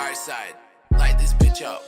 dark side. Light this bitch up.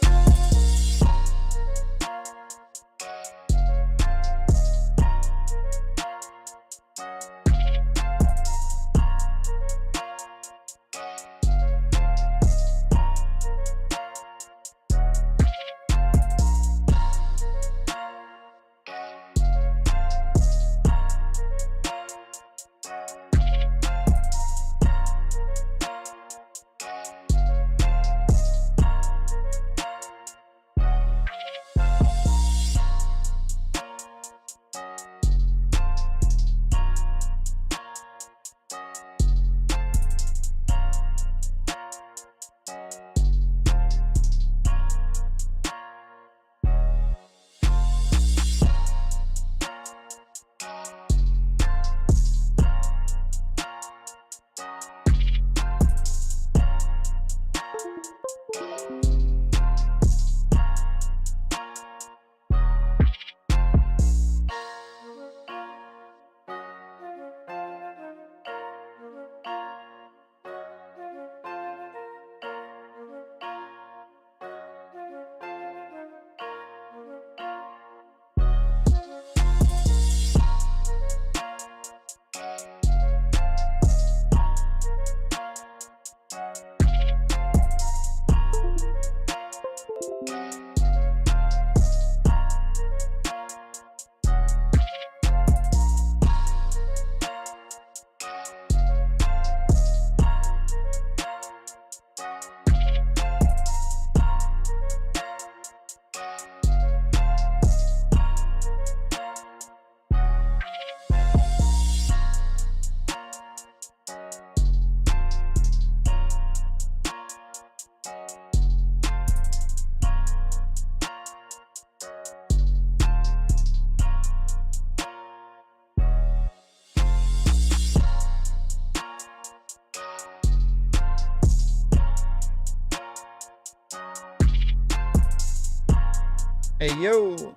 Hey, yo.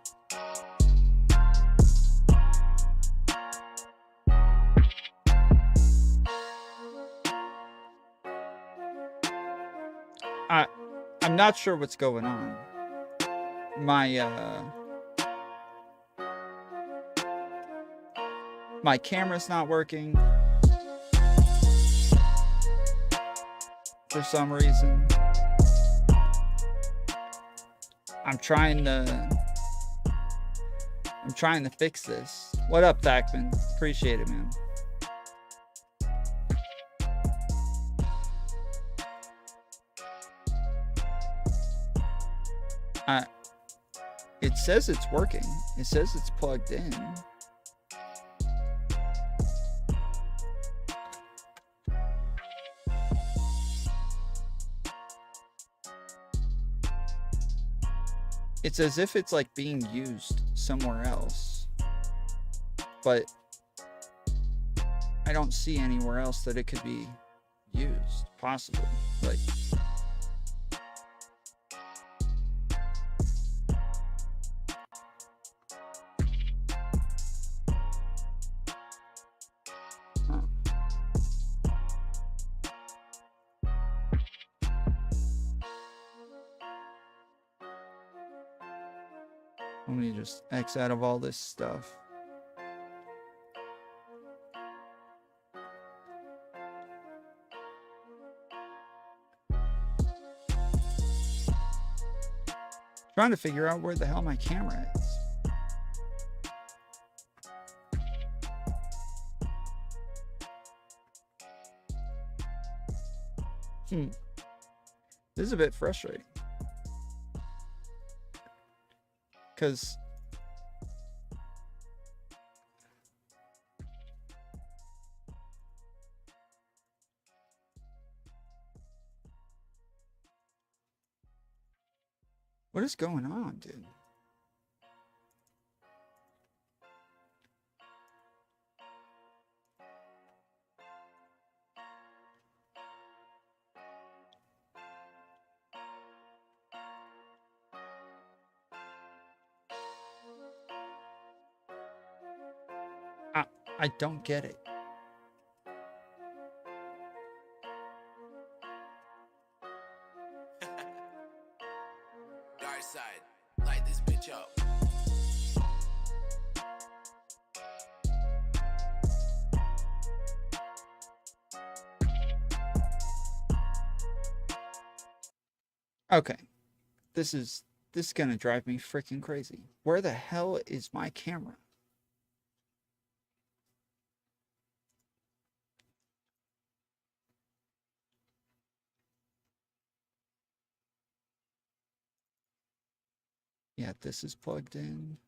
I'm not sure what's going on. My camera's not working for some reason. I'm trying to fix this. What up, Thackman? Appreciate it, man. It says it's working. It says it's plugged in. It's as if it's like being used somewhere else, but I don't see anywhere else that it could be used, possibly. Like, let me just X out of all this stuff. Trying to figure out where the hell my camera is. This is a bit frustrating. Because what is going on, dude? I don't get it. Far side, light this bitch up. Okay. This is gonna drive me freaking crazy. Where the hell is my camera? Yeah, this is plugged in.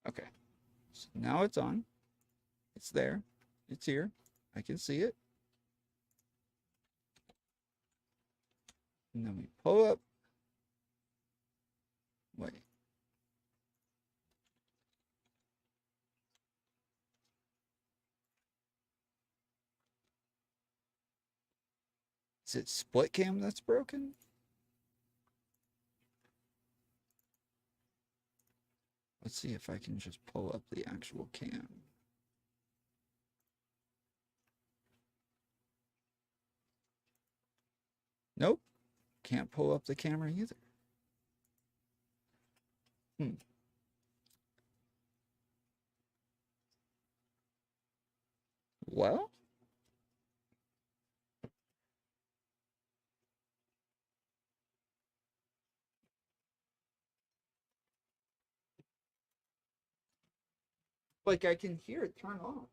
Okay. So now it's on. It's there. It's here. I can see it. And then we pull up. Wait. Is it split cam that's broken? Let's see if I can just pull up the actual cam. Nope. Can't pull up the camera either. Well, like I can hear it turn off.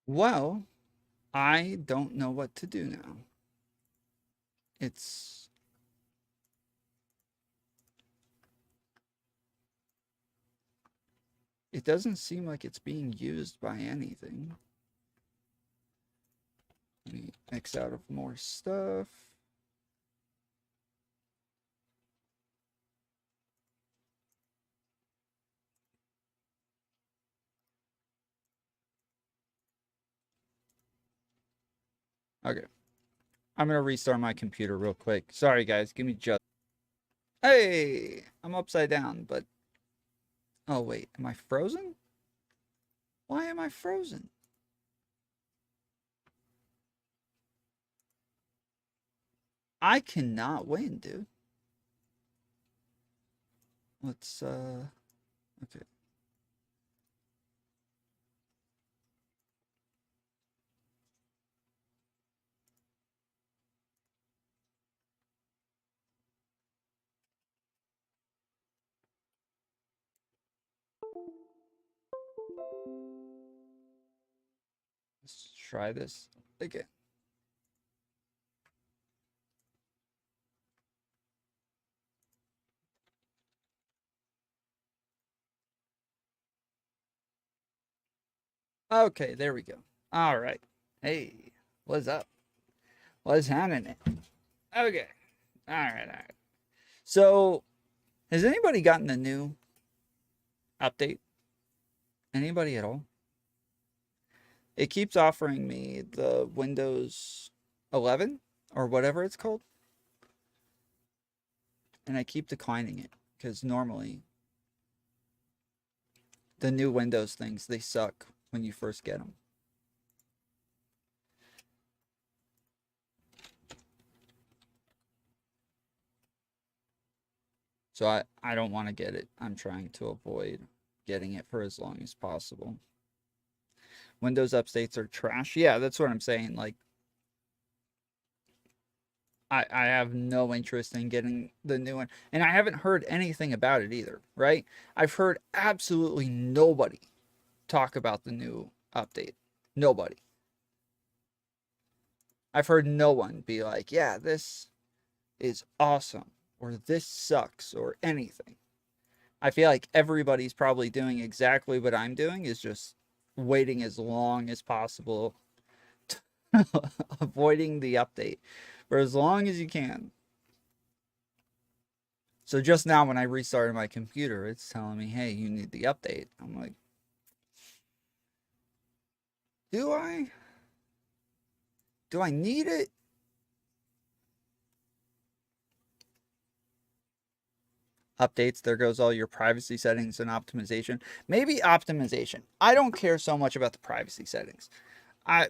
Well, I don't know what to do now. It doesn't seem like it's being used by anything. Let me X out of more stuff. Okay. I'm going to restart my computer real quick. Sorry, guys. Give me just... Hey! I'm upside down, but... Oh, wait. Am I frozen? Why am I frozen? I cannot win, dude. Let's, okay. Let's try this again. Okay, there we go. All right. Hey, what's up? What's happening? Okay. All right. So, has anybody gotten the new update? Anybody at all? It keeps offering me the Windows 11 or whatever it's called. And I keep declining it because normally the new Windows things, they suck when you first get them. So I don't want to get it. I'm trying to avoid getting it for as long as possible. Windows updates are trash. Yeah, that's what I'm saying. Like, I have no interest in getting the new one. And I haven't heard anything about it either, right? I've heard absolutely nobody talk about the new update. Nobody. I've heard no one be like, yeah, this is awesome, or this sucks, or anything. I feel like everybody's probably doing exactly what I'm doing, is just waiting as long as possible, avoiding the update for as long as you can. So just now when I restarted my computer, it's telling me, hey, you need the update. I'm like, do I? Do I need it? Updates, there goes all your privacy settings and optimization. Maybe optimization. I don't care so much about the privacy settings. I'm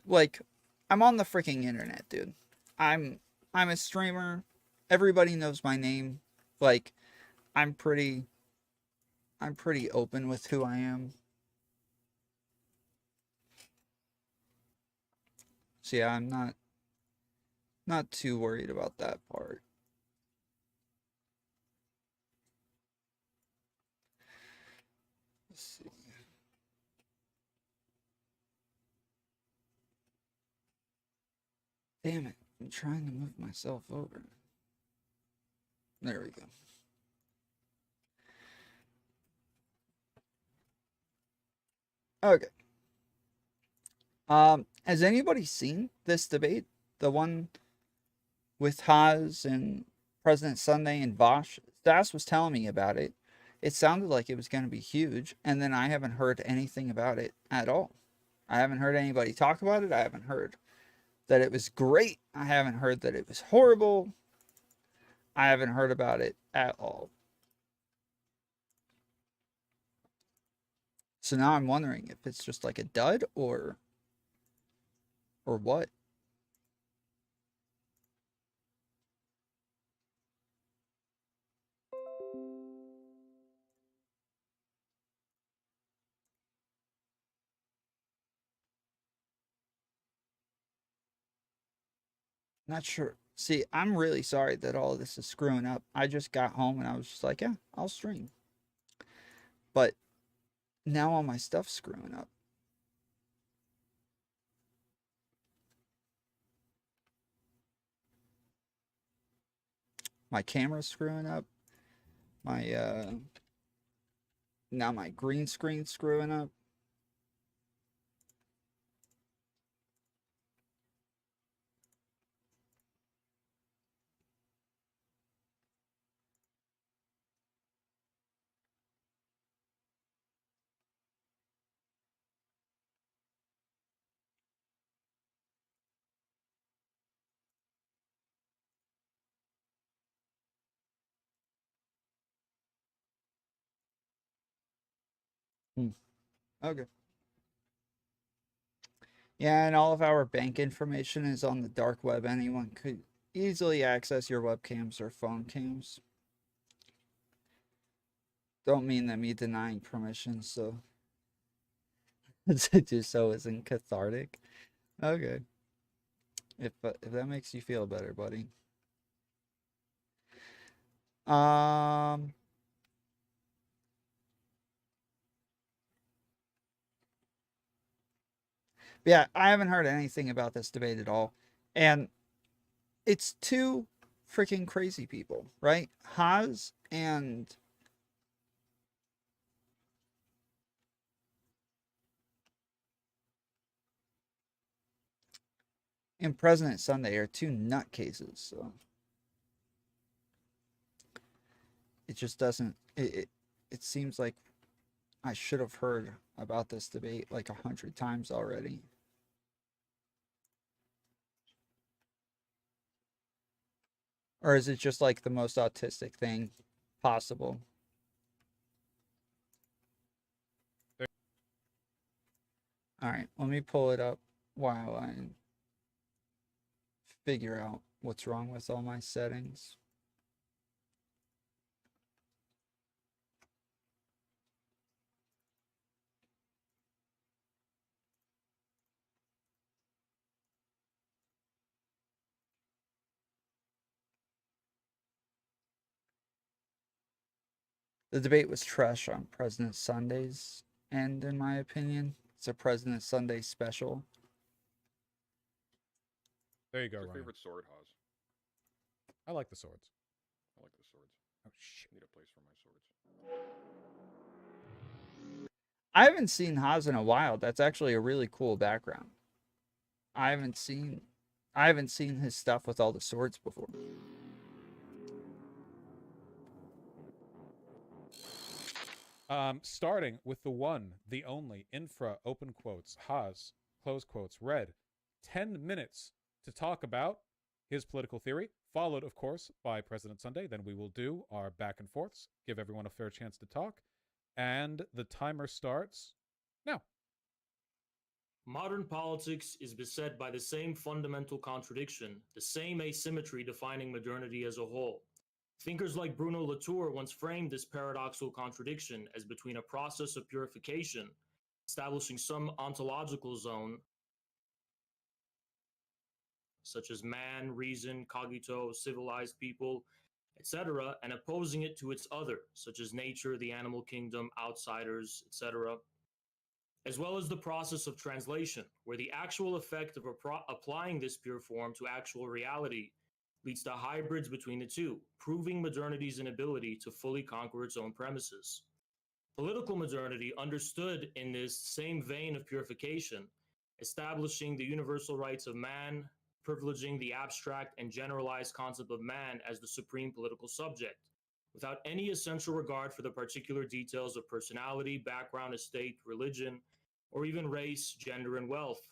on the freaking internet, dude. I'm I'm a streamer. Everybody knows my name. Like I'm pretty I'm pretty open with who I am. So yeah, I'm not too worried about that part. Let's see. Damn it. I'm trying to move myself over. There we go. Okay. Has anybody seen this debate? The one with Haz and President Sunday and Vaush? Stas was telling me about it. It sounded like it was going to be huge, and then I haven't heard anything about it at all. I haven't heard anybody talk about it. I haven't heard that it was great. I haven't heard that it was horrible. I haven't heard about it at all. So now I'm wondering if it's just like a dud or what. Not sure. See, I'm really sorry that all of this is screwing up. I just got home and I was just like, yeah, I'll stream. But now all my stuff's screwing up. My camera's screwing up. My now my green screen's screwing up. Hmm. Okay. Yeah, and all of our bank information is on the dark web. Anyone could easily access your webcams or phone cams. Don't mean that me denying permission, so to do so isn't cathartic. Okay. If that makes you feel better, buddy. Um yeah, I haven't heard anything about this debate at all. And it's two freaking crazy people, right? Haz and President Sunday are two nutcases, so it just doesn't it seems like I should have heard about this debate like 100 times already. Or is it just like the most autistic thing possible? All right, let me pull it up while I figure out what's wrong with all my settings. The debate was trash on President Sunday's end, in my opinion. It's a President Sunday special. There you go, What's your Ryan. favorite sword, Haz? I like the swords. I like the swords. Oh, shit. I need a place for my swords. I haven't seen Haz in a while. That's actually a really cool background. I haven't seen his stuff with all the swords before. Starting with the one, the only, infra, open quotes, Haz, close quotes, read 10 minutes to talk about his political theory, followed, of course, by President Sunday. Then we will do our back and forths, give everyone a fair chance to talk. And the timer starts now. Modern politics is beset by the same fundamental contradiction, the same asymmetry defining modernity as a whole. Thinkers like Bruno Latour once framed this paradoxical contradiction as between a process of purification, establishing some ontological zone, such as man, reason, cogito, civilized people, etc., and opposing it to its other, such as nature, the animal kingdom, outsiders, etc., as well as the process of translation, where the actual effect of applying this pure form to actual reality leads to hybrids between the two, proving modernity's inability to fully conquer its own premises. Political modernity, understood in this same vein of purification, establishing the universal rights of man, privileging the abstract and generalized concept of man as the supreme political subject, without any essential regard for the particular details of personality, background, estate, religion, or even race, gender, and wealth.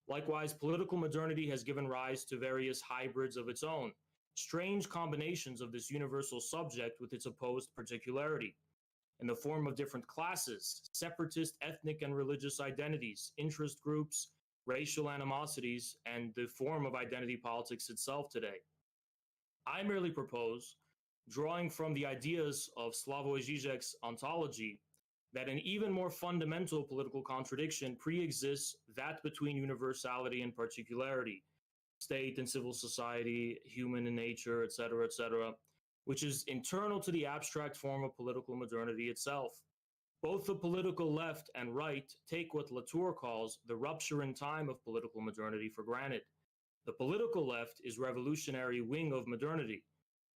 Likewise, political modernity has given rise to various hybrids of its own, strange combinations of this universal subject with its opposed particularity, in the form of different classes, separatist ethnic and religious identities, interest groups, racial animosities, and the form of identity politics itself today. I merely propose, drawing from the ideas of Slavoj Žižek's ontology, that an even more fundamental political contradiction pre-exists that between universality and particularity, state and civil society, human and nature, etc., which is internal to the abstract form of political modernity itself. Both the political left and right take what Latour calls the rupture in time of political modernity for granted. The political left is revolutionary wing of modernity,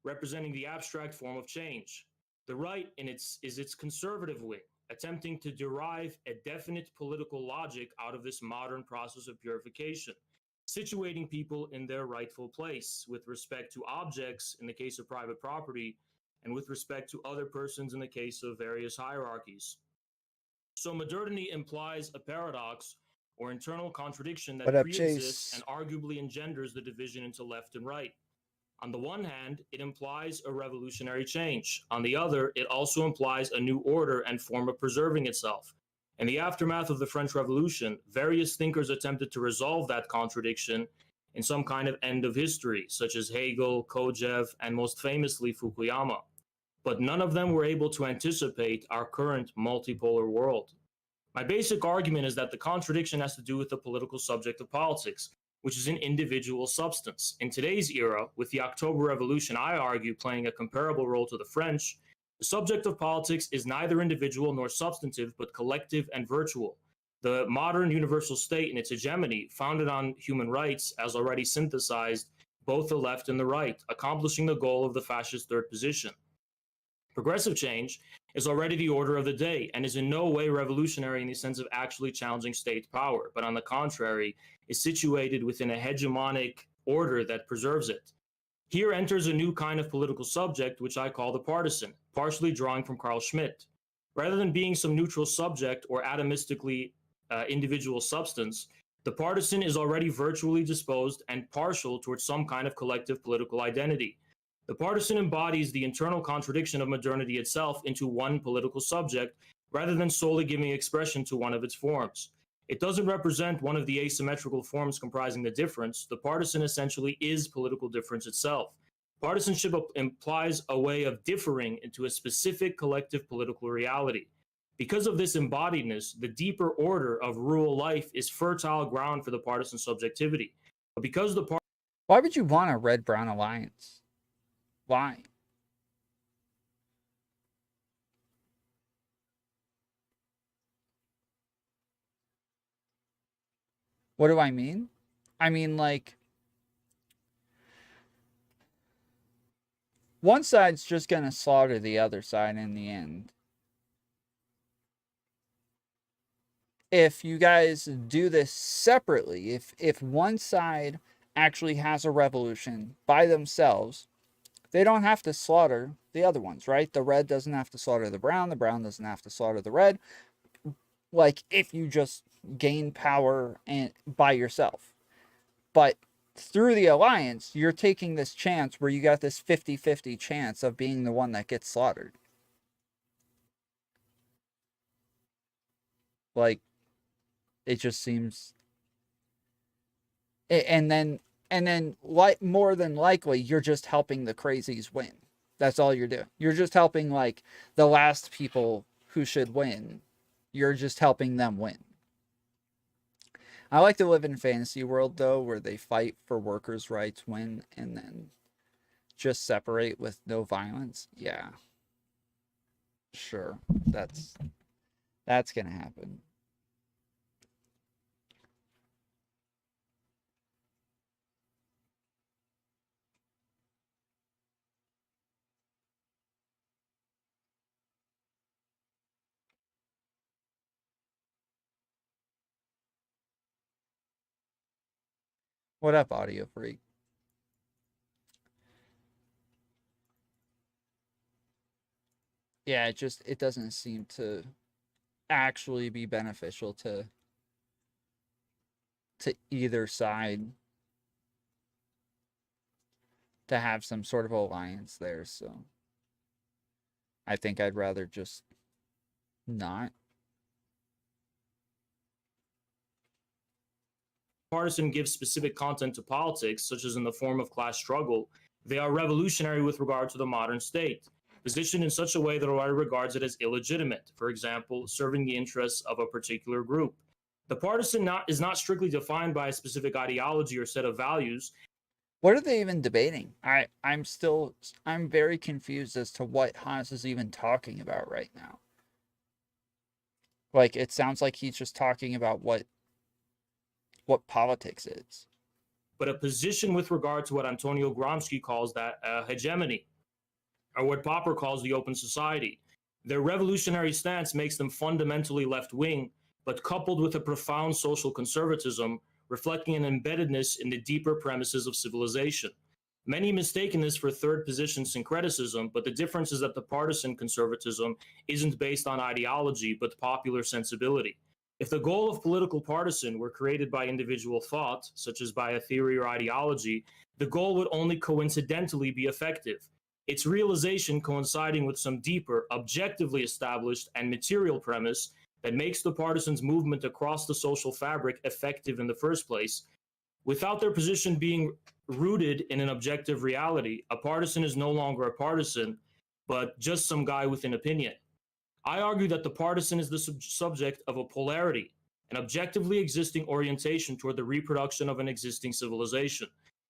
representing the abstract form of change. The right is its conservative wing, attempting to derive a definite political logic out of this modern process of purification, situating people in their rightful place with respect to objects in the case of private property, and with respect to other persons in the case of various hierarchies. So modernity implies a paradox or internal contradiction that pre-exists and arguably engenders the division into left and right. On the one hand, it implies a revolutionary change. On the other, it also implies a new order and form of preserving itself. In the aftermath of the French Revolution, various thinkers attempted to resolve that contradiction in some kind of end of history, such as Hegel, Kojève, and most famously Fukuyama. But none of them were able to anticipate our current multipolar world. My basic argument is that the contradiction has to do with the political subject of politics, which is an individual substance. In today's era, with the October Revolution, I argue, playing a comparable role to the French, the subject of politics is neither individual nor substantive, but collective and virtual. The modern universal state and its hegemony, founded on human rights, as already synthesized both the left and the right, accomplishing the goal of the fascist third position. Progressive change is already the order of the day and is in no way revolutionary in the sense of actually challenging state power, but on the contrary, is situated within a hegemonic order that preserves it. Here enters a new kind of political subject, which I call the partisan, partially drawing from Carl Schmitt. Rather than being some neutral subject or atomistically individual substance, the partisan is already virtually disposed and partial towards some kind of collective political identity. The partisan embodies the internal contradiction of modernity itself into one political subject, rather than solely giving expression to one of its forms. It doesn't represent one of the asymmetrical forms comprising the difference. The partisan essentially is political difference itself. Partisanship implies a way of differing into a specific collective political reality. Because of this embodiedness, the deeper order of rural life is fertile ground for the partisan subjectivity. But because the Why would you want a red-brown alliance? Why? What do I mean? I mean, like, one side's just going to slaughter the other side in the end. If you guys do this separately, if one side actually has a revolution by themselves, they don't have to slaughter the other ones, right? The red doesn't have to slaughter the brown doesn't have to slaughter the red. Like, if you just gain power and by yourself. But through the alliance, you're taking this chance where you got this 50-50 chance of being the one that gets slaughtered. Like, it just seems... And then like, more than likely, you're just helping the crazies win. That's all you're doing. You're just helping, like, the last people who should win. You're just helping them win. I like to live in a fantasy world, though, where they fight for workers' rights, win, and then just separate with no violence. Yeah. Sure. That's gonna happen. What up, Audio Freak? Yeah, it doesn't seem to actually be beneficial to either side to have some sort of alliance there, so I think I'd rather just not. Partisan gives specific content to politics, such as in the form of class struggle, they are revolutionary with regard to the modern state, positioned in such a way that O'Reilly regards it as illegitimate, for example, serving the interests of a particular group. The partisan is not strictly defined by a specific ideology or set of values. What are they even debating? I'm very confused as to what Haz is even talking about right now. Like, it sounds like he's just talking about what politics is. But a position with regard to what Antonio Gramsci calls that hegemony, or what Popper calls the open society. Their revolutionary stance makes them fundamentally left-wing, but coupled with a profound social conservatism, reflecting an embeddedness in the deeper premises of civilization. Many mistaken this for third position syncretism, but the difference is that the partisan conservatism isn't based on ideology, but popular sensibility. If the goal of political partisan were created by individual thought, such as by a theory or ideology, the goal would only coincidentally be effective. Its realization coinciding with some deeper, objectively established and material premise that makes the partisans' movement across the social fabric effective in the first place. Without their position being rooted in an objective reality, a partisan is no longer a partisan, but just some guy with an opinion. I argue that the partisan is the subject of a polarity, an objectively existing orientation toward the reproduction of an existing civilization.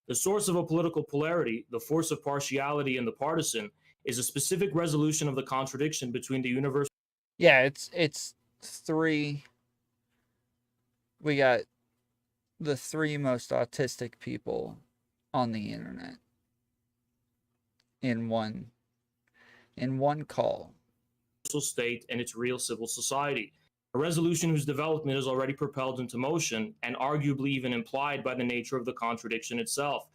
The source of a political polarity, the force of partiality in the partisan, is a specific resolution of the contradiction between the universal... Yeah, it's three. We got the three most autistic people on the internet in one call. State and its real civil society, a resolution whose development is already propelled into motion and arguably even implied by the nature of the contradiction itself,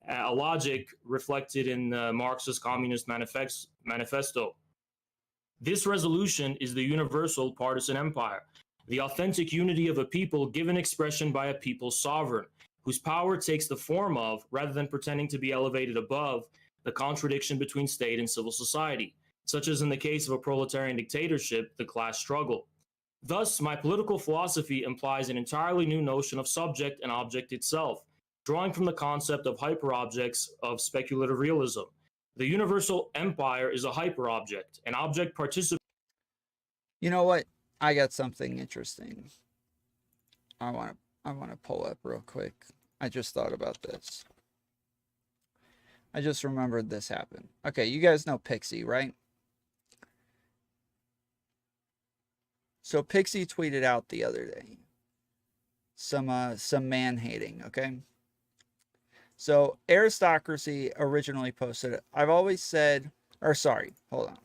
a logic reflected in the Marxist Communist Manifesto. This resolution is the universal partisan empire, the authentic unity of a people given expression by a people sovereign, whose power takes the form of, rather than pretending to be elevated above, the contradiction between state and civil society, such as in the case of a proletarian dictatorship, the class struggle. Thus, my political philosophy implies an entirely new notion of subject and object itself, drawing from the concept of hyperobjects of speculative realism. The universal empire is a hyperobject, an object participating... You know what? I got something interesting. I want to pull up real quick. I just thought about this. I just remembered this happened. Okay, you guys know Pixie, right? So Pixie tweeted out the other day some man hating, okay? So Aristocracy originally posted it. I've always said, or sorry, hold on.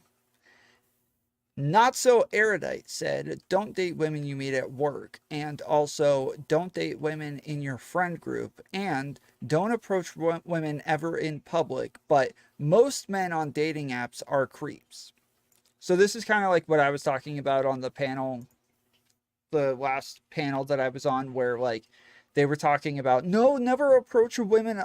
Not So Erudite said, don't date women you meet at work, and also don't date women in your friend group, and don't approach women ever in public, but most men on dating apps are creeps. So this is kind of like what I was talking about on the panel, the last panel that I was on, where like they were talking about, no, never approach a woman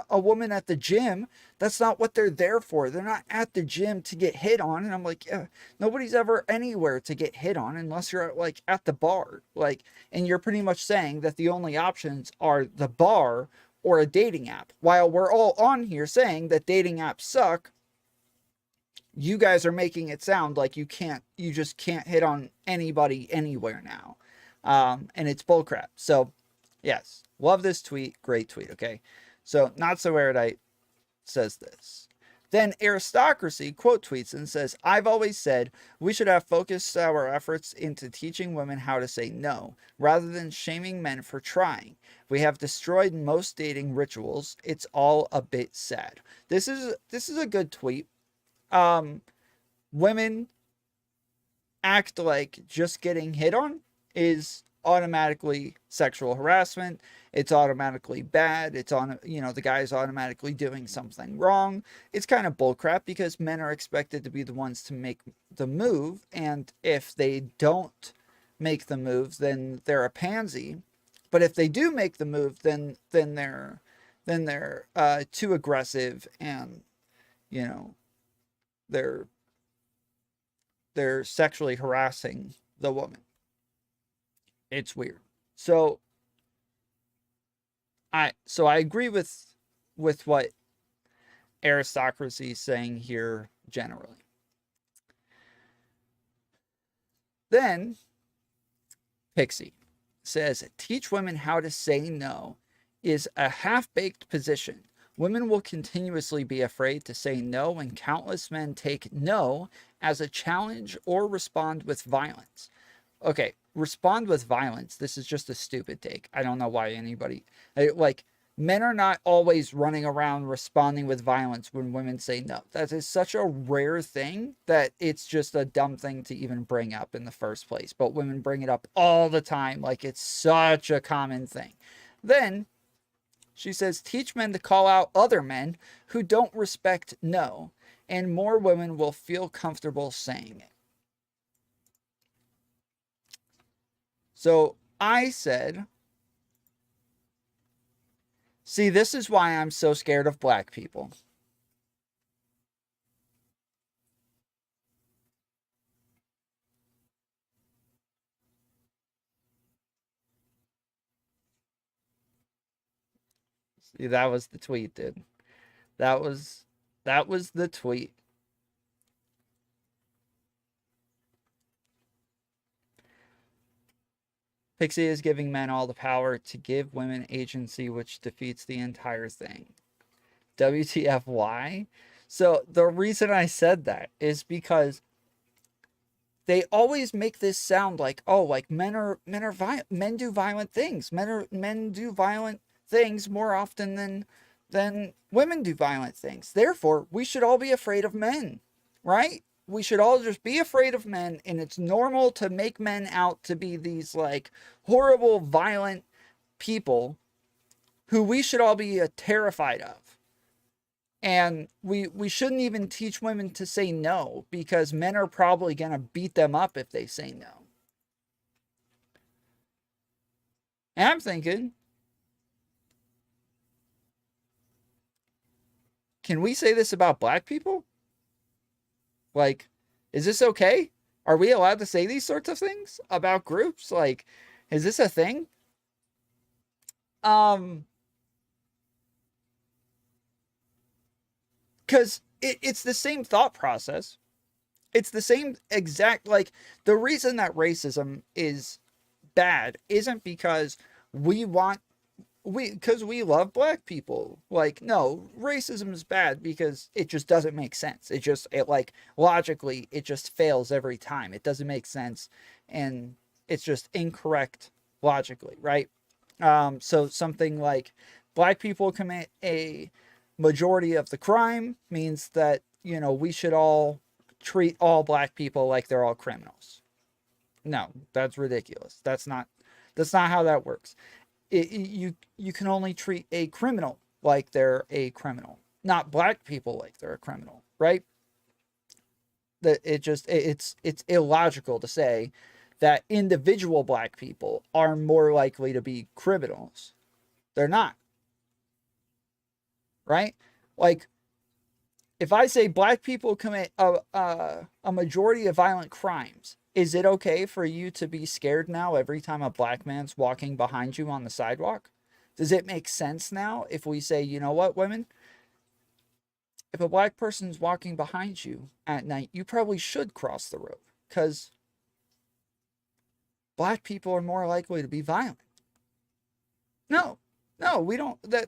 at the gym. That's not what they're there for. They're not at the gym to get hit on. And I'm like, yeah, nobody's ever anywhere to get hit on unless you're like at the bar. Like, and you're pretty much saying that the only options are the bar or a dating app. While we're all on here saying that dating apps suck, you guys are making it sound like you just can't hit on anybody anywhere now. And it's bullcrap. So yes, love this tweet. Great tweet. Okay. So Not So Erudite says this. Then Aristocracy quote tweets and says, I've always said we should have focused our efforts into teaching women how to say no, rather than shaming men for trying. We have destroyed most dating rituals. It's all a bit sad. This is a good tweet. Women act like just getting hit on is automatically sexual harassment. It's automatically bad. It's on, the guy's automatically doing something wrong. It's kind of bullcrap because men are expected to be the ones to make the move. And if they don't make the move, then they're a pansy. But if they do make the move, then they're too aggressive, and they're sexually harassing the woman. It's weird. So I agree with what Aristocracy is saying here generally. Then Pixie says, teach women how to say no is a half-baked position. Women will continuously be afraid to say no, and countless men take no as a challenge or respond with violence. Okay, respond with violence. This is just a stupid take. I don't know why anybody... men are not always running around responding with violence when women say no. That is such a rare thing that it's just a dumb thing to even bring up in the first place. But women bring it up all the time, like it's such a common thing. Then she says, teach men to call out other men who don't respect no, and more women will feel comfortable saying it. So I said, see, this is why I'm so scared of black people. See, that was the tweet, dude. That was the tweet. Pixie is giving men all the power to give women agency, which defeats the entire thing. WTF, why? So the reason I said that is because they always make this sound like, oh, like men do violent things. Men do violent things more often than women do violent things. Therefore, we should all be afraid of men, right? We should all just be afraid of men, and it's normal to make men out to be these like horrible, violent people who we should all be terrified of. And we shouldn't even teach women to say no, because men are probably going to beat them up if they say no. And I'm thinking, can we say this about black people? Like, is this okay? Are we allowed to say these sorts of things about groups? Like, is this a thing? Because it's the same thought process. It's the same exact, like, the reason that racism is bad isn't because we love black people. Like, no, racism is bad because it just doesn't make sense. Logically, it just fails every time. It doesn't make sense, and it's just incorrect logically, right? So something like black people commit a majority of the crime means that, we should all treat all black people like they're all criminals. No, that's ridiculous. That's not how that works. You can only treat a criminal like they're a criminal, not black people like they're a criminal, right? That it's illogical to say that individual black people are more likely to be criminals. They're not. Right? Like, if I say black people commit a majority of violent crimes, is it okay for you to be scared now every time a black man's walking behind you on the sidewalk? Does it make sense now if we say, you know what, women? If a black person's walking behind you at night, you probably should cross the road because black people are more likely to be violent. No, we don't. This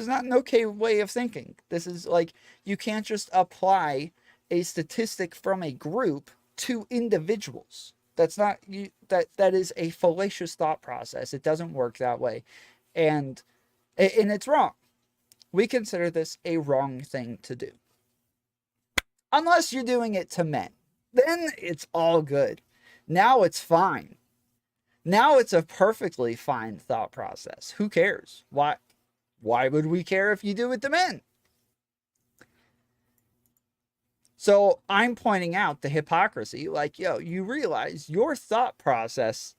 is not an okay way of thinking. This is like, you can't just apply a statistic from a group to individuals. That's not you. That is a fallacious thought process. It doesn't work that way, and it's wrong. We consider this a wrong thing to do. Unless you're doing it to men. Then it's all good. Now it's fine. Now it's a perfectly fine thought process. Who cares? Why would we care if you do it to men? So I'm pointing out the hypocrisy. Like, you realize your thought process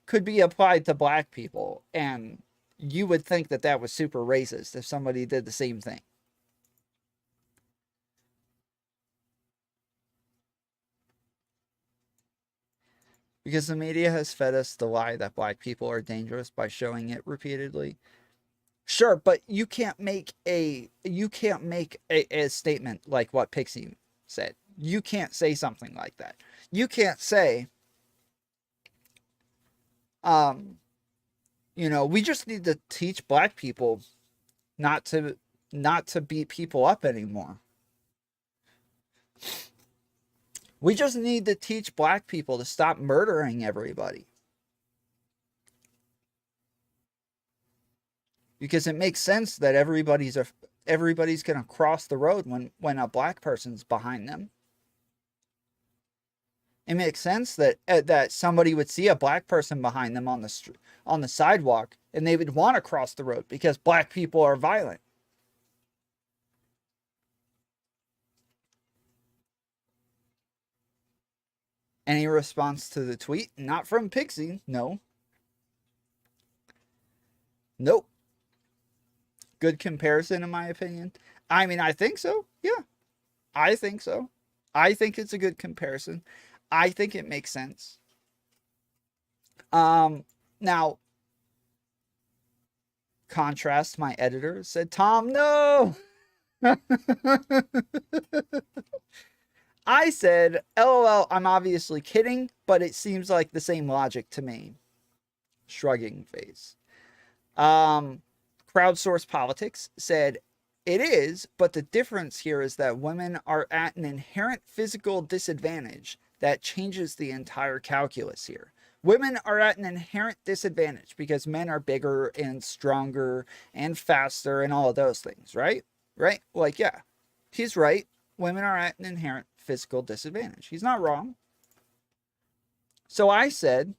could be applied to black people, and you would think that was super racist if somebody did the same thing. Because the media has fed us the lie that black people are dangerous by showing it repeatedly. Sure, but you can't make a statement like what Pixie said. You can't say something like that. You can't say, we just need to teach black people not to beat people up anymore. We just need to teach black people to stop murdering everybody. Because it makes sense that everybody's going to cross the road when a black person's behind them. It makes sense that somebody would see a black person behind them on the sidewalk, and they would want to cross the road because black people are violent. Any response to the tweet? Not from Pixie. No. Nope. Good comparison, in my opinion. I mean, I think so. Yeah. I think so. I think it's a good comparison. I think it makes sense. Now, contrast, my editor said, Tom, no! I said, LOL, I'm obviously kidding, but it seems like the same logic to me. Shrugging face. Crowdsource Politics said, it is, but the difference here is that women are at an inherent physical disadvantage that changes the entire calculus here. Women are at an inherent disadvantage because men are bigger and stronger and faster and all of those things, right? Right? Like, yeah, he's right. Women are at an inherent physical disadvantage. He's not wrong. So I said,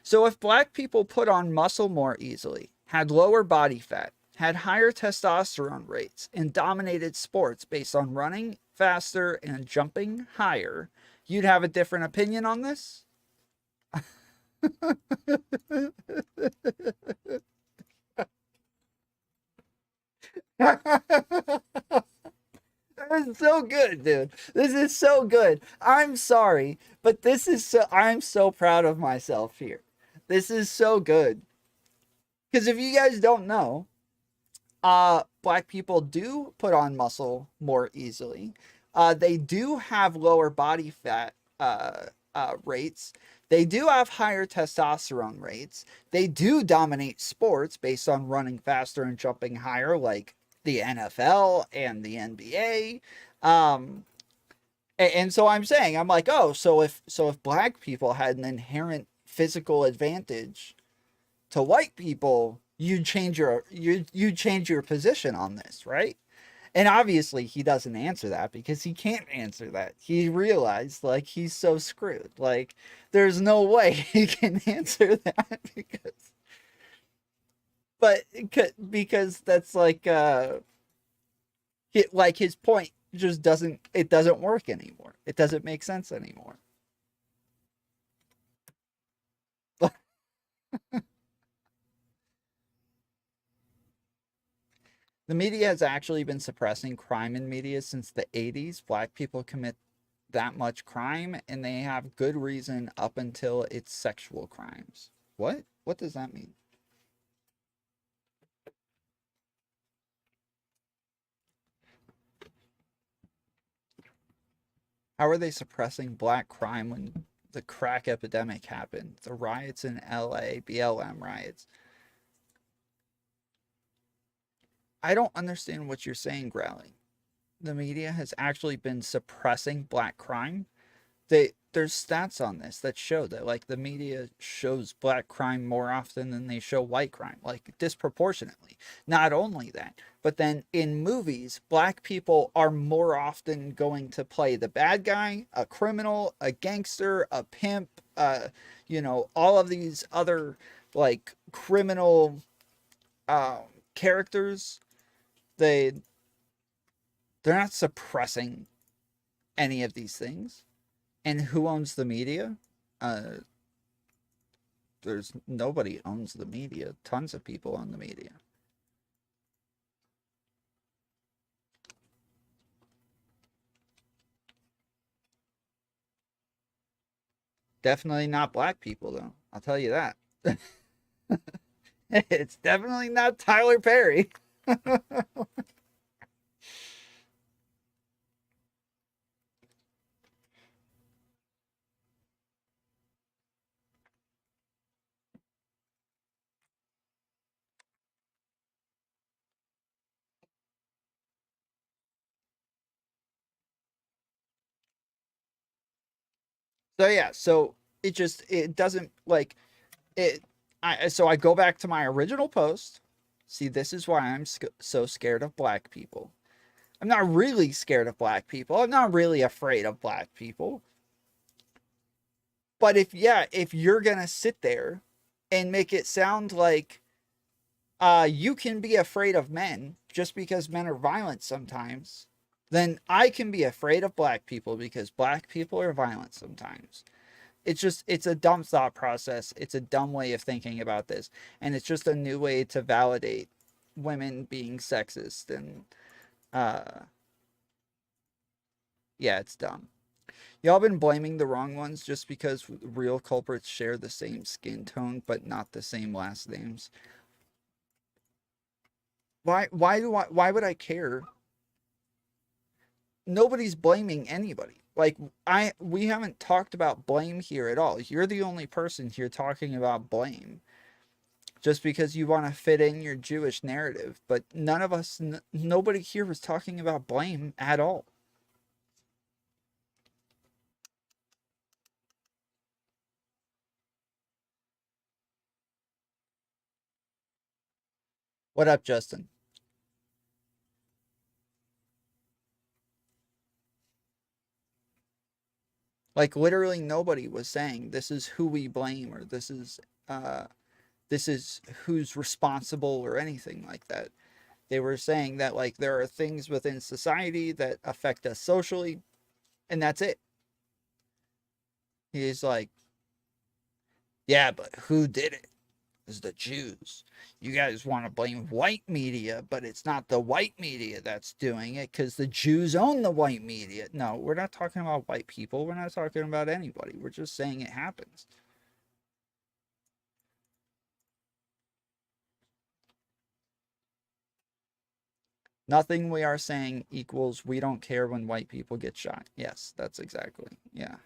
so if black people put on muscle more easily, had lower body fat, had higher testosterone rates, and dominated sports based on running faster and jumping higher, you'd have a different opinion on this? This is so good, dude. This is so good. I'm sorry, but I'm so proud of myself here. This is so good. Because if you guys don't know, black people do put on muscle more easily. They do have lower body fat rates. They do have higher testosterone rates. They do dominate sports based on running faster and jumping higher, like the NFL and the NBA. And so I'm saying, I'm like, oh, so if black people had an inherent physical advantage to white people, you'd change your position on this, right? And obviously he doesn't answer that because he can't answer that. He realized like he's so screwed. Like there's no way he can answer that because that's like his point just doesn't work anymore. It doesn't make sense anymore. The media has actually been suppressing crime in media since the 80s. Black people commit that much crime, and they have good reason up until it's sexual crimes. What? What does that mean? How are they suppressing black crime when the crack epidemic happened? The riots in LA, BLM riots. I don't understand what you're saying, Growling. The media has actually been suppressing black crime. There's stats on this that show that like the media shows black crime more often than they show white crime, like disproportionately. Not only that, but then in movies, black people are more often going to play the bad guy, a criminal, a gangster, a pimp, all of these other like criminal characters. They're not suppressing any of these things. And who owns the media? There's nobody owns the media. Tons of people own the media. Definitely not black people, though. I'll tell you that. It's definitely not Tyler Perry. So yeah, so it doesn't like it. So I go back to my original post. See, this is why I'm so scared of black people. I'm not really scared of black people. I'm not really afraid of black people. But if you're gonna sit there and make it sound like you can be afraid of men just because men are violent sometimes, then I can be afraid of black people because black people are violent sometimes. It's a dumb thought process. It's a dumb way of thinking about this. And it's just a new way to validate women being sexist. And yeah, it's dumb. Y'all been blaming the wrong ones just because real culprits share the same skin tone but not the same last names. Why would I care? Nobody's blaming anybody. Like we haven't talked about blame here at all. You're the only person here talking about blame. Just because you want to fit in your Jewish narrative, but none of us nobody here was talking about blame at all. What up, Justin? Like literally nobody was saying this is who we blame or this is who's responsible or anything like that. They were saying that like there are things within society that affect us socially, and that's it. He's like, yeah, but who did it? Is the Jews. You guys want to blame white media, but it's not the white media that's doing it because the Jews own the white media. No, we're not talking about white people. We're not talking about anybody. We're just saying it happens. Nothing we are saying equals we don't care when white people get shot. Yes, that's exactly. Yeah.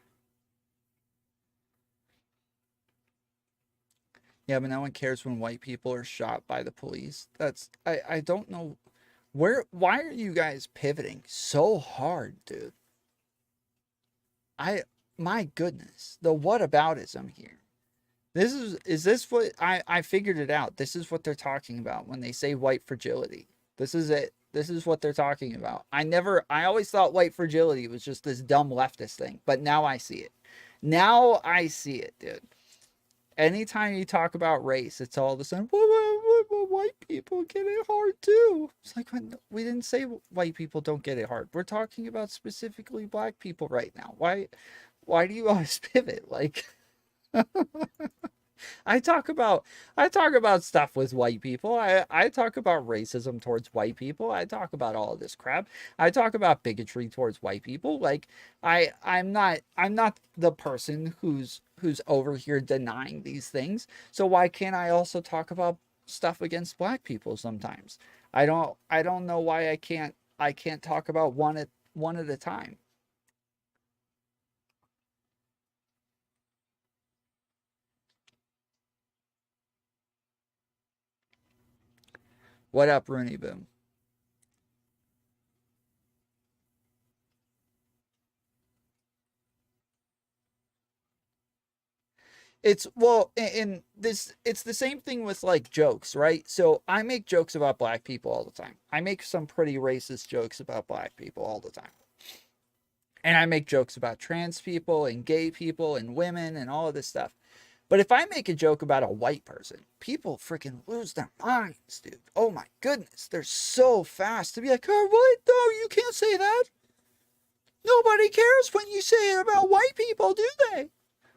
Yeah, but no one cares when white people are shot by the police. I don't know why are you guys pivoting so hard, dude? My goodness, the whataboutism here. Is this what I figured it out. This is what they're talking about when they say white fragility. This is it. This is what they're talking about. I always thought white fragility was just this dumb leftist thing, but now I see it. Now I see it, dude. Anytime you talk about race, it's all of a sudden, well, white people get it hard too. It's like, we didn't say white people don't get it hard. We're talking about specifically black people right now. Why do you always pivot? Like, I talk about stuff with white people. I talk about racism towards white people. I talk about all of this crap. I talk about bigotry towards white people. Like I'm not the person who's over here denying these things. So why can't I also talk about stuff against black people sometimes? I don't know why I can't talk about one at a time. What up, Rooney Boom? It's it's the same thing with like jokes, right? So I make jokes about black people all the time. I make some pretty racist jokes about black people all the time. And I make jokes about trans people and gay people and women and all of this stuff. But if I make a joke about a white person, people freaking lose their minds, dude. Oh my goodness. They're so fast to be like, oh, what? No, you can't say that. Nobody cares when you say it about white people, do they?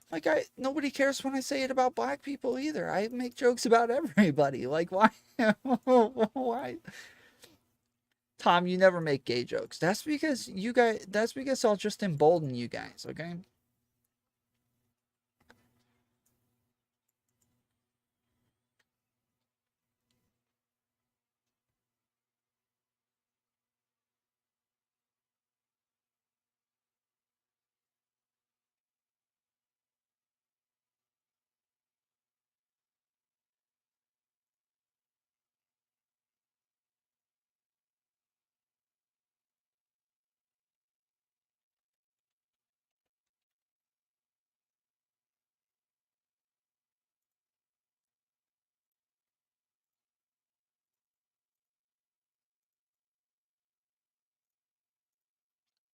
Like, nobody cares when I say it about black people either. I make jokes about everybody. Like, why? Why? Tom, you never make gay jokes. That's because I'll just embolden you guys, okay?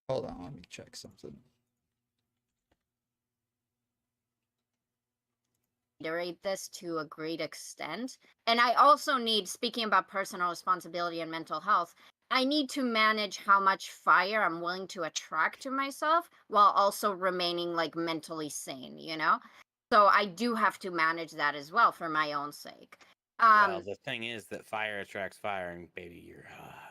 Hold on, let me check something. Reiterate this to a great extent. And I also need, speaking about personal responsibility and mental health, I need to manage how much fire I'm willing to attract to myself while also remaining like mentally sane, you know? So I do have to manage that as well for my own sake. Well, the thing is that fire attracts fire, and baby, you're hot.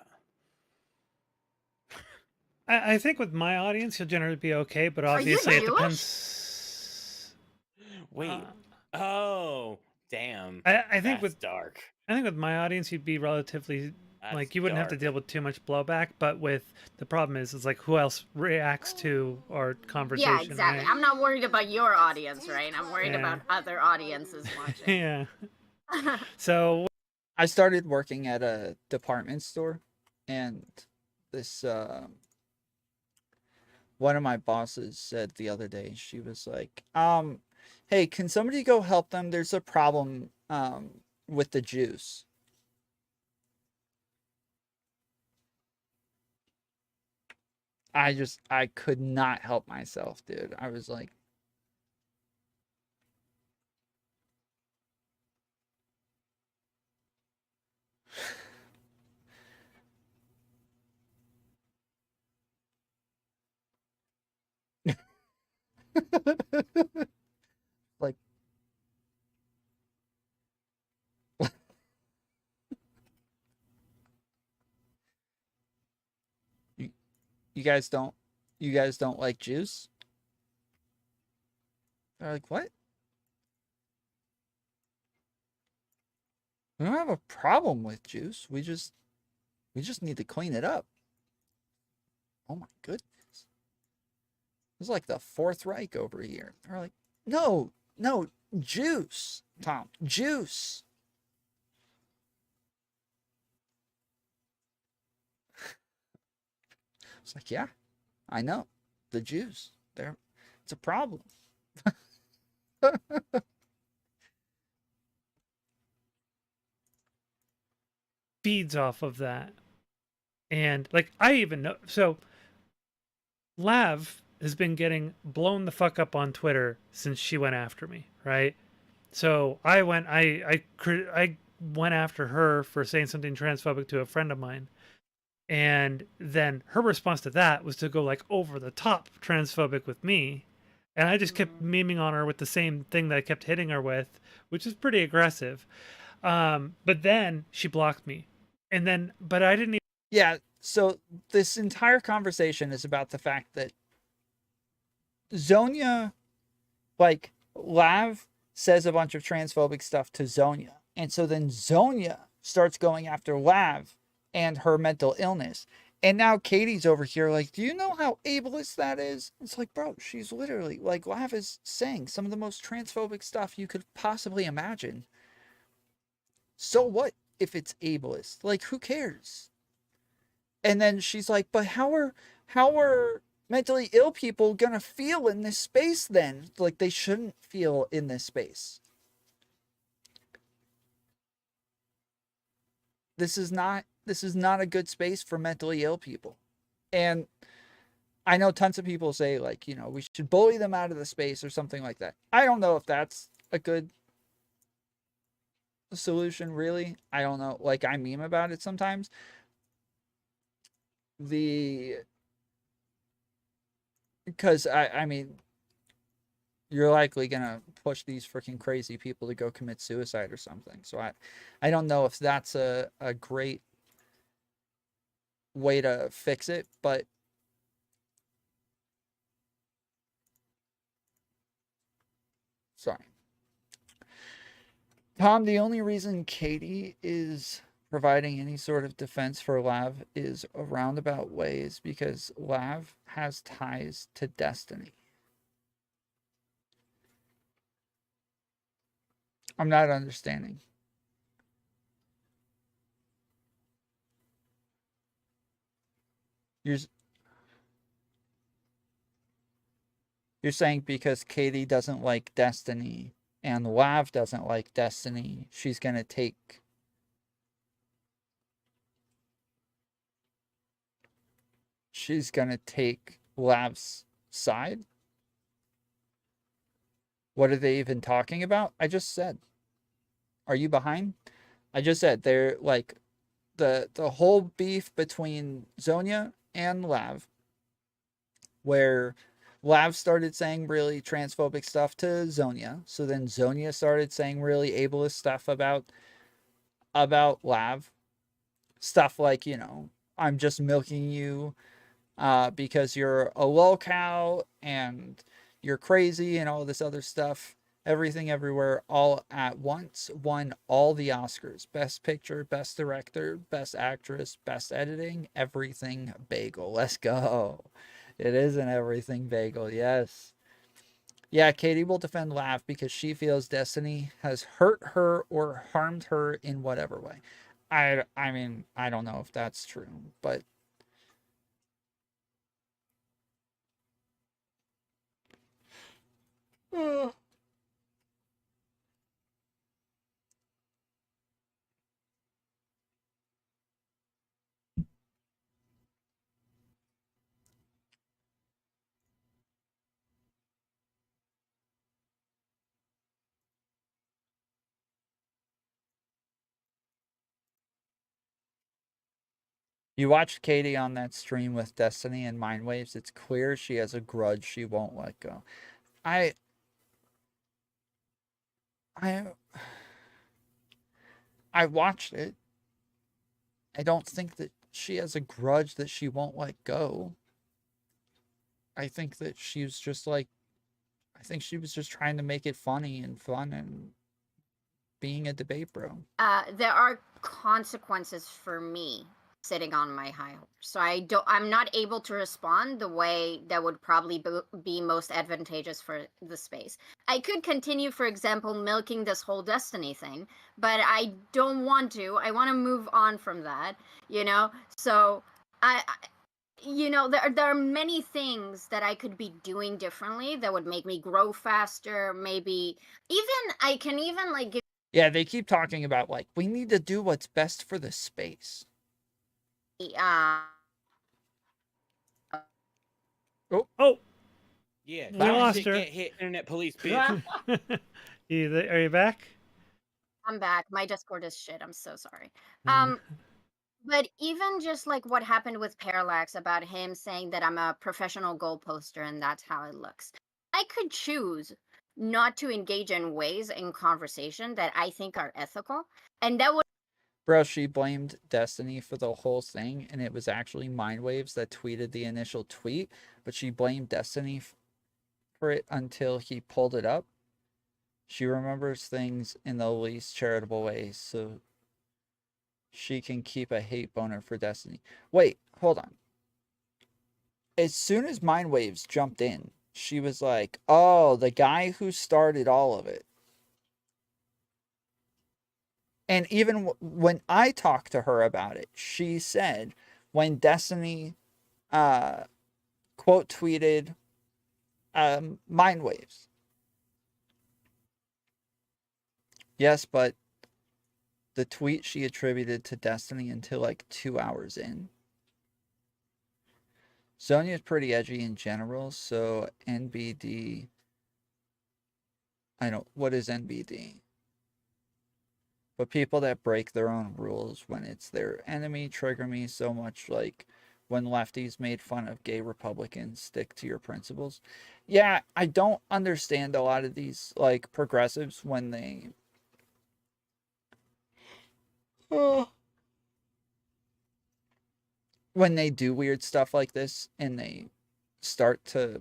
I think with my audience, you'll generally be okay, but obviously it depends. Wait. Oh, damn. I think That's with dark. I think with my audience, you'd be relatively like you wouldn't have to deal with too much blowback. But with the problem is like who else reacts to our conversation? Yeah, exactly. Right? I'm not worried about your audience, right? I'm worried about other audiences watching. Yeah. So I started working at a department store, and this one of my bosses said the other day, she was like, hey, can somebody go help them? There's a problem with the juice. I could not help myself, dude. I was like, like, you guys don't like juice? They're like, what? We don't have a problem with juice. We just need to clean it up. Oh my goodness. It's like the Fourth Reich over here. They're like, no, juice, Tom, juice. It's like, yeah, I know. The juice. It's a problem. feeds off of that. And like I even know, so Lav has been getting blown the fuck up on Twitter since she went after me, right? So I went after her for saying something transphobic to a friend of mine. And then her response to that was to go like over the top transphobic with me. And I just kept memeing on her with the same thing that I kept hitting her with, which is pretty aggressive. But then she blocked me. And then, but I didn't even. Yeah, so this entire conversation is about the fact that Zonia, like, Lav says a bunch of transphobic stuff to Zonia. And so then Zonia starts going after Lav and her mental illness. And now Katie's over here like, do you know how ableist that is? It's like, bro, she's literally, like, Lav is saying some of the most transphobic stuff you could possibly imagine. So what if it's ableist? Like, who cares? And then she's like, but how are mentally ill people gonna feel in this space then? Like, they shouldn't feel in this space. This is not a good space for mentally ill people. And I know tons of people say, like, you know, we should bully them out of the space or something like that. I don't know if that's a good solution, really. I don't know. Like, I meme about it sometimes. Because, I mean, you're likely going to push these freaking crazy people to go commit suicide or something. So I don't know if that's a great way to fix it, but sorry. Tom, the only reason Katee is providing any sort of defense for Lav is a roundabout way is because Lav has ties to Destiny. I'm not understanding. You're saying because Katee doesn't like Destiny and Lav doesn't like Destiny, she's going to take Lav's side? What are they even talking about? I just said. Are you behind? I just said they're like the whole beef between Zonia and Lav, where Lav started saying really transphobic stuff to Zonia. So then Zonia started saying really ableist stuff about Lav. Stuff like, you know, I'm just milking you because you're a lol cow and you're crazy and all this other stuff. Everything Everywhere All at Once won all the Oscars. Best Picture, Best Director, Best Actress, Best Editing, everything bagel. Let's go. It is an everything bagel, yes. Yeah, Katee will defend Lav because she feels Destiny has hurt her or harmed her in whatever way. I mean, I don't know if that's true, but you watched Katee on that stream with Destiny and Mind Waves. It's clear she has a grudge she won't let go. I watched it. I don't think that she has a grudge that she won't let go. I think that she was just like, I think she was just trying to make it funny and fun and being a debate bro. There are consequences for me sitting on my high horse, so I'm not able to respond the way that would probably be most advantageous for the space. I could continue, for example, milking this whole Destiny thing, but I don't want to. I want to move on from that, you know. So you know, there are many things that I could be doing differently that would make me grow faster. Maybe even I can even like give Yeah, they keep talking about, like, we need to do what's best for the space. Uh, Oh, Yeah, we fire lost shit her. Get hit, internet police, bitch. Are you back? I'm back. My Discord is shit. I'm so sorry. Mm. But even just like what happened with Parallax about him saying that I'm a professional goal poster and that's how it looks. I could choose not to engage in ways in conversation that I think are ethical, and that would. Bro, she blamed Destiny for the whole thing, and it was actually Mindwaves that tweeted the initial tweet, but she blamed Destiny for it until he pulled it up. She remembers things in the least charitable ways, so she can keep a hate boner for Destiny. Wait, hold on. As soon as Mindwaves jumped in, she was like, oh, the guy who started all of it. And even when I talked to her about it, she said when Destiny quote tweeted Mindwaves. Yes, but the tweet she attributed to Destiny until like 2 hours in. Zonia is pretty edgy in general, so NBD. What is NBD? But people that break their own rules when it's their enemy trigger me so much, like when lefties made fun of gay Republicans. Stick to your principles. Yeah, I don't understand a lot of these like progressives when they when they do weird stuff like this and they start to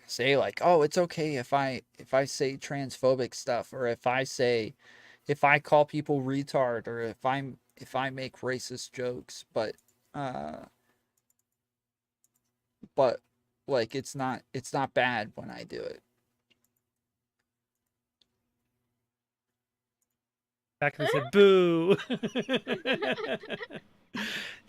say like, oh, it's okay if I say transphobic stuff, or if I call people retard, or if I make racist jokes, but like it's not bad when I do it. Back and said, "Boo."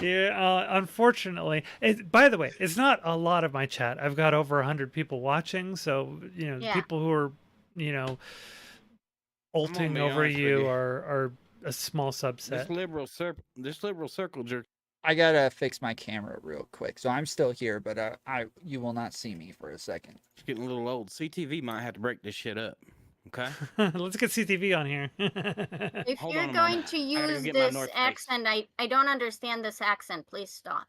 Yeah, unfortunately. By the way, it's not a lot of my chat. I've got over 100 people watching, so Yeah. people who are ulting be over honest with you you. are a small subset. This liberal circle jerk. I gotta fix my camera real quick, so I'm still here, but you will not see me for a second. It's getting a little old. CTV might have to break this shit up. Okay. Let's get CTV on here. If Hold you're on a going moment. to I gotta go use get my this North Face. accent, I don't understand this accent. Please stop.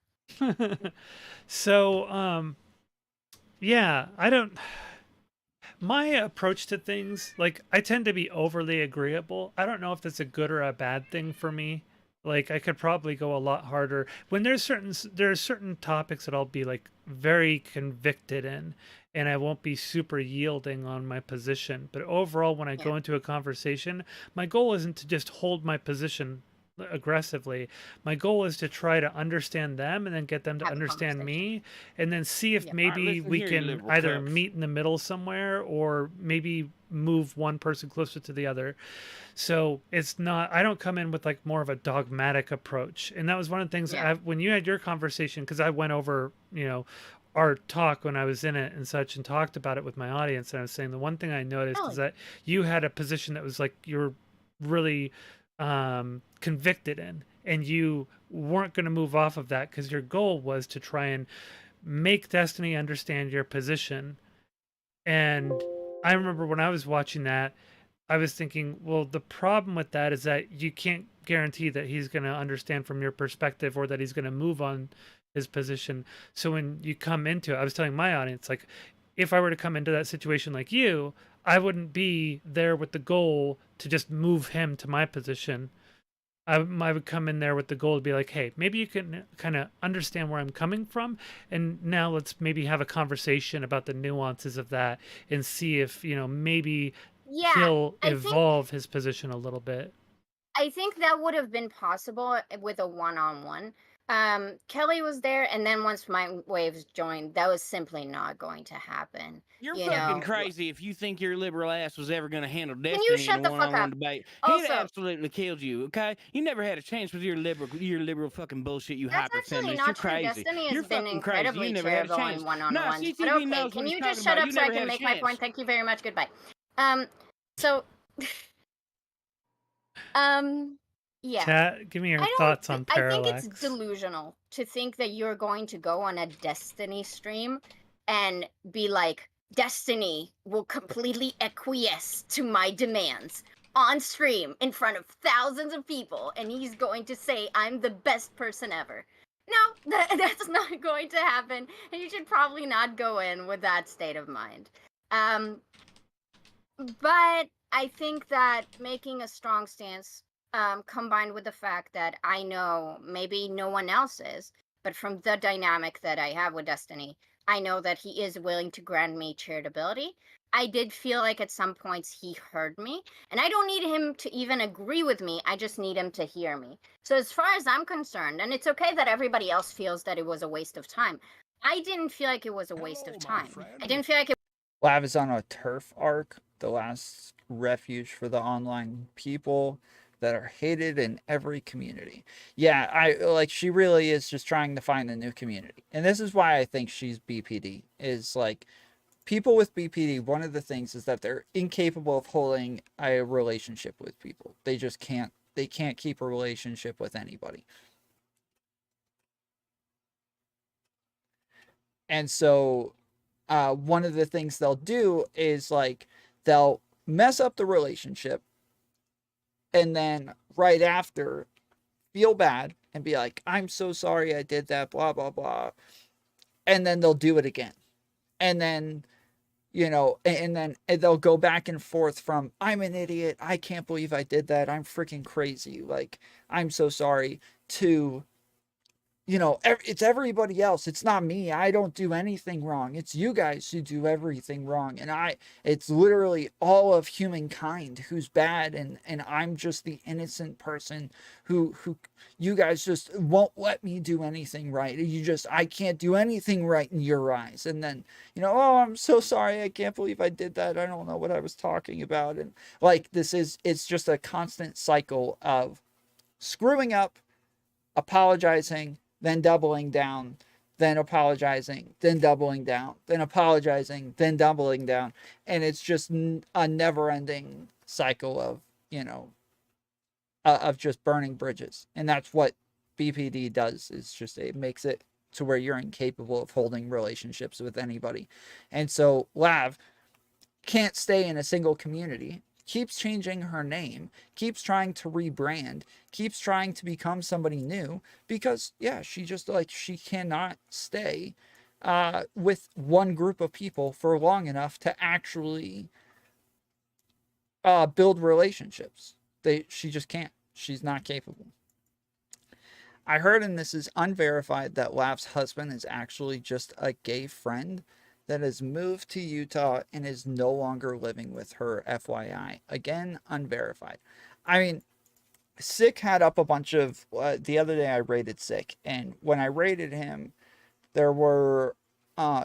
So, yeah, my approach to things, like, I tend to be overly agreeable. I don't know if that's a good or a bad thing for me. Like, I could probably go a lot harder. When there are certain topics that I'll be like very convicted in, and I won't be super yielding on my position. But overall, when I go into a conversation, my goal isn't to just hold my position aggressively. My goal is to try to understand them and then get them to Have a understand conversation. me, and then see if Yep. maybe listen we here, you can liberal either cucks. meet in the middle somewhere, or maybe move one person closer to the other. So it's not, I don't come in with like more of a dogmatic approach. And that was one of the things when you had your conversation, because I went over, our talk when I was in it and such, and talked about it with my audience. And I was saying the one thing I noticed is that you had a position that was like you're really convicted in, and you weren't going to move off of that because your goal was to try and make Destiny understand your position. And I remember when I was watching that, I was thinking, well, the problem with that is that you can't guarantee that he's going to understand from your perspective, or that he's going to move on his position. So when you come into it, I was telling my audience, like, if I were to come into that situation like you, I wouldn't be there with the goal to just move him to my position. I would come in there with the goal to be like, hey, maybe you can kind of understand where I'm coming from, and now let's maybe have a conversation about the nuances of that and see if, maybe he'll evolve his position a little bit. I think that would have been possible with a one-on-one. Kelly was there, and then once Mindwaves joined, that was simply not going to happen. You're fucking crazy if you think your liberal ass was ever going to handle Destiny you shut in the a fuck one-on-one up? debate. Also- He'd absolutely killed you. Okay, you never had a chance with your liberal fucking bullshit. You That's hyper actually feminist. not You're true. crazy. Destiny You're has been fucking crazy. incredibly You never had a terrible chance. in one-on-ones. CTV But okay, knows can what you he's just talking shut about. up You so I never can had a make my chance. point? Thank you very much. Goodbye. So Yeah. Chat, give me your I don't. thoughts on I think Parallax. it's delusional to think that you're going to go on a Destiny stream and be like, Destiny will completely acquiesce to my demands on stream in front of thousands of people, and he's going to say I'm the best person ever. No, that's not going to happen, and you should probably not go in with that state of mind. But I think that making a strong stance, combined with the fact that I know maybe no one else is, but from the dynamic that I have with Destiny, I know that he is willing to grant me charitability. I did feel like at some points he heard me, and I don't need him to even agree with me. I just need him to hear me. So as far as I'm concerned, and it's okay that everybody else feels that it was a waste of time, I didn't feel like it was a waste of time. I didn't feel like it. Lav is on a turf arc, the last refuge for the online people that are hated in every community. Yeah, she really is just trying to find a new community. And this is why I think she's BPD. Is like, people with BPD, one of the things is that they're incapable of holding a relationship with people. They just can't keep a relationship with anybody. And so one of the things they'll do is like they'll mess up the relationship and then right after feel bad and be like, I'm so sorry I did that, blah, blah, blah. And then they'll do it again. And then, and then they'll go back and forth from, I'm an idiot, I can't believe I did that, I'm freaking crazy, like, I'm so sorry, to, it's everybody else. It's not me. I don't do anything wrong. It's you guys who do everything wrong. And it's literally all of humankind who's bad. And I'm just the innocent person who you guys just won't let me do anything right. I can't do anything right in your eyes. And then, oh, I'm so sorry. I can't believe I did that. I don't know what I was talking about. And like, it's just a constant cycle of screwing up, apologizing, then doubling down, then apologizing, then doubling down, then apologizing, then doubling down. And it's just a never-ending cycle of, of just burning bridges. And that's what BPD does, is just, it makes it to where you're incapable of holding relationships with anybody. And so Lav can't stay in a single community, keeps changing her name, keeps trying to rebrand, keeps trying to become somebody new, because she cannot stay with one group of people for long enough to actually build relationships. She just can't. She's not capable. I heard, and this is unverified, that Lav's husband is actually just a gay friend that has moved to Utah and is no longer living with her, FYI. Again, unverified. I mean, Sick had up a bunch of, the other day I rated Sick, and when I rated him, there were,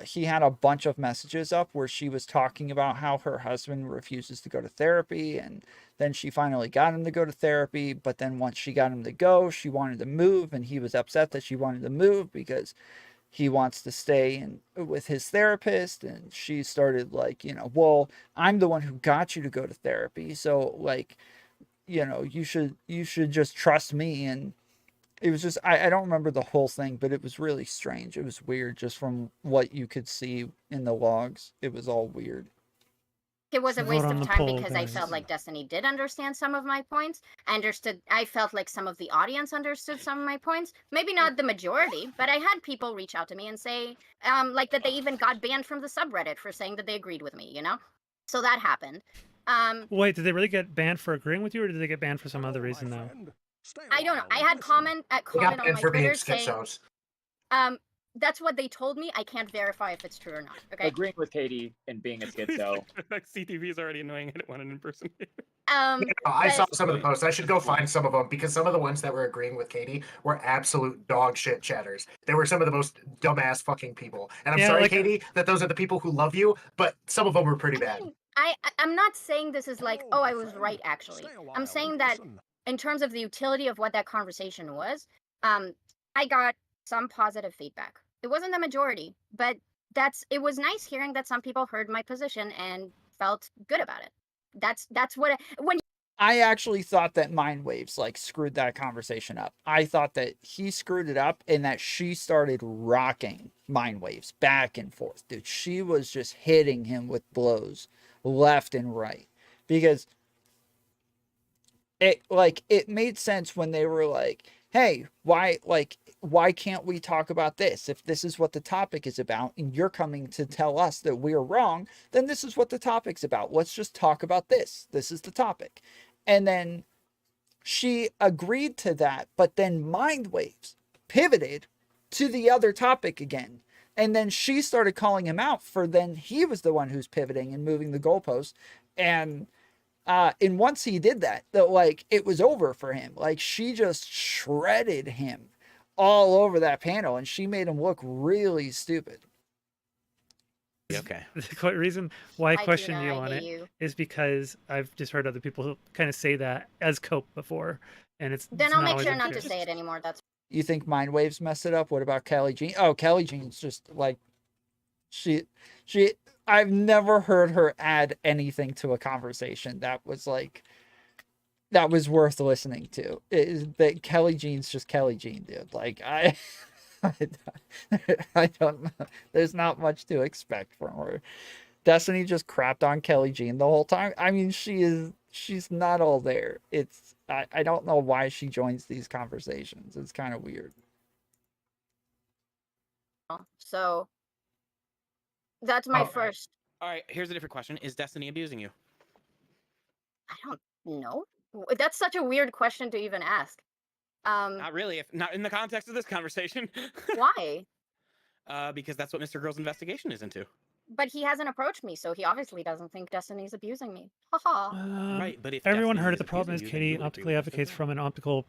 he had a bunch of messages up where she was talking about how her husband refuses to go to therapy, and then she finally got him to go to therapy, but then once she got him to go, she wanted to move, and he was upset that she wanted to move because he wants to stay with his therapist. And she started like, well, I'm the one who got you to go to therapy, so like, you should just trust me. And it was just, I don't remember the whole thing, but it was really strange. It was weird just from what you could see in the logs. It was all weird. It was a Vote waste on of the time poll, because I guys. felt like Destiny did understand some of my points. I felt like some of the audience understood some of my points. Maybe not the majority, but I had people reach out to me and say, like, that they even got banned from the subreddit for saying that they agreed with me, So that happened. Wait, did they really get banned for agreeing with you, or did they get banned for some other reason, though? I don't know. I had comment They got on banned my for being Twitter saying, schizos. that's what they told me. I can't verify if it's true or not. Okay. Agreeing with Katie and being a schizo. Like, CTV is already annoying. I didn't want an in-person. I saw but- some of the posts. I should go find some of them, because some of the ones that were agreeing with Katie were absolute dog shit chatters. They were some of the most dumbass fucking people. And I'm sorry, Katie, that those are the people who love you, but some of them were pretty bad. I'm not saying this is like, oh, I was right, actually. I'm saying that in terms of the utility of what that conversation was, I got some positive feedback. It wasn't the majority, but it was nice hearing that some people heard my position and felt good about it. That's what when I actually thought that Mind Waves like screwed that conversation up. I thought that he screwed it up and that she started rocking Mind Waves back and forth. Dude, she was just hitting him with blows left and right. Because it made sense when they were like, hey, why can't we talk about this? If this is what the topic is about and you're coming to tell us that we're wrong, then this is what the topic's about. Let's just talk about this. This is the topic. And then she agreed to that, but then Mind Waves pivoted to the other topic again. And then she started calling him out for then he was the one who's pivoting and moving the goalposts. And once he did that, like it was over for him. Like she just shredded him all over that panel and she made him look really stupid. Okay. The reason why I do question not you on hate it you. is because I've just heard other people who kind of say that as cope before, and it's Then it's I'll make always sure not to accurate. say it anymore. That's You think Mind Waves messed it up? What about Kelly Jean? Oh, Kelly Jean's just like she I've never heard her add anything to a conversation that was worth listening to. That Kelly Jean's just Kelly Jean, dude. Like I don't know. There's not much to expect from her. Destiny just crapped on Kelly Jean the whole time. I mean, she's not all there. I don't know why she joins these conversations. It's kind of weird. so. That's my Oh, first. All right, here's a different question. Is Destiny abusing you? I don't know. That's such a weird question to even ask. Not really, if not in the context of this conversation. Why? Because that's what Mr. Girl's investigation is into. But he hasn't approached me, so he obviously doesn't think Destiny's abusing me. Haha. Right, but if Everyone Destiny heard it. is The problem is abusing you, then Katie you would optically agree with advocates us, from an optical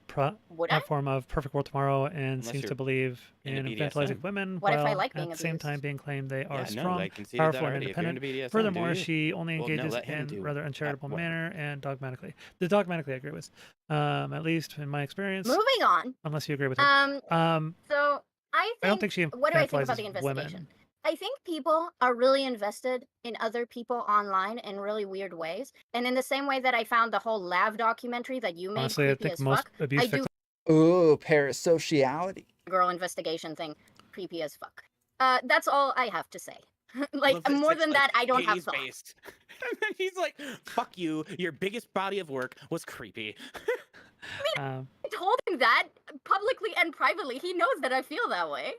Would I? platform of Perfect World Tomorrow and Unless seems to you're believe into in BDSM. infantilizing women What if I while like at being the same time abused? being claimed they are Yeah, no, strong, I conceded that powerful, and already. If you're into independent. BDSM, Furthermore, do you? she only Well, no, engages let him in do rather uncharitable whatever. manner and dogmatically. The dogmatically I agree with, at least in my experience. Moving on. Unless you agree with her. So I I don't think she what do I think about the infantilizes investigation? women. I think people are really invested in other people online in really weird ways. And in the same way that I found the whole Lav documentary that you made Honestly, I creepy think as most fuck, abuse I do Ooh, parasociality. girl investigation thing creepy as fuck. That's all I have to say. Like Love that more it's than like that, I don't have Katie's thoughts. based. And then he's like, fuck you, your biggest body of work was creepy. Um, I told him that publicly and privately. He knows that I feel that way.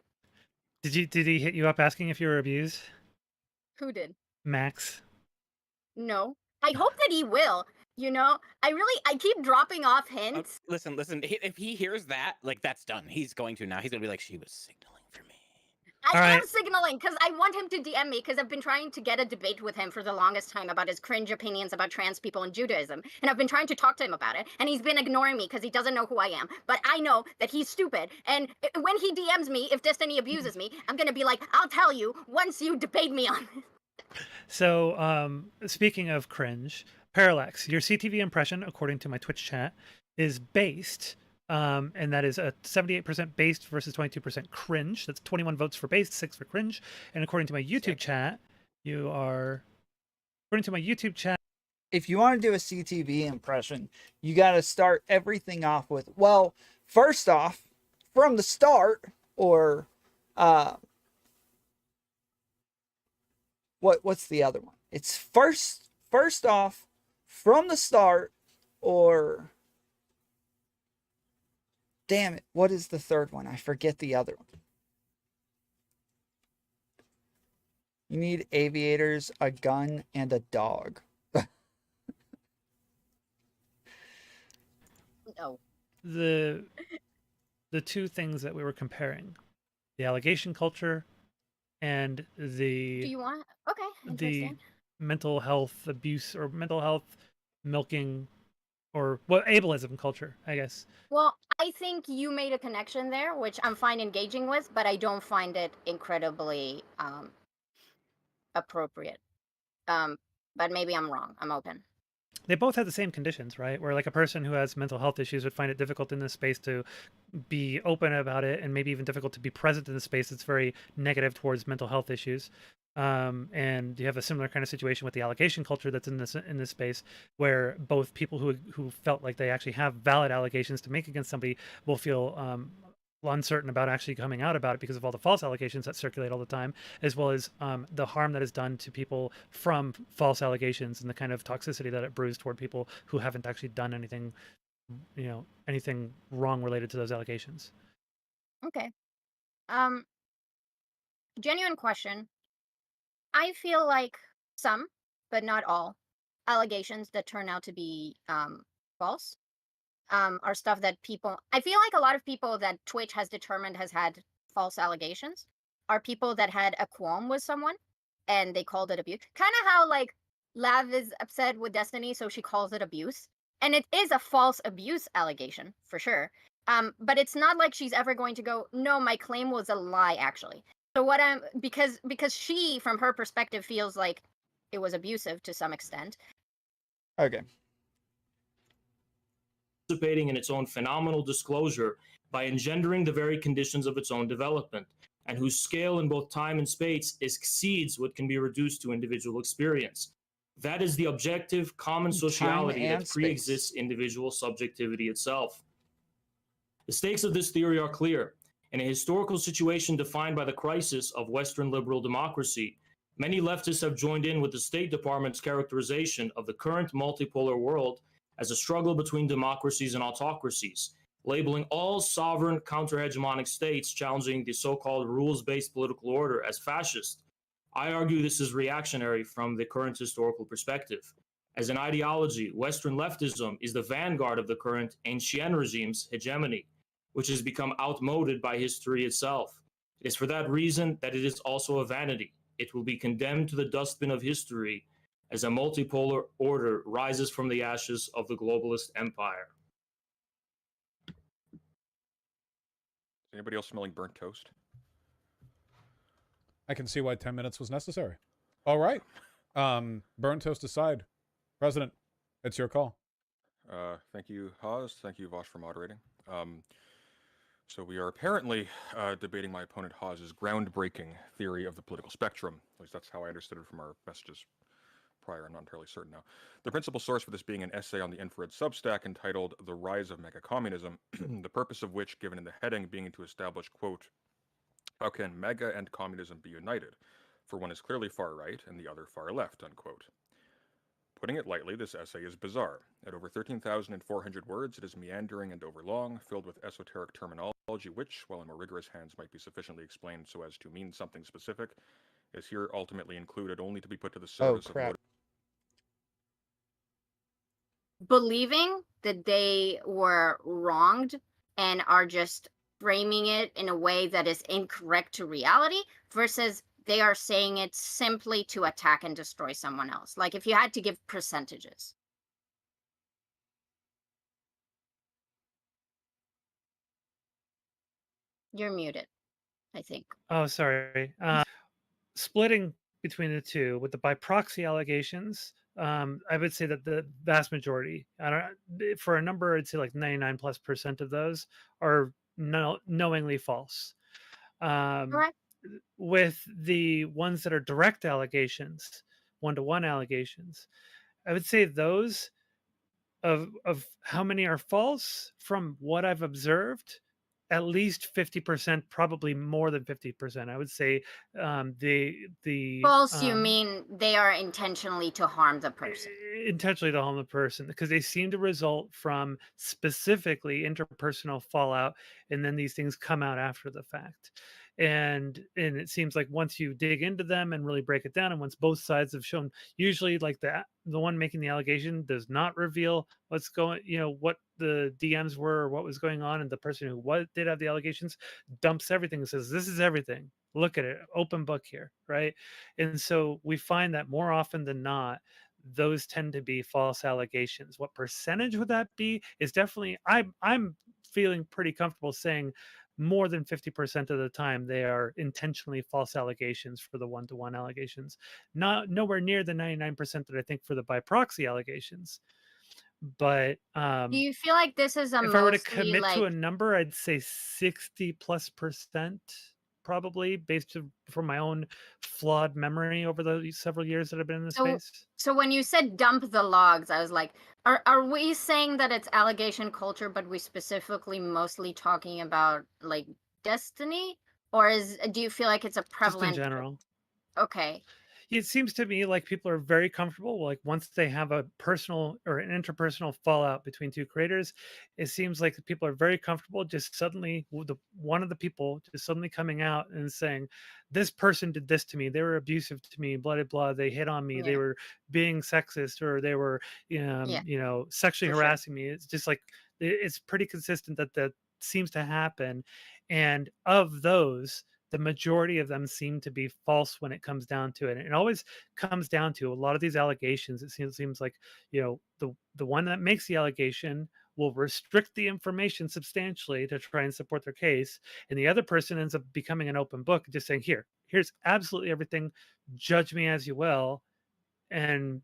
did he hit you up asking if you were abused, Who did? Max? No. I hope that he will. You know, I keep dropping off hints. Listen, if he hears that, like, that's done. He's going to now. He's going to be like, she was signaling for me. I All am right. signaling because I want him to DM me because I've been trying to get a debate with him for the longest time about his cringe opinions about trans people and Judaism. And I've been trying to talk to him about it. And he's been ignoring me because he doesn't know who I am. But I know that he's stupid. And when he DMs me, if Destiny abuses me, I'm going to be like, I'll tell you once you debate me on this. So, speaking of cringe, Parallax, your CTV impression, according to my Twitch chat, is based, and that is a 78% based versus 22% cringe. That's 21 votes for based, 6 for cringe. And according to my YouTube chat, If you want to do a CTV impression, you got to start everything off with, well, first off, from the start, or what's the other one? It's first off, from the start, or damn it, what is the third one? I forget the other one. You need aviators, a gun, and a dog. No. the two things that we were comparing, the allegation culture and Do the you want? Okay. Interesting. mental health abuse or mental health milking, or what, ableism culture, I guess. Well, I think you made a connection there, which I'm fine engaging with, but I don't find it incredibly appropriate. But maybe I'm wrong. I'm open. They both have the same conditions, right? Where like a person who has mental health issues would find it difficult in this space to be open about it, and maybe even difficult to be present in the space that's very negative towards mental health issues. And you have a similar kind of situation with the allegation culture that's in this space, where both people who felt like they actually have valid allegations to make against somebody will feel uncertain about actually coming out about it because of all the false allegations that circulate all the time, as well as the harm that is done to people from false allegations and the kind of toxicity that it brews toward people who haven't actually done anything, anything wrong related to those allegations. Okay. Genuine question. I feel like some, but not all, allegations that turn out to be false are stuff that people. I feel like a lot of people that Twitch has determined has had false allegations are people that had a qualm with someone and they called it abuse. Kind of how like Lav is upset with Destiny, so she calls it abuse, and it is a false abuse allegation for sure. But it's not like she's ever going to go, no, my claim was a lie, actually. So what I'm because she, from her perspective, feels like it was abusive to some extent. Okay. Participating in its own phenomenal disclosure by engendering the very conditions of its own development, and whose scale in both time and space exceeds what can be reduced to individual experience. That is the objective common sociality that pre-exists individual subjectivity itself. The stakes of this theory are clear. In a historical situation defined by the crisis of Western liberal democracy, many leftists have joined in with the State Department's characterization of the current multipolar world as a struggle between democracies and autocracies, labeling all sovereign counter-hegemonic states challenging the so-called rules-based political order as fascist. I argue this is reactionary from the current historical perspective. As an ideology, Western leftism is the vanguard of the current ancien regime's hegemony, which has become outmoded by history itself. It is for that reason that it is also a vanity. It will be condemned to the dustbin of history as a multipolar order rises from the ashes of the globalist empire. Anybody else smelling burnt toast? I can see why 10 minutes was necessary. All right. Burnt toast aside, President, it's your call. Thank you, Haz. Thank you, Vaush, for moderating. So we are apparently debating my opponent Haz's groundbreaking theory of the political spectrum. At least that's how I understood it from our messages prior. I'm not entirely certain now. The principal source for this being an essay on the infrared Substack entitled The Rise of Mega-Communism, the purpose of which, given in the heading, being to establish, quote, how can mega and communism be united? For one is clearly far right and the other far left, unquote. Putting it lightly, this essay is bizarre. At over 13,400 words, it is meandering and overlong, filled with esoteric terminology which, while in more rigorous hands might be sufficiently explained so as to mean something specific, is here ultimately included only to be put to the service of believing that they were wronged and are just framing it in a way that is incorrect to reality versus they are saying it simply to attack and destroy someone else. Like if you had to give percentages. You're muted, I think. Oh, sorry. Splitting between the two with the by proxy allegations, I would say that the vast majority, for a number, I'd say like 99+% of those are knowingly false. Correct. With the ones that are direct allegations, one-to-one allegations, I would say those of how many are false from what I've observed, at least 50%, probably more than 50%. I would say the false. You mean they are intentionally to harm the person? Intentionally to harm the person, because they seem to result from specifically interpersonal fallout, and then these things come out after the fact. And it seems like once you dig into them and really break it down, and once both sides have shown, usually like the one making the allegation does not reveal what's going, what the DMs were or what was going on, and the person who did have the allegations dumps everything and says, this is everything, look at it, open book here, right? And so we find that more often than not, those tend to be false allegations. What percentage would that be? Is definitely, I'm feeling pretty comfortable saying more than 50% of the time they are intentionally false allegations for the one-to-one allegations. Nowhere near the 99% that I think for the by proxy allegations. But do you feel like this is a if I were to commit to a number, I'd say 60+%. probably based from my own flawed memory over the several years that I've been in the So, space. so when you said dump the logs, I was like, are we saying that it's allegation culture, but we specifically mostly talking about like Destiny, or do you feel like it's a Just in prevalent? general. Okay. It seems to me like people are very comfortable, like once they have a personal or an interpersonal fallout between two creators, it seems like people are very comfortable just suddenly one of the people just suddenly coming out and saying, this person did this to me, they were abusive to me, blah blah blah, they hit on me, they Yeah. were being sexist, or they were Yeah. sexually For sure. harassing me. It's just like it's pretty consistent that seems to happen. And of those, the majority of them seem to be false when it comes down to it. And it always comes down to a lot of these allegations. It seems like, the one that makes the allegation will restrict the information substantially to try and support their case. And the other person ends up becoming an open book, just saying, here's absolutely everything. Judge me as you will. And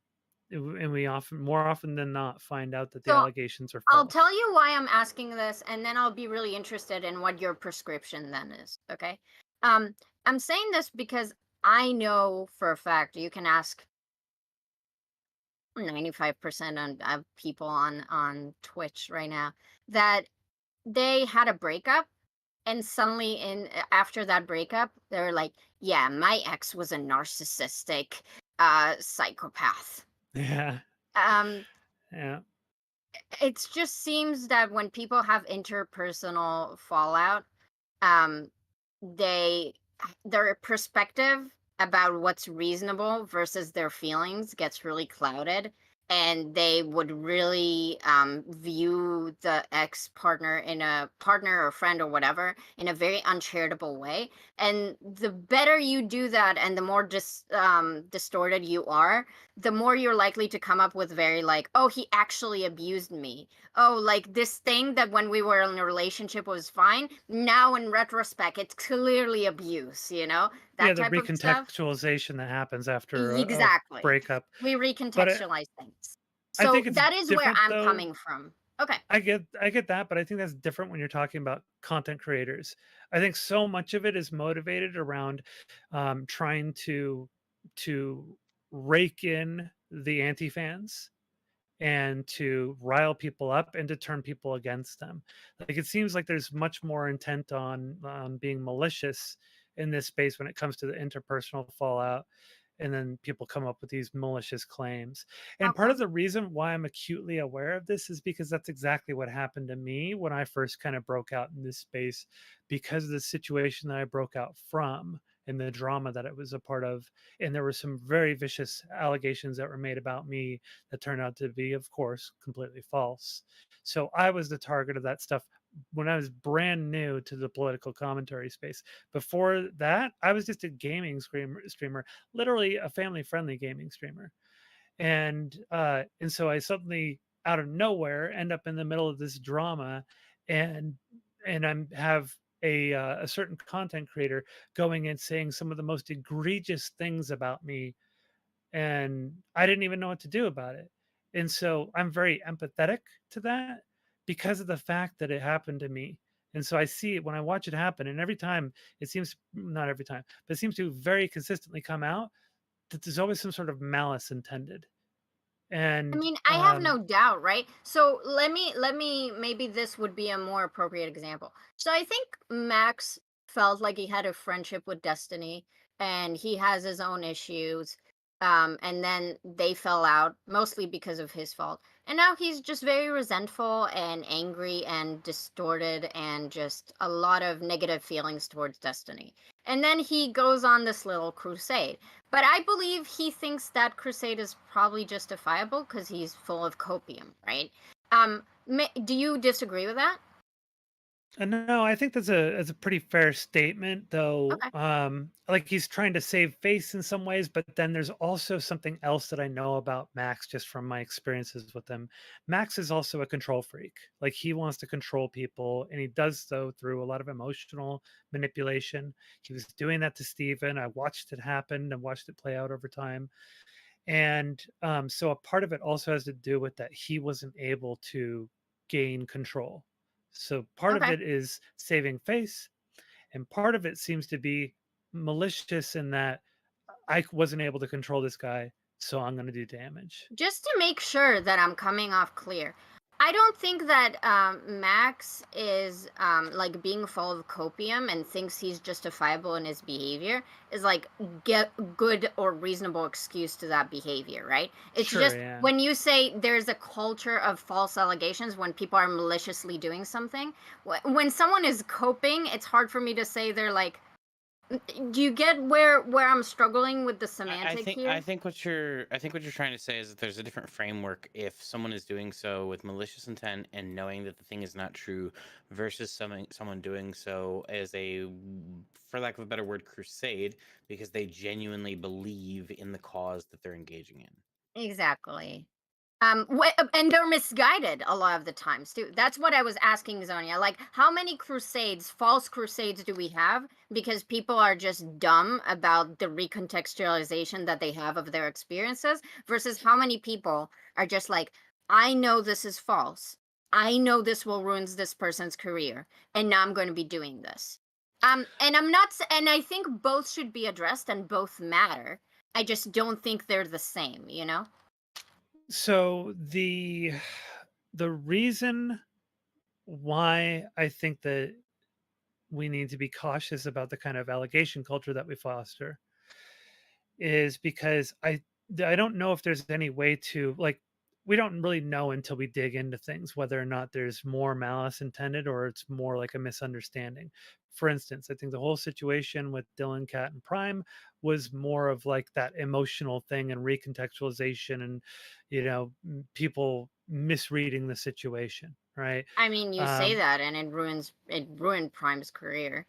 we more often than not find out that the So allegations are I'll false. tell you why I'm asking this, and then I'll be really interested in what your prescription then is. Okay. I'm saying this because I know for a fact you can ask 95% of people on Twitch right now that they had a breakup, and suddenly after that breakup they're like, yeah, my ex was a narcissistic psychopath. Yeah. Um Yeah. it just seems that when people have interpersonal fallout, um their perspective about what's reasonable versus their feelings gets really clouded, and they would really view the ex partner in a partner or friend or whatever in a very uncharitable way. And the better you do that, and the more distorted you are, the more you're likely to come up with very like, oh, he actually abused me. Oh, like this thing that when we were in a relationship was fine, now in retrospect it's clearly abuse, that The type of stuff. recontextualization that happens after a Exactly. breakup. We But recontextualize things. I So think it's that is where different I'm though. coming from. Okay. I get that, but I think that's different when you're talking about content creators. I think so much of it is motivated around trying to rake in the anti fans and to rile people up and to turn people against them. Like it seems like there's much more intent on being malicious in this space when it comes to the interpersonal fallout. And then people come up with these malicious claims. And part Okay. of the reason why I'm acutely aware of this is because that's exactly what happened to me when I first kind of broke out in this space, because of the situation that I broke out from and the drama that it was a part of. And there were some very vicious allegations that were made about me that turned out to be, of course, completely false. So I was the target of that stuff when I was brand new to the political commentary space. Before that, I was just a gaming streamer, literally a family-friendly gaming streamer. And so I suddenly, out of nowhere, end up in the middle of this drama, and have a certain content creator going and saying some of the most egregious things about me, and I didn't even know what to do about it. And so I'm very empathetic to that because of the fact that it happened to me. And so I see it when I watch it happen. And every time it seems, not every time, but it seems to very consistently come out that there's always some sort of malice intended. I And mean, I have no doubt, right? So let me maybe this would be a more appropriate example. So I think Max felt like he had a friendship with Destiny, and he has his own issues. And then they fell out mostly because of his fault. And now he's just very resentful and angry and distorted, and just a lot of negative feelings towards Destiny. And then he goes on this little crusade. But I believe he thinks that crusade is probably justifiable because he's full of copium, right? Do you disagree with that? no, I think that's a pretty fair statement, though. Okay. Like he's trying to save face in some ways, but then there's also something else that I know about Max just from my experiences with him. Max is also a control freak. Like he wants to control people, and he does so through a lot of emotional manipulation. He was doing that to Steven. I watched it happen and watched it play out over time. And so a part of it also has to do with that he wasn't able to gain control. So part of Okay. it is saving face, And part of it seems to be malicious in that I wasn't able to control this guy, so I'm going to do damage. Just to make sure that I'm coming off clear, I don't think that Max is like being full of copium and thinks he's justifiable in his behavior is like get good or reasonable excuse to that behavior, right? It's Sure, just yeah. when you say there's a culture of false allegations when people are maliciously doing something, when someone is coping, it's hard for me to say they're like. Do you get where I'm struggling with the semantic here? I think what you're trying to say is that there's a different framework if someone is doing so with malicious intent and knowing that the thing is not true versus someone doing so as a, for lack of a better word, crusade because they genuinely believe in the cause that they're engaging in. Exactly. And they're misguided a lot of the times too. That's what I was asking Zonia. Like, how many crusades, false crusades, do we have? Because people are just dumb about the recontextualization that they have of their experiences, versus how many people are just like, I know this is false. I know this will ruin this person's career, and now I'm going to be doing this. And I'm not, and I think both should be addressed and both matter. I just don't think they're the same, you know? So the reason why I think that we need to be cautious about the kind of allegation culture that we foster is because I don't know if there's any way to, like, we don't really know until we dig into things whether or not there's more malice intended or it's more like a misunderstanding. For instance, I think the whole situation with Dylan, Cat, and Prime was more of like that emotional thing and recontextualization and, people misreading the situation, right? I mean, you say that, and it ruined Prime's career.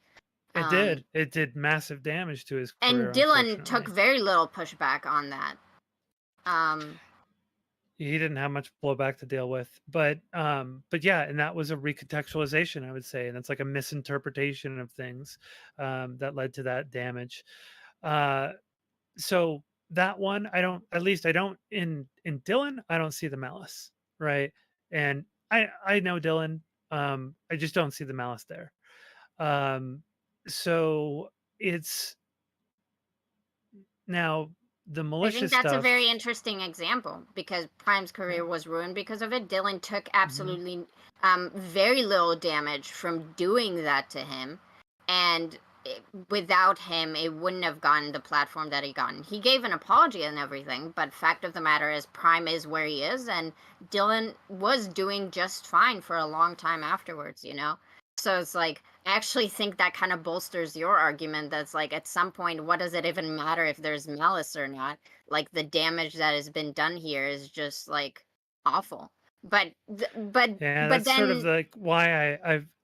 It did massive damage to his and career. Dylan took very little pushback on that. He didn't have much blowback to deal with, but yeah, and that was a recontextualization, I would say, and it's like a misinterpretation of things that led to that damage. So that one, I don't, at least I don't in Dylan, I don't see the malice, right? And I know Dylan, I just don't see the malice there. So it's now the I malicious think that's stuff. a very interesting example because Prime's career was ruined because of it. Dylan took absolutely very little damage from doing that to him, and without him, it wouldn't have gotten the platform that he gotten. He gave an apology and everything, but fact of the matter is Prime is where he is, and Dylan was doing just fine for a long time afterwards, you know? So it's like, I actually think that kind of bolsters your argument that's like, at some point, what does it even matter if there's malice or not? Like, the damage that has been done here is just, like, awful. But that's then, sort of like why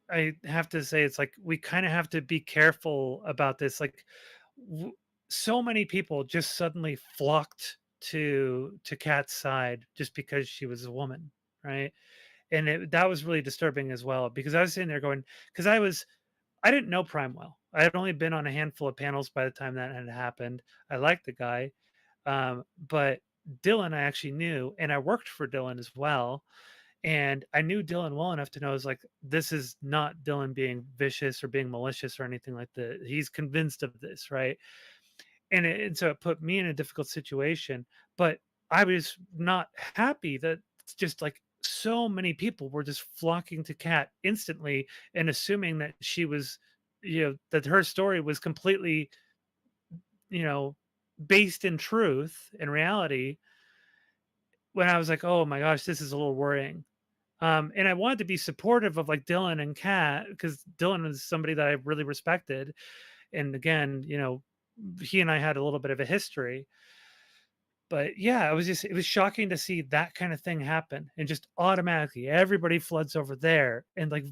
I have to say it's like we kind of have to be careful about this. Like, so many people just suddenly flocked to Kat's side just because she was a woman, right? And that was really disturbing as well because I was sitting there going, because I didn't know Prime well. I had only been on a handful of panels by the time that had happened. I liked the guy, but Dylan I actually knew, and I worked for Dylan as well. And I knew Dylan well enough to know, I was like, this is not Dylan being vicious or being malicious or anything like that. He's convinced of this, right? And so it put me in a difficult situation. But I was not happy that it's just like so many people were just flocking to Kat instantly and assuming that she was, that her story was completely, based in truth and reality. When I was like, oh my gosh, this is a little worrying. And I wanted to be supportive of like Dylan and Kat because Dylan was somebody that I really respected. And again, he and I had a little bit of a history. But yeah, it was shocking to see that kind of thing happen and just automatically everybody floods over there. And like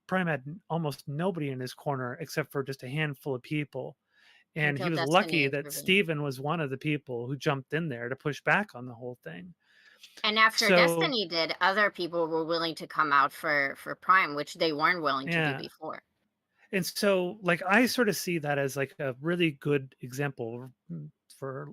Prime had almost nobody in his corner except for just a handful of people. And until he was Destiny lucky that intervened. Steven was one of the people who jumped in there to push back on the whole thing. And after Destiny did, other people were willing to come out for Prime, which they weren't willing to do before. And so, like, I sort of see that as like a really good example, for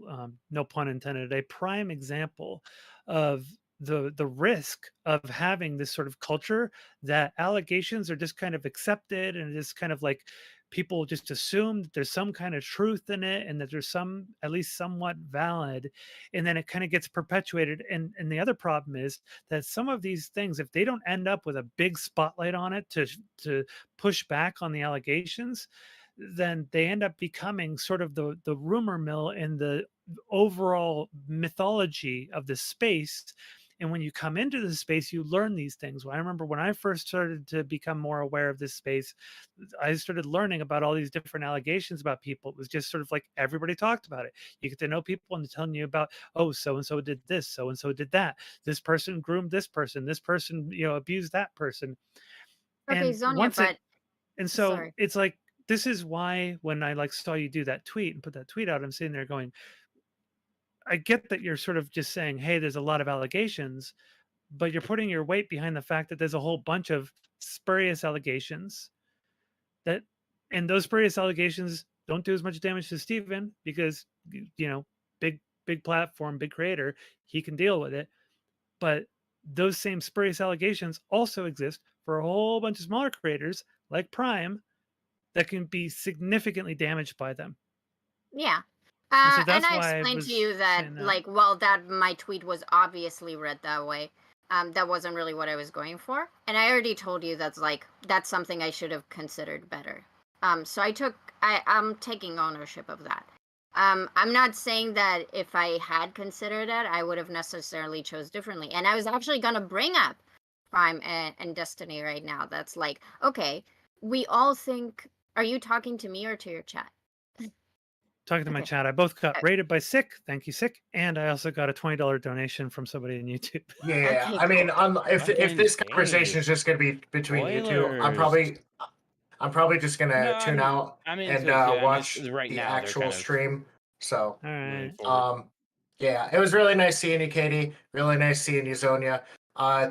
no pun intended, a prime example of the risk of having this sort of culture that allegations are just kind of accepted, and it's kind of like people just assume that there's some kind of truth in it, and that there's some at least somewhat valid, and then it kind of gets perpetuated. And the other problem is that some of these things, if they don't end up with a big spotlight on it to push back on the allegations, then they end up becoming sort of the rumor mill in the overall mythology of the space. And when you come into the space, you learn these things. Well, I remember when I first started to become more aware of this space, I started learning about all these different allegations about people. It was just sort of like everybody talked about it. You get to know people and they're telling you about, oh, so and so did this, so and so did that. This person groomed this person, abused that person. Okay, And Zonia, once but and so sorry. it's like, this is why when I like saw you do that tweet and put that tweet out, I'm sitting there going, I get that you're sort of just saying, hey, there's a lot of allegations, but you're putting your weight behind the fact that there's a whole bunch of spurious allegations that, and those spurious allegations don't do as much damage to Steven because, big platform, big creator, he can deal with it. But those same spurious allegations also exist for a whole bunch of smaller creators like Prime that can be significantly damaged by them. Yeah. And so And that's I why I explained was to you that, saying that. like, well, that my tweet was obviously read that way. That wasn't really what I was going for. And I already told you that's something I should have considered better. So I'm taking ownership of that. I'm not saying that if I had considered that, I would have necessarily chose differently. And I was actually going to bring up Prime and Destiny right now. That's like, okay, we all think, are you talking to me or to your chat? Talking to my Okay. chat, I both got rated by Sick. Thank you, Sick. And I also got a $20 donation from somebody in YouTube. Yeah, Okay, I mean, cool. if Fucking this conversation is hey, just gonna be between you two, spoilers. I'm probably just No, gonna tune out I'm and into it too. I'm just watch right the now they're actual kind of stream. So, All moving right. forward. yeah, it was really nice seeing you, Katie. Really nice seeing you, Zonia.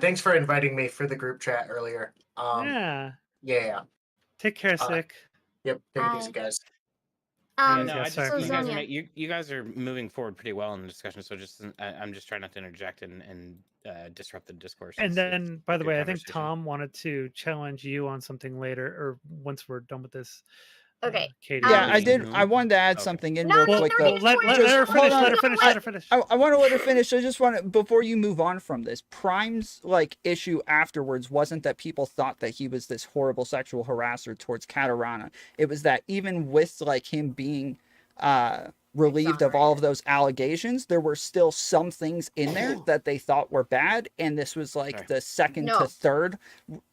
Thanks for inviting me for the group chat earlier. Yeah. Yeah. Take care, Sick. Yep. Take it easy, Bye. guys. Yeah, Guys, no, yeah, I sorry just for you guys that. are Zonia. you guys are moving forward pretty well in the discussion. So I'm just trying not to interject and disrupt the discourse. And It's then, by a the good way, I think conversation. Tom wanted to challenge you on something later, or once we're done with this. Okay. Katie. Yeah, I Me? did. I Whom? wanted to add Okay. something in No, real no, quick no, though. here's let where Just her you hold finish. on. Let her go finish. with Let her finish. I want to let her finish. I just want to, before you move on from this, Prime's like issue afterwards wasn't that people thought that he was this horrible sexual harasser towards Katarana. It was that even with like him being relieved of all of those allegations, there were still some things in there that they thought were bad, and this was like Sorry. the second No. to third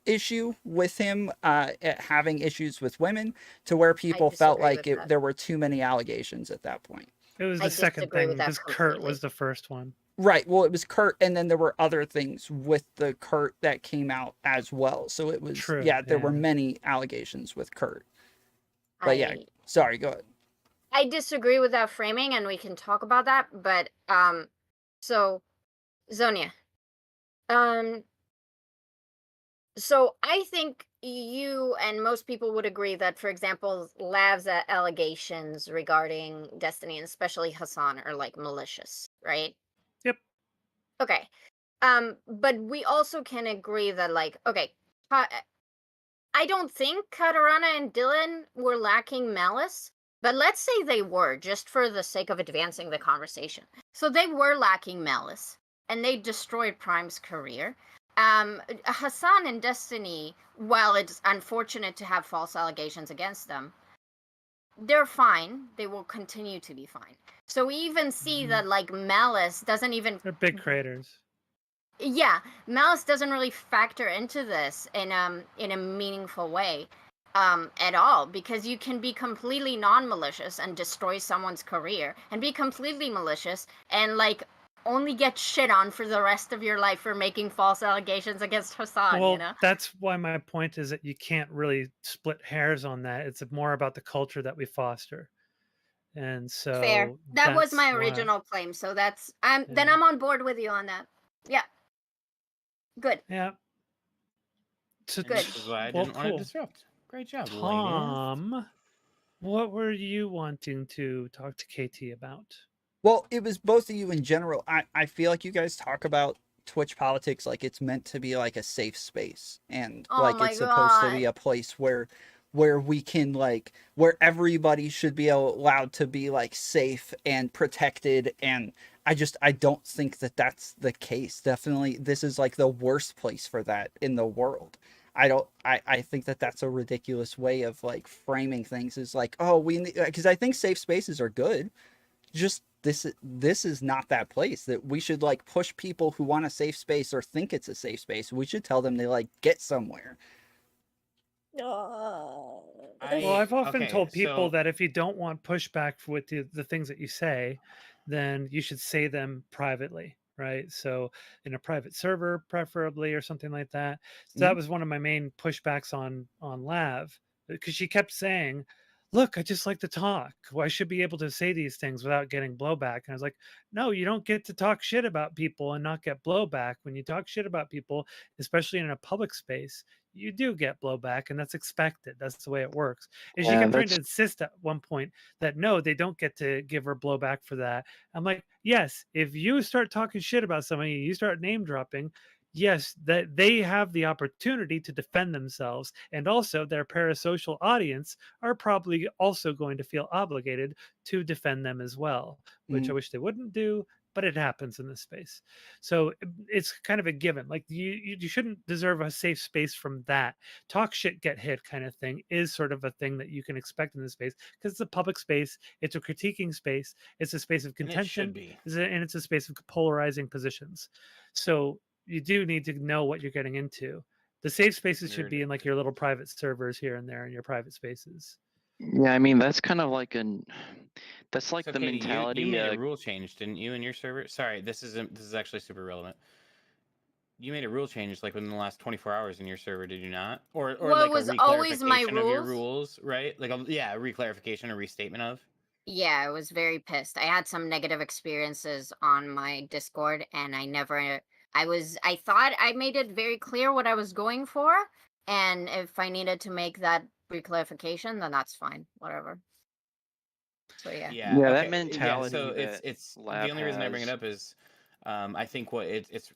issue with him having issues with women, to where people felt disagree like with that. there were too many allegations at that point. It was I the second disagree thing with that because Kurt completely. was the first one. Right. Well, it was Kurt, and then there were other things with the Kurt that came out as well. So it was, True, there were yeah. many allegations with Kurt. But yeah, I sorry, go ahead. I disagree with that framing, and we can talk about that. But so Zonia, so I think you and most people would agree that, for example, Lav's allegations regarding Destiny and especially Hassan are like malicious, right? Yep. Okay. But we also can agree that, like, okay, I don't think Katarana and Dylan were lacking malice, but let's say they were, just for the sake of advancing the conversation. So they were lacking malice, and they destroyed Prime's career. Hassan and Destiny, while it's unfortunate to have false allegations against them, they're fine. They will continue to be fine. So we even see that, like, malice doesn't even... They're big creators. Yeah, malice doesn't really factor into this in a meaningful way at all, because you can be completely non-malicious and destroy someone's career, and be completely malicious and, like, only get shit on for the rest of your life for making false allegations against Hassan, Well, you know? that's why my point is that you can't really split hairs on that. It's more about the culture that we foster. And so Fair. That was that's my why- original claim, so that's then I'm on board with you on that. Yeah. Good. Yeah. So, And this is why I didn't want to disrupt. Great job, Lena. Tom, what were you wanting to talk to KT about? Well, it was both of you in general. I feel like you guys talk about Twitch politics like it's meant to be like a safe space, and Oh like my it's supposed to be God. a place where we can like where everybody should be allowed to be like safe and protected, and I don't think that that's the case. Definitely this is like the worst place for that in the world. I think that that's a ridiculous way of like framing things, is like, oh, because I think safe spaces are good, just this is not that place that we should like push people who want a safe space or think it's a safe space. We should tell them to like get somewhere. Well, I've often told people that if you don't want pushback with the things that you say, then you should say them privately, right? So in a private server, preferably, or something like that. So that was one of my main pushbacks on Lav, because she kept saying, look, I just like to talk. Well, I should be able to say these things without getting blowback. And I was like, no, you don't get to talk shit about people and not get blowback. When you talk shit about people, especially in a public space, you do get blowback, and that's expected. That's the way it works. And she kept trying to insist at one point that no, they don't get to give her blowback for that. I'm like, yes, if you start talking shit about somebody, you start name dropping, yes, that they have the opportunity to defend themselves, and also their parasocial audience are probably also going to feel obligated to defend them as well, which I wish they wouldn't do, but it happens in this space. So it's kind of a given. Like you shouldn't deserve a safe space from that. Talk shit, get hit kind of thing is sort of a thing that you can expect in this space, because it's a public space, it's a critiquing space, it's a space of contention, and it's a space of polarizing positions. So you do need to know what you're getting into. The safe spaces should be in like your little private servers here and there in your private spaces. Yeah, I mean that's like the Katie, mentality. You made a rule change, didn't you, in your server? Sorry, this is actually super relevant. You made a rule change like within the last 24 hours in your server, did you not? Or well, like it was a always my reclarification of your rules. rules, right? Like a reclarification, a restatement of. Yeah, I was very pissed. I had some negative experiences on my Discord, and I thought I made it very clear what I was going for, and if I needed to make that reclarification, then that's fine, whatever. So yeah, that mentality. So it's the only reason I bring it up is, I think what it's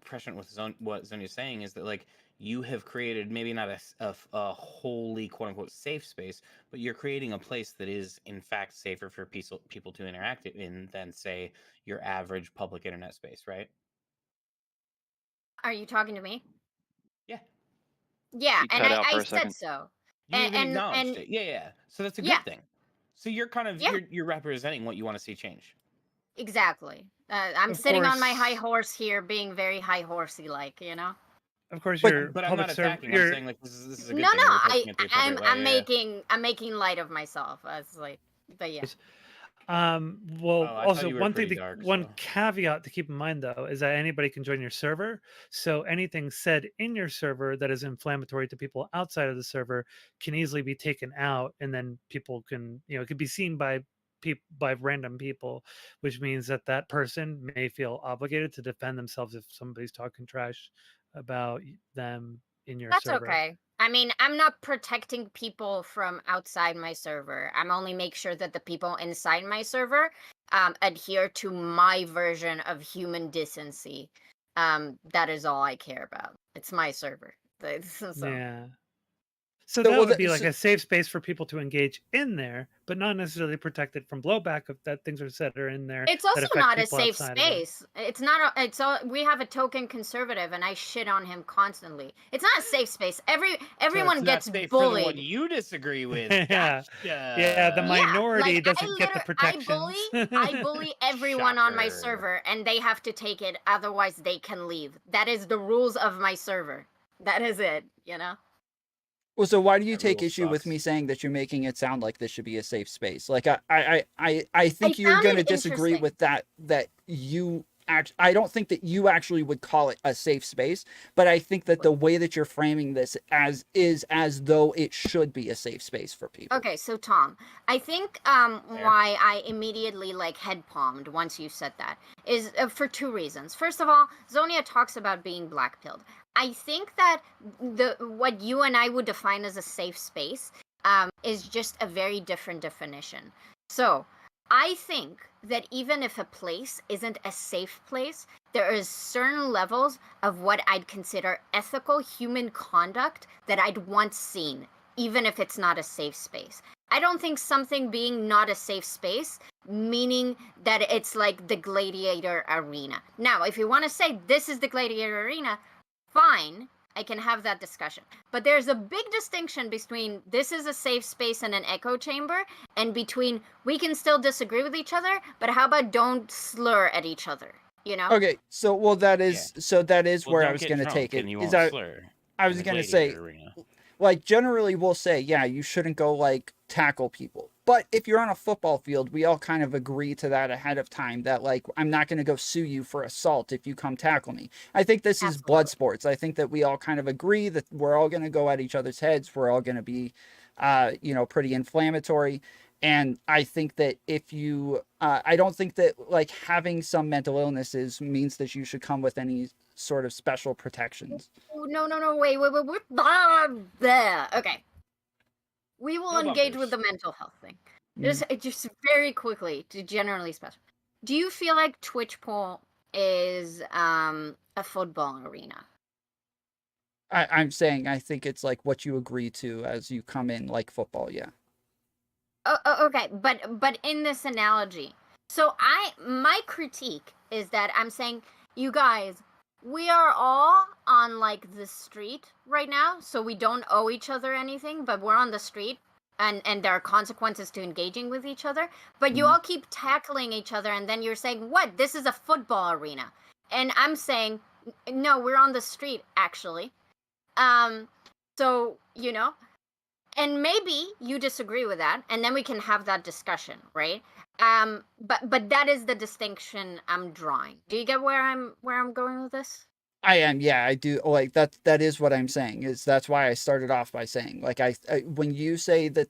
prescient with what Zonia's saying is that like you have created maybe not a wholly quote unquote safe space, but you're creating a place that is in fact safer for people to interact in than say your average public internet space, right? Are you talking to me? Yeah. Yeah, and I said so. You even acknowledged it. Yeah. So that's a good thing. So you're kind of you're representing what you want to see change. Exactly. I'm sitting on my high horse here, being very high horsey like, you know. Of course, but I'm not attacking. I'm saying like this is a good thing. I'm making light of myself. As like, but yeah. Well, also one caveat to keep in mind though is that anybody can join your server. So anything said in your server that is inflammatory to people outside of the server can easily be taken out, and then people can, it could be seen by random people, which means that person may feel obligated to defend themselves if somebody's talking trash about them in your server. That's okay. I mean, I'm not protecting people from outside my server. I'm only make sure that the people inside my server adhere to my version of human decency. That is all I care about. It's my server. So. Yeah. So that would be like a safe space for people to engage in there, but not necessarily protected from blowback if that things are said or in there. It's also not a safe space. It's not. We have a token conservative, and I shit on him constantly. It's not a safe space. Everyone gets bullied. For the one you disagree with. Yeah. The minority doesn't get the protections. I bully everyone on my server, and they have to take it. Otherwise, they can leave. That is the rules of my server. That is it. Well, so why do you take issue with me saying that you're making it sound like this should be a safe space? Like I think you're going to disagree with that you I don't think that you actually would call it a safe space, but I think that the way that you're framing this as though it should be a safe space for people. Okay, so Tom, I think why I immediately head palmed once you said that is for two reasons. First of all, Zonia talks about being black-pilled. I think that what you and I would define as a safe space is just a very different definition. So, I think that even if a place isn't a safe place, there is certain levels of what I'd consider ethical human conduct that I'd once seen, even if it's not a safe space. I don't think something being not a safe space, meaning that it's like the gladiator arena. Now, if you want to say this is the gladiator arena, fine, I can have that discussion. But there's a big distinction between this is a safe space and an echo chamber, and between we can still disagree with each other, but how about don't slur at each other? You know? Okay, so well that is Well, where I don't was get going to drunk take it. and you Is won't slur I in was the going to say, gladiator arena. like, generally we'll say, yeah, you shouldn't go like tackle people. But if you're on a football field, we all kind of agree to that ahead of time, that like I'm not going to go sue you for assault if you come tackle me. I think this is blood sports. I think that we all kind of agree that we're all going to go at each other's heads. We're all going to be, pretty inflammatory. And I think that if you, I don't think that like having some mental illnesses means that you should come with any sort of special protections. No, wait. Blah, blah. Okay. We will No engage with bumpers. the mental health thing. Just very quickly to generally specify. Do you feel like Twitch poll is a football arena? I'm saying I think it's like what you agree to as you come in, like football, yeah. Okay, but in this analogy, so my critique is that I'm saying, you guys, we are all on like the street right now, so we don't owe each other anything, but we're on the street, and there are consequences to engaging with each other, but you all keep tackling each other, and then you're saying, what, this is a football arena, and I'm saying, no, we're on the street actually. So and maybe you disagree with that, and then we can have that discussion, right? But that is the distinction I'm drawing. Do you get where I'm going with this? I am, yeah, I do. Like that is what I'm saying. That's why I started off by saying, like, I when you say that,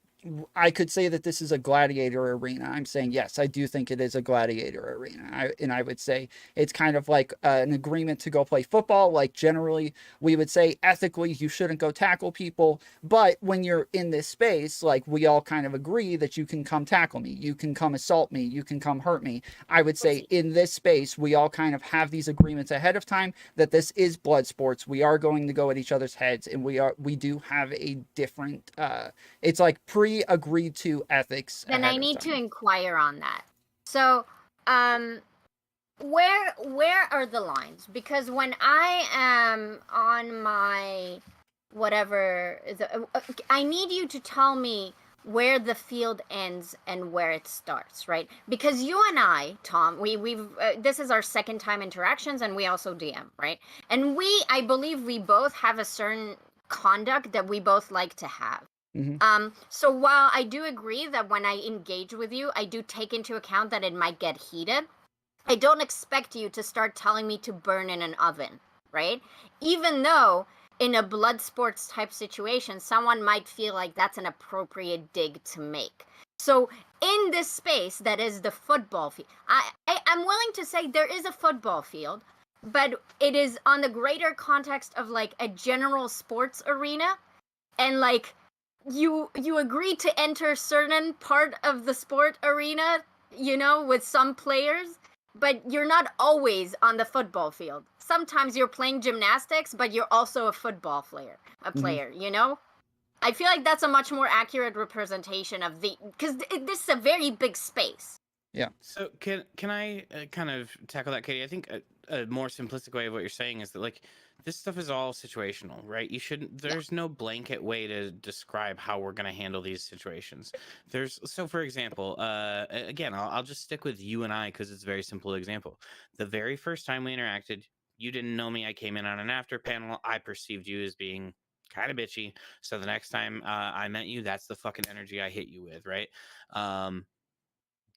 I could say that this is a gladiator arena. I'm saying, yes, I do think it is a gladiator arena. I would say it's kind of like an agreement to go play football. Like, generally, we would say ethically, you shouldn't go tackle people. But when you're in this space, like, we all kind of agree that you can come tackle me. You can come assault me. You can come hurt me. I would say in this space, we all kind of have these agreements ahead of time that this is blood sports. We are going to go at each other's heads, and we do have a different, it's like agreed to ethics. Then I need to inquire on that. So, where are the lines? Because when I am on my whatever, I need you to tell me where the field ends and where it starts, right? Because you and I, Tom, we've this is our second time interactions, and we also DM, right? And I believe we both have a certain conduct that we both like to have. So while I do agree that when I engage with you, I do take into account that it might get heated, I don't expect you to start telling me to burn in an oven, right? Even though in a blood sports type situation, someone might feel like that's an appropriate dig to make. So in this space that is the football field, I'm willing to say there is a football field, but it is on the greater context of like a general sports arena, and like you agree to enter certain part of the sport arena, with some players, but you're not always on the football field. Sometimes you're playing gymnastics, but you're also a football player, I feel like that's a much more accurate representation of because this is a very big space. Yeah. So can I kind of tackle that, Katie? I think a more simplistic way of what you're saying is that, like, this stuff is all situational, right? There's no blanket way to describe how we're going to handle these situations. So for example, again, I'll just stick with you and I because it's a very simple example. The very first time we interacted, you didn't know me. I came in on an after panel. I perceived you as being kind of bitchy. So the next time I met you, that's the fucking energy I hit you with, right?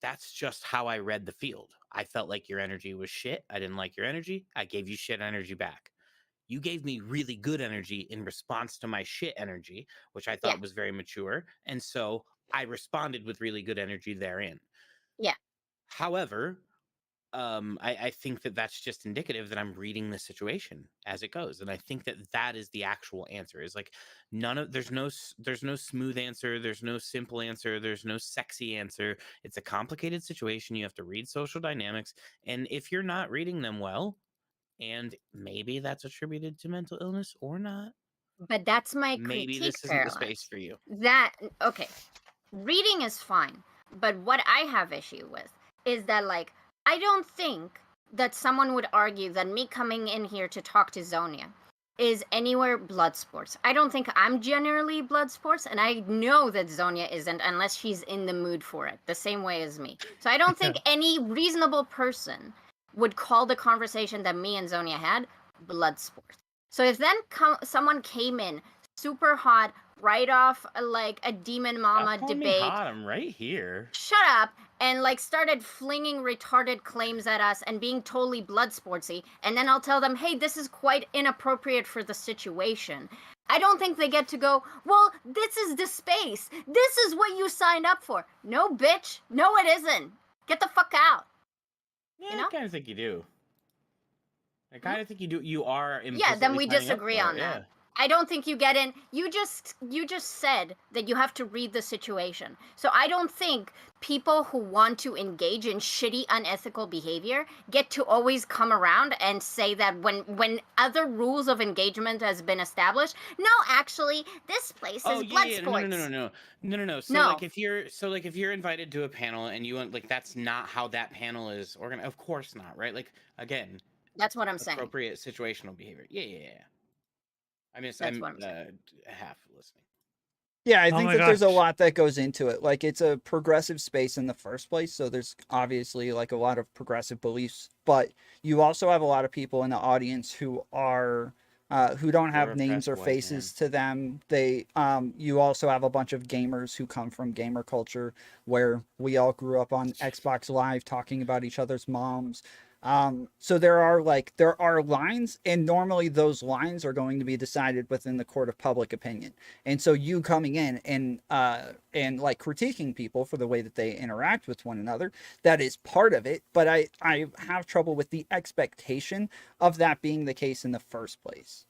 That's just how I read the field. I felt like your energy was shit. I didn't like your energy. I gave you shit energy back. You gave me really good energy in response to my shit energy, which I thought was very mature. And so I responded with really good energy therein. Yeah. However, I think that that's just indicative that I'm reading the situation as it goes, and I think that that is the actual answer. Is like there's no smooth answer, there's no simple answer, there's no sexy answer. It's a complicated situation. You have to read social dynamics, and if you're not reading them well, and maybe that's attributed to mental illness or not, But that's my maybe critique, this isn't the space for you. Okay, reading is fine, but what I have issue with is that, like, I don't think that someone would argue that me coming in here to talk to Zonia is anywhere blood sports. I don't think I'm generally blood sports, and I know that Zonia isn't unless she's in the mood for it, the same way as me. So I don't think any reasonable person would call the conversation that me and Zonia had blood sports. So if then someone came in super hot, right off like a demon mama Don't call me debate, hot, I'm right here. shut up, and like started flinging retarded claims at us and being totally blood sportsy, and then I'll tell them, hey, this is quite inappropriate for the situation. I don't think they get to go, well, this is the space. This is what you signed up for. No, bitch. No, it isn't. Get the fuck out. Yeah, You know? I kind of think you do. I kind of think you do. You are Yeah, then we implicitly signing up disagree for on it, that. yeah. I don't think you get in. You just said that you have to read the situation. So I don't think people who want to engage in shitty, unethical behavior get to always come around and say that when other rules of engagement has been established. No, actually, this place is blood sports. No. So No. like if you're invited to a panel and you want, like, that's not how that panel is organized. Of course not, right? Like, again, That's what I'm saying. appropriate situational behavior. Yeah. I mean, That's I'm what I'm saying. half listening. Yeah, I Oh think my that there's a gosh. lot that goes into it. Like, it's a progressive space in the first place, so there's obviously like a lot of progressive beliefs, but you also have a lot of people in the audience who are who don't have We're names or oppressed white faces to them. They you also have a bunch of gamers who come from gamer culture where we all grew up on Xbox Live talking about each other's moms. So there are lines, and normally those lines are going to be decided within the court of public opinion. And so you coming in and like critiquing people for the way that they interact with one another, that is part of it. But I have trouble with the expectation of that being the case in the first place.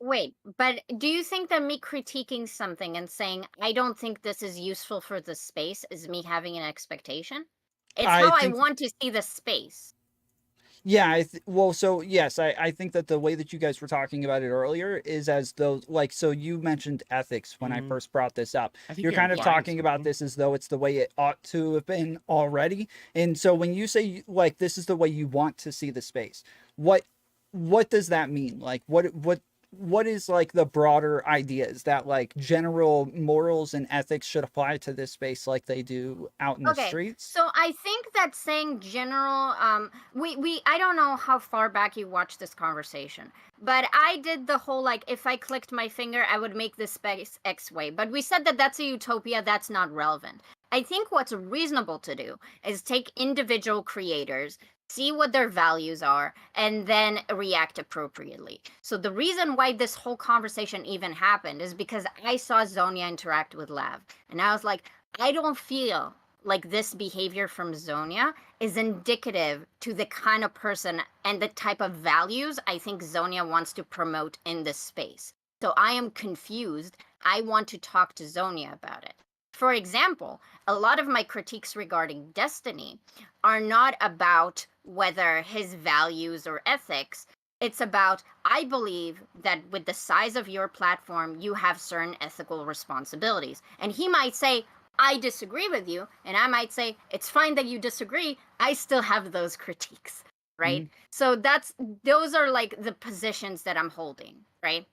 Wait, but do you think that me critiquing something and saying I don't think this is useful for the space is me having an expectation? It's how I want to see the space. Yeah, so yes, I think that the way that you guys were talking about it earlier is as though, like, so you mentioned ethics when I first brought this up. You're kind of talking about this as though it's the way it ought to have been already. And so when you say, like, this is the way you want to see the space, what does that mean? Like, what is like the broader idea? Is that like general morals and ethics should apply to this space like they do out in the streets? So I think that saying general, I don't know how far back you watched this conversation, but I did the whole, like, if I clicked my finger, I would make this space X way. But we said that that's a utopia, that's not relevant. I think what's reasonable to do is take individual creators, see what their values are, and then react appropriately. So the reason why this whole conversation even happened is because I saw Zonia interact with Lav, and I was like, I don't feel like this behavior from Zonia is indicative to the kind of person and the type of values I think Zonia wants to promote in this space. So I am confused. I want to talk to Zonia about it. For example, a lot of my critiques regarding Destiny are not about whether his values or ethics. It's about, I believe that with the size of your platform, you have certain ethical responsibilities. And he might say, I disagree with you. And I might say, it's fine that you disagree. I still have those critiques, right? Mm-hmm. So those are like the positions that I'm holding, right?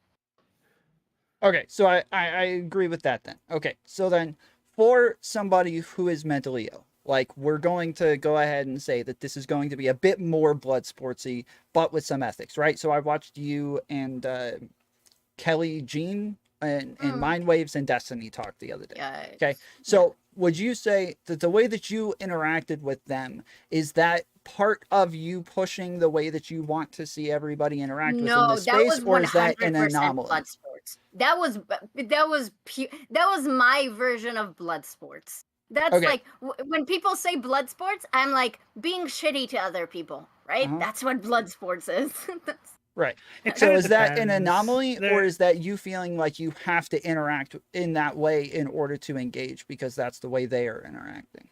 Okay, so I agree with that then. Okay, so then for somebody who is mentally ill, like, we're going to go ahead and say that this is going to be a bit more blood sportsy, but with some ethics, right? So I watched you and Kelly Jean and Mind Waves and Destiny talk the other day. Yes. Okay, so would you say that the way that you interacted with them, is that part of you pushing the way that you want to see everybody interact within the space, or is that an anomaly? Blood sports. That was my version of blood sports. That's Okay. like when people say blood sports, I'm like being shitty to other people, right? Uh-huh. That's what blood sports is. Right. It So kinda is that an depends. anomaly, or There- is that you feeling like you have to interact in that way in order to engage because that's the way they are interacting?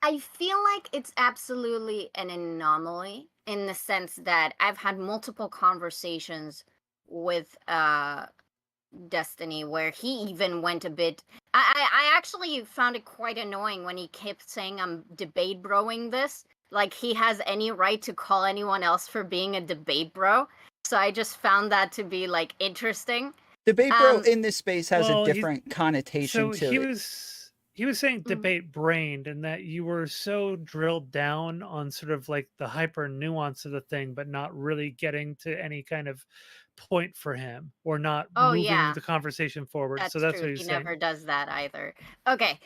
I feel like it's absolutely an anomaly in the sense that I've had multiple conversations with Destiny where he even went a bit. I actually found it quite annoying when he kept saying I'm debate broing this. Like he has any right to call anyone else for being a debate bro. So I just found that to be like interesting. Debate bro in this space has well, a he's- different connotation So to he it. was saying debate brained, and that you were so drilled down on sort of like the hyper nuance of the thing, but not really getting to any kind of point for him, or not Oh moving yeah, the conversation forward. So that's that's true. what He he's saying. never does that either. Okay.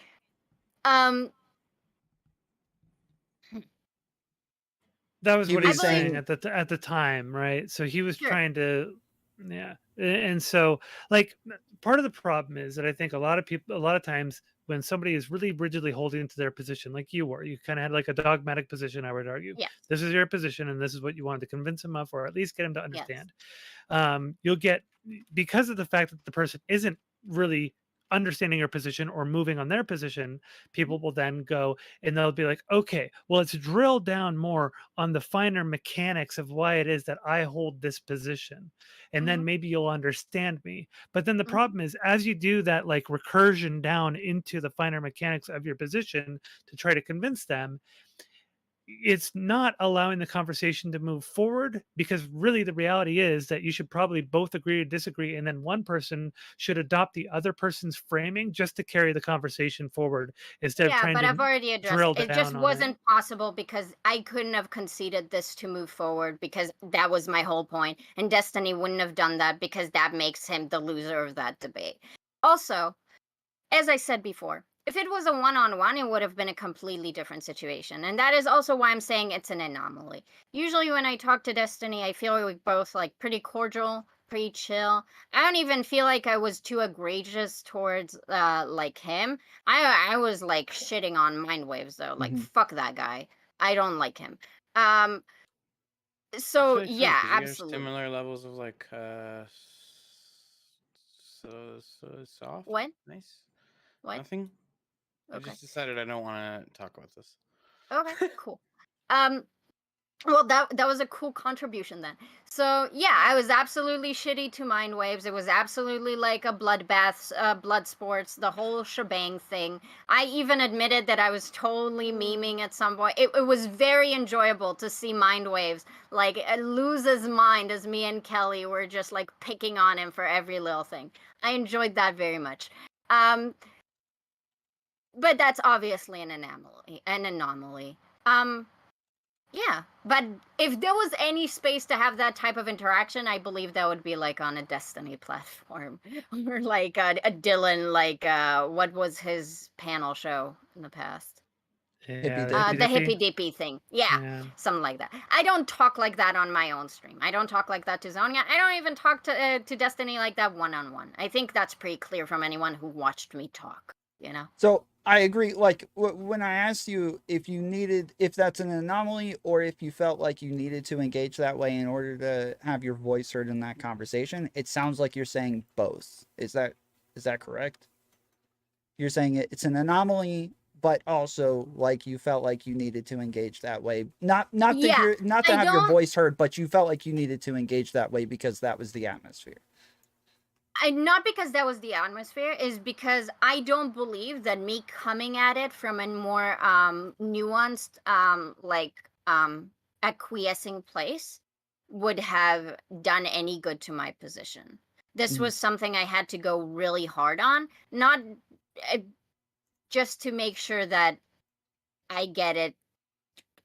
Um, That was He what he was was saying saying- at the time, right? So he was Sure. trying to, yeah. And so, like, part of the problem is that I think a lot of times when somebody is really rigidly holding to their position, like you were, you kind of had like a dogmatic position, I would argue. Yes. This is your position, and this is what you wanted to convince him of, or at least get him to Yes. understand. You'll get, because of the fact that the person isn't really understanding your position or moving on their position, people will then go and they'll be like, okay, well, let's drill down more on the finer mechanics of why it is that I hold this position. And then maybe you'll understand me. But then the problem is, as you do that, like recursion down into the finer mechanics of your position to try to convince them, it's not allowing the conversation to move forward, because really the reality is that you should probably both agree to disagree, and then one person should adopt the other person's framing just to carry the conversation forward instead of Yeah, trying but to I've already drill addressed it. down Just on wasn't possible because I couldn't have conceded this to move forward because that was my whole point. And Destiny wouldn't have done that because that makes him the loser of that debate. Also, as I said before, if it was a one-on-one, it would have been a completely different situation. And that is also why I'm saying it's an anomaly. Usually when I talk to Destiny, I feel like both like pretty cordial, pretty chill. I don't even feel like I was too egregious towards like him. I was like shitting on Mind Waves though. Like fuck that guy. I don't like him. So Actually, true, yeah, 'cause you have absolutely. similar levels of like so soft. What? Nice. What? Nothing. I Okay. just decided I don't want to talk about this. Okay, cool. Well, that was a cool contribution then. So yeah, I was absolutely shitty to Mind Waves. It was absolutely like a bloodbath, blood sports, the whole shebang thing. I even admitted that I was totally memeing at some point. It was very enjoyable to see Mind Waves like lose his mind as me and Kelly were just like picking on him for every little thing. I enjoyed that very much. But that's obviously an anomaly. Yeah, but if there was any space to have that type of interaction, I believe that would be like on a Destiny platform or like a Dylan, like what was his panel show in the past? Yeah, The hippy dippy thing. Yeah, something like that. I don't talk like that on my own stream. I don't talk like that to Zonia. I don't even talk to Destiny like that one-on-one. I think that's pretty clear from anyone who watched me talk, you know? So I agree. Like when I asked you if that's an anomaly or if you felt like you needed to engage that way in order to have your voice heard in that conversation, it sounds like you're saying both. Is that correct? You're saying it's an anomaly, but also like you felt like you needed to engage that way. Not to have your voice heard, but you felt like you needed to engage that way because that was the atmosphere. Not because that was the atmosphere, is because I don't believe that me coming at it from a more nuanced, acquiescing place would have done any good to my position. This was something I had to go really hard on, not just to make sure that I get it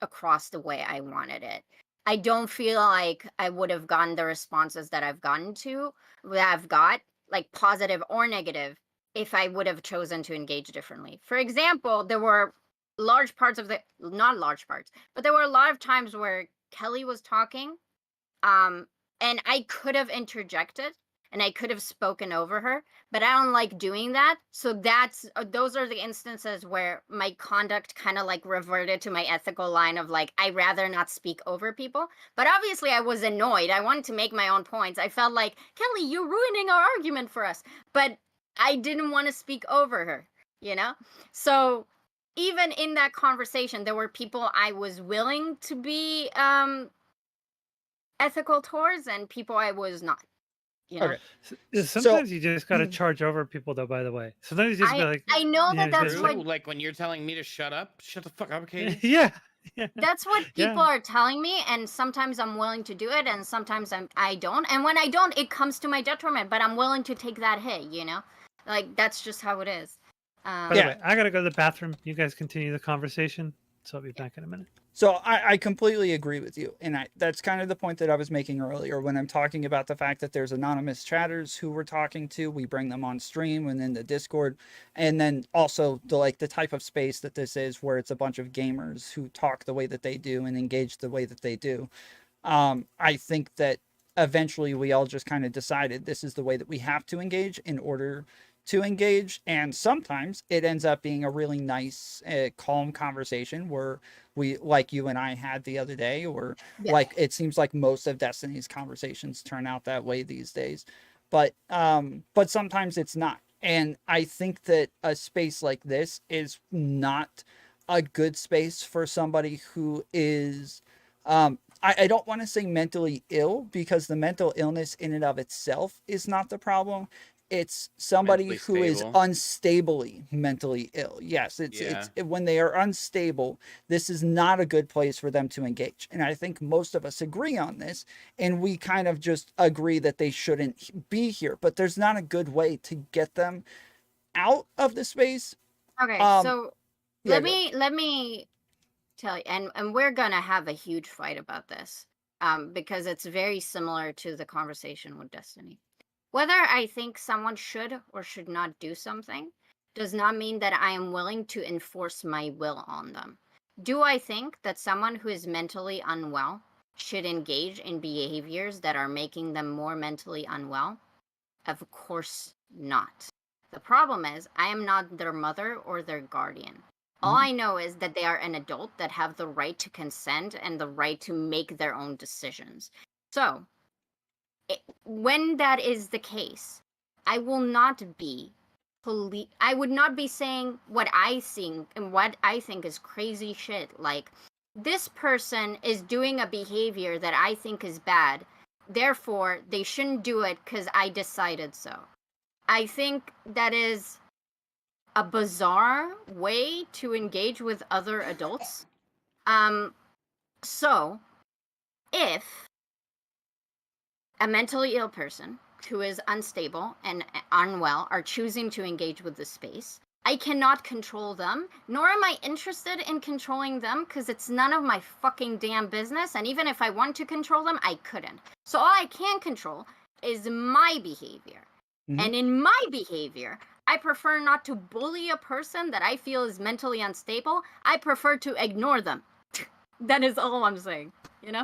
across the way I wanted it. I don't feel like I would have gotten the responses that I've got, like positive or negative, if I would have chosen to engage differently. For example, there were not large parts, but there were a lot of times where Kelly was talking, and I could have interjected, and I could have spoken over her, but I don't like doing that. So those are the instances where my conduct kind of like reverted to my ethical line of like, I rather not speak over people. But obviously I was annoyed. I wanted to make my own points. I felt like, Kelly, you're ruining our argument for us. But I didn't want to speak over her, So even in that conversation, there were people I was willing to be ethical towards and people I was not. Okay. Sometimes you just got to charge over people, though. By the way, sometimes you just be like, I know that that's True, what like when you're telling me to shut up, shut the fuck up, Katie. yeah. That's what people are telling me, and sometimes I'm willing to do it, and sometimes I don't. And when I don't, it comes to my detriment. But I'm willing to take that hit. Like that's just how it is. By the way, I gotta go to the bathroom. You guys continue the conversation, so I'll be back in a minute. So I completely agree with you. And that's kind of the point that I was making earlier when I'm talking about the fact that there's anonymous chatters who we're talking to. We bring them on stream and in the Discord. And then also the type of space that this is where it's a bunch of gamers who talk the way that they do and engage the way that they do. I think that eventually we all just kind of decided this is the way that we have to engage in order to engage. And sometimes it ends up being a really nice, calm conversation where we, like you and I had the other day, or like it seems like most of Destiny's conversations turn out that way these days. But sometimes it's not. And I think that a space like this is not a good space for somebody who is, I don't want to say mentally ill, because the mental illness in and of itself is not the problem. It's somebody who is unstably mentally ill. Yes, it's when they are unstable, this is not a good place for them to engage. And I think most of us agree on this, and we kind of just agree that they shouldn't be here. But there's not a good way to get them out of the space. Okay, so let me tell you, and we're gonna have a huge fight about this, because it's very similar to the conversation with Destiny. Whether I think someone should or should not do something does not mean that I am willing to enforce my will on them. Do I think that someone who is mentally unwell should engage in behaviors that are making them more mentally unwell? Of course not. The problem is, I am not their mother or their guardian. All I know is that they are an adult that have the right to consent and the right to make their own decisions. So, when that is the case, I will not be I would not be saying what I think and what I think is crazy shit. Like, this person is doing a behavior that I think is bad, therefore they shouldn't do it because I decided so. I think that is a bizarre way to engage with other adults. So, if a mentally ill person who is unstable and unwell are choosing to engage with the space, I cannot control them, nor am I interested in controlling them, because it's none of my fucking damn business, and even if I want to control them, I couldn't. So all I can control is my behavior. And in my behavior, I prefer not to bully a person that I feel is mentally unstable. I prefer to ignore them. That is all I'm saying,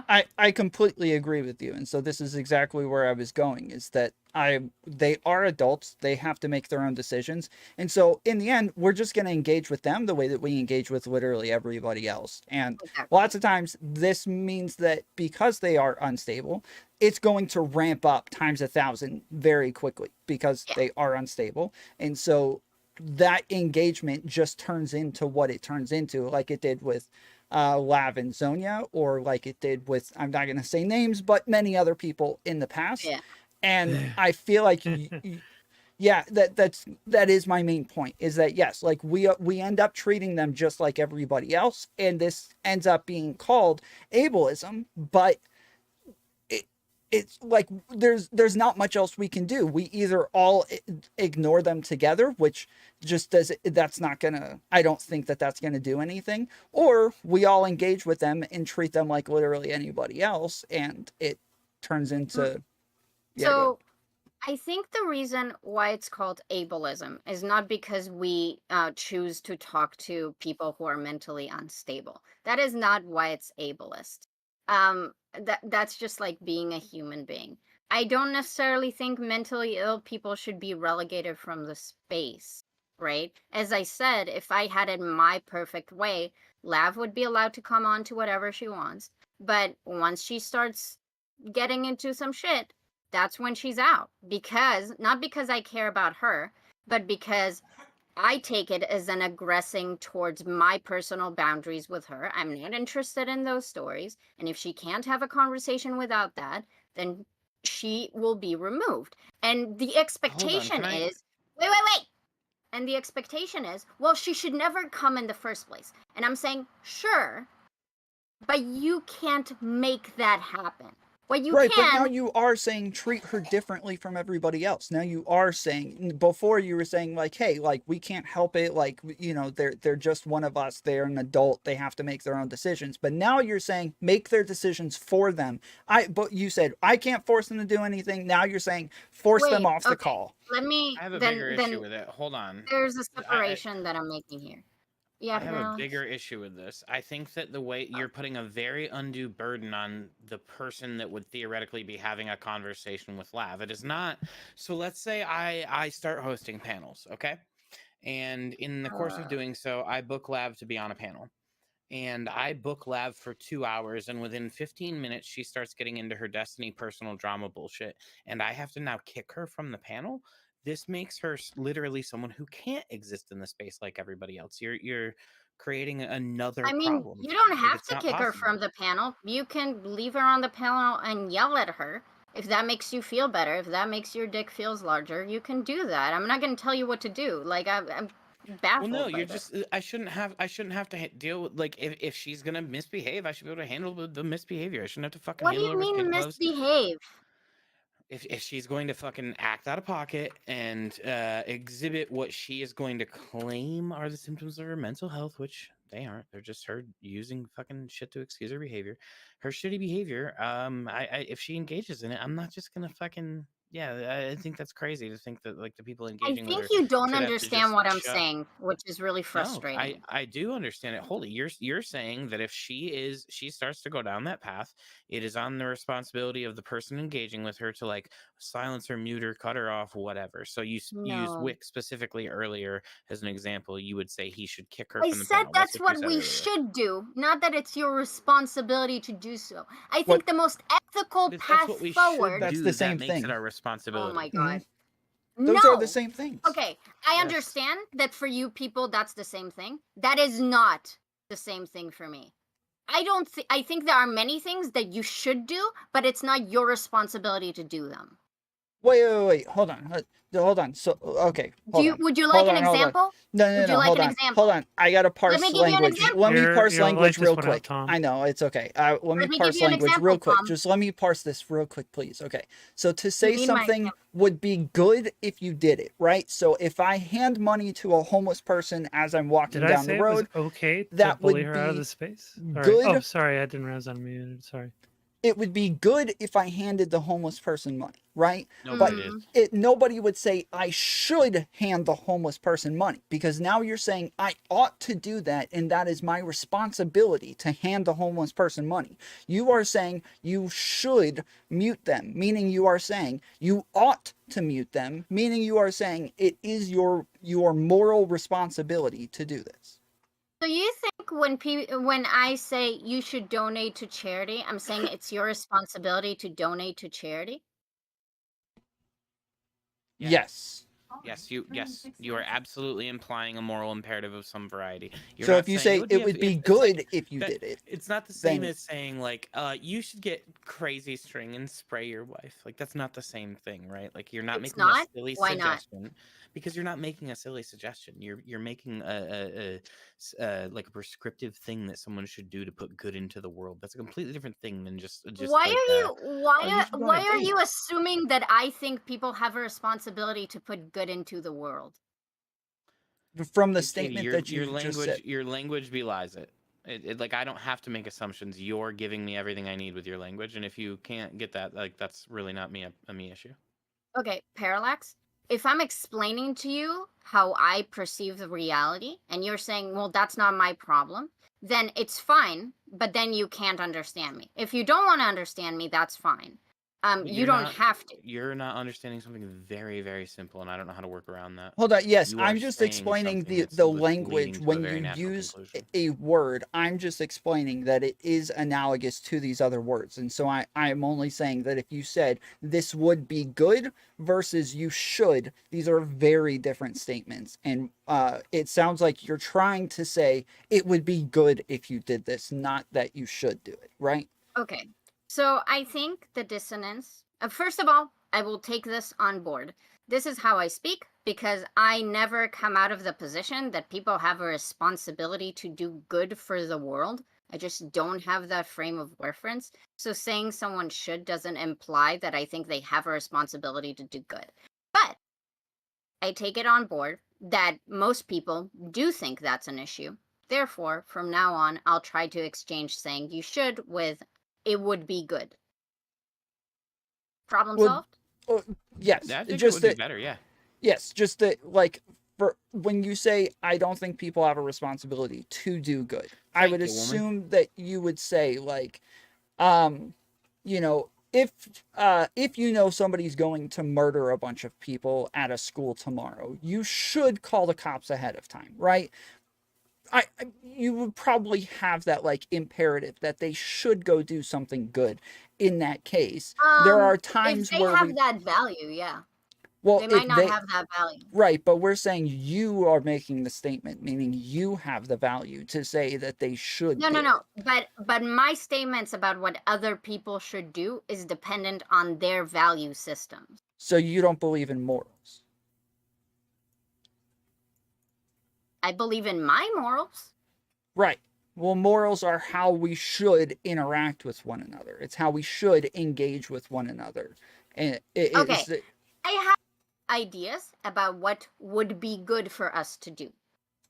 I completely agree with you. And so this is exactly where I was going, is that they are adults. They have to make their own decisions. And so in the end, we're just going to engage with them the way that we engage with literally everybody else. And lots of times this means that because they are unstable, it's going to ramp up times 1,000 very quickly because they are unstable. And so that engagement just turns into what it turns into, like it did with Lav and Zonia, or like it did with, I'm not going to say names, but many other people in the past. And I feel like, that is my main point, is that yes, like we end up treating them just like everybody else, and this ends up being called ableism, but it's like there's not much else we can do. We either all ignore them together, which just that's not gonna, I don't think that that's gonna do anything, or we all engage with them and treat them like literally anybody else, and it turns into I think the reason why it's called ableism is not because we choose to talk to people who are mentally unstable. That is not why it's ableist. That's just like being a human being. I don't necessarily think mentally ill people should be relegated from the space, right? As I said, if I had it my perfect way, Lav would be allowed to come on to whatever she wants. But once she starts getting into some shit, that's when she's out. Not because I care about her, but because I take it as an aggressing towards my personal boundaries with her. I'm not interested in those stories. And if she can't have a conversation without that, then she will be removed. And the expectation is, wait. And the expectation is, well, she should never come in the first place. And I'm saying, sure, but you can't make that happen. What you Right, can. but now you are saying treat her differently from everybody else. Now you are saying, before you were saying like, hey, like we can't help it, like, you know, they're just one of us, they're an adult, they have to make their own decisions. But now you're saying make their decisions for them. But you said I can't force them to do anything. Now you're saying force them off the call. Let me. I have a bigger issue with it. Hold on. There's a separation that I'm making here. Yeah, I have a bigger issue with this. I think that the way you're putting a very undue burden on the person that would theoretically be having a conversation with Lav. It is not. So let's say I start hosting panels, okay? And in the course of doing so, I book Lav to be on a panel. And I book Lav for 2 hours, and within 15 minutes, she starts getting into her Destiny personal drama bullshit. And I have to now kick her from the panel. This makes her literally someone who can't exist in the space like everybody else. You're creating another problem. You don't have to kick her from the panel. You can leave her on the panel and yell at her. If that makes you feel better, if that makes your dick feels larger, you can do that. I'm not going to tell you what to do. Like, I'm baffled. Well, no, you're just. I shouldn't have to deal with, like, if she's gonna misbehave, I should be able to handle the misbehavior. I shouldn't have to fucking. What do you mean misbehave? If she's going to fucking act out of pocket and exhibit what she is going to claim are the symptoms of her mental health, which they aren't, they're just her using fucking shit to excuse her behavior, her shitty behavior. If she engages in it, I'm not just gonna fucking. Yeah, I think that's crazy to think that, like, the people engaging with her. I think you don't understand what I'm saying, which is really frustrating. No, I do understand it. Holy, you're saying that if she starts to go down that path, it is on the responsibility of the person engaging with her to, like, silence her, mute her, cut her off, whatever. So you use Wick specifically earlier as an example. You would say he should kick her from the panel. That's what we should do, not that it's your responsibility to do so. I think the most ethical path forward. That's the same thing. Responsibility. Oh my god. Those are the same things. Okay, I understand that for you people that's the same thing. That is not the same thing for me. I think there are many things that you should do, but it's not your responsibility to do them. Wait. Hold on. So, okay. Would you like an example? No. Hold on. I gotta parse language. Let me parse language real quick. I know, it's okay. Let me parse language real quick. Just let me parse this real quick, please. Okay. So to say something would be good if you did it, right? So if I hand money to a homeless person as I'm walking down the road, it was okay that to bully would her be out of the space? good. Oh, sorry, I didn't realize I'm muted. Sorry. It would be good if I handed the homeless person money, right? Nobody but nobody would say I should hand the homeless person money, because now you're saying I ought to do that, and that is my responsibility to hand the homeless person money. You are saying you should mute them, meaning you are saying you ought to mute them, meaning you are saying it is your moral responsibility to do this. So you think when I say you should donate to charity, I'm saying it's your responsibility to donate to charity? Yes. Yes, you are absolutely implying a moral imperative of some variety. So if you say it would be good if you did it, it's not the same as saying, like, you should get crazy string and spray your wife. Like, that's not the same thing, right? Like, you're not making a silly suggestion. Because you're not making a silly suggestion. You're making like a prescriptive thing that someone should do to put good into the world. That's a completely different thing than just. Why are you assuming that I think people have a responsibility to put good into the world? From the statement that you just said. Your language belies it. Like, I don't have to make assumptions. You're giving me everything I need with your language, and if you can't get that, like, that's really not a me issue. Okay, Paralakz. If I'm explaining to you how I perceive the reality, and you're saying, well, that's not my problem, then it's fine, but then you can't understand me. If you don't want to understand me, that's fine. You You're don't not- have to. You're not understanding something very, very simple, and I don't know how to work around that. Hold on. Yes, You I'm are just saying explaining something the that's the leading language to a when very you natural use conclusion. a word. I'm just explaining that it is analogous to these other words, and so I'm only saying that if you said this would be good versus you should, these are very different statements, and it sounds like you're trying to say it would be good if you did this, not that you should do it, right? Okay. So I think the dissonance, first of all, I will take this on board. This is how I speak because I never come out of the position that people have a responsibility to do good for the world. I just don't have that frame of reference. So saying someone should doesn't imply that I think they have a responsibility to do good. But I take it on board that most people do think that's an issue. Therefore, from now on, I'll try to exchange saying you should with it would be good. Problem Well, solved? Yes, Yeah, I think it just would be that. better. Yeah. Yes, just that, like, for when you say, I don't think people have a responsibility to do good, I would Thank you, woman. assume that you would say, like, you know, if you know somebody's going to murder a bunch of people at a school tomorrow, you should call the cops ahead of time, right? You would probably have that like imperative that they should go do something good in that case. There are If times they where have that value, yeah. well, They if might not they, have that value. right, but we're saying you are making the statement, meaning you have the value to say that they should No, do no, it. no. But my statements about what other people should do is dependent on their value systems. So you don't believe in morals. I believe in my morals. Right. Well, morals are how we should interact with one another. It's how we should engage with one another. And Okay. I have ideas about what would be good for us to do.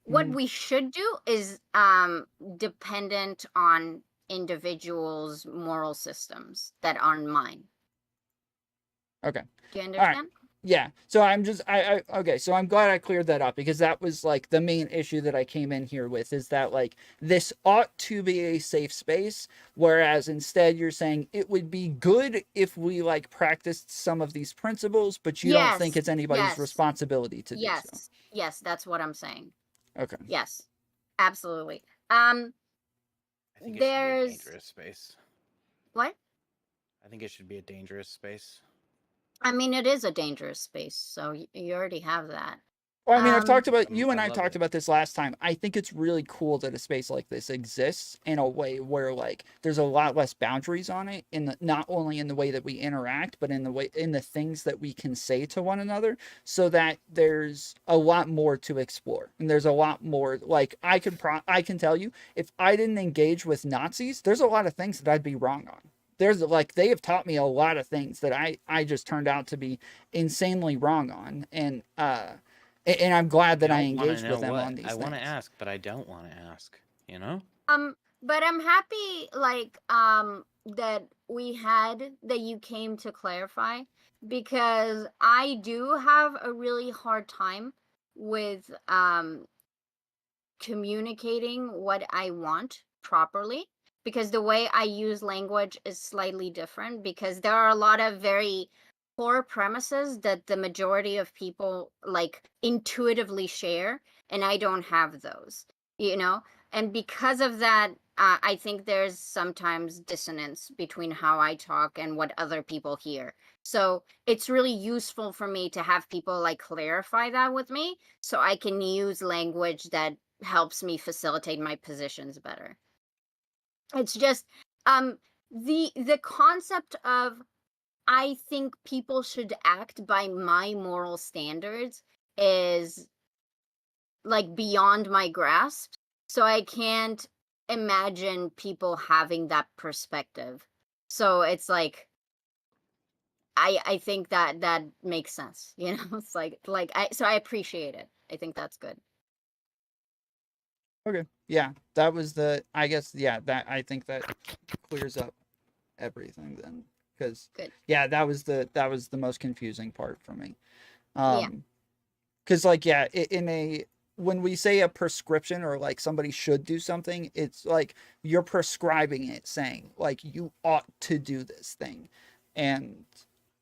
What we should do is dependent on individuals' moral systems that aren't mine. Okay. Do you All right. understand? Yeah. So I'm just okay, so I'm glad I cleared that up because that was like the main issue that I came in here with is that like this ought to be a safe space, whereas instead you're saying it would be good if we like practiced some of these principles, but you don't think Yes, it's anybody's yes. responsibility to do so. Yes. Yes, that's what I'm saying. Okay. Yes. Absolutely. I think it should be a There's dangerous space. what? I think it should be a dangerous space. I mean, it is a dangerous space, so you already have that. Well, I mean, I've talked about, I'm- you and I I love talked it. about this last time. I think it's really cool that a space like this exists in a way where like there's a lot less boundaries on it in the, not only in the way that we interact, but in the way, in the things that we can say to one another, so that there's a lot more to explore. And there's a lot more, like I can tell you, if I didn't engage with Nazis, there's a lot of things that I'd be wrong on. There's like, they have taught me a lot of things that I just turned out to be insanely wrong on. And I'm glad that I engaged with them on these I want to things. ask, but I don't want to ask. You know? But I'm happy like that you came to clarify, because I do have a really hard time with communicating what I want properly, because the way I use language is slightly different, because there are a lot of very core premises that the majority of people like intuitively share, and I don't have those, you know? And because of that, I think there's sometimes dissonance between how I talk and what other people hear. So it's really useful for me to have people like clarify that with me, so I can use language that helps me facilitate my positions better. It's just the concept of I think people should act by my moral standards is like beyond my grasp. So I can't imagine people having that perspective. So it's like I think that makes sense, you know? It's like I appreciate it. I think that's good. Okay. Yeah. That was the, I guess, yeah, that, I think that clears up everything then. Because, Good. yeah, that was the most confusing part for me. Yeah. Because, like, yeah, when we say a prescription or like somebody should do something, it's like you're prescribing it, saying like you ought to do this thing. And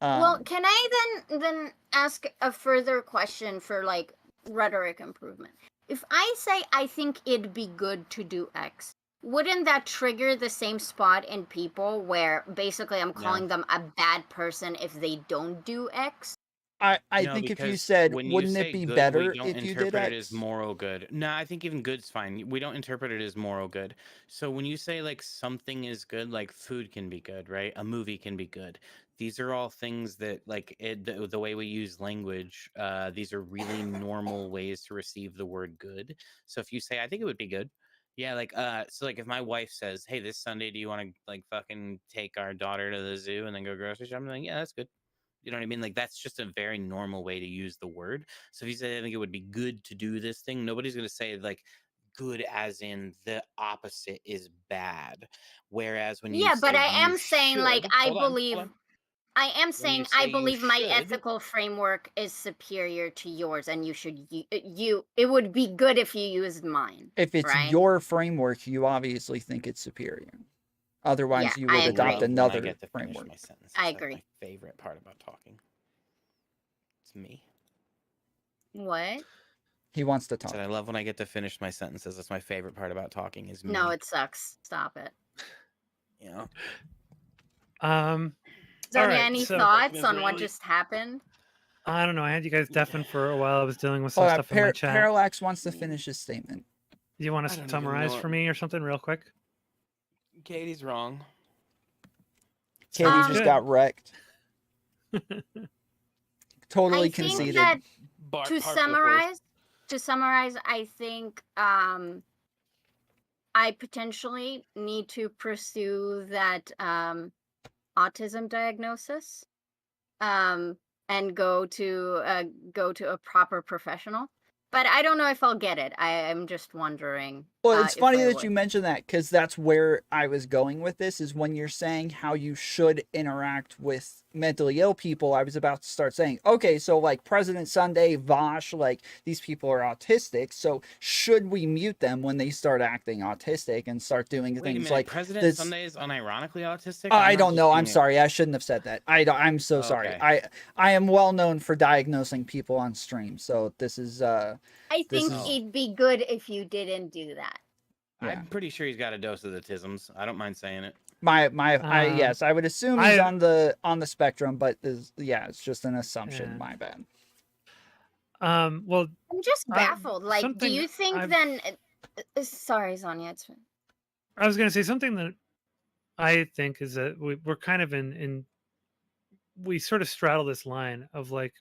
Well, can I then ask a further question for like rhetoric improvement? If I say I think it'd be good to do X, wouldn't that trigger the same spot in people where basically I'm calling them a bad person if they don't do X? I No, think if you because said, when you wouldn't it say be good, we better don't if you did interpret it as X? moral good. No, I think even good's fine. We don't interpret it as moral good. So when you say like something is good, like food can be good, right? A movie can be good. These are all things that like the way we use language, these are really normal ways to receive the word good. So if you say, I think it would be good. Yeah, like so like if my wife says, hey, this Sunday, do you want to like fucking take our daughter to the zoo and then go grocery shopping? I'm like, yeah, that's good. You know what I mean? Like that's just a very normal way to use the word. So if you say I think it would be good to do this thing, nobody's gonna say like good as in the opposite is bad. Whereas when you Yeah, but say I you am saying like should, I hold on, believe hold on. I am When you saying I say you believe my should, ethical framework is superior to yours, and you should it would be good if you used mine, If it's right? your framework, you obviously think it's superior. Otherwise, Yeah, you I would I agree. adopt love when I another get to finish framework. my sentences. I That's my agree. favorite part about talking. It's me. What? He wants to I said talk. I love when I get to finish my sentences. That's my favorite part about talking is me. No, it sucks. Stop it. You know? All Zonia, right, any so thoughts on what just happened? I don't know. I had you guys deafened for a while. I was dealing with Oh, some stuff in my chat. Parallax wants to finish his statement. Do you want I to don't even summarize know for me or something real quick? Katie's wrong. Katie just Good. got wrecked. Totally I think conceded. that Part to for the course. summarize, I think I potentially need to pursue that autism diagnosis and go to a proper professional. But I don't know if I'll get it. I'm just wondering. Well, it's if funny I that would. you mentioned that because that's where I was going with this is when you're saying how you should interact with mentally ill people. I was about to start saying, okay, so like President Sunday, Vaush, like these people are autistic. So should we mute them when they start acting autistic and start doing Wait a things minute, like President this? Sunday is unironically autistic? I I'm not don't just know. I'm being a- sorry. I shouldn't have said that. I'm so sorry. Okay. I am well known for diagnosing people on stream. So this is I this think is it'd be good if you didn't do that. yeah. I'm pretty sure he's got a dose of the tisms. I don't mind saying it. Yes, I would assume he's I- on the spectrum, but yeah, it's just an assumption. Yeah. My bad. Well, I'm just baffled. Like, do something you think I've- then? Sorry, Zonia. It's fine. I was gonna say something that I think is that we're kind of in we sort of straddle this line of like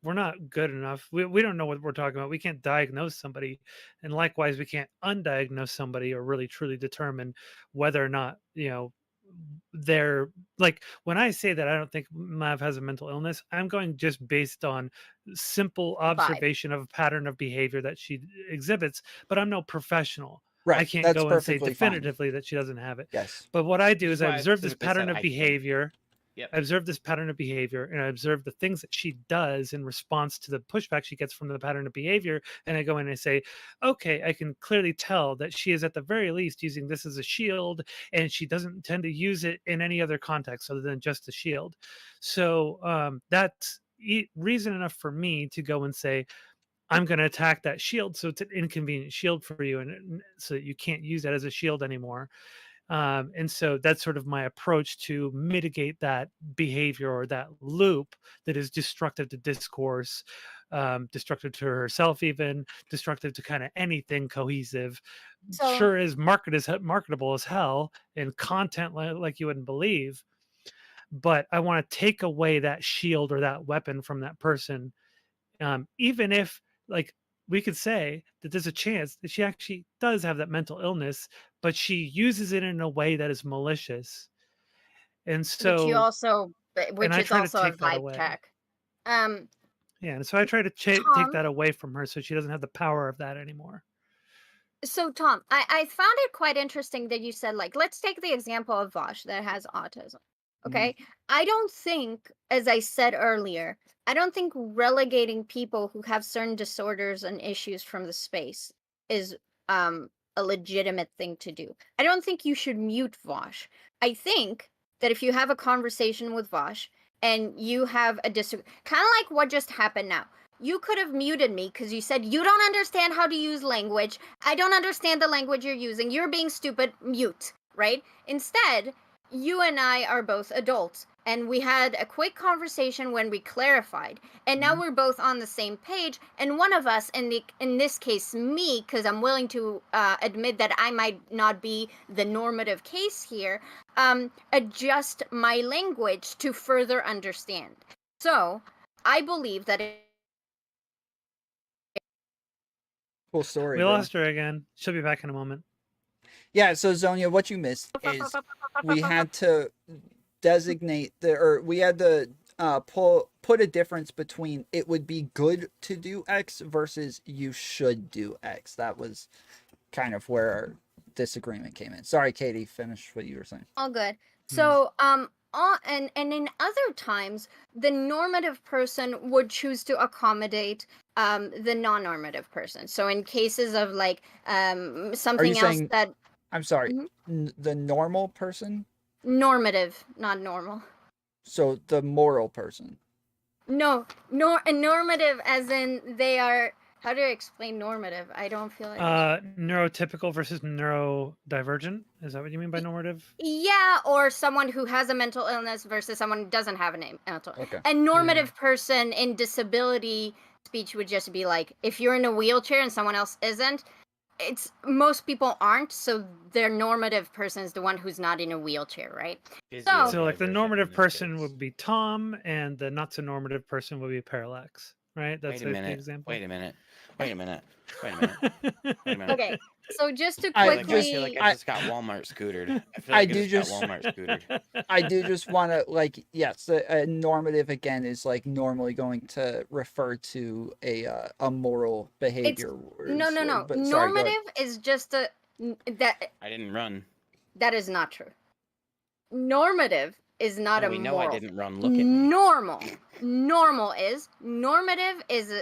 we're not good enough. We don't know what we're talking about. We can't diagnose somebody, and likewise, we can't undiagnose somebody or really truly determine whether or not they're like. When I say that I don't think Mav has a mental illness, I'm going just based on simple observation of a pattern of behavior that she exhibits. But I'm no professional. Right. I can't That's go and say perfectly fine. definitively that she doesn't have it. Yes. But what I do Which is is I why I observe this specifically pattern said of I think. behavior. Yep. I observe this pattern of behavior and I observe the things that she does in response to the pushback she gets from the pattern of behavior. And I go in and I say, okay, I can clearly tell that she is at the very least using this as a shield and she doesn't tend to use it in any other context other than just a shield. So that's reason enough for me to go and say, I'm going to attack that shield. So it's an inconvenient shield for you. And so that you can't use that as a shield anymore. And so that's sort of my approach to mitigate that behavior or that loop that is destructive to discourse, destructive to herself, even destructive to kind of anything cohesive. So Sure is marketable as hell and content like you wouldn't believe. But I want to take away that shield or that weapon from that person, even if like we could say that there's a chance that she actually does have that mental illness, but she uses it in a way that is malicious. And which so, which I is try to also a take that vibe away. check. Yeah, and so I try to take Tom, that away from her so she doesn't have the power of that anymore. So Tom, I found it quite interesting that you said, like, let's take the example of Vaush that has autism. Okay. I don't think, as I said earlier, I don't think relegating people who have certain disorders and issues from the space is a legitimate thing to do. I don't think you should mute Vaush. I think that if you have a conversation with Vaush and you have a disagreement, kind of like what just happened now. You could have muted me because you said, you don't understand how to use language. I don't understand the language you're using. You're being stupid. Mute, right? Instead, you and I are both adults. And we had a quick conversation when we clarified. And now we're both on the same page. And one of us, in this case, me, because I'm willing to admit that I might not be the normative case here, adjust my language to further understand. So I believe that Cool story. We bro. lost her again. She'll be back in a moment. Yeah, so Zonia, what you missed is we had to designate we had to put a difference between it would be good to do X versus you should do X. That was kind of where our disagreement came in. Sorry, Katee, finish what you were saying. all good. So and in other times, the normative person would choose to accommodate the non-normative person. So in cases of like something else saying- that I'm sorry, the normal person? normative, not normal. So the moral person. No, normative as in they are. How do I explain normative? I don't feel like. Neurotypical versus neurodivergent. Is that what you mean by normative? Yeah, or someone who has a mental illness versus someone who doesn't have a mental. Okay. A normative person in disability speech would just be like, if you're in a wheelchair and someone else isn't, it's most people aren't, so their normative person is the one who's not in a wheelchair, right? So like the normative person would be Tom, and the not so normative person would be Parallax, right? That's Wait a the minute. example. Wait a minute. Wait a minute. Wait a minute. Wait a minute. Okay, so just to I quickly, I feel like I just got Walmart scootered. I feel like I just got Walmart scootered. I do just want to, like, yes, a normative, again, is, like, normally going to refer to a moral behavior. no. But, sorry, go ahead. Normative is just that I didn't run. that is not true. Normative is not No, a we know moral. I didn't run. Look at me. Normal is normative is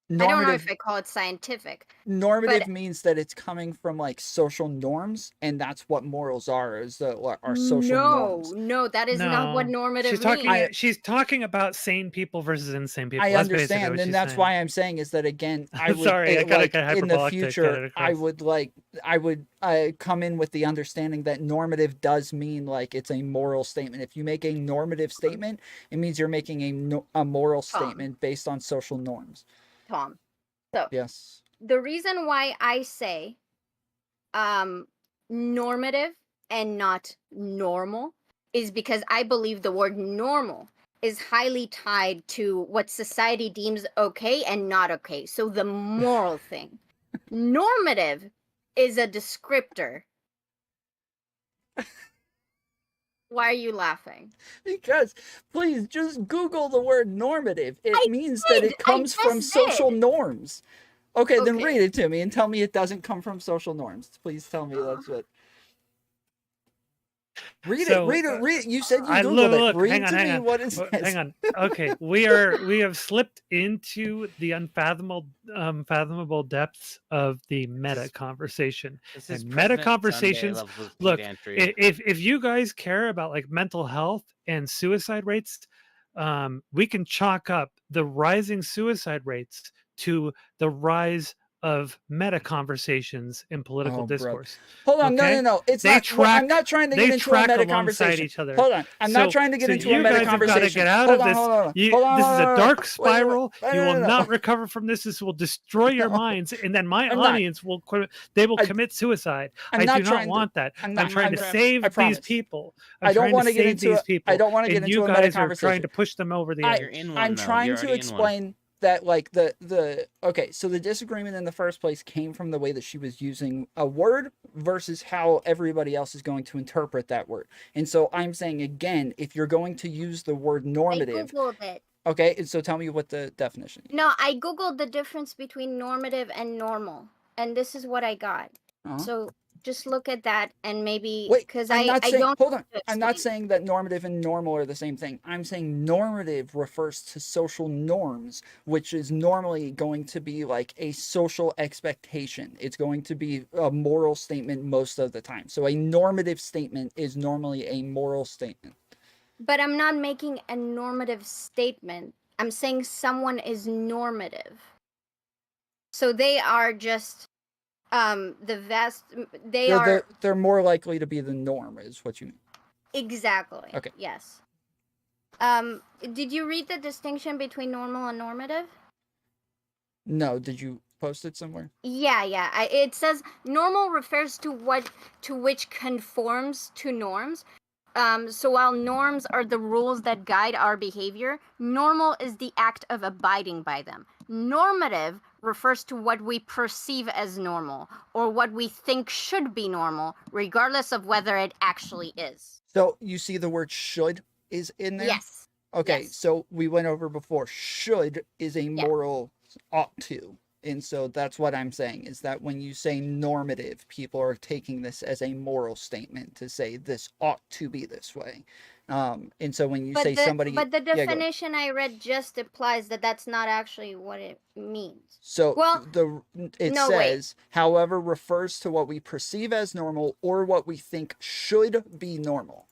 I don't know Normative, if I call it scientific. normative but- means that it's coming from, like, social norms, and that's what morals are, is our social norms. No, that is not what No. normative She's means. talking. She's talking about sane people versus insane people. I That's basically understand, what and she's that's saying. why I'm saying is that, again, I would, Sorry, I gotta like, get in the hyperbolic to get future, it I across. would come in with the understanding that normative does mean, like, it's a moral statement. If you make a normative statement, it means you're making a moral statement based on social norms. Tom. So Yes. the reason why I say normative and not normal is because I believe the word normal is highly tied to what society deems okay and not okay. So the moral thing. Normative is a descriptor. Why are you laughing? Because, please, just Google the word normative. It I means did, that it I comes from just social did. norms. Okay, then Okay. read it to me and tell me it doesn't come from social norms. Please tell me that's what. Read So, it. Read it. You said you I Googled look. it. Read Hang on, to hang me on. what it says. Hang on. Okay, we have slipped into the unfathomable depths of the meta conversation. This is And meta President conversations. Sunday levels of Look, pedantry. if you guys care about like mental health and suicide rates, we can chalk up the rising suicide rates to the rise of meta conversations in political Oh, bro. discourse. Hold on, Okay? no. It's They not. track- I'm not trying to they get into a track meta alongside conversation. each other. Hold on, I'm not So- trying to get so into you a meta guys have gotta conversation. get out Hold of on, this. hold on. You- Hold on, this is hold a on, hold on. dark Wait. spiral. No, You no, will no, no. not recover from this. This will destroy your minds, and then my I'm not. audience will commit suicide. I'm I not do not trying to- want that. I'm I'm not- trying to I'm- save I these promise. people. I don't want wanna to get save into these a- people. I don't wanna get and into you a meta guys are trying conversation. to push them over the I- edge. You're in one, I'm though. trying You're to already in one. explain that, like, okay, so the disagreement in the first place came from the way that she was using a word versus how everybody else is going to interpret that word. And so I'm saying, again, if you're going to use the word normative, I googled it. okay, and so tell me what the definition is. No, I googled the difference between normative and normal, and this is what I got. Uh-huh. So just look at that and maybe Wait, because I'm not I saying. don't Hold on. to I'm not explain. saying that normative and normal are the same thing. I'm saying normative refers to social norms, which is normally going to be like a social expectation. It's going to be a moral statement most of the time. So a normative statement is normally a moral statement. But I'm not making a normative statement. I'm saying someone is normative. So they are just they are They're more likely to be the norm, is what you mean. exactly. Okay. Yes. Did you read the distinction between normal and normative? No, did you post it somewhere? Yeah. It says normal refers to which conforms to norms. So while norms are the rules that guide our behavior, normal is the act of abiding by them. Normative refers to what we perceive as normal or what we think should be normal, regardless of whether it actually is. So you see the word should is in there? Yes. Okay, Yes. so we went over before. Should is a moral ought to. And so that's what I'm saying, is that when you say normative, people are taking this as a moral statement to say this ought to be this way. And so when you say somebody... But the Yeah, go ahead. definition I read just implies that that's not actually what it means. So Well, it no, wait. says, however, refers to what we perceive as normal or what we think should be normal.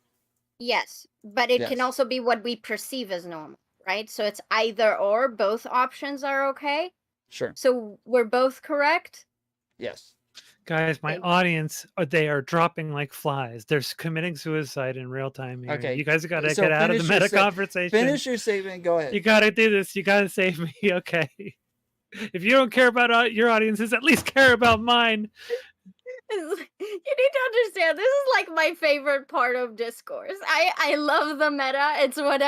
Yes, but it can Yes. also be what we perceive as normal, right? So it's either or, both options are okay. Sure. So we're both correct? Yes. Guys, my Okay. audience, they are dropping like flies. They're committing suicide in real time here. Okay, You guys got to so get out of the finish your meta sta- conversation. Finish your statement. Go ahead. You got to do this. You got to save me. Okay. If you don't care about your audiences, at least care about mine. You need to understand, this is like my favorite part of discourse. I love the meta. It's what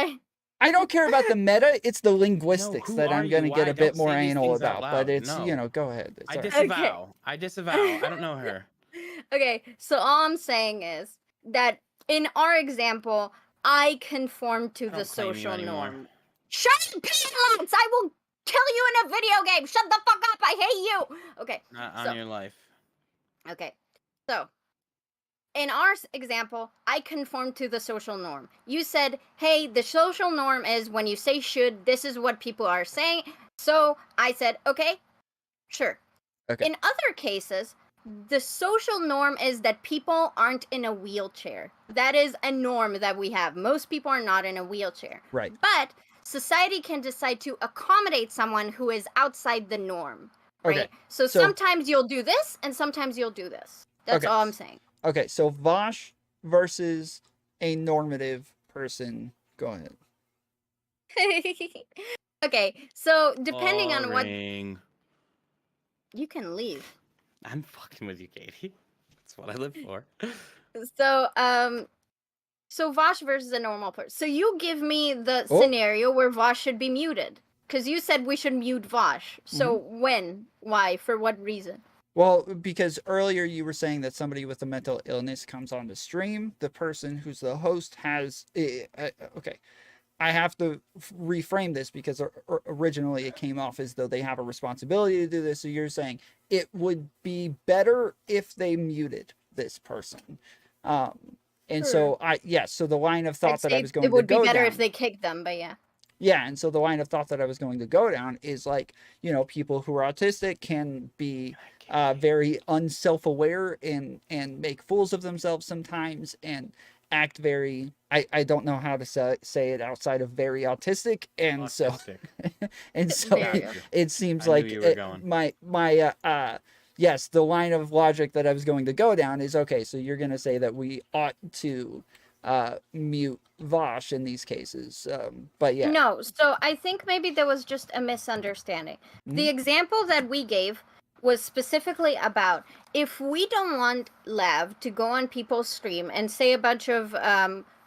I don't care about the meta. It's the linguistics who that are I'm going to you? get Why? a bit Don't more say these anal things out about. But loud. it's, No. go ahead. It's I all right. disavow. I disavow. I don't know her. Okay, so all I'm saying is that in our example, I conform to the don't claim you social anymore. norm. Shut up, Paralakz! I will kill you in a video game! Shut the fuck up! I hate you! Okay, Not on so- your life. okay. So, in our example, I conform to the social norm. You said, hey, the social norm is when you say should, this is what people are saying. So I said, okay, sure. Okay. In other cases, the social norm is that people aren't in a wheelchair. That is a norm that we have. Most people are not in a wheelchair. Right. But society can decide to accommodate someone who is outside the norm. Right? Okay, So so- sometimes you'll do this and sometimes you'll do this. That's Okay. all I'm saying. Okay, so Vaush versus a normative person. Go ahead. Okay, so depending on what Boring. you can leave. I'm fucking with you, Katie. That's what I live for. So Vaush versus a normal person. So you give me the Oh. scenario where Vaush should be muted. Because you said we should mute Vaush. So Mm-hmm. when? Why? For what reason? Well, because earlier you were saying that somebody with a mental illness comes on the stream. The person who's the host has... okay. I have to reframe this because originally it came off as though they have a responsibility to do this. So you're saying it would be better if they muted this person. And so so the line of thought I'd that I say was going it would to go be better down, if they kicked them, but yeah. yeah, and so the line of thought that I was going to go down is like, people who are autistic can be very unself-aware and make fools of themselves sometimes and act very, I don't know how to say it outside of very autistic, and Autistic. so There you go. it seems I knew like you were going. my yes, the line of logic that I was going to go down is, okay, so you're going to say that we ought to mute Vaush in these cases, but yeah. No, so I think maybe there was just a misunderstanding. The example that we gave was specifically about if we don't want Lev to go on people's stream and say a bunch of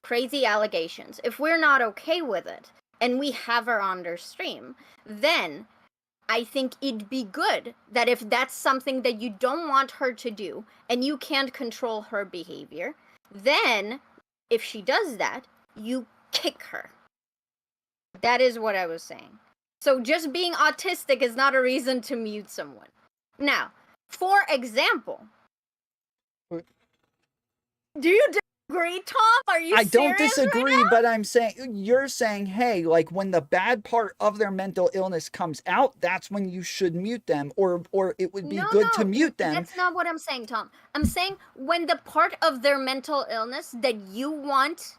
crazy allegations, if we're not okay with it and we have her on their stream, then I think it'd be good that if that's something that you don't want her to do and you can't control her behavior, then if she does that, you kick her. That is what I was saying. So just being autistic is not a reason to mute someone. Now, for example, Do you disagree, Tom? Are you I don't serious right disagree, now? but I'm saying you're saying, hey, like when the bad part of their mental illness comes out, that's when you should mute them, or it would be No, good to no, mute them. that's not what I'm saying, Tom. I'm saying when the part of their mental illness that you want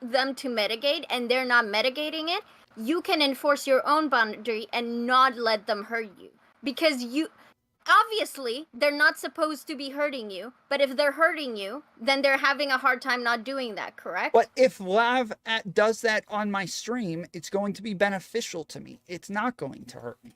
them to mitigate and they're not mitigating it, you can enforce your own boundary and not let them hurt you. Because obviously they're not supposed to be hurting you, but if they're hurting you, then they're having a hard time not doing that, correct? But if Lav does that on my stream, it's going to be beneficial to me. It's not going to hurt me.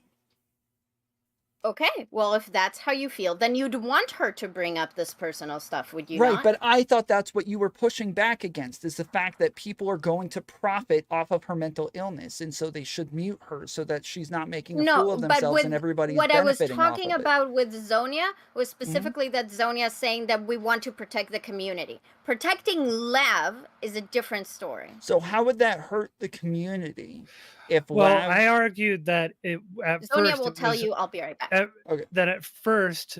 Okay, well, if that's how you feel, then you'd want her to bring up this personal stuff, would you Right, not? but I thought that's what you were pushing back against, is the fact that people are going to profit off of her mental illness, and so they should mute her so that she's not making a fool of themselves and everybody's what I was benefiting talking off of it. about with Zonia was specifically that Zonia saying that we want to protect the community. Protecting Lav is a different story. So how would that hurt the community if Well, Lav... I argued that at Zonia first will it tell was- you. I'll be right back. that at first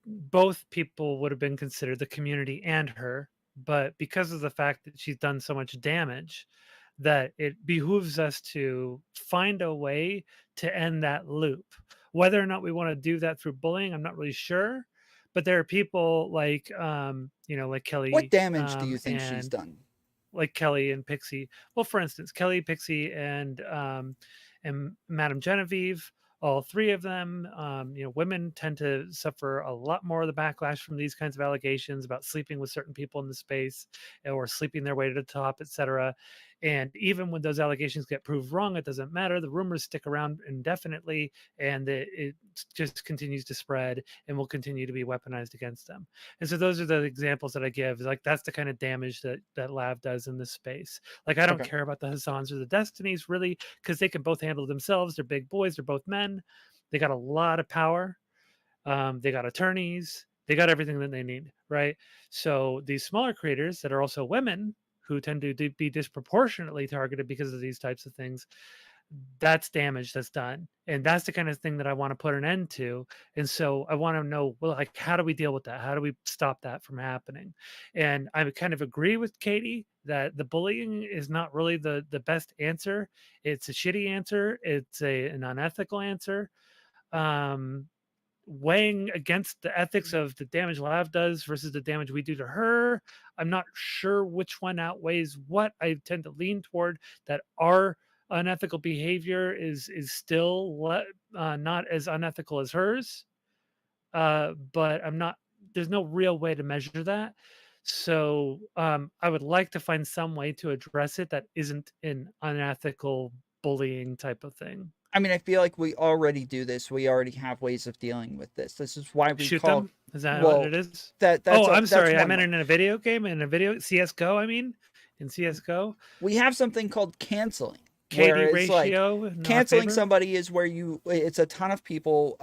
both people would have been considered, the community and her, but because of the fact that she's done so much damage, that it behooves us to find a way to end that loop. Whether or not we want to do that through bullying, I'm not really sure, but there are people like like Kelly. What damage do you think she's and done? like Kelly and Pixie. Well, for instance, Kelly, Pixie, and Madame Genevieve, all three of them, women tend to suffer a lot more of the backlash from these kinds of allegations about sleeping with certain people in the space or sleeping their way to the top, etc. And even when those allegations get proved wrong, it doesn't matter. The rumors stick around indefinitely, and it just continues to spread and will continue to be weaponized against them. And so those are the examples that I give. Like, that's the kind of damage that Lav does in this space. Like, I don't Okay. care about the Hassans or the Destinies, really, because they can both handle themselves. They're big boys. They're both men. They got a lot of power. They got attorneys. They got everything that they need, right? So these smaller creators that are also women, who tend to be disproportionately targeted because of these types of things, that's damage that's done. And that's the kind of thing that I want to put an end to. And so I want to know, well, like, how do we deal with that? How do we stop that from happening? And I kind of agree with Katie that the bullying is not really the best answer. It's a shitty answer. It's an unethical answer. Weighing against the ethics of the damage Lav does versus the damage we do to her, I'm not sure which one outweighs what. I tend to lean toward that our unethical behavior is still not as unethical as hers, but I'm not. There's no real way to measure that. So I would like to find some way to address it that isn't an unethical bullying type of thing. I mean, I feel like we already do this. We already have ways of dealing with this. This is why we shoot call them. Is that what it is? I'm sorry. I meant in a video game. In a video CS:GO. I mean, in CS:GO, we have something called canceling. KD ratio. Canceling somebody is where it's a ton of people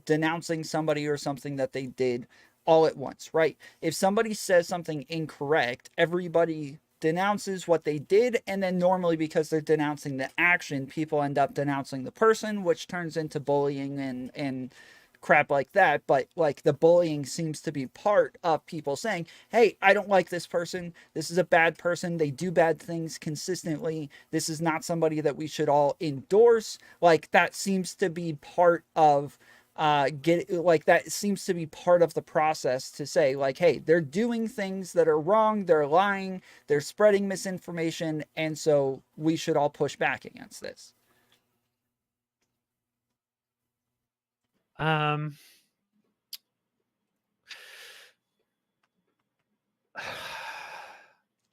denouncing somebody or something that they did all at once, right? If somebody says something incorrect, everybody denounces what they did, and then normally, because they're denouncing the action, people end up denouncing the person, which turns into bullying and crap like that. But like, the bullying seems to be part of people saying, hey, I don't like this person, this is a bad person, they do bad things consistently, this is not somebody that we should all endorse. Like, that seems to be part of that seems to be part of the process, to say, like, hey, they're doing things that are wrong, they're lying, they're spreading misinformation, and so we should all push back against this.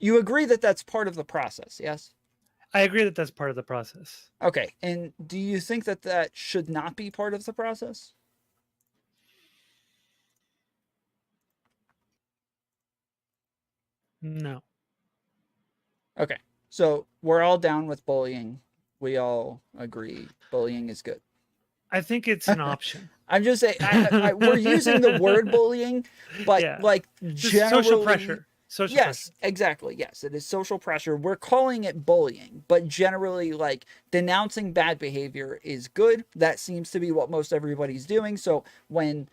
You agree that that's part of the process, yes? I agree that that's part of the process. Okay, and do you think that that should not be part of the process? No. Okay, so we're all down with bullying. We all agree bullying is good. I think it's an option. I'm just saying, we're using the word bullying, but Yeah. like, Just generally, social pressure. Yes, exactly. Yes, it is social pressure. We're calling it bullying, but generally, like, denouncing bad behavior is good. That seems to be what most everybody's doing. So when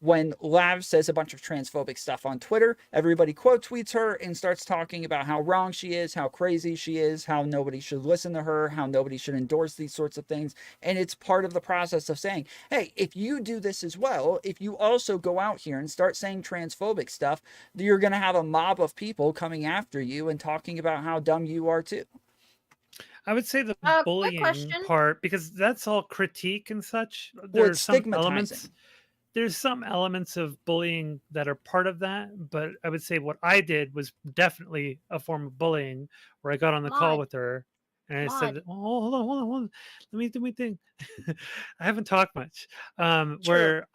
when Lav says a bunch of transphobic stuff on Twitter, everybody quote tweets her and starts talking about how wrong she is, how crazy she is, how nobody should listen to her, how nobody should endorse these sorts of things. And it's part of the process of saying, hey, if you do this as well, if you also go out here and start saying transphobic stuff, you're going to have a mob of people coming after you and talking about how dumb you are too. I would say the Quick bullying question. part, because that's all critique and such. Well, There's it's some stigmatizing. elements. There's some elements of bullying that are part of that, but I would say what I did was definitely a form of bullying, where I got on the call Mod. with her and I said, Mod. "Oh, hold on. Let me think." I haven't talked much. True. Where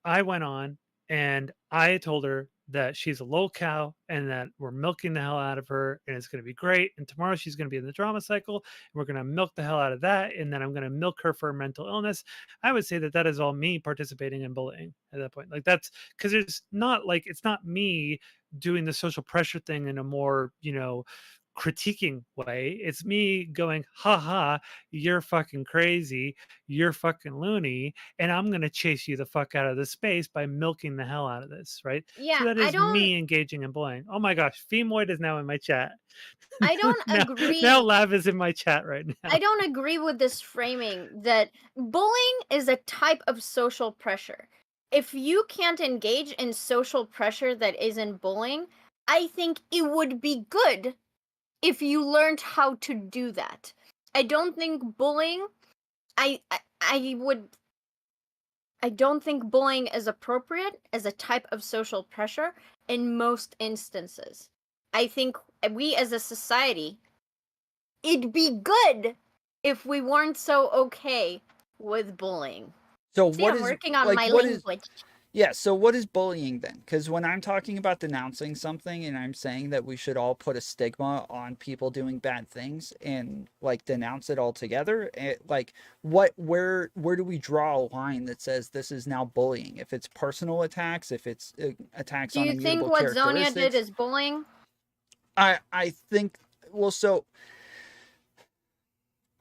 I went on and I told her that she's a lol cow and that we're milking the hell out of her and it's going to be great. And tomorrow she's going to be in the drama cycle and we're going to milk the hell out of that. And then I'm going to milk her for mental illness. I would say that that is all me participating in bullying at that point. Like that's because it's not me doing the social pressure thing in a more, critiquing way. It's me going, haha, you're fucking crazy, you're fucking loony, and I'm gonna chase you the fuck out of the space by milking the hell out of this, right? Yeah, So that I is don't me engaging in bullying. Oh my gosh, Phemoid is now in my chat. I don't now, agree. now Lav is in my chat right now. I don't agree with this framing that bullying is a type of social pressure. If you can't engage in social pressure that isn't bullying, I think it would be good if you learned how to do that. I don't think bullying I don't think bullying is appropriate as a type of social pressure in most instances. I think we as a society, it'd be good if we weren't so okay with bullying. So See, what I'm is working on like my what is language. yeah, so what is bullying then? Because when I'm talking about denouncing something and I'm saying that we should all put a stigma on people doing bad things and like denounce it altogether, like where do we draw a line that says this is now bullying? If it's personal attacks, if it's attacks Do on you think immutable what Zonia did characteristics, is bullying? I think well, so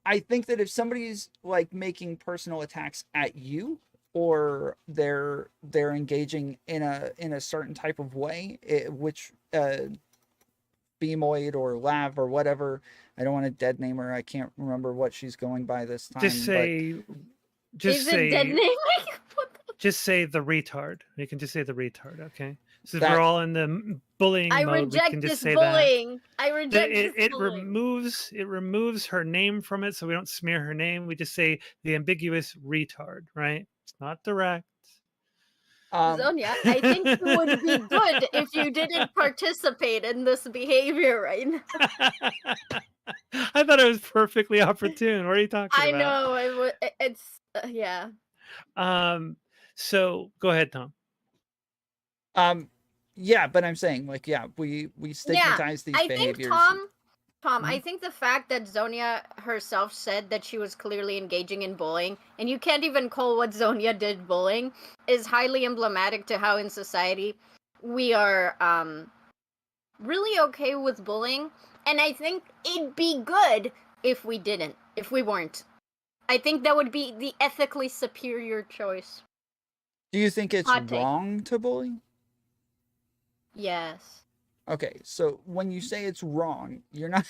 I think that if somebody's like making personal attacks at you, or they're engaging in a certain type of way, which Phemoid or Lav or whatever, I don't want to dead name her. I can't remember what she's going by this time. Just say, Is it dead name? just say the retard. You can just say the retard, okay? Since That- we're all in the bullying I mode, we reject can this just say bullying. that. I reject this It bullying. removes her name from it, so we don't smear her name. We just say the ambiguous retard, right? It's not direct. Zonia, I think it would be good if you didn't participate in this behavior right now. I thought it was perfectly opportune. What are you talking I about? know it's yeah. So go ahead, Tom. Yeah, but I'm saying like we stigmatize these I behaviors. think Tom, I think the fact that Zonia herself said that she was clearly engaging in bullying, and you can't even call what Zonia did bullying, is highly emblematic to how in society we are really okay with bullying. And I think it'd be good if we weren't. I think that would be the ethically superior choice. Do you think it's Hot take. wrong to bully? Yes. Okay, so when you say it's wrong, you're not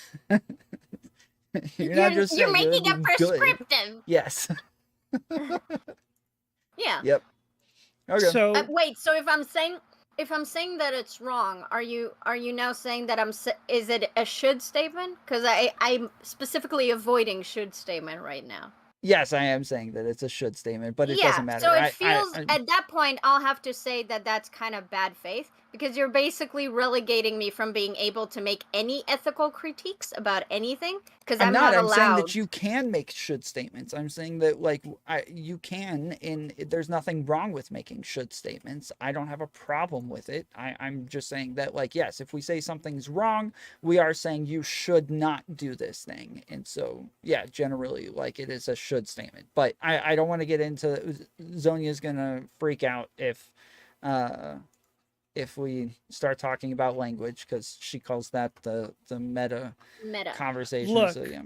you're not just saying you're making it a would be good. prescriptive. Yes. Yeah. Yep. Okay. So wait, so if I'm saying that it's wrong, are you now saying that is it a should statement? Because I'm specifically avoiding should statement right now. Yes, I am saying that it's a should statement, but it doesn't matter. So it feels at that point I'll have to say that that's kind of bad faith, because you're basically relegating me from being able to make any ethical critiques about anything, because I'm not allowed. I'm saying that you can make should statements. I'm saying that you can, and there's nothing wrong with making should statements. I don't have a problem with it. I'm just saying that yes, if we say something's wrong, we are saying you should not do this thing. And so yeah, generally it is a should statement. But I don't want to get into Zonia's gonna freak out if we start talking about language, because she calls that the meta conversation. Look, so yeah.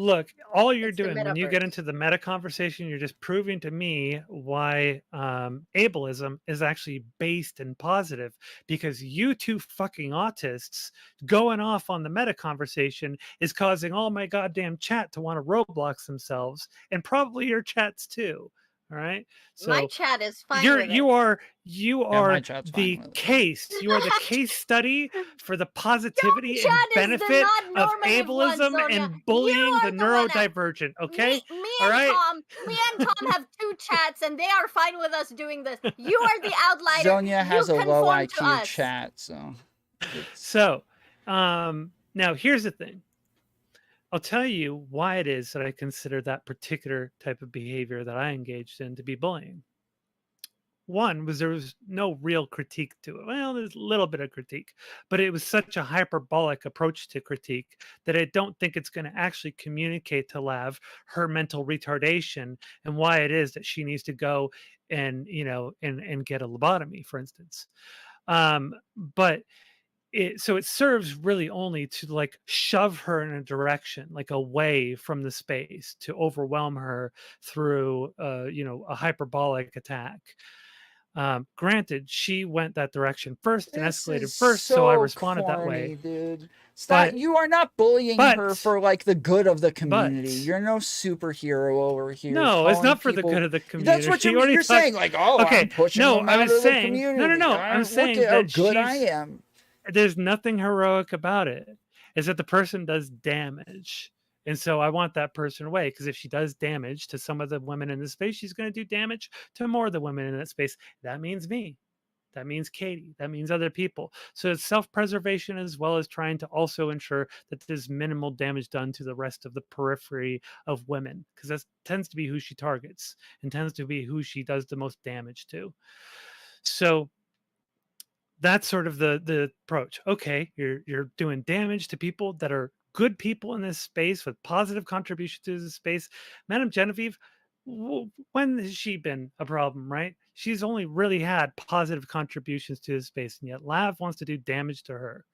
Look, all you're It's the doing when you get metaverse. into the meta conversation, you're just proving to me why ableism is actually based and positive, because you two fucking autists going off on the meta conversation is causing all my goddamn chat to want to Roblox themselves, and probably your chats too. All right. My So chat is fine you're with it. you Yeah, my are chat's fine the with it. case. You are the case study for the positivity Your and chat is the benefit of non-normative one, ableism Zonia. and bullying You the are the one that- neurodivergent. Okay, Me all and right. Tom have 2 chats, and they are fine with us doing this. You are the outlier. Zonia has you a low conform to IQ us. chat, so. It's... So, now here's the thing. I'll tell you why it is that I consider that particular type of behavior that I engaged in to be bullying. One was there was no real critique to it. Well, there's a little bit of critique, but it was such a hyperbolic approach to critique that I don't think it's going to actually communicate to Lav her mental retardation and why it is that she needs to go and and get a lobotomy, for instance. But it serves really only to like shove her in a direction, like away from the space, to overwhelm her through a hyperbolic attack. Granted, she went that direction first and This escalated is first, so I so responded that corny, way. dude. Stop! You are not bullying her for like the good of the community. You're no superhero over here. No, it's not for the people- good of the community. That's what You already you're talked- saying. Like, oh, Okay, I'm pushing no, them I out was of the saying community. no. I'm saying look at how that good I she's- am. There's nothing heroic about it. Is that the person does damage. And so I want that person away, because if she does damage to some of the women in the space, she's going to do damage to more of the women in that space. That means me. That means Katee. That means other people. So it's self-preservation, as well as trying to also ensure that there's minimal damage done to the rest of the periphery of women, because that tends to be who she targets and tends to be who she does the most damage to. So that's sort of the approach. Okay, you're doing damage to people that are good people in this space with positive contribution to the space. Madame Genevieve, when has she been a problem, right? She's only really had positive contributions to the space, and yet Lav wants to do damage to her.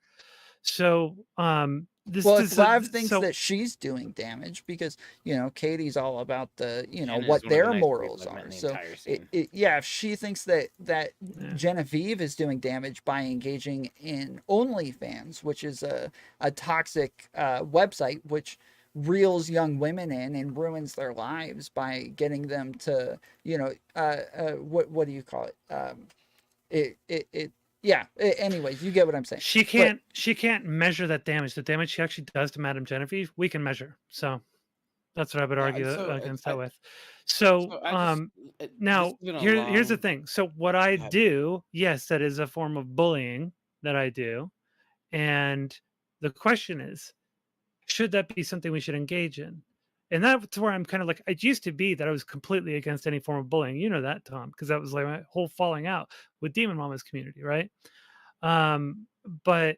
So if Lav thinks that she's doing damage, because Katee's all about the what their morals are. So if she thinks that Genevieve is doing damage by engaging in OnlyFans, which is a toxic website which reels young women in and ruins their lives by getting them to what do you call it? Yeah. Anyways, you get what I'm saying. She can't measure that damage. The damage she actually does to Madame Genevieve, we can measure. So that's what I would argue against that with. So now here's the thing. So what I do, yes, that is a form of bullying that I do, and the question is, should that be something we should engage in? And that's where I'm kind of like, it used to be that I was completely against any form of bullying. You know that, Tom, because that was like my whole falling out with Demon Mama's community, right? But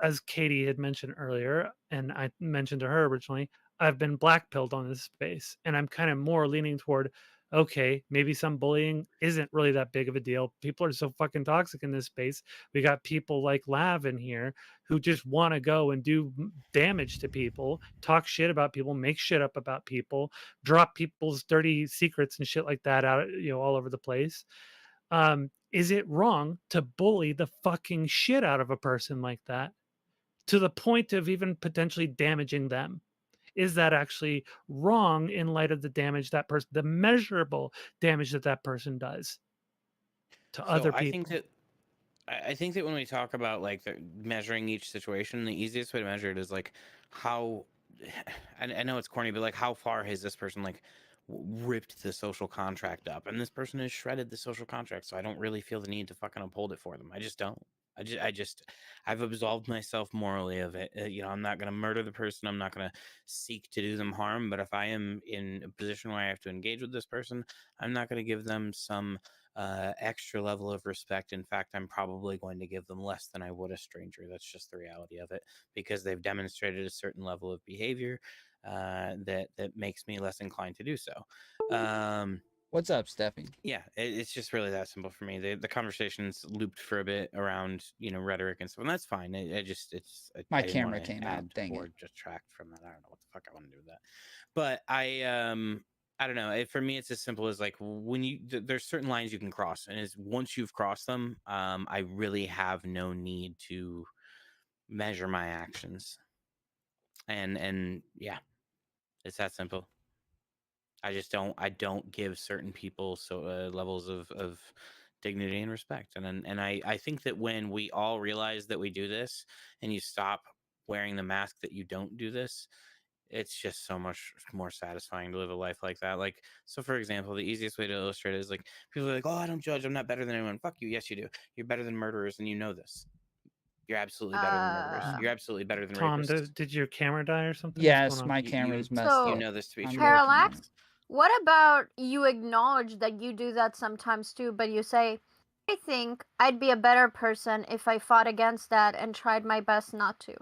as Katee had mentioned earlier, and I mentioned to her originally, I've been blackpilled on this space, and I'm kind of more leaning toward, okay, maybe some bullying isn't really that big of a deal. People are so fucking toxic in this space. We got people like Lav in here who just want to go and do damage to people, talk shit about people, make shit up about people, drop people's dirty secrets and shit like that out, all over the place. Is it wrong to bully the fucking shit out of a person like that to the point of even potentially damaging them? Is that actually wrong in light of the damage that person, the measurable damage that person does to other people? I think that when we talk about like measuring each situation, the easiest way to measure it is like how, I know it's corny, but like how far has this person like ripped the social contract up, and this person has shredded the social contract, so I don't really feel the need to fucking uphold it for them. I just don't. I've absolved myself morally of it. I'm not going to murder the person. I'm not going to seek to do them harm. But if I am in a position where I have to engage with this person, I'm not going to give them some extra level of respect. In fact, I'm probably going to give them less than I would a stranger. That's just the reality of it, because they've demonstrated a certain level of behavior that makes me less inclined to do so. What's up, Steffi? Yeah, it's just really that simple for me. The conversation's looped for a bit around, rhetoric and stuff, and that's fine. My I didn't camera wanna came out, add dang or it. detract from that. I don't know what the fuck I want to do with that. But I don't know. For me, it's as simple as like when there's certain lines you can cross, and once you've crossed them, I really have no need to measure my actions. And yeah, it's that simple. I don't give certain people levels of dignity and respect. And I think that when we all realize that we do this, and you stop wearing the mask that you don't do this, it's just so much more satisfying to live a life like that. Like, so for example, the easiest way to illustrate it is like people are like, oh, I don't judge, I'm not better than anyone. Fuck you. Yes, you do. You're better than murderers, and you know this. You're absolutely better than murderers. You're absolutely better than Tom, rapists. did your camera die or something? Yes, my camera's messed So- You up. know this to be I'm true. working on Parallax, it. what about you acknowledge that you do that sometimes too, but you say, I think I'd be a better person if I fought against that and tried my best not to.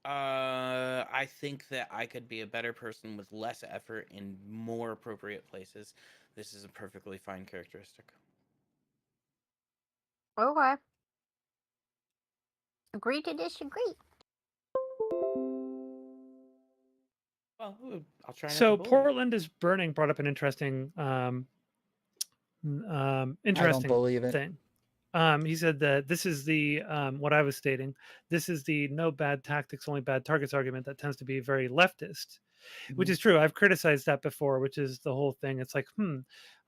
I think that I could be a better person with less effort in more appropriate places. This is a perfectly fine characteristic. Okay. Agree to disagree. Well, I'll try. So Portland is burning brought up an interesting interesting believe it. thing. He said that this is the what I was stating. This is the no bad tactics, only bad targets argument that tends to be very leftist, which is true. I've criticized that before, which is the whole thing. It's like,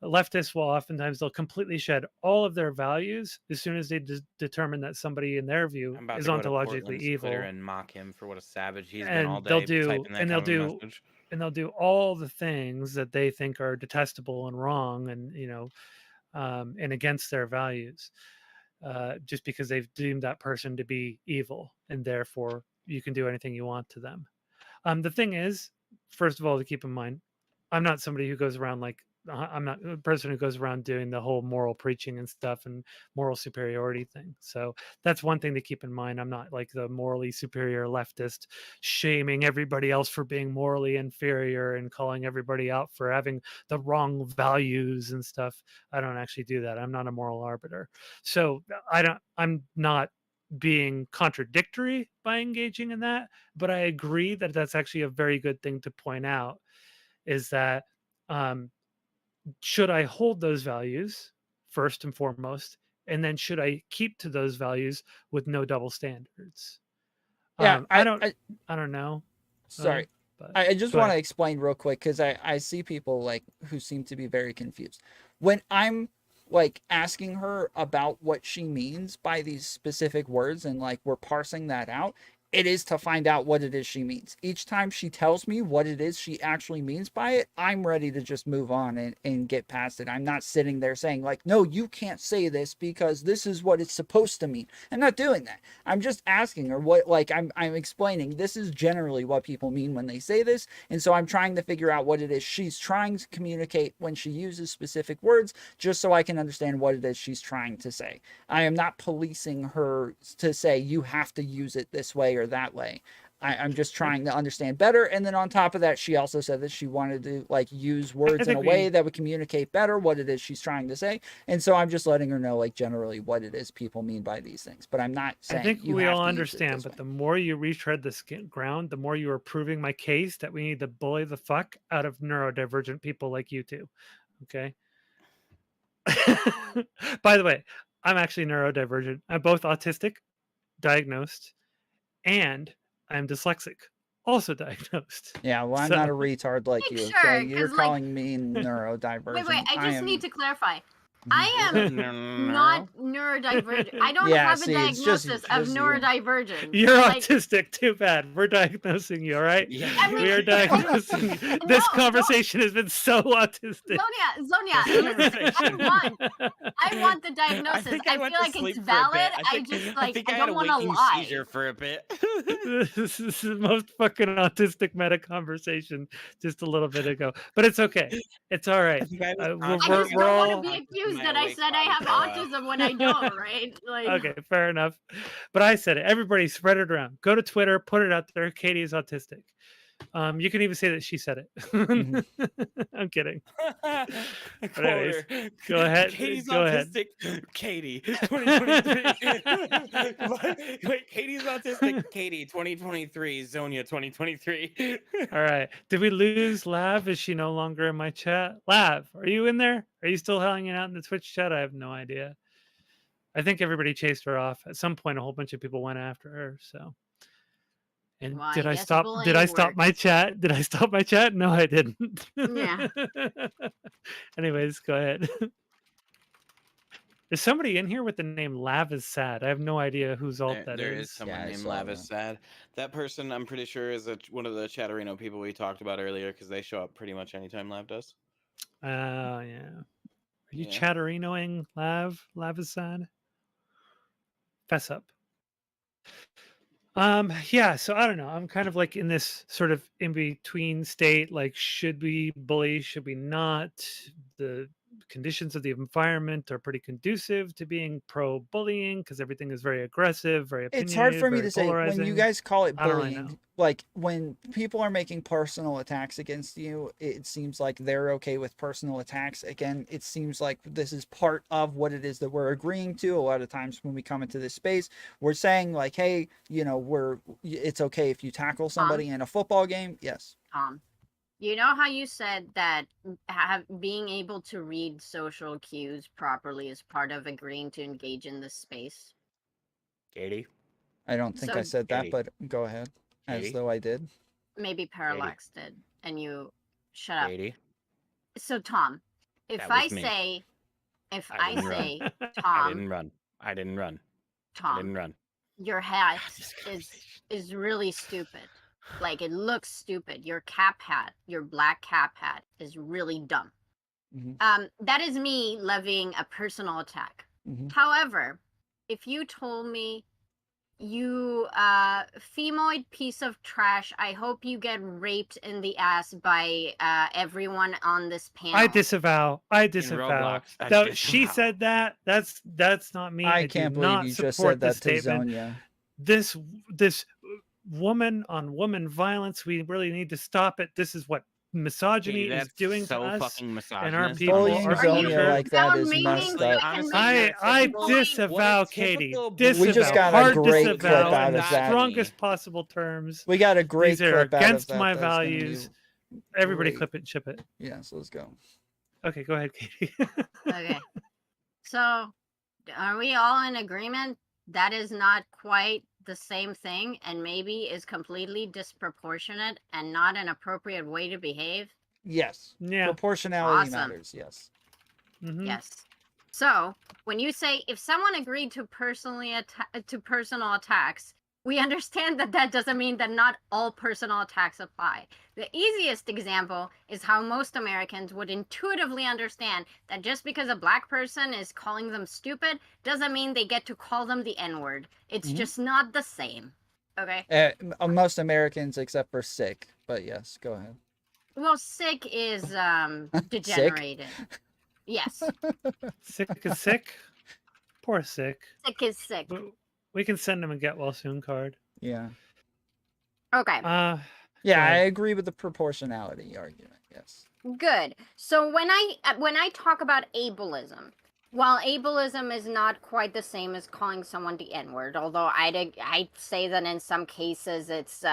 leftists will oftentimes they'll completely shed all of their values as soon as they determine that somebody in their view I'm about is to go to ontologically Portland's evil, Twitter and mock him for what a savage he's been and all day. they'll do typing that and they'll kind of a do message. and they'll do all the things that they think are detestable and wrong, and and against their values, just because they've deemed that person to be evil, and therefore you can do anything you want to them. The thing is, first of all, to keep in mind, I'm not somebody who goes around like I'm not a person who goes around doing the whole moral preaching and stuff and moral superiority thing. So that's one thing to keep in mind. I'm not like the morally superior leftist shaming everybody else for being morally inferior and calling everybody out for having the wrong values and stuff. I don't actually do that. I'm not a moral arbiter. So I'm not being contradictory by engaging in that, but I agree that that's actually a very good thing to point out, is that should I hold those values first and foremost, and then should I keep to those values with no double standards? Yeah, I don't know. Sorry. But I just go want to ahead. explain real quick because I see people like who seem to be very confused. When I'm like asking her about what she means by these specific words and like we're parsing that out, it is to find out what it is she means. Each time she tells me what it is she actually means by it, I'm ready to just move on and get past it. I'm not sitting there saying like, no, you can't say this because this is what it's supposed to mean. I'm not doing that. I'm just asking her what, like I'm explaining this is generally what people mean when they say this. And so I'm trying to figure out what it is she's trying to communicate when she uses specific words, just so I can understand what it is she's trying to say. I am not policing her to say you have to use it this way or that way. I'm just trying to understand better. And then on top of that, she also said that she wanted to like use words in a way that would communicate better what it is she's trying to say. And so I'm just letting her know like generally what it is people mean by these things. But I'm not saying I think you we have all to understand, use it but this the more you retread the ground, the more you are proving my case that we need to bully the fuck out of neurodivergent people like you two. Okay. By the way, I'm actually neurodivergent. I'm both autistic, diagnosed, and I'm dyslexic, also diagnosed. Yeah, well, I'm not a retard like you. Sure, Okay, you're 'cause, like- calling me neurodivergent. Wait, I just am... need to clarify. I am not neurodivergent. I don't Yeah, have see, a it's just- diagnosis of just you. neurodivergent. You're Like, autistic. Too bad. We're diagnosing you, all right? Yeah. I mean- We are diagnosing you. This No, conversation has been so autistic. Zonia, listen, I want the diagnosis. I feel like it's valid. I don't want to lie. Seizure for a bit. This is the most fucking autistic meta conversation just a little bit ago, but it's okay. It's all right. I just don't we're want all to be accused that I said I have autism when I don't, right? Like, okay. Fair enough. But I said it. Everybody spread it around. Go to Twitter. Put it out there. Katie is autistic. You can even say that she said it. Mhm. I'm kidding. But anyways, Quoter. go ahead. Katie's Go ahead. autistic. Katie, 2023. Wait, Katie's autistic. Katie, 2023. Zonia, 2023. All right. Did we lose Lav? Is she no longer in my chat? Lav, are you in there? Are you still hanging out in the Twitch chat? I have no idea. I think everybody chased her off. At some point, a whole bunch of people went after her. So, and Well, did I guess stop? Did I bullying stop my works. chat? Did I stop my chat? No, I didn't. Yeah. Anyways, go ahead. There's somebody in here with the name Lav is sad. I have no idea whose alt that There is is. someone Yeah, I named saw Lavis that. Sad. That person, I'm pretty sure, is one of the Chatterino people we talked about earlier because they show up pretty much anytime Lav does. Oh, yeah. Are you Yeah. Chatterinoing Lav? Lav is sad? Fess up. Yeah, so I don't know. I'm kind of like in this sort of in between state. Like, should we bully? Should we not? The conditions of the environment are pretty conducive to being pro bullying because everything is very aggressive, very opinionated, It's hard for me very to say when you polarizing. guys call it I don't really bullying. know. Like when people are making personal attacks against you, it seems like they're okay with personal attacks. Again, it seems like this is part of what it is that we're agreeing to. A lot of times when we come into this space, we're saying like, hey, you know, it's okay if you tackle somebody in a football game. Yes. You know how you said that being able to read social cues properly is part of agreeing to engage in this space? Katie? I don't think I So- said that, Katie. but go ahead. As Katie? though I did. Maybe Paralakz did, and you shut up. Katie? So Tom, if That I was me. say, if I I didn't run. say, I Tom, didn't run. I didn't run. I Tom, didn't run. your hat this is really stupid. Like, it looks stupid. Your cap hat, your black cap hat, is really dumb. Mhm. That is me levying a personal attack. Mhm. However, if you told me, you Phemoid piece of trash, I hope you get raped in the ass by everyone on this panel. I disavow. I disavow. Roblox, I No, she disavow. said that. That's not me. I do can't believe not you just support said this that to statement. Zonia. This woman on woman violence. We really need to stop it. This is what misogyny Katie, is that's doing so to us fucking and our misogynist. people, Bullying our Are you Zonia culture. like that is meaning messed that up. can Honestly, make I bullying? disavow, What a Katie. typical Disavow. We just got a Hard great clip disavow out in of the that. strongest possible terms. We got a great These are clip out of against that. my That's gonna be values. Everybody great. clip it and ship it. Yes, let's go. Okay, go ahead, Katie. Okay. So, are we all in agreement that is not quite the same thing and maybe is completely disproportionate and not an appropriate way to behave? Yes. Yeah. Proportionality Awesome. matters. Yes. Mhm. Yes. So, when you say if someone agreed to personal attacks, we understand that that doesn't mean that not all personal attacks apply. The easiest example is how most Americans would intuitively understand that just because a black person is calling them stupid doesn't mean they get to call them the N-word. It's Mhm. just not the same. Okay? Most Americans except for sick. But yes, go ahead. Well, sick is degenerated. Yes. Sick is sick. Poor sick. Sick is sick. We can send him a get well soon card. Yeah. Okay. Yeah, Go I ahead. agree with the proportionality argument. Yes. Good. So when I talk about ableism, while ableism is not quite the same as calling someone the N-word, although I'd say that in some cases it's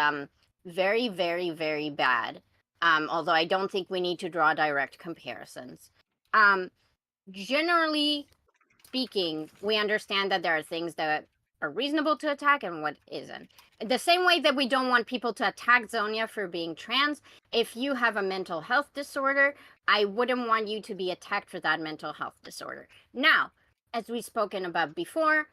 very, very, very bad. Although I don't think we need to draw direct comparisons. Generally speaking, we understand that there are things that are reasonable to attack and what isn't. The same way that we don't want people to attack Zonia for being trans, if you have a mental health disorder, I wouldn't want you to be attacked for that mental health disorder. Now, as we've spoken about before,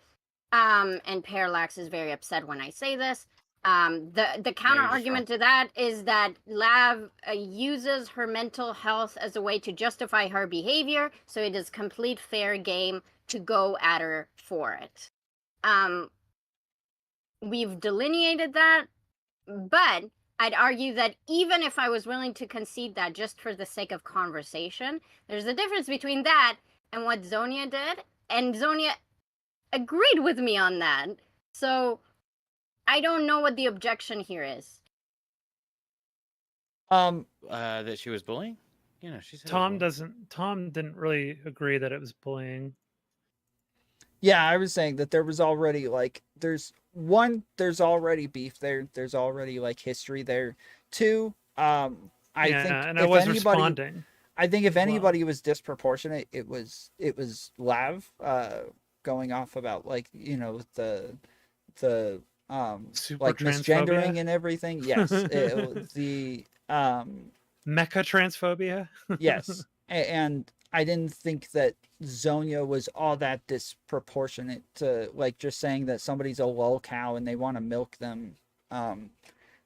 and Paralakz is very upset when I say this, the counter argument to that is that Lav uses her mental health as a way to justify her behavior, so it is complete fair game to go at her for it. We've delineated that, but I'd argue that even if I was willing to concede that just for the sake of conversation, there's a difference between that and what Zonia did, and Zonia agreed with me on that. So I don't know what the objection here is. That she was bullying? You know, she said Tom didn't really agree that it was bullying. Yeah, I was saying that there was already like there's already beef there. There's already like history there. Two, I think and I if was anybody, responding. I think if as well. anybody was disproportionate, it was Lav, going off about like the Super like misgendering transphobia? and everything. Yes, the Mecha transphobia. yes, and I didn't think that Zonia was all that disproportionate to like just saying that somebody's a lol cow and they want to milk them.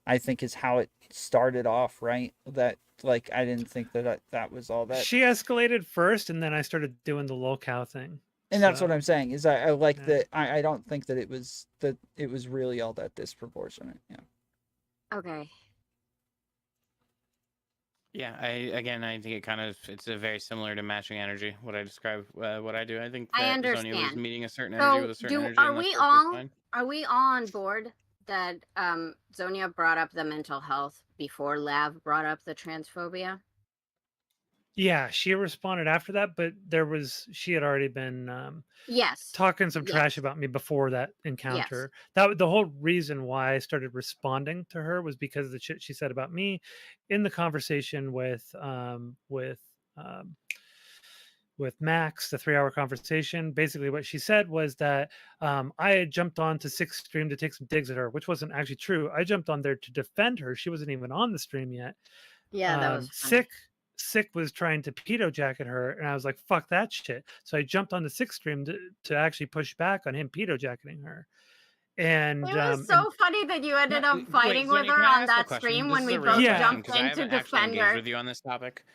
I think is how it started off, right? That like I didn't think that was all that. She escalated first, and then I started doing the lol-cow thing. And that's what So, I'm saying is I like yeah. that. I don't think that it was really all that disproportionate. Yeah. Okay. Yeah, I think it's a very similar to matching energy. What I describe, what I do. I think I that Zonia was understand. meeting a certain energy with a certain energy. Are and we that's perfectly on fine. are we on board that Zonia brought up the mental health before Lav brought up the transphobia? Yeah, she responded after that, but she had already been Yes. talking some trash Yes. about me before that encounter. That the whole reason why I started responding to her was because of the shit she said about me in the conversation with Max, the 3-hour conversation. Basically, what she said was that I had jumped on to Sixth stream to take some digs at her, which wasn't actually true. I jumped on there to defend her. She wasn't even on the stream yet. Yeah, that was funny. Sick was trying to pedo jacket her, and I was like, "Fuck that shit!" So I jumped on the Sixth stream to actually push back on him pedo jacketing her. And It was so funny that you ended up fighting with Zonia, her can I on ask a that question? stream This when is we a real both Yeah. question, jumped 'cause I in to haven't actually defend engaged her. with you on this topic.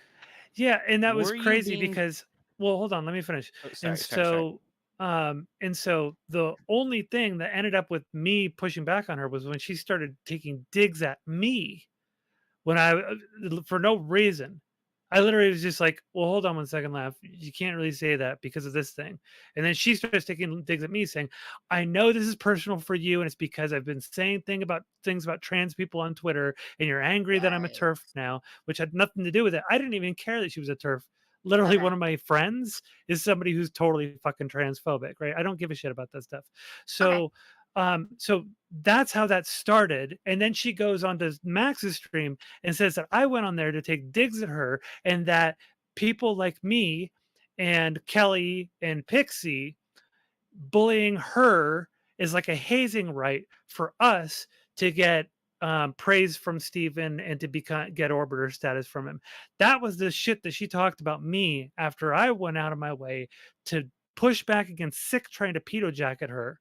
Yeah, and that was Were you crazy being- because, well, hold on, let me finish. Oh, sorry, and sorry. so the only thing that ended up with me pushing back on her was when she started taking digs at me when for no reason. I literally was just like, well, hold on 1 second, Laugh. You can't really say that because of this thing. And then she starts taking digs at me saying, I know this is personal for you, and it's because I've been saying things about trans people on Twitter, and you're angry that I'm a TERF now, which had nothing to do with it. I didn't even care that she was a TERF. Literally, one of my friends is somebody who's totally fucking transphobic, right? I don't give a shit about that stuff. So so that's how that started. And then she goes on to Max's stream and says that I went on there to take digs at her, and that people like me and Kelly and Pixie bullying her is like a hazing right for us to get praise from Steven and to get orbiter status from him. That was the shit that she talked about me after I went out of my way to push back against Sick trying to pedo jacket her.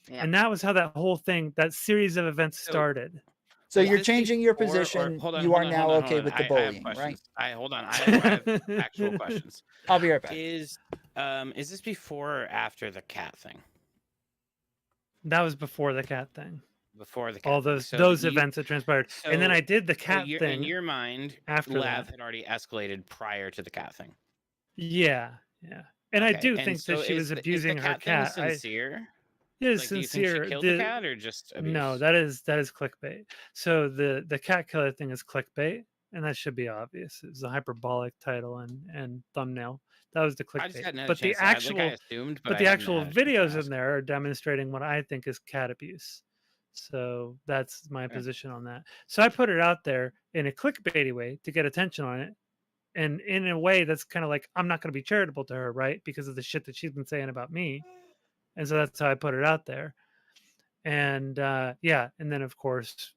Yep. And that was how that whole thing, that series of events started. So you're changing your position. You are now okay with the bullying, right? I have actual questions. I'll be right back. Is this before or after the cat thing? That was before the cat thing. Before the cat all thing. those events that transpired, and then I did the cat thing. In your mind, after Lav that had already escalated prior to the cat thing. Yeah, and I do think so that she was abusing her cat. Sincere? It is Like, sincere. Do you think she killed the cat or just abuse? No, that is clickbait. So the cat killer thing is clickbait, and that should be obvious. It was a hyperbolic title and thumbnail. That was the clickbait. But the actual videos in there are demonstrating what I think is cat abuse. So that's my position on that. So I put it out there in a clickbaity way to get attention on it. And in a way that's kind of like, I'm not going to be charitable to her, right? Because of the shit that she's been saying about me. And so that's how I put it out there. And and then of course,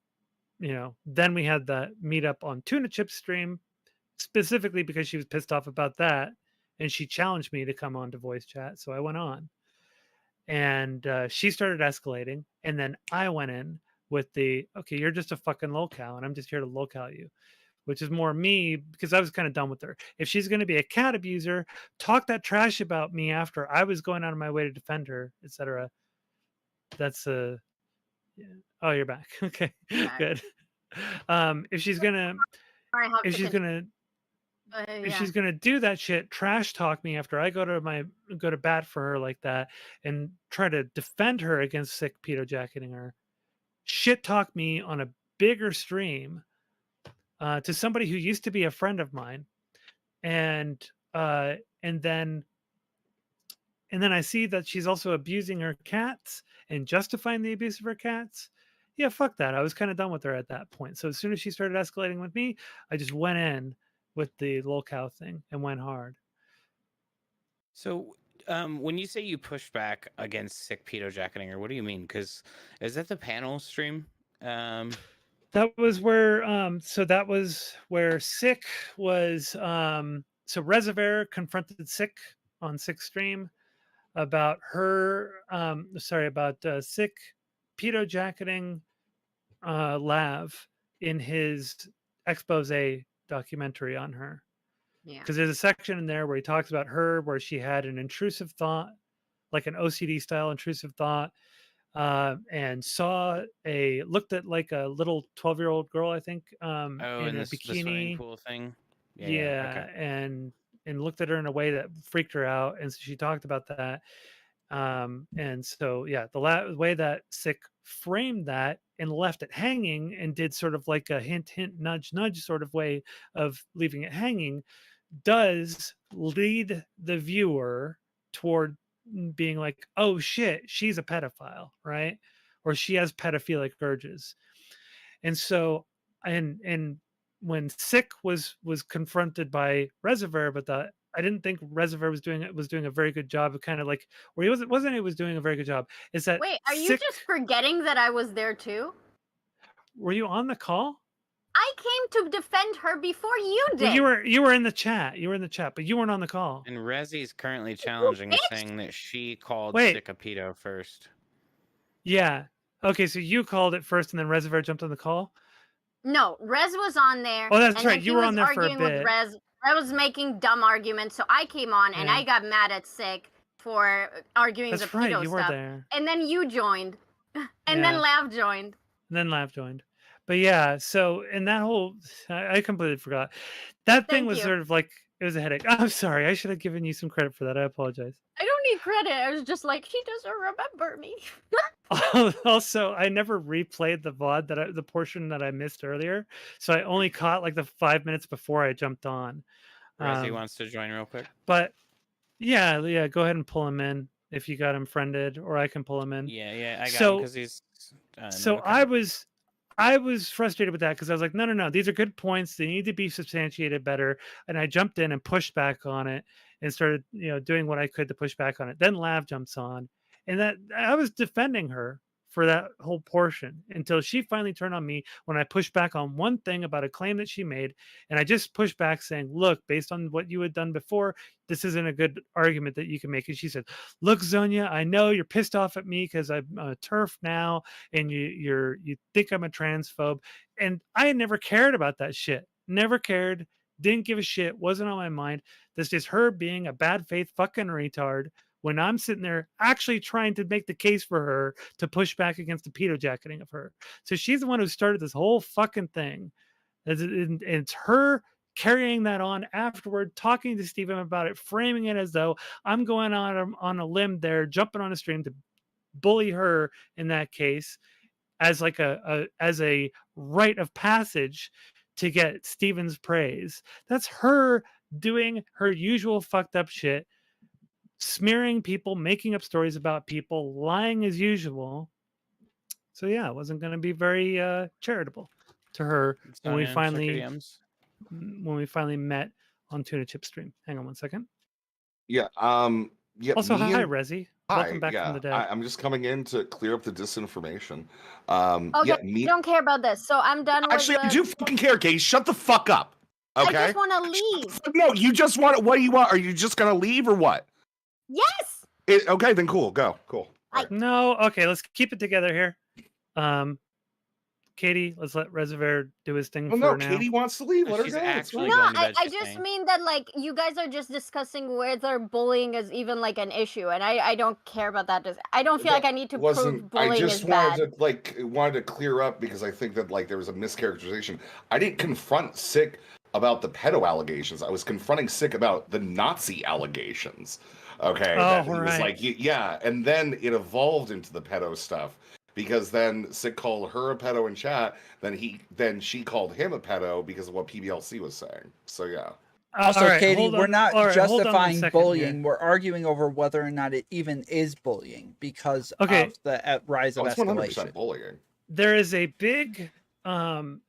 then we had the meetup on Tuna Chip stream, specifically because she was pissed off about that. And she challenged me to come on to voice chat. So I went on. And she started escalating. And then I went in with okay, you're just a fucking lolcow, and I'm just here to lolcow you, which is more me, because I was kind of done with her. If she's going to be a cat abuser, talk that trash about me after I was going out of my way to defend her, etc. That's yeah. Oh, you're back. Okay, good. If she's gonna do that shit, trash talk me after I go to bat for her like that and try to defend her against Sick pedo jacketing her, shit talk me on a bigger stream, to somebody who used to be a friend of mine, and then I see that she's also abusing her cats and justifying the abuse of her cats. Yeah, fuck that. I was kind of done with her at that point. So as soon as she started escalating with me, I just went in with the lol cow thing and went hard. So, when you say you pushed back against sick pedo jacketing, or what do you mean? Because is that the panel stream? That was where Sick was. So Reservoir confronted Sick on Sick stream about her. About Sick pedo jacketing Lav in his expose documentary on her. Yeah. Because there's a section in there where he talks about her where she had an intrusive thought, like an OCD style intrusive thought, and looked at like a little 12-year-old girl, I think, in a the swimming bikini. pool thing. Yeah, Okay. and looked at her in a way that freaked her out, and so she talked about that. And so yeah, the way that Sick framed that and left it hanging and did sort of like a hint, nudge, nudge sort of way of leaving it hanging does lead the viewer toward being like, oh shit, she's a pedophile, right? Or she has pedophilic urges. And so, and when Sick was confronted by Reservoir about that, I didn't think Reservoir was doing a very good job of kind of like, or he was doing a very good job. Is that Wait, are you Sick, just forgetting that I was there too? were you on the call? I came to defend her before you did. Well, you were in the chat. You were in the chat, but you weren't on the call. And Rezzy's currently challenging, saying that she called Sick a pedo first. Yeah. Okay, so you called it first, and then Reservoir jumped on the call. No, Rez was on there. Oh, that's and right. Then You he were was on there for a arguing with bit. Rez. I was making dumb arguments, so I came on and I got mad at Sick for arguing That's the right, pedo you were stuff. there. And then you joined, and then Lav joined. And then Lav joined. But yeah, so in that whole, I completely forgot. That thing was sort of like, it was a headache. I'm sorry. I should have given you some credit for that. I apologize. I don't need credit. I was just like, she doesn't remember me. Also, I never replayed the VOD the portion that I missed earlier. So I only caught like the 5 minutes before I jumped on. Rezzy wants to join real quick. But yeah, go ahead and pull him in if you got him friended, or I can pull him in. Yeah, I got him because he's. So okay. I was frustrated with that because I was like, no, these are good points. They need to be substantiated better. And I jumped in and pushed back on it and started, doing what I could to push back on it. Then Lav jumps on, and that I was defending her for that whole portion until she finally turned on me when I pushed back on one thing about a claim that she made. And I just pushed back saying, look, based on what you had done before, this isn't a good argument that you can make. And she said, look, Zonia, I know you're pissed off at me because I'm a TERF now and you think I'm a transphobe. And I had never cared about that shit. Never cared. Didn't give a shit. Wasn't on my mind. This is her being a bad faith fucking retard when I'm sitting there actually trying to make the case for her to push back against the pedo jacketing of her. So she's the one who started this whole fucking thing. And it's her carrying that on afterward, talking to Steven about it, framing it as though I'm going on a limb there, jumping on a stream to bully her in that case as like as a rite of passage to get Steven's praise. That's her doing her usual fucked up shit, smearing people, making up stories about people, lying as usual. So yeah, it wasn't going to be very charitable to her when we finally met on Tuna Chip stream. Hang on one second. Yeah. Yeah. Also, hi, Rezzy. Welcome back from the dead. I'm just coming in to clear up the disinformation. Okay, don't care about this. So I'm done. Actually, I do fucking care, Katie. Shut the fuck up. Okay. I just want to leave. No, you just want. What do you want? Are you just gonna leave or what? Yes. Okay, then cool. Go. Cool. No. Okay, let's keep it together here. Katie, let's let Reservoir do his thing for now. Katie wants to leave. Let her go. I just mean that like you guys are just discussing whether bullying is even like an issue, and I don't care about that. I don't feel like I need to prove bullying is bad. wanted to clear up because I think that like there was a mischaracterization. I didn't confront Sick about the pedo allegations. I was confronting Sick about the Nazi allegations. Okay. Oh, he was like, yeah, and then it evolved into the pedo stuff. because then Sick called her a pedo in chat. Then she called him a pedo because of what PBLC was saying. So yeah. Also, all right, Katie, hold we're on- not all right, hold on one justifying second bullying. here. We're arguing over whether or not it even is bullying because Okay. of the rise of Oh, it's 100% escalation. bullying. There is a big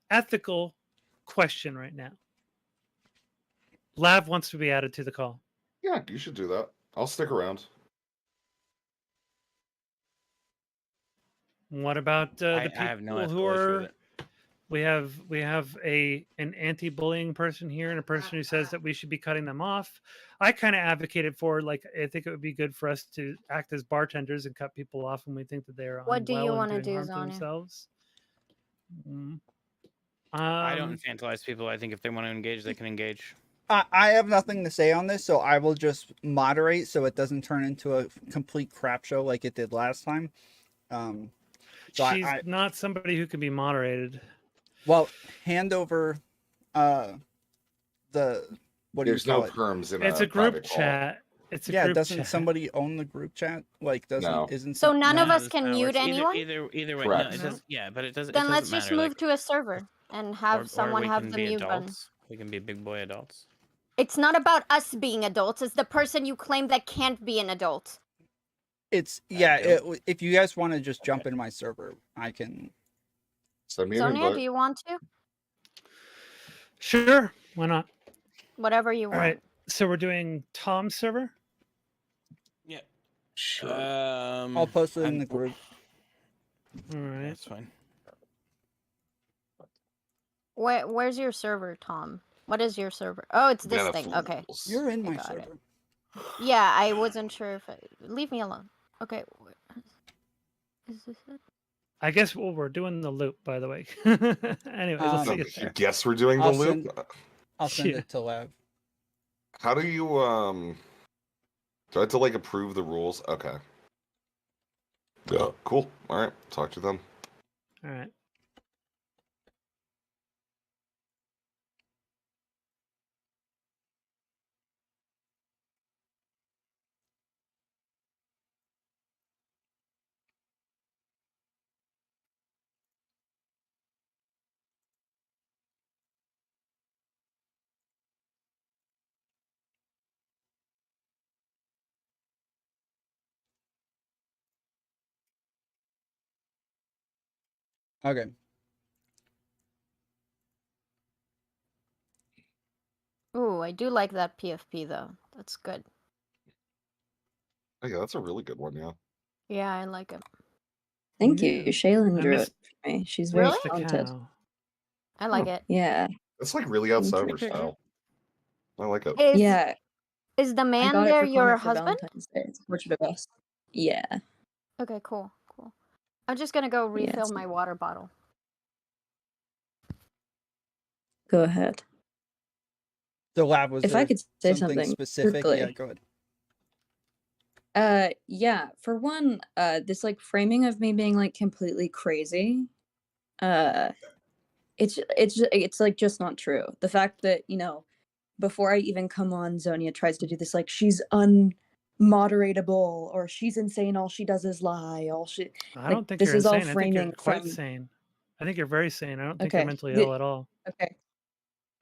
ethical question right now. Lav wants to be added to the call. Yeah, you should do that. I'll stick around. What about the I people have no who issue are? with it. We have an anti-bullying person here and a person who says that we should be cutting them off. I kind of advocated for, like, I think it would be good for us to act as bartenders and cut people off when we think that they're What do you unwell wanna and doing do, harm to Zonia? themselves. I don't infantilize people. I think if they want to engage, they can engage. I have nothing to say on this, so I will just moderate so it doesn't turn into a complete crap show like it did last time. So She's not somebody who can be moderated. Well, hand over the what do There's you call no it? perms in It's a group chat. It's a Yeah, group doesn't chat. somebody own the group chat? Like, doesn't No. isn't So some- none of no? us can mute anyone? Either way, Correct. no, it does. Yeah, but it doesn't. Then it let's doesn't just matter. move to a server and have or someone we have can the be mute button. adults. We can be big boy adults. It's not about us being adults. It's the person you claim that can't be an adult. It's if you guys want to just jump into my server, I can. Send me an Zonia, invite. do you want to? Sure, why not? Whatever you All want. right, so we're doing Tom's server. Yeah. Sure. I'll post it in the group. All right. That's fine. Where's your server, Tom? What is your server? Oh, it's this Vanna thing. Okay. Fools. You're in I my got it. server. Yeah, I wasn't sure if leave me alone. Okay. Is this it? I guess we're doing the loop, by the way. Anyways, I'll see you You there. guess we're doing the I'll loop? I'll send Yeah. it to Lav. How do you do I have to like approve the rules? Okay. Yeah, cool. All right, talk to them. All right. Okay. Ooh, I do like that PFP though. That's good. Oh, yeah, that's a really good one, yeah. Yeah, I like it. Thank Yeah. you. Shaylin I drew missed- it for me. She's very Really? The talented. cow. I like it. Yeah. That's like really outsider Okay. style. I like it. Is Yeah. is the I man got there it for your Connor for husband? Valentine's Day. It's Portrait of Us. Yeah. Okay, cool. I'm just gonna go Yeah, refill it's- my water bottle. Go ahead. So Lav, was If there I could say something something specific? quickly. Yeah, go ahead. Yeah, for one, this like framing of me being like completely crazy, it's like just not true. The fact that, you know, before I even come on, Zonia tries to do this like she's unmoderatable or she's insane, all she does is lie, I don't think this you're is all insane. I think you're framing quite from sane. I think you're very sane. I don't think Okay. you're mentally ill at all.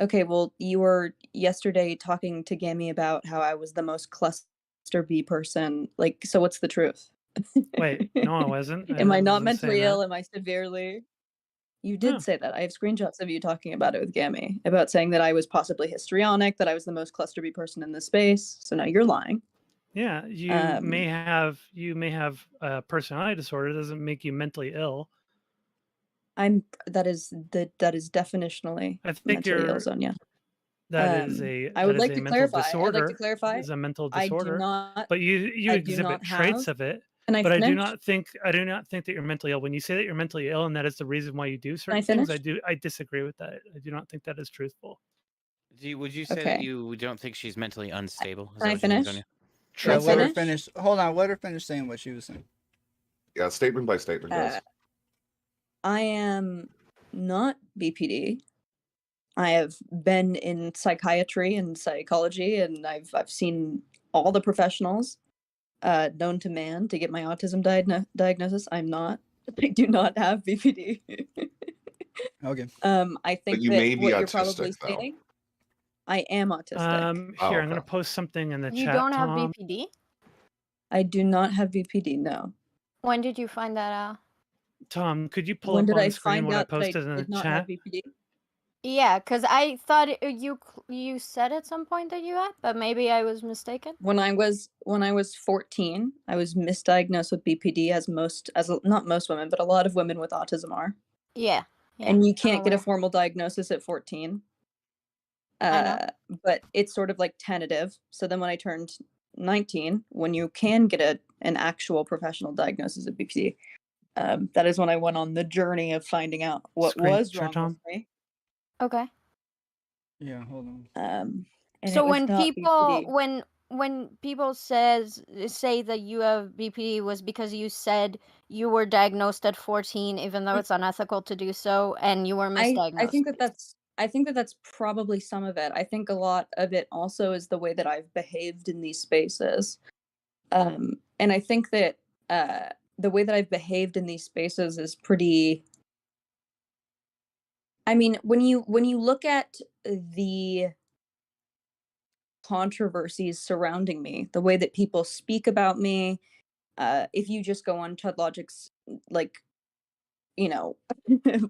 Okay, well, you were yesterday talking to Gammy about how I was the most cluster B person. Like, so what's the truth? Wait, no, I wasn't. Am I not wasn't saying mentally ill? that. Am I severely? You did No. say that. I have screenshots of you talking about it with Gammy, about saying that I was possibly histrionic, that I was the most cluster B person in the space. So now you're lying. Yeah, you may have a personality disorder. It doesn't make you mentally ill. That is definitionally I think mentally ill, you're. Zonia. That is a. I would that is like a to mental clarify. I'd disorder. like to clarify. Is a mental I do disorder. not. But you I do exhibit not traits have- of it. Can I But I finish? do not think that you're mentally ill. When you say that you're mentally ill and that is the reason why you do certain things, finish? I disagree with that. I do not think that is truthful. Would you say that Okay. you don't think she's mentally unstable? Is Can I that what you think, finish? Zonia? Can I let her finish? finish. Hold on, let her finish saying what she was saying. Yeah, statement by statement, guys. I am not BPD. I have been in psychiatry and psychology, and I've seen all the professionals known to man to get my autism diagnosis. I'm not I do not have BPD. Okay. I think you that may be what you're probably autistic, though. saying, I am autistic. Here, I'm okay. gonna post something in the You chat, don't have Tom. BPD? I do not have BPD. No. When did you find that out? Tom, could you pull When up did on I screen find what I out that I posted in the did not have chat? BPD? Yeah, because I thought you said at some point that you had, but maybe I was mistaken. When I was 14, I was misdiagnosed with BPD, not most women, but a lot of women with autism are. Yeah. And you I'm can't get a aware. formal diagnosis at 14. I know. But it's sort of like tentative. So then when I turned 19, when you can get an actual professional diagnosis of BPD, that is when I went on the journey of finding out what Screen was share, wrong Tom. with me. Okay. Yeah, hold on. And So it was when not people BPD. when people say that you have BPD was because you said you were diagnosed at 14, even though it's unethical to do so, and you were misdiagnosed. I think that's probably some of it. I think a lot of it also is the way that I've behaved in these spaces. And I think that the way that I've behaved in these spaces is pretty. I mean, when you look at the controversies surrounding me, the way that people speak about me, if you just go on Chud Logic's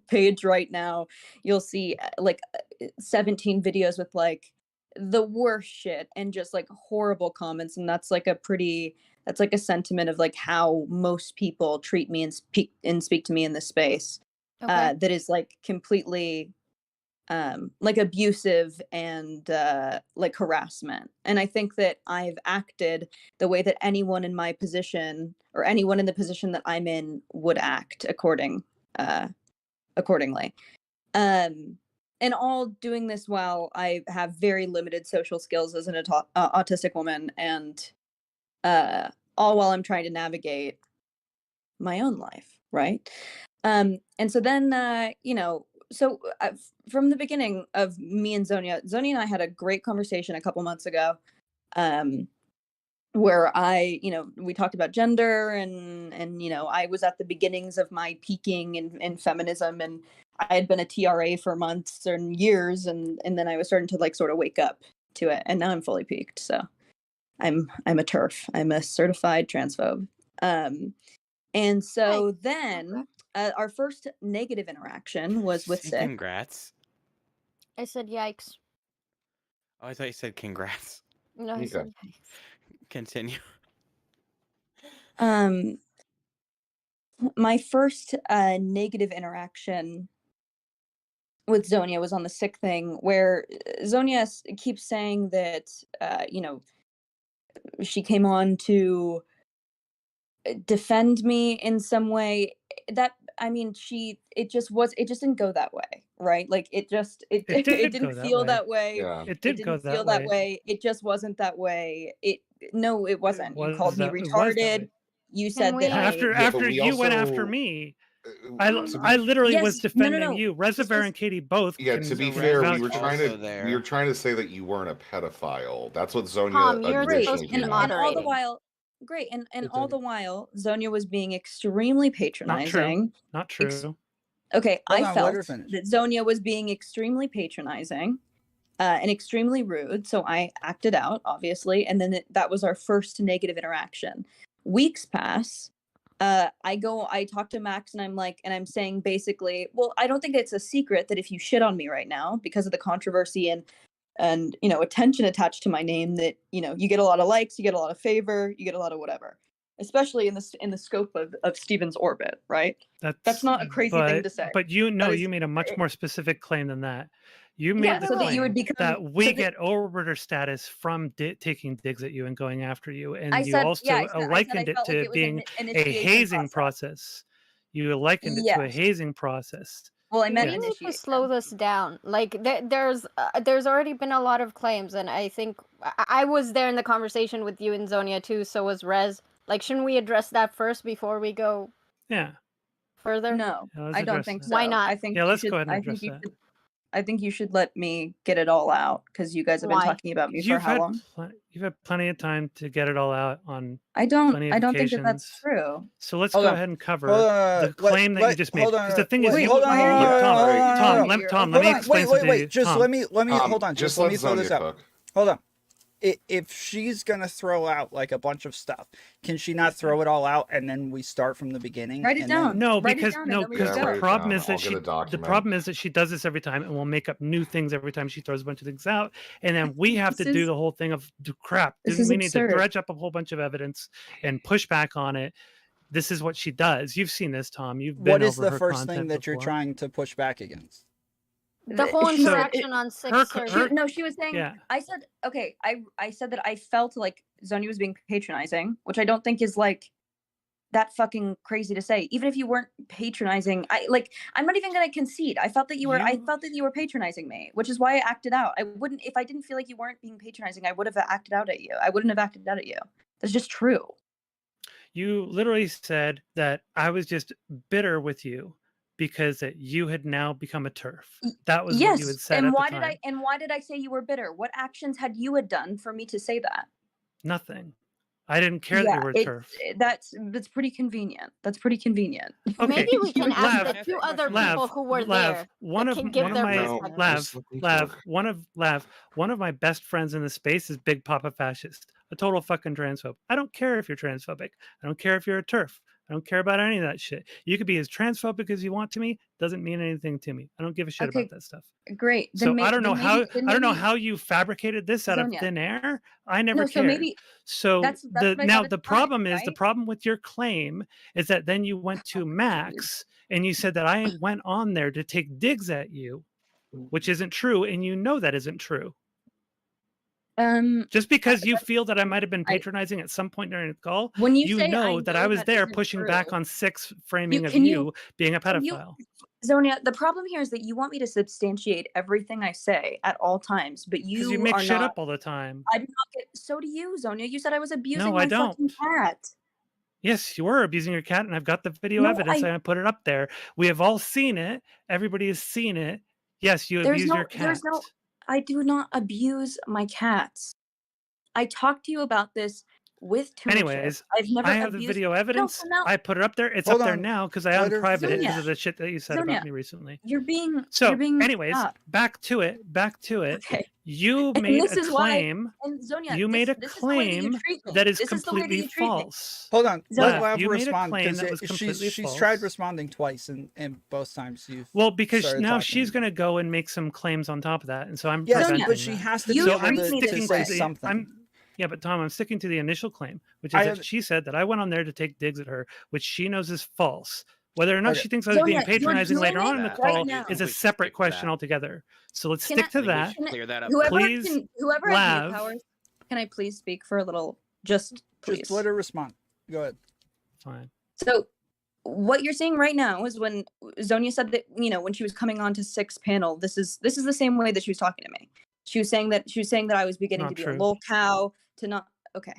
page right now, you'll see 17 videos with like the worst shit and just like horrible comments, and that's like a sentiment of like how most people treat me and speak to me in this space. Okay. That is like completely like abusive and like harassment. And I think that I've acted the way that anyone in my position or anyone in the position that I'm in would act accordingly. And all doing this while I have very limited social skills as an autistic woman, and all while I'm trying to navigate my own life, right? And so then, from the beginning of me and Zonia and I had a great conversation a couple months ago, where we talked about gender and I was at the beginnings of my peaking in feminism, and I had been a TRA for months and years, and then I was starting to like sort of wake up to it, and now I'm fully peaked. So I'm a TERF. I'm a certified transphobe. And so then our first negative interaction was with Say Sick. congrats. I said yikes. Oh, I thought you said congrats. No, I said yikes. Continue. My first negative interaction with Zonia was on the Sick thing, where Zonia keeps saying that she came on to defend me in some way. That I mean, it just didn't go that way, right? Like it didn't feel that way. Yeah. It did didn't go feel that that way. way. It just wasn't that way. It wasn't. You was called me that- it was that retarded. way. You said that after you went after me, I literally was defending you. Reservoir and Katie both. Yeah, can to be vouch fair, for we were this. trying to say that you weren't a pedophile. That's what Zonia Tom, you're originally supposed to be came out. and all the while, great, and all the while, Zonia was being extremely patronizing. Not true. Okay, Hold I on, let her felt finish. that Zonia was being extremely patronizing and extremely rude, so I acted out, obviously, and then that was our first negative interaction. Weeks pass. I talk to Max, and I'm saying basically, well, I don't think it's a secret that if you shit on me right now because of the controversy and attention attached to my name, that you get a lot of likes, you get a lot of favor, you get a lot of whatever, especially in the scope of Steven's orbit, right? That's not a crazy thing to say. But you made a much more specific claim than that. You made the so that claim you would become that we get orbiter status from taking digs at you and going after you, and you also likened it to being a hazing process. You likened it to a hazing process. Well, I meant we need to slow this down. Like there's already been a lot of claims, and I think I was there in the conversation with you and Zonia too. So was Rez. Like, shouldn't we address that first before we go? Yeah. Further? No, I don't think so. Why not? I think let's go ahead and address that. I think you should let me get it all out because you guys have been Why? talking about me for You've how had long? you've had plenty of time to get it all out on I don't plenty of think that that's occasions. true. So let's Hold go on. ahead and cover Hold on. the claim that you just made. Hold on. Because the thing is, Wait, you, hold on. you- Hold on, Tom, hold on, Tom, hold let, on. Tom, let Hold me on. explain something to you. Just Tom, let me hold on. Just Let let me throw this Zonia out. cook. Hold on. If she's gonna throw out like a bunch of stuff, can she not throw it all out and then we start from the beginning? Write it and down. Then... No, Write it because down and no, then we because just Yeah, the write it problem down. is that I'll get she a the document. problem is that she does this every time and will make up new things every time she throws a bunch of things out, and then we have to This do is- the whole thing of crap. This We is need to absurd. dredge up a whole bunch of evidence and push back on it. This is what she does. You've seen this, Tom. You've been What is over the her first thing content that you're before. trying to push back against? The whole She said interaction on her- 6 her- No, she was saying. Yeah. I said okay. I said that I felt like Zonia was being patronizing, which I don't think is like that fucking crazy to say. Even if you weren't patronizing, I'm not even gonna concede. I felt that you were. I felt that you were patronizing me, which is why I acted out. I wouldn't if I didn't feel like you weren't being patronizing. I would have acted out at you. I wouldn't have acted out at you. That's just true. You literally said that I was just bitter with you because that you had now become a turf. That was what you had said and at why the did time. why did I say you were bitter? What actions had you had done for me to say that? Nothing. I didn't care that you were a turf. That's pretty convenient. That's pretty convenient. Okay, Maybe we can ask Lav, the two other Lav, people who were Lav, there one that of can give their my perspective. one of my best friends in the space is Big Papa Fascist, a total fucking transphobe. I don't care if you're transphobic. I don't care if you're a turf. I don't care about any of that shit. You could be as transphobic as you want to me. Doesn't mean anything to me. I don't give a shit Okay, about that stuff. Great. So I don't know how maybe, how you fabricated this out of Zonia. thin air. I never No, so cared. maybe So that's what I now thought at the the time, problem is the right? problem with your claim is that then you went to Max and you said that I went on there to take digs at you, which isn't true, and you know that isn't true. Just because you feel that I might have been patronizing at some point during the call, when you you say know that I was that there isn't pushing back true. on 6 framing of can you being a can you- pedophile. Zonia, the problem here is that you want me to substantiate everything I say at all times, but Because you you make are shit not. up all the time. I do not get. So do you, Zonia. You said I was abusing No, I my fucking don't. cat. Yes, you were abusing your cat, and I've got the video No, evidence. I put it up there. We have all seen it. Everybody has seen it. Yes, you abuse your cat. I do not abuse my cats. I talked to you about this with Tunisia. Anyways, I've never I have abused. the video evidence. No, I put it up there. It's Hold up there on. now because I Let her unprivate it because Zonia. of the shit that you said Zonia, about me recently. You're being. So, you're being anyways, stop. back to it. Okay. You And made this a is why- claim. And Zonia, You made a this is the way that you claim treat me. that is This is the way that completely you treat me. false. Hold on. Zonia, Let Lav you made a respond claim that because was completely she's false. tried responding twice, and both times you've. Well, because started now talking. she's going to go and make some claims on top of that, and so I'm Yes, preventing but she that. has to You be So able I'm treat me to sticking say to the, something. Yeah, but Tom, I'm sticking to the initial claim, which is that she said that I went on there to take digs at her, which she knows is false. Whether or not Okay. she thinks I was being Zonia, you're patronizing later doing on in the it right call now. is a separate question altogether. So let's Can stick to I think we that. should clear that up. Whoever Please, whoever has Lav. mute powers, can I please speak for a little? Just please. Just let her respond. Go ahead. Fine. So what you're seeing right now is when Zonia said that, when she was coming on to 6 panel, this is the same way that she was talking to me. She was saying that I was beginning Not to be true. a lol cow, to not okay.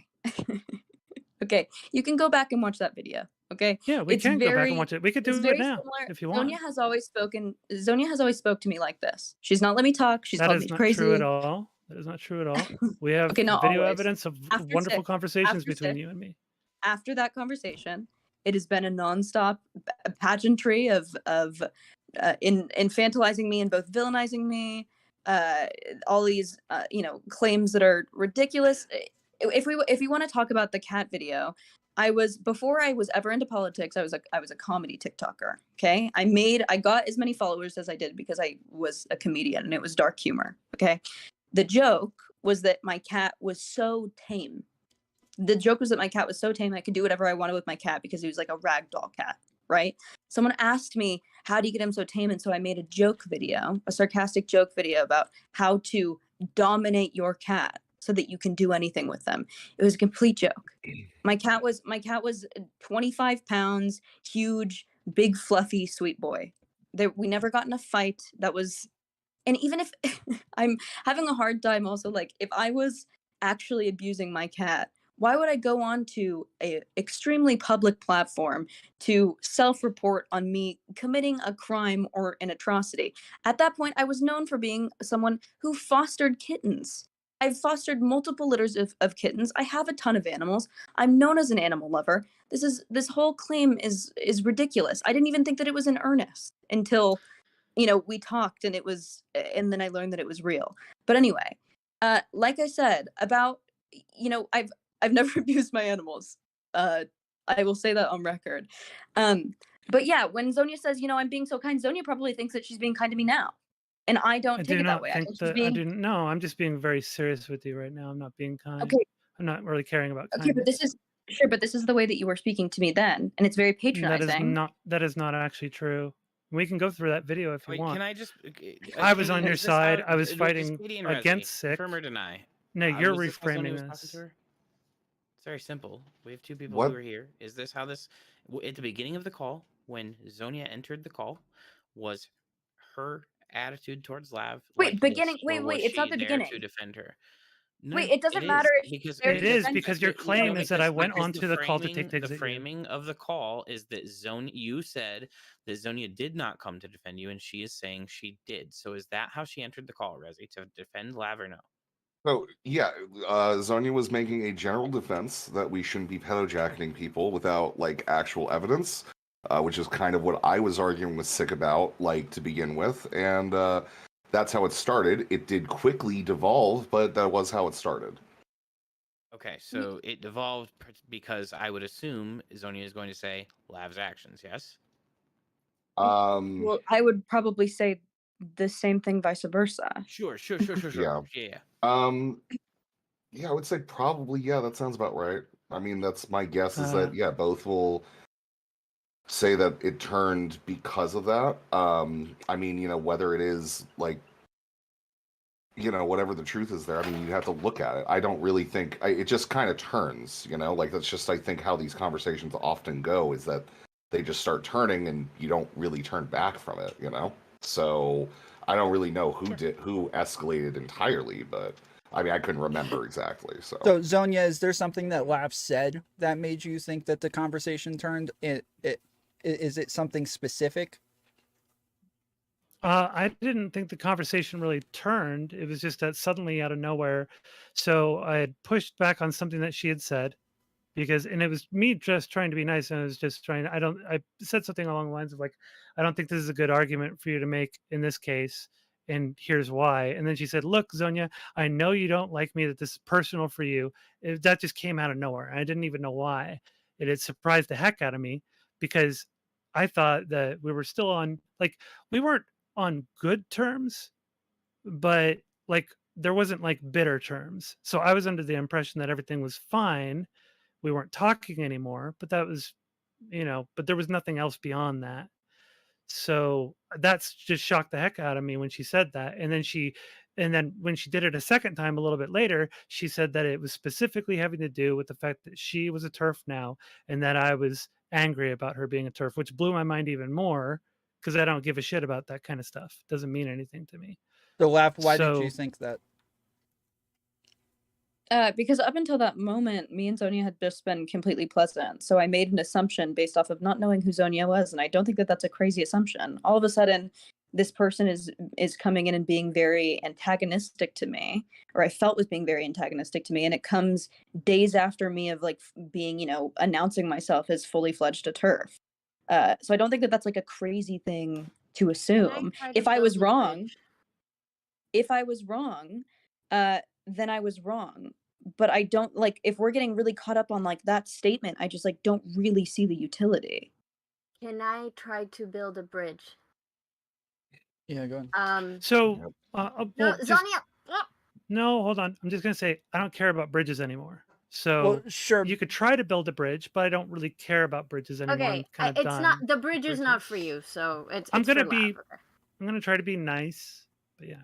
Okay. You can go back and watch that video. Okay. Yeah, we It's can go back very- and watch it. We could do It's it very now similar. if you want. Zonia has always spoke to me like this. She's not let me talk. She's That called is me not crazy. true at all. That is not true at all. We have Okay, not video always. evidence of After wonderful six- conversations after between six. you and me. After that conversation, it has been a nonstop pageantry of infantilizing me and both villainizing me. All these claims that are ridiculous. If you want to talk about the cat video, before I was ever into politics, I was a comedy TikToker. Okay, I got as many followers as I did because I was a comedian and it was dark humor. Okay, the joke was that my cat was so tame. The joke was that my cat was so tame I could do whatever I wanted with my cat because he was like a ragdoll cat, right? Someone asked me, how do you get him so tame? And so I made a joke video, a sarcastic joke video about how to dominate your cat so that you can do anything with them. It was a complete joke. My cat was 25 pounds, huge, big, fluffy, sweet boy. We never got in a fight. And even if I'm having a hard time also, like if I was actually abusing my cat, Why would I go on to a extremely public platform to self-report on me committing a crime or an atrocity? At that point, I was known for being someone who fostered kittens. I've fostered multiple litters of kittens. I have a ton of animals. I'm known as an animal lover. This whole claim is ridiculous. I didn't even think that it was in earnest until, we talked and then I learned that it was real. But anyway, like I said about, I've never abused my animals. I will say that on record. But yeah, when Zonia says, I'm being so kind, Zonia probably thinks that she's being kind to me now. And I don't take it that way. I think she's being... No, I'm just being very serious with you right now. I'm not being kind. Okay. I'm not really caring about kindness. Okay, but this is the way that you were speaking to me then, and it's very patronizing. That is not actually true. We can go through that video if you want. Can I just... I was on your side. I was fighting against sick. Confirm or deny? No, you're reframing this. It's very simple. We have two people who are here. Is this how this... At the beginning of the call, when Zonia entered the call, was her attitude towards Lav... Wait, it's not the beginning. ...to defend her? No, wait, it doesn't matter. Because your claim is that I went onto the call to take digs at you. The framing of the call is that you said that Zonia did not come to defend you, and she is saying she did. So is that how she entered the call, Rezi, to defend Lav or no? So yeah, Zonia was making a general defense that we shouldn't be pedojacketing people without actual evidence, which is kind of what I was arguing with Sick about, to begin with, and that's how it started. It did quickly devolve, but that was how it started. Okay, so it devolved because I would assume Zonia is going to say Lav's actions, yes? Well, I would probably say the same thing vice versa. Sure. Yeah. Yeah, I would say probably, yeah, that sounds about right. I mean, that's my guess is that, yeah, both will say that it turned because of that. I mean, whether it is whatever the truth is there, I mean, you have to look at it. I don't really think it just kind of turns, that's just, I think, how these conversations often go, is that they just start turning and you don't really turn back from it, So I don't really know who escalated entirely, but I mean, I couldn't remember exactly. So Zonia, is there something that Lav said that made you think that the conversation turned? Is it something specific? I didn't think the conversation really turned. It was just that suddenly out of nowhere. So I had pushed back on something that she had said and it was me just trying to be nice. And I was just I said something along the lines of I don't think this is a good argument for you to make in this case. And here's why. And then she said, look, Zonia, I know you don't like me, that this is personal for you. That just came out of nowhere. I didn't even know why. It had surprised the heck out of me because I thought that we were still on, we weren't on good terms, but there wasn't bitter terms. So I was under the impression that everything was fine. We weren't talking anymore, but that was, but there was nothing else beyond that. So that's just shocked the heck out of me when she said that. And then when she did it a second time, a little bit later, she said that it was specifically having to do with the fact that she was a TERF now, and that I was angry about her being a TERF, which blew my mind even more because I don't give a shit about that kind of stuff. It doesn't mean anything to me. So, Lav, why did you think that? Because up until that moment, me and Zonia had just been completely pleasant. So I made an assumption based off of not knowing who Zonia was, and I don't think that that's a crazy assumption. All of a sudden, this person is coming in and being very antagonistic to me, or I felt was being very antagonistic to me, and it comes days after me of being, announcing myself as fully fledged a TERF. So I don't think that that's a crazy thing to assume. If I was wrong, then I was wrong. But I don't if we're getting really caught up on that statement, I just don't really see the utility. Can I try to build a bridge? Yeah, go ahead. So Zonia. No, hold on. I'm just gonna say I don't care about bridges anymore. So sure, you could try to build a bridge, but I don't really care about bridges anymore. Okay, it's not the bridge is not for you, so it's. I'm gonna try to be nice, but yeah,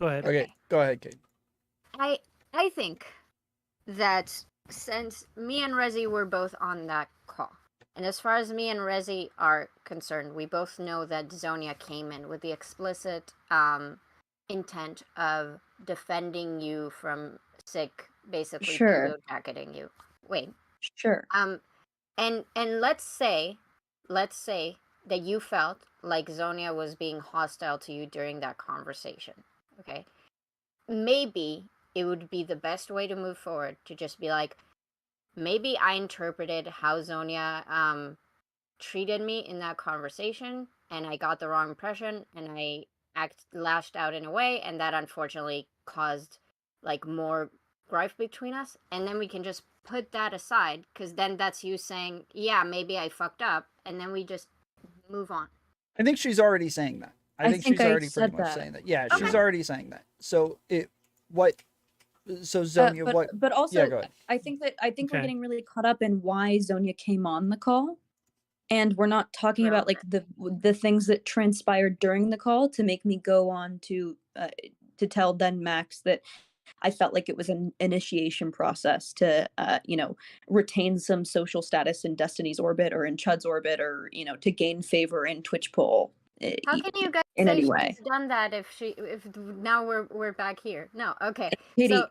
go ahead. Okay, go ahead, Kate. I think that since me and Rezi were both on that call, and as far as me and Rezi are concerned, we both know that Zonia came in with the explicit intent of defending you from Sick basically Sure. blue jacketing you. Wait. Sure. And let's say that you felt like Zonia was being hostile to you during that conversation. Okay. Maybe it would be the best way to move forward to just be like, maybe I interpreted how Zonia treated me in that conversation, and I got the wrong impression, and I lashed out in a way, and that unfortunately caused like more grief between us. And then we can just put that aside, because then that's you saying, yeah, maybe I fucked up, and then we just move on. I think she's already saying that. I think she's I already pretty said much that. saying that. Yeah, she's Okay. already saying that. So Zonia, but also, Yeah, go ahead. I think we're Okay. getting really caught up in why Zonia came on the call, and we're not talking about like the things that transpired during the call to make me go on to tell then Max that I felt like it was an initiation process to retain some social status in Destiny's orbit or in Chud's orbit, or to gain favor in Twitch poll. How can you guys in say any she's way? done that if now we're back here? No, okay.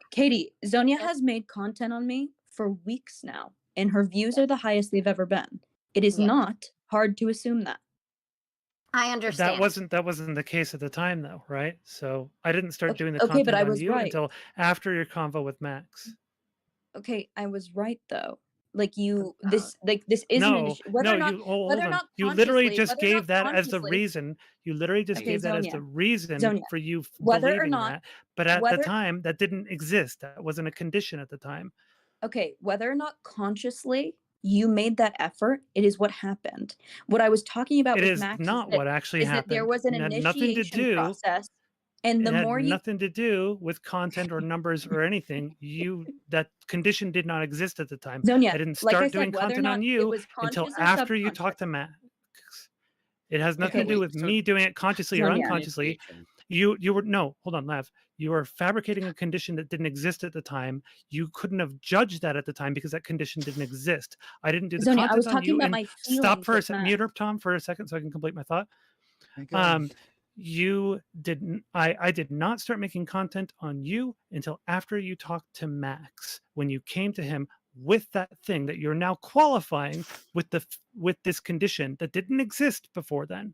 Katie, Zonia has made content on me for weeks now, and her views are the highest they've ever been. It is not hard to assume that. I understand. That wasn't the case at the time, though, right? So I didn't start doing the okay, content but I on was you right. until after your convo with Max. Okay, I was right though. Like this isn't No, hold on. You literally just gave that as the reason. You literally just gave that as the reason for you believing that. But at the time, that didn't exist. That wasn't a condition at the time. Okay, whether or not consciously you made that effort, it is what happened. What I was talking about with Max is not what actually happened. That there was an initiation process. And the more you nothing to do with content or numbers or anything. That condition did not exist at the time. Zonia, I didn't start doing content on you until after you talked to Matt. It has nothing to do with me doing it consciously or unconsciously. You were hold on, Lav. You are fabricating a condition that didn't exist at the time. You couldn't have judged that at the time because that condition didn't exist. I didn't do the Zonia, content I was on talking you. about And my stop for a second. Matt. Mute up, Tom, for a second so I can complete my thought. You didn't. I did not start making content on you until after you talked to Max, when you came to him with that thing that you're now qualifying with this condition that didn't exist before then.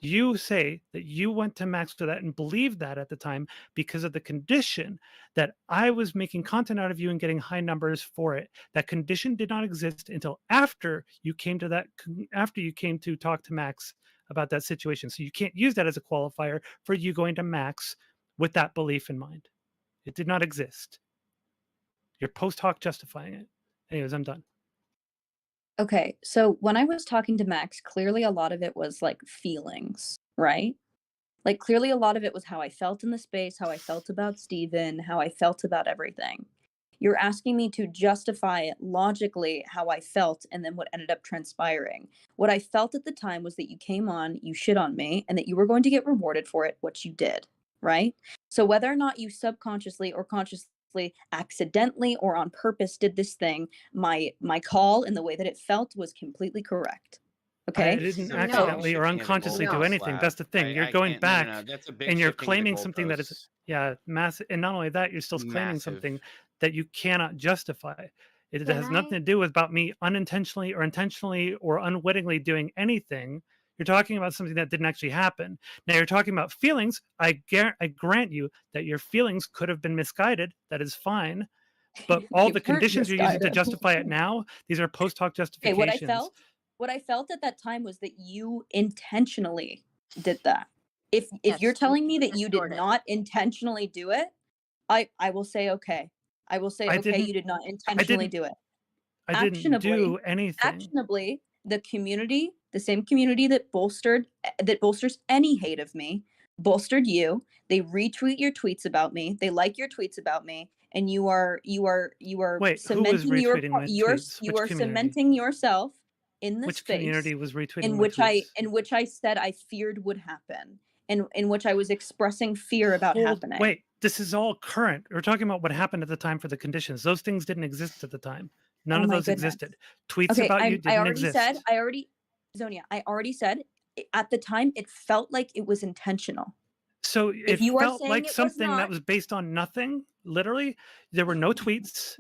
You say that you went to Max for that and believed that at the time because of the condition that I was making content out of you and getting high numbers for it. That condition did not exist until after you came to talk to Max about that situation. So you can't use that as a qualifier for you going to Max with that belief in mind. It did not exist. You're post hoc justifying it. Anyways, I'm done. Okay, so when I was talking to Max, clearly a lot of it was like feelings, right? Like clearly a lot of it was how I felt in the space, how I felt about Steven, how I felt about everything. You're asking me to justify logically how I felt and then what ended up transpiring. What I felt at the time was that you came on, you shit on me, and that you were going to get rewarded for it, which you did, right? So whether or not you subconsciously or consciously, accidentally or on purpose did this thing, my call and the way that it felt was completely correct. Okay, I didn't accidentally or unconsciously do anything. That's the thing. You're going back and you're claiming something that is massive. And not only that, you're still claiming something that you cannot justify. It has nothing to do about me unintentionally or intentionally or unwittingly doing anything. You're talking about something that didn't actually happen. Now you're talking about feelings. I grant you that your feelings could have been misguided. That is fine. But all the conditions you're using to justify it now, these are post hoc justifications. Okay, what I felt at that time was that you intentionally did that. If you're telling me that you did not intentionally do it, I will say okay. I will say okay, you did not intentionally do it. I didn't do anything. Actionably, the community, the same community that bolsters any hate of me, bolstered you. They retweet your tweets about me. They like your tweets about me, and you are cementing cementing yourself in the space. Which community was retweeting in which I said I feared would happen, and in which I was expressing fear about happening. Wait, this is all current. We're talking about what happened at the time for the conditions. Those things didn't exist at the time. None of those existed. Tweets about you didn't exist. Zonia, I already said at the time it felt like it was intentional. So if you felt like something that was based on nothing, literally, there were no tweets.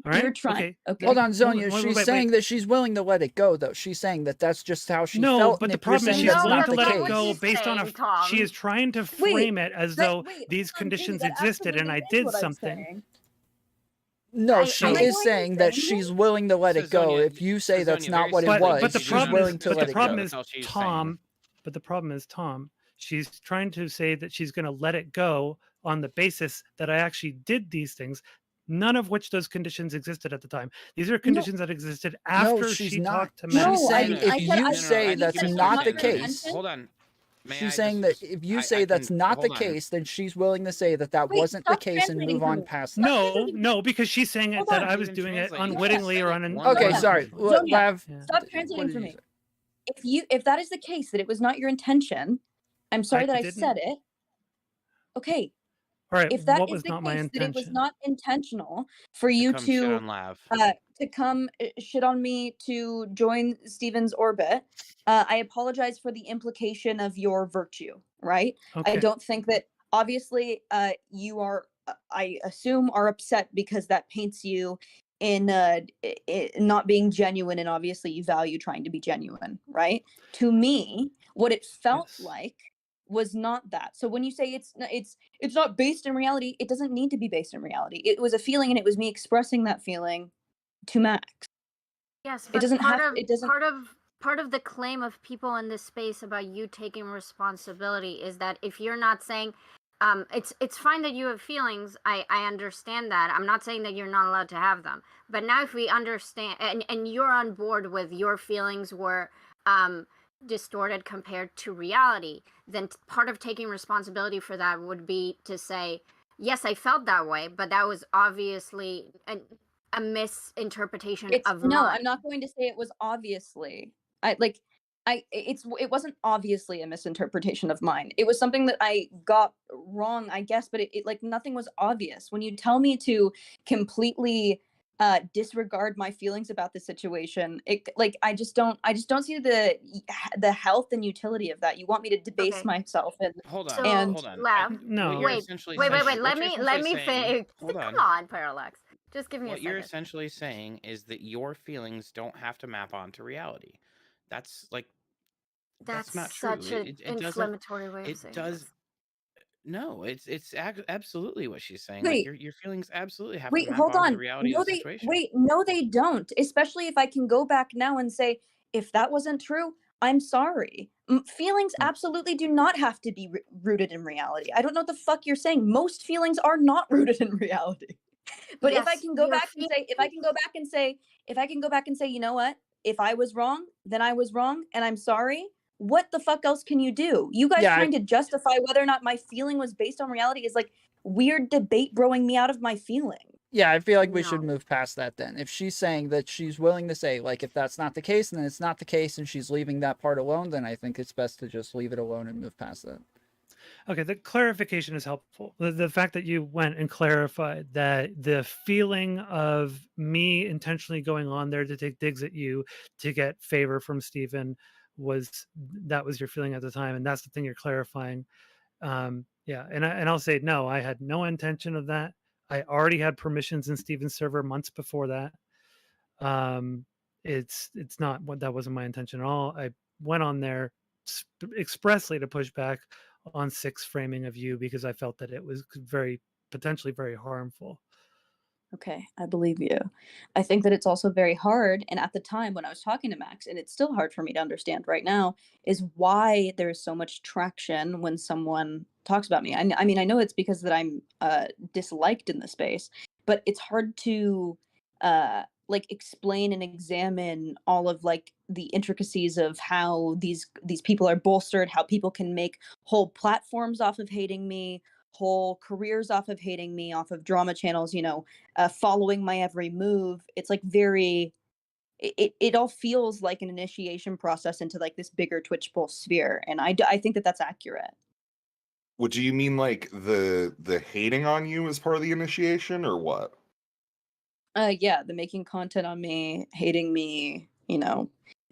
All right. You're trying. Okay. Okay. Hold on, Hold on, Zonia. wait, She's wait, saying wait. that she's willing to let it go, though. She's saying that that's just how she No, felt. but and the if you're problem is saying she's that's willing not to the let case, it go she's based on saying, Tom. she is trying to Wait, frame it as though wait, these hold on, Katie, conditions that existed and I absolutely is did what I'm something. saying. no, I she I know is why you're saying that saying she's it. willing to let So it go. Zonia, If you say so that's Zonia, not very what it simply, But was, the she's she's problem willing is, to but let the it go. problem is, That's all she's Tom. saying. But the problem is, Tom. She's trying to say that she's going to let it go on the basis that I actually did these things, none of which those conditions existed at the time. These are No, conditions that existed No, after she's she not. talked to She's Max. no, I saying didn't. if I said you I, say I that's said it was not the not your case, intention. Hold on. May she's I saying just that if you I say that's can not the hold on. case, then she's willing to say that that Wait, wasn't the stop case and translating move for on me. past that. No, because she's saying Hold that on. I was Even doing it translate. You just unwittingly said or it one Okay, time. sorry. Zonia, Lav, Yeah. stop what translating did for you me. say? If that is the case, that it was not your intention, I'm sorry that I didn't. said it. Okay. All right. If that What is was the not my case, that it was intention? not intentional for you Come shit to on Lav. come shit on me to join Steven's orbit, I apologize for the implication of your virtue, right? I Okay. don't think that obviously you are, I assume, are upset because that paints you in not being genuine, and obviously you value trying to be genuine, right? To me, what it felt Yes. like was not that. So when you say it's not based in reality, it doesn't need to be based in reality. It was a feeling, and it was me expressing that feeling to Max. Yes, It but doesn't part have. of It doesn't. part of the claim of people in this space about you taking responsibility is that if you're not saying it's fine that you have feelings, I understand that. I'm not saying that you're not allowed to have them. But now if we understand and you're on board with your feelings were distorted compared to reality, then part of taking responsibility for that would be to say, yes, I felt that way, but that was obviously a misinterpretation of No, mine. I'm not going to say it was obviously. It wasn't obviously a misinterpretation of mine. It was something that I got wrong, I guess, but it like nothing was obvious. When you tell me to completely disregard my feelings about the situation, I just don't see the health and utility of that. You want me to debase Okay. myself Hold on. So, and Hold on. Lav, No. What you're wait, essentially wait. saying- Let what you're me essentially saying- finish. Hold on. Come on, Parallax. Just give me What a you're second. essentially saying is that your feelings don't have to map onto reality. That's like that's not true. Such an It doesn't. inflammatory way of It saying does. this. No, it's absolutely what she's saying. Wait. Like your feelings absolutely have Wait, to map hold onto on. reality of the situation. No, they don't. Especially if I can go back now and say, if that wasn't true, I'm sorry. Feelings absolutely do not have to be rooted in reality. I don't know what the fuck you're saying. Most feelings are not rooted in reality. But if I Yes, can go your back and say, if I can go back and say, you know what? If I was wrong, then I was wrong, and I'm sorry. What the fuck else can you do? You guys trying to justify whether or not my feeling was based on reality is like weird debate broing me out of my feeling. Yeah, I feel like we should move past that then. If she's saying that she's willing to say, like, if that's not the case, then it's not the case, and she's leaving that part alone, then I think it's best to just leave it alone and move past that. Okay, the clarification is helpful. The fact that you went and clarified that the feeling of me intentionally going on there to take digs at you to get favor from Stephen was your feeling at the time, and that's the thing you're clarifying. Yeah, and I'll say no, I had no intention of that. I already had permissions in Stephen's server months before that. It's not what that wasn't my intention at all. I went on there expressly to push back on Six framing of you because I felt that it was potentially very harmful. Okay, I believe you. I think that it's also very hard, and at the time when I was talking to Max, and it's still hard for me to understand right now, is why there's so much traction when someone talks about me. I mean, I know it's because that I'm disliked in the space, but it's hard to explain and examine all of like the intricacies of how these people are bolstered, how people can make whole platforms off of hating me, whole careers off of hating me, off of drama channels, following my every move. It's like it all feels like an initiation process into like this bigger Twitch Pulse sphere, and I think that that's accurate. Would you mean like the hating on you is part of the initiation, or what? Yeah, the making content on me, hating me,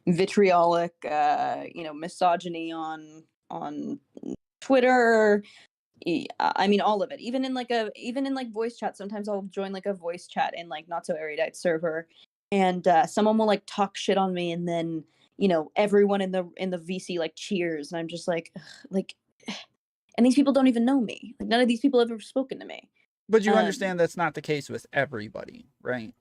vitriolic, misogyny on Twitter, I mean, all of it. Even in like voice chat, sometimes I'll join like a voice chat in like not so erudite server, and someone will like talk shit on me, and then everyone in the VC like cheers, and I'm just like, ugh, like, and these people don't even know me. Like none of these people have ever spoken to me. But you understand that's not the case with everybody, right?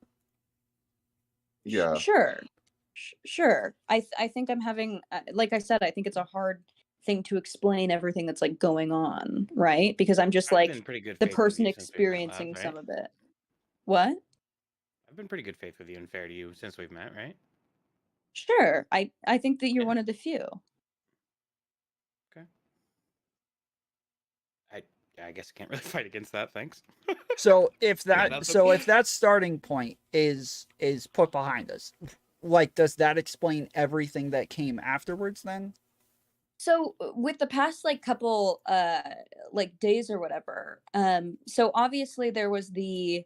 Yeah. Sure. I think I'm having, like I said, I think it's a hard thing to explain everything that's like going on, right? Because I'm just I've like been pretty good the faith with person you since we've met, experiencing love, some right? of it. What? I've been pretty good faith with you and fair to you since we've met, right? Sure. I think that you're Yeah. one of the few. Okay. I guess I can't really fight against that. Thanks. So if Yeah, that that's so okay. if that starting point is put behind us, like does that explain everything that came afterwards then? So with the past like couple like days or whatever, so obviously there was the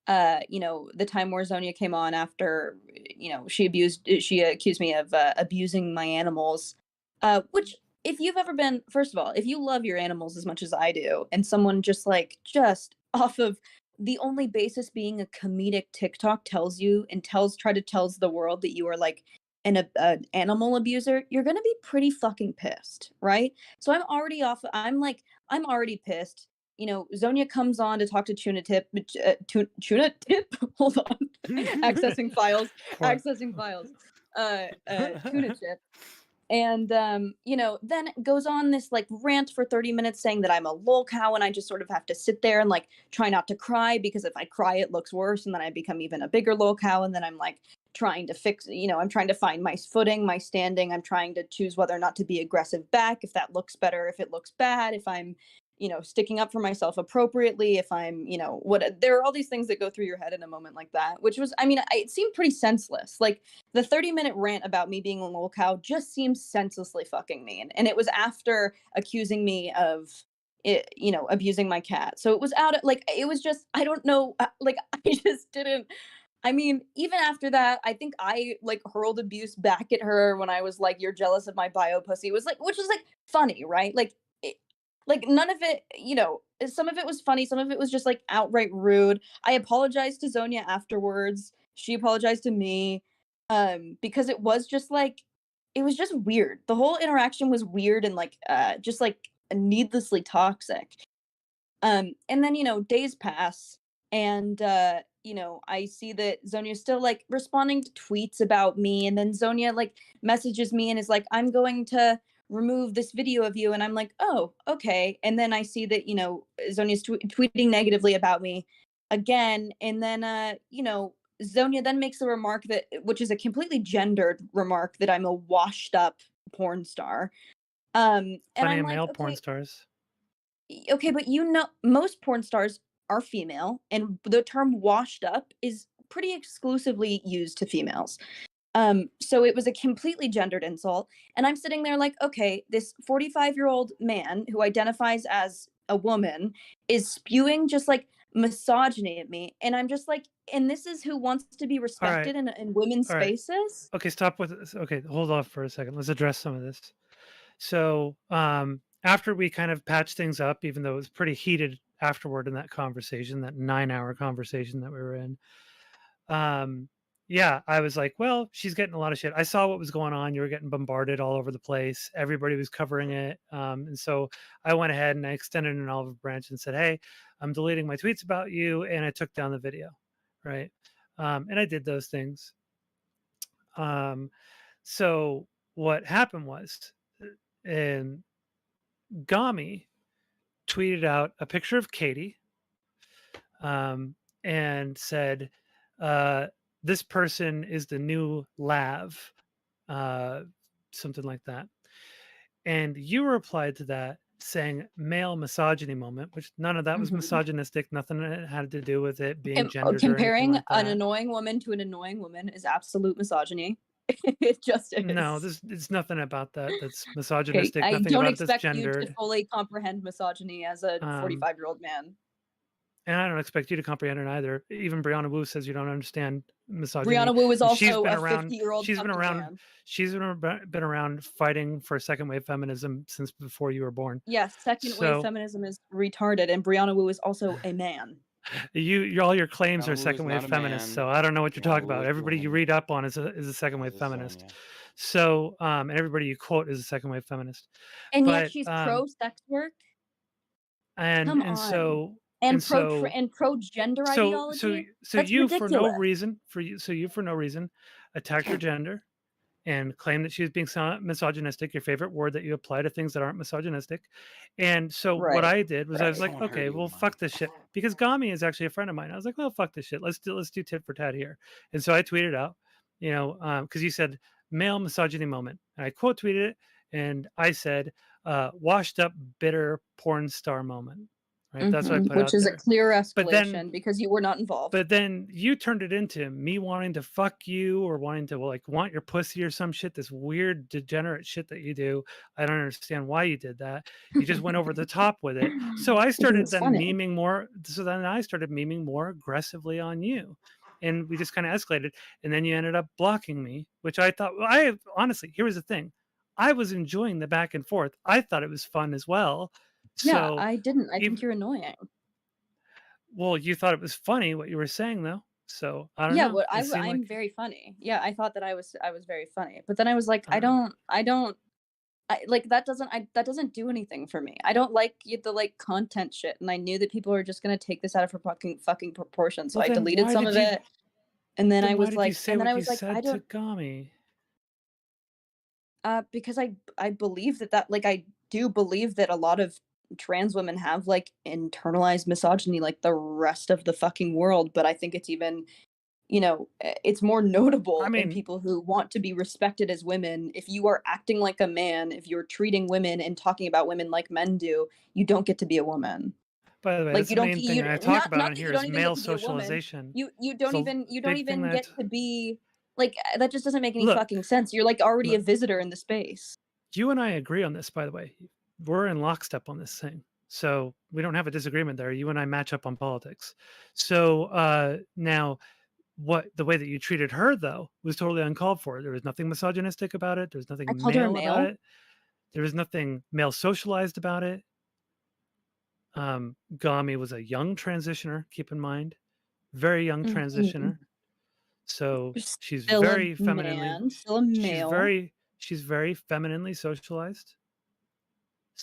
the time where Zonia came on after she accused me of abusing my animals, which if you've ever been, first of all, if you love your animals as much as I do, and someone just off of the only basis being a comedic TikTok tells the world that you are like an animal abuser, you're gonna be pretty fucking pissed, right? So I'm already pissed. Zonia comes on to talk to Tuna Tip. Tuna Tip? Hold on. Accessing files. Tuna Tip. And, then it goes on this like rant for 30 minutes saying that I'm a lol cow and I just sort of have to sit there and like try not to cry because if I cry, it looks worse. And then I become even a bigger lol cow. And then I'm like trying to I'm trying to find my footing, my standing. I'm trying to choose whether or not to be aggressive back, if that looks better, if it looks bad, if I'm sticking up for myself appropriately, if I'm, there are all these things that go through your head in a moment like that, which was, it seemed pretty senseless. Like the 30-minute rant about me being a lol cow just seems senselessly fucking mean. And it was after accusing me of, abusing my cat. So it was it was just, I don't know, I just didn't. Even after that, I think I like hurled abuse back at her when I was like, "You're jealous of my bio pussy." Which was like funny, right? Like none of it, some of it was funny, some of it was just like outright rude. I apologized to Zonia afterwards. She apologized to me, because it was just weird. The whole interaction was weird and just like needlessly toxic. And then days pass, and I see that Zonia's still like responding to tweets about me, and then Zonia like messages me and is like, "I'm going to remove this video of you," and I'm like, "Oh, okay." And then I see that Zonia's tweeting negatively about me again, and then Zonia then makes a remark which is a completely gendered remark, that I'm a washed up porn star. And Plenty I'm of like, male okay, porn stars. okay, but most porn stars are female, and the term washed up is pretty exclusively used to females. So it was a completely gendered insult. And I'm sitting there like, okay, this 45-year-old man who identifies as a woman is spewing just like misogyny at me. And I'm just like, and this is who wants to be respected in women's All right. spaces? Okay, stop with this. Okay, hold off for a second. Let's address some of this. So after we kind of patched things up, even though it was pretty heated afterward in that conversation, that 9-hour conversation that we were in, yeah, I was like, well, she's getting a lot of shit. I saw what was going on. You were getting bombarded all over the place. Everybody was covering it. And so I went ahead and I extended an olive branch and said, hey, I'm deleting my tweets about you. And I took down the video. Right. And I did those things. So what happened was, and Gami tweeted out a picture of Katie, and said, this person is the new Lav, something like that. And you replied to that saying male misogyny moment, which none of that was misogynistic. Nothing had to do with it being gendered Comparing or anything like that. an annoying woman to an annoying woman is absolute misogyny. It just is. No, it's nothing about that that's misogynistic. I Nothing don't about it that's expect you gendered. to fully comprehend misogyny as a 45-year-old man. And I don't expect you to comprehend it either. Even Brianna Wu says you don't understand misogyny. Brianna Wu is And she's also been a around. 50-year-old She's been fucking around. man. She's been around fighting for second wave feminism since before you were born. Yeah, second wave feminism is retarded, and Brianna Wu is also a man. All your claims Brianna are Wu second is wave not a feminists, man. so I don't know what you're Brianna talking Wu about. is a Everybody you woman. read up on is a second wave She's a feminist. Zonia. So and everybody you quote is a second wave feminist. And But, yet she's pro sex work. And Come and on. so And and pro so and pro gender ideology. so That's you ridiculous. for no reason attacked her gender and claimed that she was being misogynistic, your favorite word that you apply to things that aren't misogynistic. And so what I did was I was like, Someone heard okay, you, well, Mike. fuck this shit. Because Gami is actually a friend of mine. I was like, well, fuck this shit. Let's do tit for tat here. And so I tweeted out, because you said male misogyny moment. And I quote tweeted it and I said, washed up bitter porn star moment. Right. That's what I put Which out is there. a clear escalation But then, because you were not involved. But then you turned it into me wanting to fuck you or wanting to want your pussy or some shit, this weird degenerate shit that you do. I don't understand why you did that. You just went over the top with it. So I started it's then funny. memeing more. So then I started memeing more aggressively on you. And we just kind of escalated. And then you ended up blocking me, which I thought, honestly, here was the thing. I was enjoying the back and forth. I thought it was fun as well. Yeah, So I didn't. I think you're annoying. Well, you thought it was funny what you were saying, though. So I don't Yeah, know. what It seemed I'm like very funny. Yeah, I thought that I was very funny. But then I was like, I don't like that doesn't do anything for me. I don't like the content shit, and I knew that people were just gonna take this out of her fucking proportion. So Well, I then deleted why some did of you- it, and then I why was did like, you say and then what I you was like, said I to don't, Gami? because I believe that I do believe that a lot of trans women have internalized misogyny like the rest of the fucking world, but I think it's even it's more notable in people who want to be respected as women. If you are acting like a man, if you're treating women and talking about women like men do, you don't get to be a woman. By the way, Like that's you the don't main you, thing I talk not, about not on that here you is don't even male get to be a woman. socialization. You don't It's a even big thing get to be like that. Just doesn't make any Look, fucking sense. You're like already a look. visitor in the space. You and I agree on this, by the way. We're in lockstep on this thing. So we don't have a disagreement there. You and I match up on politics. So now the way that you treated her though was totally uncalled for. There was nothing misogynistic about it. There was nothing I called her a male about male. it. There was nothing male socialized about it. Gami was a young transitioner, keep in mind. Very young transitioner. So she's Still very a femininely man, still a male. She's very femininely socialized.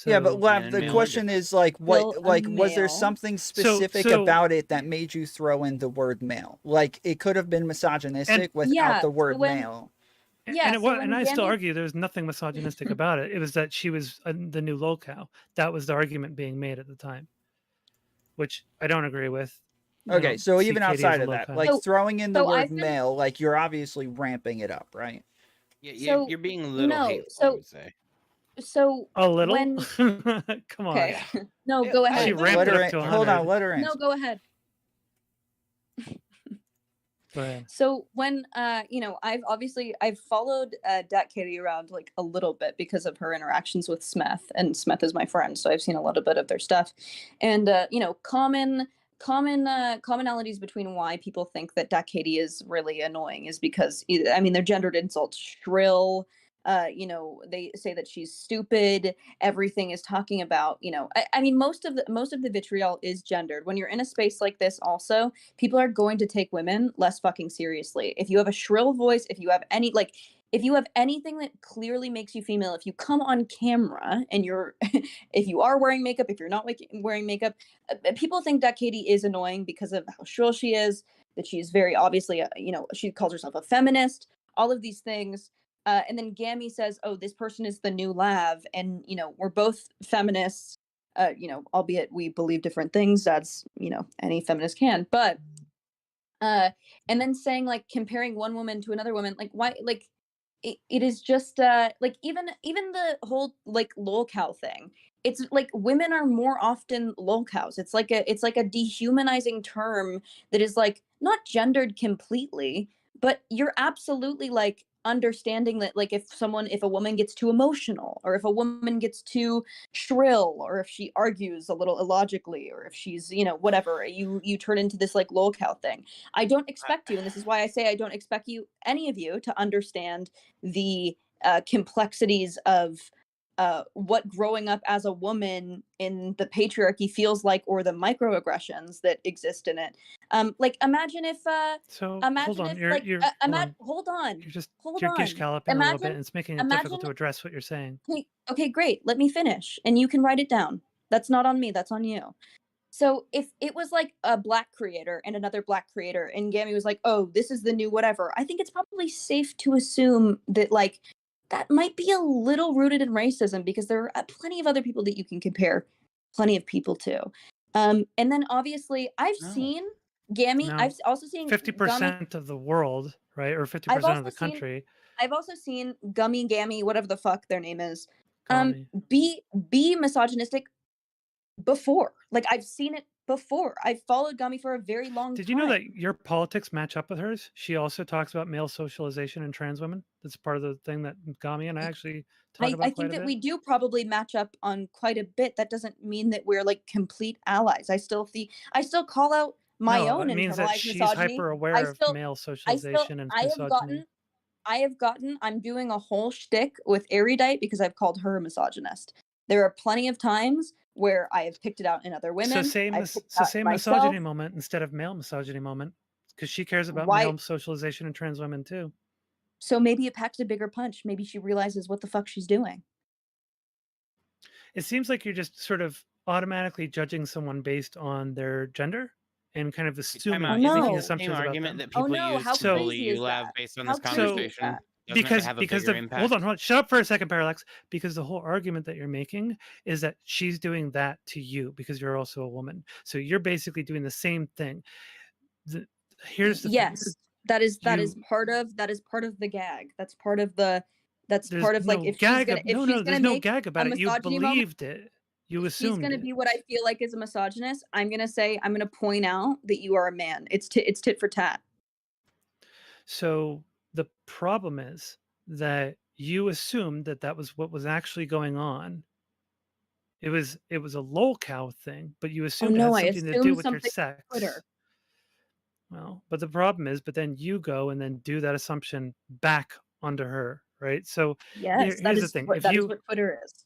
Yeah, but So- Lav, the question is was there male. something specific about it that made you throw in the word male? Like it could have been misogynistic without the word male. Yeah, and I still argue there's nothing misogynistic about it. It was that she was the new lolcow. That was the argument being made at the time, which I don't agree with. I Okay, don't so see even Katee as outside a of that, lolcow. like throwing in the so word I've been- male, like you're obviously ramping it up, right? Yeah, you're being a little hateful, I would say. So a little. when Come on. okay, no, go ahead. She ramped it up to 100. Hold on, let her answer. No, go ahead. Go ahead. So when I've followed Katee around like a little bit because of her interactions with Smith, and Smith is my friend, so I've seen a little bit of their stuff, and commonalities between why people think that Katee is really annoying is because they're gendered insults, shrill. They say that she's stupid. Everything is talking about, most of the vitriol is gendered. When you're in a space like this, also, people are going to take women less fucking seriously. If you have a shrill voice, if you have anything that clearly makes you female, if you come on camera and if you are wearing makeup, if you're not wearing makeup, people think that Katee is annoying because of how shrill she is, that she's very obviously, she calls herself a feminist, all of these things. And then Gami says, oh, this person is the new Lav. And, we're both feminists, albeit we believe different things, as, any feminist can. But, and then saying, comparing one woman to another woman, why, it is just, even the whole, lolcow thing. It's women are more often lolcows. It's like a dehumanizing term that is not gendered completely, but you're absolutely like understanding that like if a woman gets too emotional, or if a woman gets too shrill, or if she argues a little illogically, or if she's, you know, whatever, you turn into this like lolcow thing. I don't expect you, and this is why I say I don't expect you, any of you, to understand the complexities of what growing up as a woman in the patriarchy feels like, or the microaggressions that exist in it. Like imagine if So imagine hold on, if you're like you're hold on, you're gish galloping a little bit, imagine and it's making it difficult to imagine address what you're saying. okay, great, let me finish and you can write it down. That's not on me, that's on you. So if it was like a black creator and another black creator, and Gammy was like, oh, this is the new whatever, I think it's probably safe to assume that like that might be a little rooted in racism, because there are plenty of other people that you can compare plenty of people to. And then obviously I've seen Gammy, No. I've also seen Gummy, 50% of the world, right, or 50% I've of also the seen country. I've also seen Gummy, Gammy, whatever the fuck their name is, Gummy. be misogynistic before. Like I've seen it before. I've followed Gummy for a very long Did time. you know that your politics match up with hers? She also talks about male socialization and trans women. That's part of the thing that Gami and I actually talk about I quite think a that bit. we do probably match up on quite a bit. That doesn't mean that we're like complete allies. I still call out my No, own it means that internalized she's misogyny. hyper aware of male socialization and misogyny. I'm doing a whole shtick with Erudite because I've called her a misogynist. There are plenty of times where I have picked it out in other women. So say myself. misogyny moment instead of male misogyny moment, because she cares about male socialization and trans women too. So maybe it packed a bigger punch. Maybe she realizes what the fuck she's doing. It seems like you're just sort of automatically judging someone based on their gender and kind of assuming, making assumptions about argument them. that people use to bully you Lav based on this conversation. Because impact. hold on, shut up for a second, Paralakz. Because the whole argument that you're making is that she's doing that to you because you're also a woman. So you're basically doing the same thing. Here's the thing. That is part of the gag. That's part of the part of like if she's gonna there's no make gag about a it. You misogyny moment, believed it. You assumed she's gonna it. be what I feel like is a misogynist. I'm gonna point out that you are a man. It's tit for tat. So the problem is that you assumed that was what was actually going on. It was a lolcow thing, but you assumed it had something to do with your sex. Twitter. Well, but the problem is, but then you go and then do that assumption back onto her, right? So yes, here's the thing: that is what Twitter is.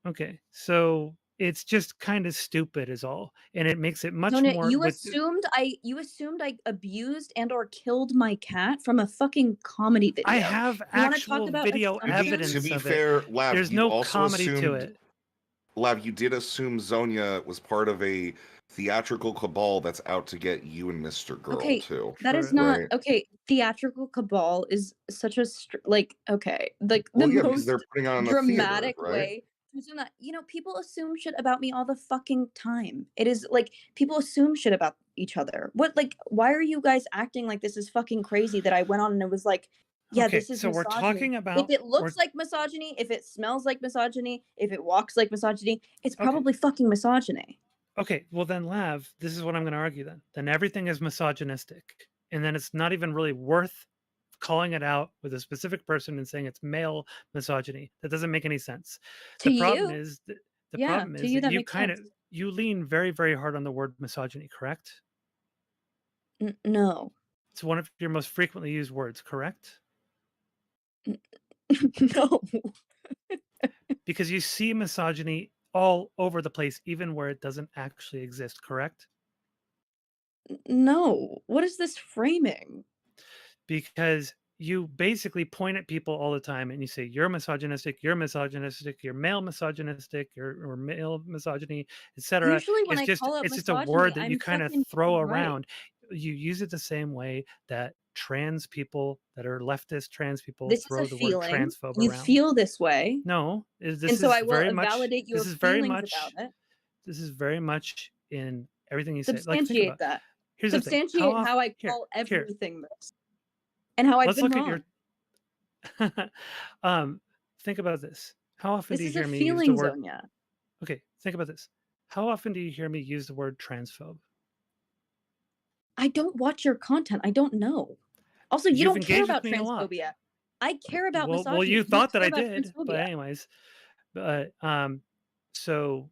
Okay, so it's just kind of stupid, is all, and it makes it much Zonia, more. you assumed I abused and or killed my cat from a fucking comedy video. I have actual video evidence To be of fair, it. Lav, There's you no also comedy assumed, to it. Lav, you did assume Zonia was part of a theatrical cabal that's out to get you and Mr. Girl too. That is not okay. Theatrical cabal is such a okay, like well, the yeah, most because they're putting on dramatic a theater, right? way. You know, people assume shit about me all the fucking time. It is like people assume shit about each other. What, like, why are you guys acting like this is fucking crazy that I went on and it was like, yeah, Okay, this is so misogyny. we're talking about if it looks like misogyny, if it smells like misogyny, if it walks like misogyny, it's probably fucking misogyny. Okay, well then, Lav, this is what I'm going to argue then. Then everything is misogynistic, and then it's not even really worth calling it out with a specific person and saying it's male misogyny. That doesn't make any sense. The problem is that you kind of you lean very, very hard on the word misogyny, correct? No. It's one of your most frequently used words, correct? No. Because you see misogyny all over the place, even where it doesn't actually exist, correct? No. What is this framing? Because you basically point at people all the time and you say, you're misogynistic, you're male misogynistic, or male misogyny, etc. Usually when it's just a word that you kind of throw around. You use it the same way that trans people that are leftist trans people throw the word transphobe around. You feel this way. No, and so I will validate your feelings about it. This is very much in everything you say. Substantiate like, think about, that. Here's Substantiate the thing. how I call everything this. And how I've been wrong. Think about this. How often do you hear me use the word? Zonia. Okay, think about this. How often do you hear me use the word transphobe? I don't watch your content. I don't know. Also, you You've don't care engaged about with me a lot. transphobia. I care about Well, misogyny. you thought that care I about did, but transphobia. anyways, so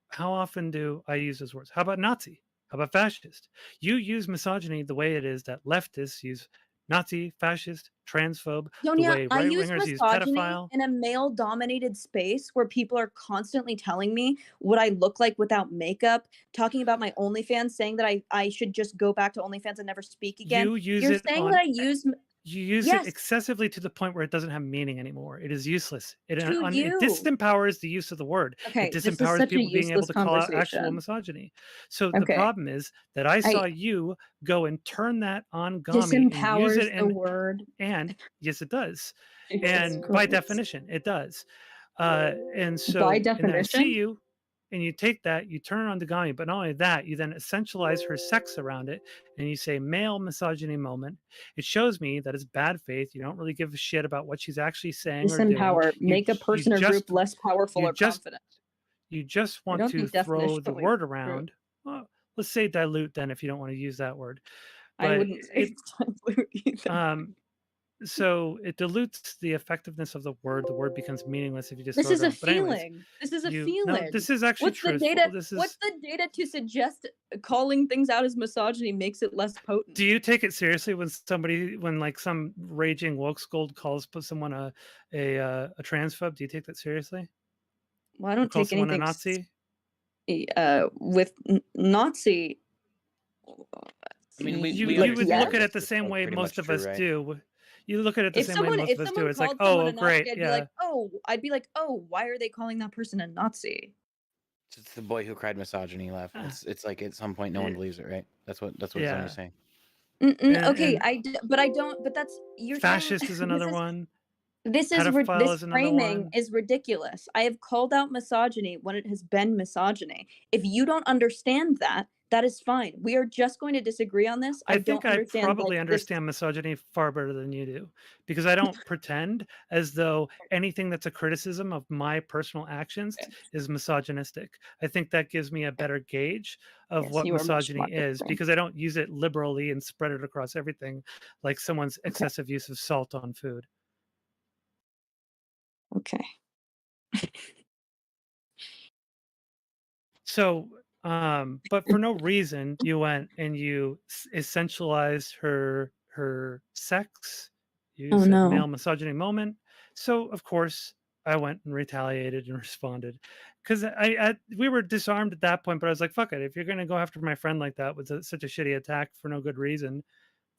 how often do I use those words? How about Nazi? How about fascist? You use misogyny the way it is that leftists use Nazi, fascist, transphobe, the Zonia, way I right use wingers use misogyny pedophile. in a male-dominated space where people are constantly telling me what I look like without makeup, talking about my OnlyFans, saying that I should just go back to OnlyFans and never speak again. You use You're it saying on that I use you use yes it excessively to the point where it doesn't have meaning anymore. It is useless. It to it you. disempowers the use of the word. It Okay, this is disempowers such a people being able useless to call out actual conversation. misogyny. So the Okay, problem is that I saw I you go and turn that on Gami and use disempowers it, the word. and yes, it does. Jesus And by Christ. definition, it does. And By so, and then I see definition, you, and you take that, you turn it on to Gami, but not only that, you then essentialize her sex around it, and you say male misogyny moment. It shows me that it's bad faith. You don't really give a shit about what she's actually saying or doing. disempower, make a person or group less powerful or confident. You just I want don't to think throw the definitionally word true. around. Well, let's say dilute then, if you don't want to use that word. I But wouldn't say dilute either. so it dilutes the effectiveness of the word. The word becomes meaningless if you just This throw is it a around. But anyways, feeling. This is a no, feeling. this is actually What's the truthful. data? This is. What's the data to suggest calling things out as misogyny makes it less potent? Do you take it seriously when like some raging woke scold calls someone a transphobe? Do you take that seriously? Well, I don't Call take someone a anything Nazi. With Nazi. I mean, You we would understand look at this it the is same all way pretty most much of true, us right? do. You look at it the If same way someone most of us do. It's like, called someone oh, a Nazi, great, I'd be yeah. like, oh, why are they calling that person a Nazi? It's the boy who cried misogyny laugh. It's like at some point no one believes it, right? That's what Yeah. Zonia's saying. Okay, and but I don't. But that's you're fascist saying, is another one. This Pedophile is another framing one. is ridiculous. I have called out misogyny when it has been misogyny. If you don't understand that, that is fine. We are just going to disagree on this. I think don't I understand, probably like, understand misogyny far better than you do, because I don't pretend as though anything that's a criticism of my personal actions is misogynistic. I think that gives me a better gauge of Yes, what you are much misogyny smarter is, than me. because I don't use it liberally and spread it across everything like someone's excessive use of salt on food. Okay. So, but for no reason, you went and you essentialized her sex. You Oh, said no. male misogyny moment. So of course I went and retaliated and responded, because we were disarmed at that point. But I was like, fuck it. If you're gonna go after my friend like that with such a shitty attack for no good reason,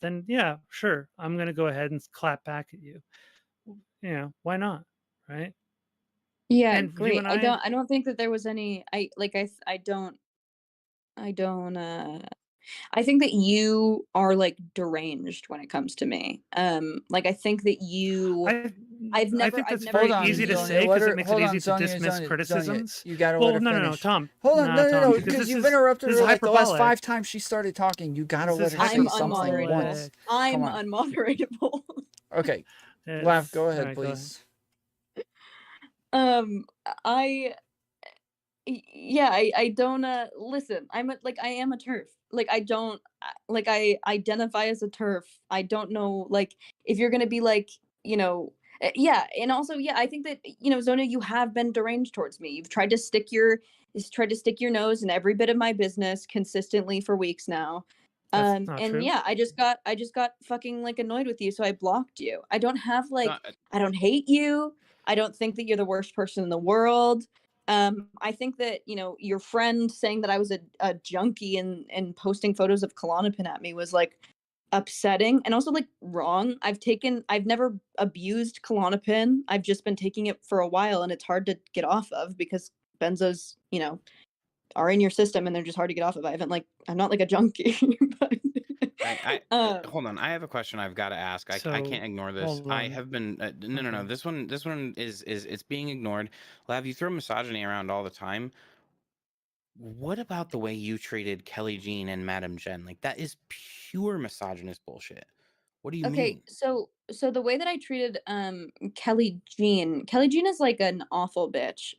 then yeah, sure, I'm gonna go ahead and clap back at you. You know, why not, right? Yeah, And you great. and I don't think that there was any. I don't. I think that you are like deranged when it comes to me. Like I think that you. I think that's very easy to say because it makes it easy to dismiss criticisms. You gotta well, let her no, finish. Tom. Hold on, no, because because this you've is- interrupted this her is like the last hyperbolic. 5 times she started talking. You gotta let This is her say I'm something once. unmoderatable. I'm Come on. unmoderatable. Okay, It's- Laugh. Go all ahead, right, go ahead. please. I don't listen. I am a turf. Like I don't like I identify as a turf. I don't know like if you're gonna be like, yeah, and also yeah, I think that Zonia, you have been deranged towards me. You've tried to stick your nose in every bit of my business consistently for weeks now. That's not And true. yeah, I just got fucking like annoyed with you, so I blocked you. I don't have like I don't hate you. I don't think that you're the worst person in the world. I think that your friend saying that I was a junkie and posting photos of Klonopin at me was like upsetting and also like wrong. I've never abused Klonopin. I've just been taking it for a while, and it's hard to get off of because benzos are in your system and they're just hard to get off of. I'm not like a junkie. But hold on. I have a question I've got to ask. I can't ignore this. hold I on. have been no. Okay. This one is it's being ignored. Lav, you throw misogyny around all the time. What about the way you treated Kelly Jean and Madam Jen? Like that is pure misogynist bullshit. What do you mean? so the way that I treated Kelly Jean is like an awful bitch.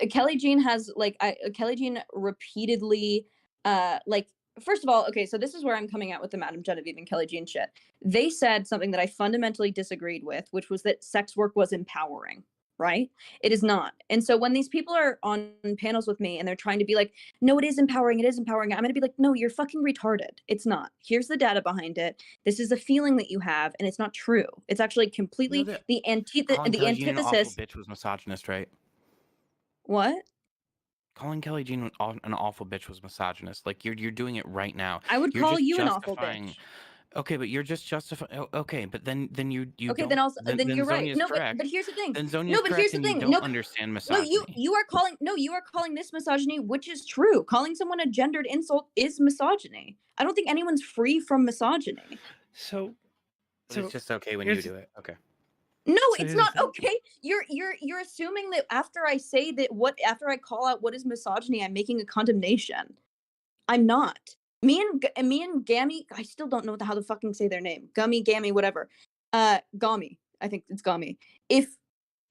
Kelly Jean has Kelly Jean repeatedly like first of all, okay, so this is where I'm coming out with the Madame Genevieve and Kelly Jean shit. They said something that I fundamentally disagreed with, which was that sex work was empowering, right? It is not. And so when these people are on panels with me and they're trying to be like, no, it is empowering, I'm going to be like, no, you're fucking retarded. It's not. Here's the data behind it. This is a feeling that you have, and it's not true. It's actually completely the Calling Kelly Jean an awful antithesis. bitch was misogynist, right? What? Calling Kelly Jean an awful bitch was misogynist. Like you're doing it right now. I would You're call just you an awful justifying- bitch. Okay, but you're just justifying. Okay, but then you Okay, don't, then also then you're right. Zonia's No, correct. but here's the thing. Then Zonia's No, but correct, here's the and thing. you don't understand misogyny. No, you are calling this misogyny, which is true. Calling someone a gendered insult is misogyny. I don't think anyone's free from misogyny. So it's just okay when you do it. Okay. No, So it's here's not the thing. okay. You're assuming that after I say that after I call out what is misogyny, I'm making a condemnation. I'm not. Me and Gammy, I still don't know how to fucking say their name. Gammy, whatever. Gami. I think it's Gami. If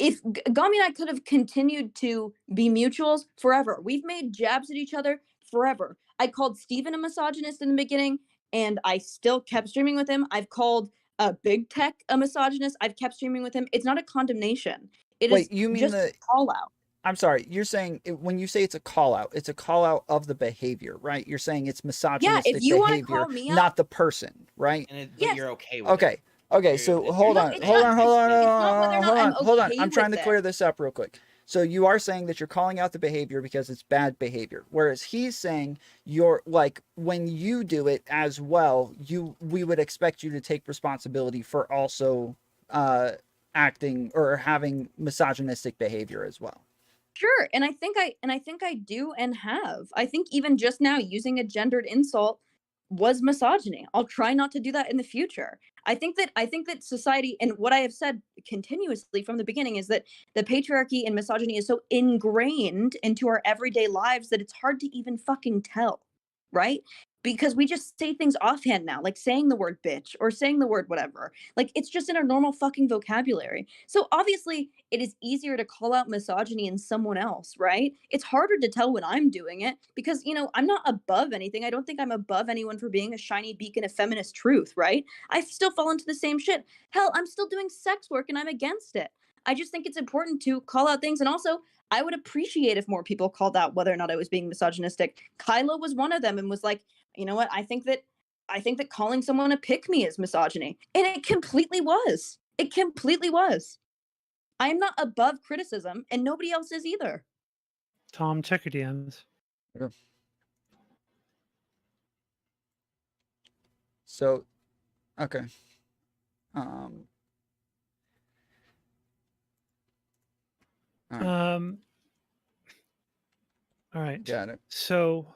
Gami and I could have continued to be mutuals forever. We've made jabs at each other forever. I called Steven a misogynist in the beginning, and I still kept streaming with him. I've called Big Tech a misogynist. I've kept streaming with him. It's not a condemnation. It is You mean just a call out. I'm sorry. You're saying when you say it's a call out of the behavior, right? You're saying it's misogynistic if you wanna behavior, call me out- not the person, right? But Yes. you're okay with Okay. it. Okay. So hold on. it's not whether or not I'm Hold on. okay I'm trying to with clear it. this up real quick. So you are saying that you're calling out the behavior because it's bad behavior, whereas he's saying you're like when you do it as well, we would expect you to take responsibility for also acting or having misogynistic behavior as well. Sure, and I think I do and have. I think even just now using a gendered insult was misogyny. I'll try not to do that in the future. I think that society, and what I have said continuously from the beginning, is that the patriarchy and misogyny is so ingrained into our everyday lives that it's hard to even fucking tell, right? Because we just say things offhand now, like saying the word bitch or saying the word whatever. Like it's just in our normal fucking vocabulary. So obviously it is easier to call out misogyny in someone else, right? It's harder to tell when I'm doing it because, I'm not above anything. I don't think I'm above anyone for being a shiny beacon of feminist truth, right? I still fall into the same shit. Hell, I'm still doing sex work and I'm against it. I just think it's important to call out things. And also, I would appreciate if more people called out whether or not I was being misogynistic. Kylo was one of them and was like, you know what? I think that calling someone a pick-me is misogyny. And it completely was. It completely was. I am not above criticism, and nobody else is either. Tom, check your DMs. Yeah. So, okay. All right. Got it. So,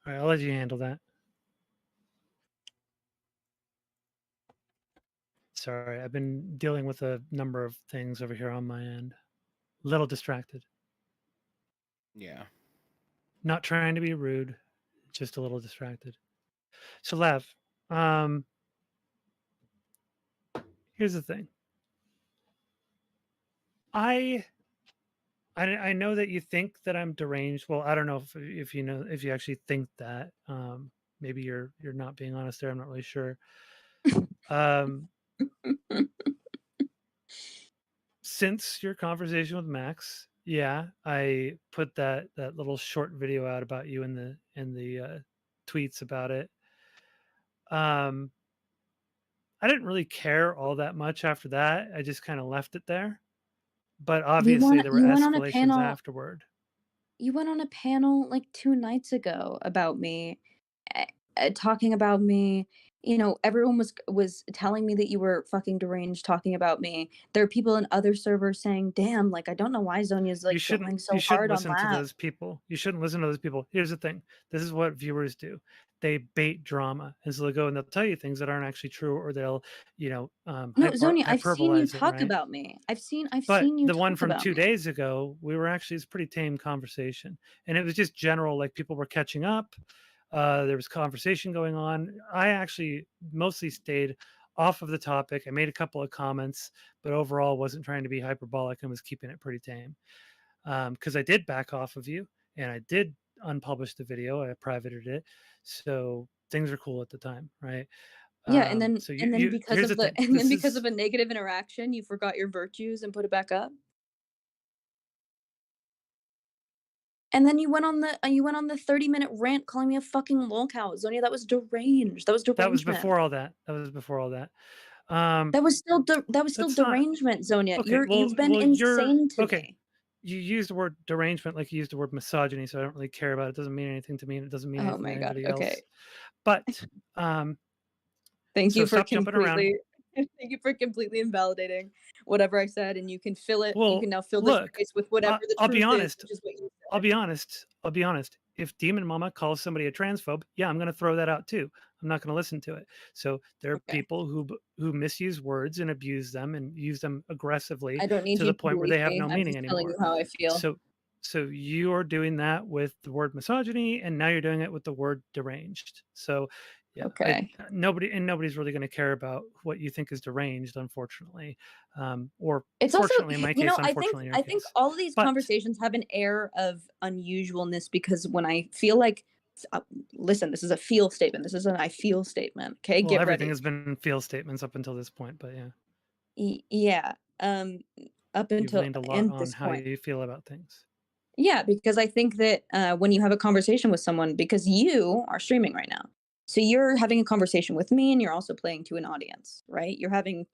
all right, I'll let you handle that. Sorry, I've been dealing with a number of things over here on my end. A little distracted. Yeah. Not trying to be rude, just a little distracted. So, Lav, here's the thing. I know that you think that I'm deranged. Well, I don't know if you actually think that. Maybe you're not being honest there. I'm not really sure. Since your conversation with Max, yeah, I put that little short video out about you in the tweets about it. I didn't really care all that much after that. I just kind of left it there. But obviously there were escalations afterward. You went on a panel like 2 nights ago about me, talking about me. Everyone was telling me that you were fucking deranged talking about me. There are people in other servers saying, damn, like, I don't know why Zonia's like going so hard on listen to those people. You shouldn't listen to those people. Here's the thing. This is what viewers do. They bait drama. And so they'll go and they'll tell you things that aren't actually true, or they'll, no, Zonia, I've seen you talk about me. I've seen you the one talk from about 2 me. days ago, it's a pretty tame conversation. And it was just general, like people were catching up. There was conversation going on. I actually mostly stayed off of the topic. I made a couple of comments, but overall wasn't trying to be hyperbolic and was keeping it pretty tame. Because I did back off of you. and I did unpublish the video. I privated it, so things are cool at the time, right? Yeah, and then So because here's of the thing. and then This because is of a negative interaction, you forgot your virtues and put it back up. And then you went on the 30-minute rant calling me a fucking lolcow. Zonia, that was deranged. That was derangement. that was before all that. That was before all that. That was still That's not derangement, Zonia. okay. You've been You're insane to okay. me. You used the word derangement like you used the word misogyny, so I don't really care about it. It doesn't mean anything to me, and it doesn't mean Oh anything my to god. anybody Okay. else. But Thank so you for stop jumping around. completely thank you for completely invalidating whatever I said, and you can fill it. You Well, can now fill this look, space with whatever the I'll truth be is, honest. which is what you I'll said. be honest. If Demon Mama calls somebody a transphobe, yeah, I'm going to throw that out too. I'm not going to listen to it. So there are Okay. people who misuse words and abuse them and use them aggressively I don't need to you the to point where believe they have me. no I'm meaning just telling anymore. you how I feel. So you're doing that with the word misogyny, and now you're doing it with the word deranged. So yeah, Okay. nobody's really going to care about what you think is deranged, unfortunately, or It's also, fortunately in my case, unfortunately in your I think case. all of these But conversations have an air of unusualness because when I feel like, listen, this is a feel statement. This is an I feel statement. Okay, well, get everything ready. has been feel statements up until this point, but yeah, Yeah. Up you've until leaned a lot and on this how point. you feel about things. Yeah, because I think that when you have a conversation with someone, because you are streaming right now, so you're having a conversation with me and you're also playing to an audience, right? You're having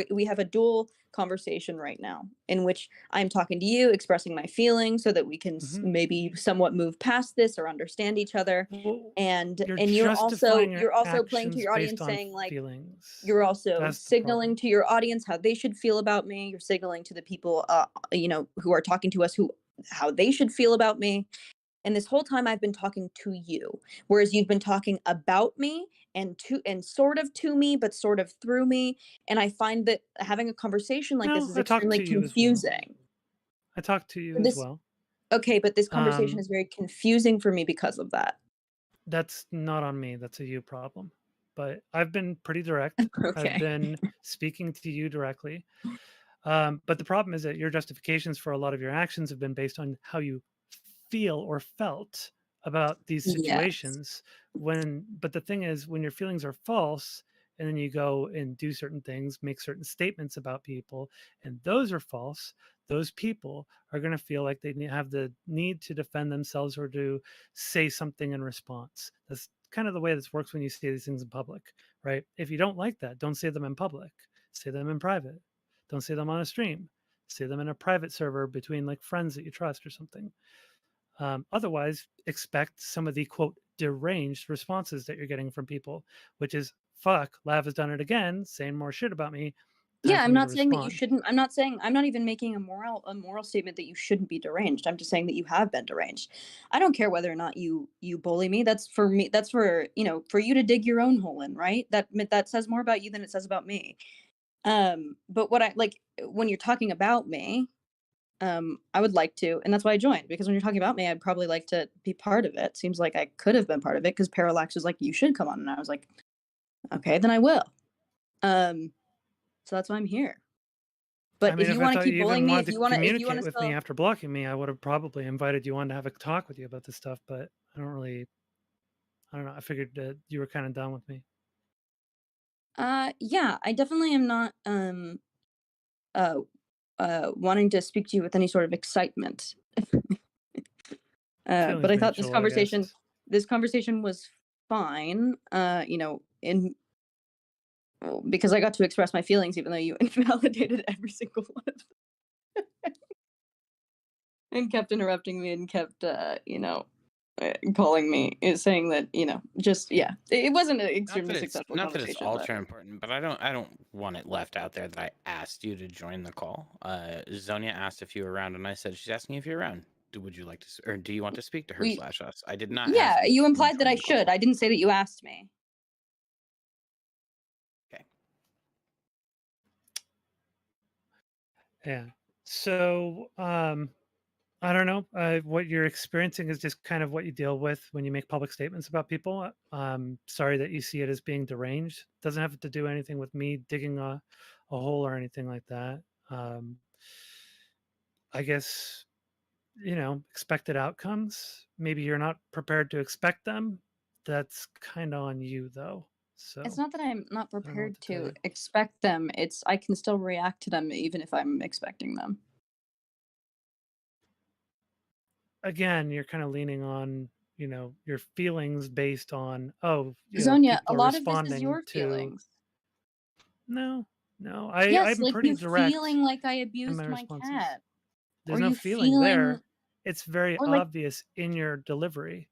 we have a dual conversation right now in which I'm talking to you, expressing my feelings so that we can maybe somewhat move past this or understand each other. Well, And you're you're also justifying your playing to actions your based audience on saying like feelings. you're also That's the signaling to your audience how they should feel about me. You're signaling to the people who are talking to us how they should feel about me. And this whole time I've been talking to you, whereas you've been talking about me and sort of to me, but sort of through me. And I find that having a conversation like this No, is I talked extremely to you as well. confusing. I talked to you as well. Okay, but this conversation is very confusing for me because of that. That's not on me. That's a you problem. But I've been pretty direct. Okay. I've been speaking to you directly. But the problem is that your justifications for a lot of your actions have been based on how you feel or felt about these Yes. situations. But the thing is, when your feelings are false, and then you go and do certain things, make certain statements about people, and those are false, those people are going to feel like they have the need to defend themselves or to say something in response. That's kind of the way this works when you say these things in public, right? If you don't like that, don't say them in public. Say them in private. Don't say them on a stream. Say them in a private server between like friends that you trust or something. Otherwise, expect some of the quote deranged responses that you're getting from people, which is fuck, Lav has done it again, saying more shit about me. Yeah, I'm not saying that you shouldn't. I'm not even making a moral statement that you shouldn't be deranged. I'm just saying that you have been deranged. I don't care whether or not you bully me. That's for me. That's for you to dig your own hole in, right? That says more about you than it says about me. But what I like when you're talking about me, I would like to, and that's why I joined, because when you're talking about me, I'd probably like to be part of it. Seems like I could have been part of it because Paralakz was like, you should come on, and I was like, okay, then I will. So that's why I'm here. But if you want to keep bullying me, if you want to communicate with me after blocking me, I would have probably invited you on to have a talk with you about this stuff. But I don't know. I figured that you were kind of done with me. Yeah, I definitely am not wanting to speak to you with any sort of excitement. But I thought this conversation was fine. Because I got to express my feelings, even though you invalidated every single one of them, and kept interrupting me and kept, calling me, saying that, it wasn't an extremely successful Not that conversation. it's ultra important, but I don't want it left out there that I asked you to join the call. Zonia asked if you were around, and I said she's asking if you're around. Would you like to, or do you want to speak to her / us? I did not. Yeah, ask you implied that I should. I didn't say that you asked me. Okay. Yeah. So, I don't know. What you're experiencing is just kind of what you deal with when you make public statements about people. Sorry that you see it as being deranged. Doesn't have to do anything with me digging a hole or anything like that. I guess expected outcomes. Maybe you're not prepared to expect them. That's kind of on you, though. So It's not that I'm not I don't know what prepared to tell to you. expect them. It's I can still react to them even if I'm expecting them. Again, you're kind of leaning on, your feelings based on, Zonia, a people are lot of this is responding your to. feelings. No, Yes, I'm like pretty you direct feeling like I in abused my my responses. cat. There's Or no you feeling feeling there. It's very or like obvious in your delivery.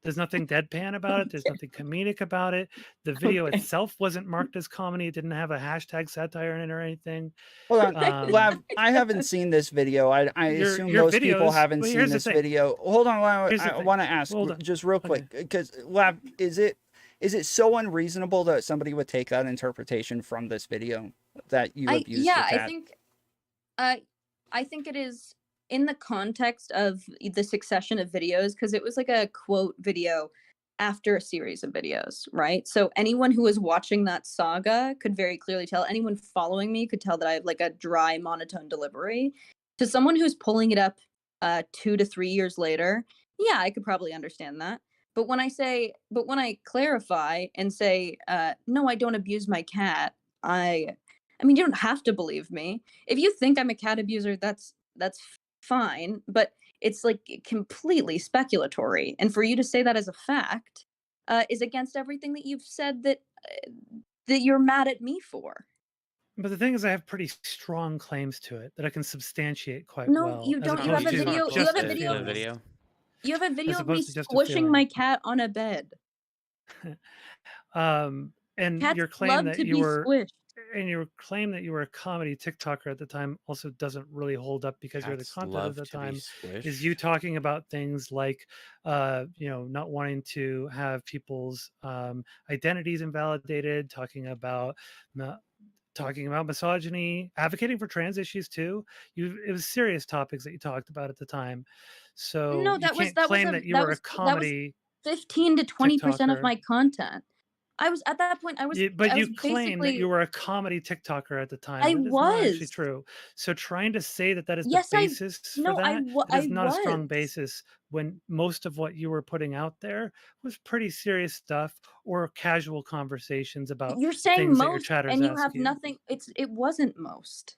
There's nothing deadpan about it. There's nothing comedic about it. The video Okay. itself wasn't marked as comedy. It didn't have a hashtag satire in it or anything. Hold on, Lav, I haven't seen this video. I assume your most people videos. haven't Well, seen here's the this thing. video. Hold on, Lav, Here's the I thing. want to ask Hold on. just real Okay. quick because Lav, is it so unreasonable that somebody would take that interpretation from this video that you abused your cat? I think it is in the context of the succession of videos because it was like a quote video after a series of videos, right? So anyone who was watching that saga could very clearly tell. Anyone following me could tell that I have like a dry, monotone delivery. To someone who's pulling it up 2 to 3 years later, yeah, I could probably understand that. But when I clarify and say, no, I don't abuse my cat, I mean, you don't have to believe me. If you think I'm a cat abuser, that's fine, but it's like completely speculatory. And for you to say that as a fact is against everything that you've said that you're mad at me for. But the thing is, I have pretty strong claims to it that I can substantiate quite No, well. you as don't. You have opposed a to video. You just have a the video. feelings. You have a video As of me opposed to just a squishing feeling. my cat on a bed. And Cats your claim love that to you be were squished. and your claim that you were a comedy TikToker at the time also doesn't really hold up because you're the Cats content love at the to be time squished. is you talking about things like not wanting to have people's identities invalidated, talking about misogyny, advocating for trans issues too. It was serious topics that you talked about at the time. So No, you can't claim that you were a comedy 15 to 20% of TikToker. my content. I was at that point. But you was claim that basically you were a comedy TikToker at the time. I That is not actually was. true. So trying to say that is Yes, the basis for that is I not a strong was. basis when most of what you were putting out there was pretty serious stuff or casual conversations about You're saying things that your most, chatters and you ask have you. nothing. It wasn't most.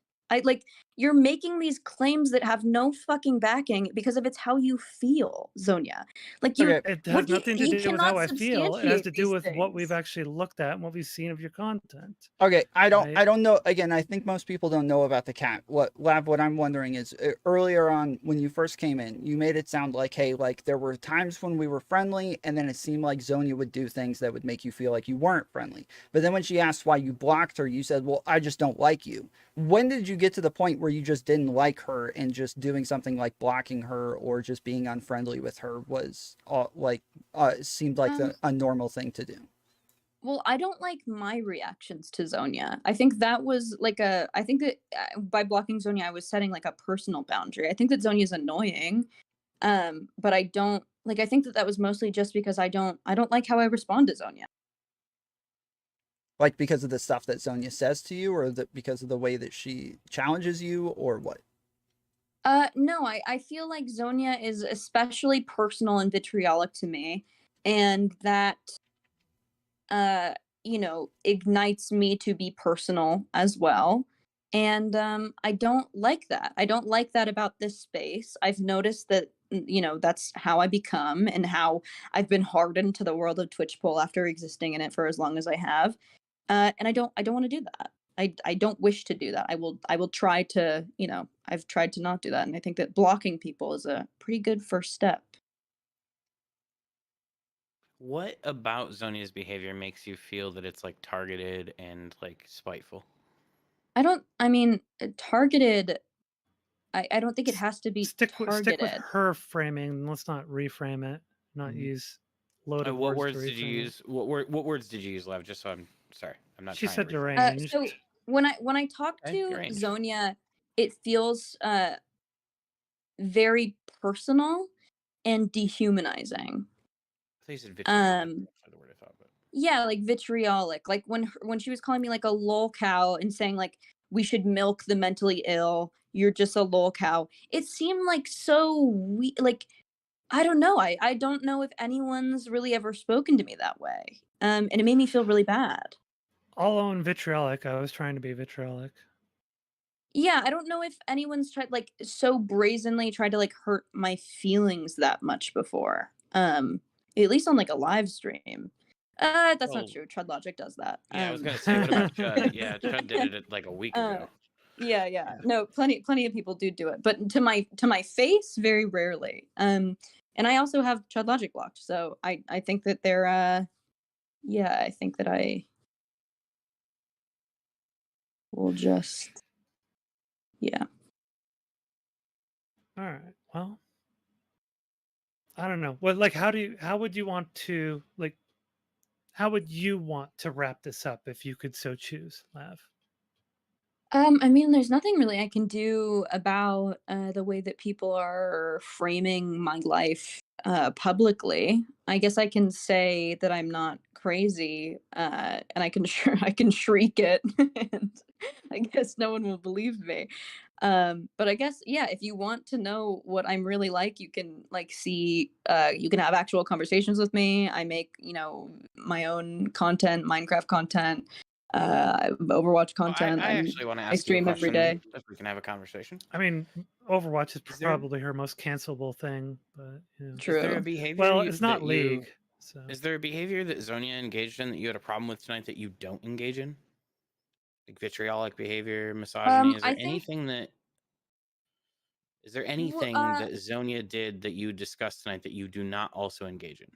You're making these claims that have no fucking backing because of it's how you feel, Zonia. Like you, It has nothing to you do with how cannot I feel. It has to substantiate do these with what we've things. actually looked at and what we've seen of your content. Okay, I right? don't know. Again, I think most people don't know about the cat. What I'm wondering is earlier on when you first came in, you made it sound like, hey, like there were times when we were friendly, and then it seemed like Zonia would do things that would make you feel like you weren't friendly. But then when she asked why you blocked her, you said, well, I just don't like you. When did you get to the point where you just didn't like her and just doing something like blocking her or just being unfriendly with her was seemed like a normal thing to do? Well, I don't like my reactions to Zonia. I think that was I think that by blocking Zonia, I was setting like a personal boundary. I think that Zonia is annoying. But I don't I think that was mostly just because I don't like how I respond to Zonia. Like because of the stuff that Zonia says to you, or because of the way that she challenges you, or what? No, I feel like Zonia is especially personal and vitriolic to me, and that ignites me to be personal as well. And I don't like that. I don't like that about this space. I've noticed that that's how I become and how I've been hardened to the world of Twitch Poll after existing in it for as long as I have. And I don't want to do that. I don't wish to do that. I will try to, I've tried to not do that. And I think that blocking people is a pretty good first step. What about Zonia's behavior makes you feel that it's like targeted and like spiteful? Targeted. I don't think it has to be stick targeted. with her framing. Let's not reframe it. Not use loaded what words. Did you use? What words did you use, Lev? Just so I'm sorry, I'm not. She said deranged. So when I talk to deranged. Zonia, it feels very personal and dehumanizing. I thought you said vitriolic. The word I thought, but yeah, like vitriolic. Like when she was calling me like a lol cow and saying like we should milk the mentally ill. You're just a lol cow. It seemed like so like I don't know. I don't know if anyone's really ever spoken to me that way. And it made me feel really bad. I'll own vitriolic. I was trying to be vitriolic. Yeah, I don't know if anyone's tried like so brazenly tried to like hurt my feelings that much before. At least on like a live stream. That's not true. Chud Logic does that. Yeah, I was gonna say, what about Chud? Yeah, Chud did it like a week ago. Yeah. No, plenty of people do it, but to my face, very rarely. And I also have Chud Logic blocked, so I think that they're I think that I will just All right. Well, I don't know. Well, like, how would you want to wrap this up if you could so choose, Lav? I mean, there's nothing really I can do about the way that people are framing my life publicly. I guess I can say that I'm not crazy, and I can shriek it, and I guess no one will believe me. But I guess if you want to know what I'm really like, you can like see. You can have actual conversations with me. I make my own content, Minecraft content. Overwatch content. I actually want to ask I stream you a every question, day. if we can have a conversation. I mean, Overwatch is there- probably her most cancelable thing, but True. Is there a behavior? Well, it's not League. So. Is there a behavior that Zonia engaged in that you had a problem with tonight that you don't engage in? Like vitriolic behavior, misogyny. Is there anything that Zonia did that you discussed tonight that you do not also engage in?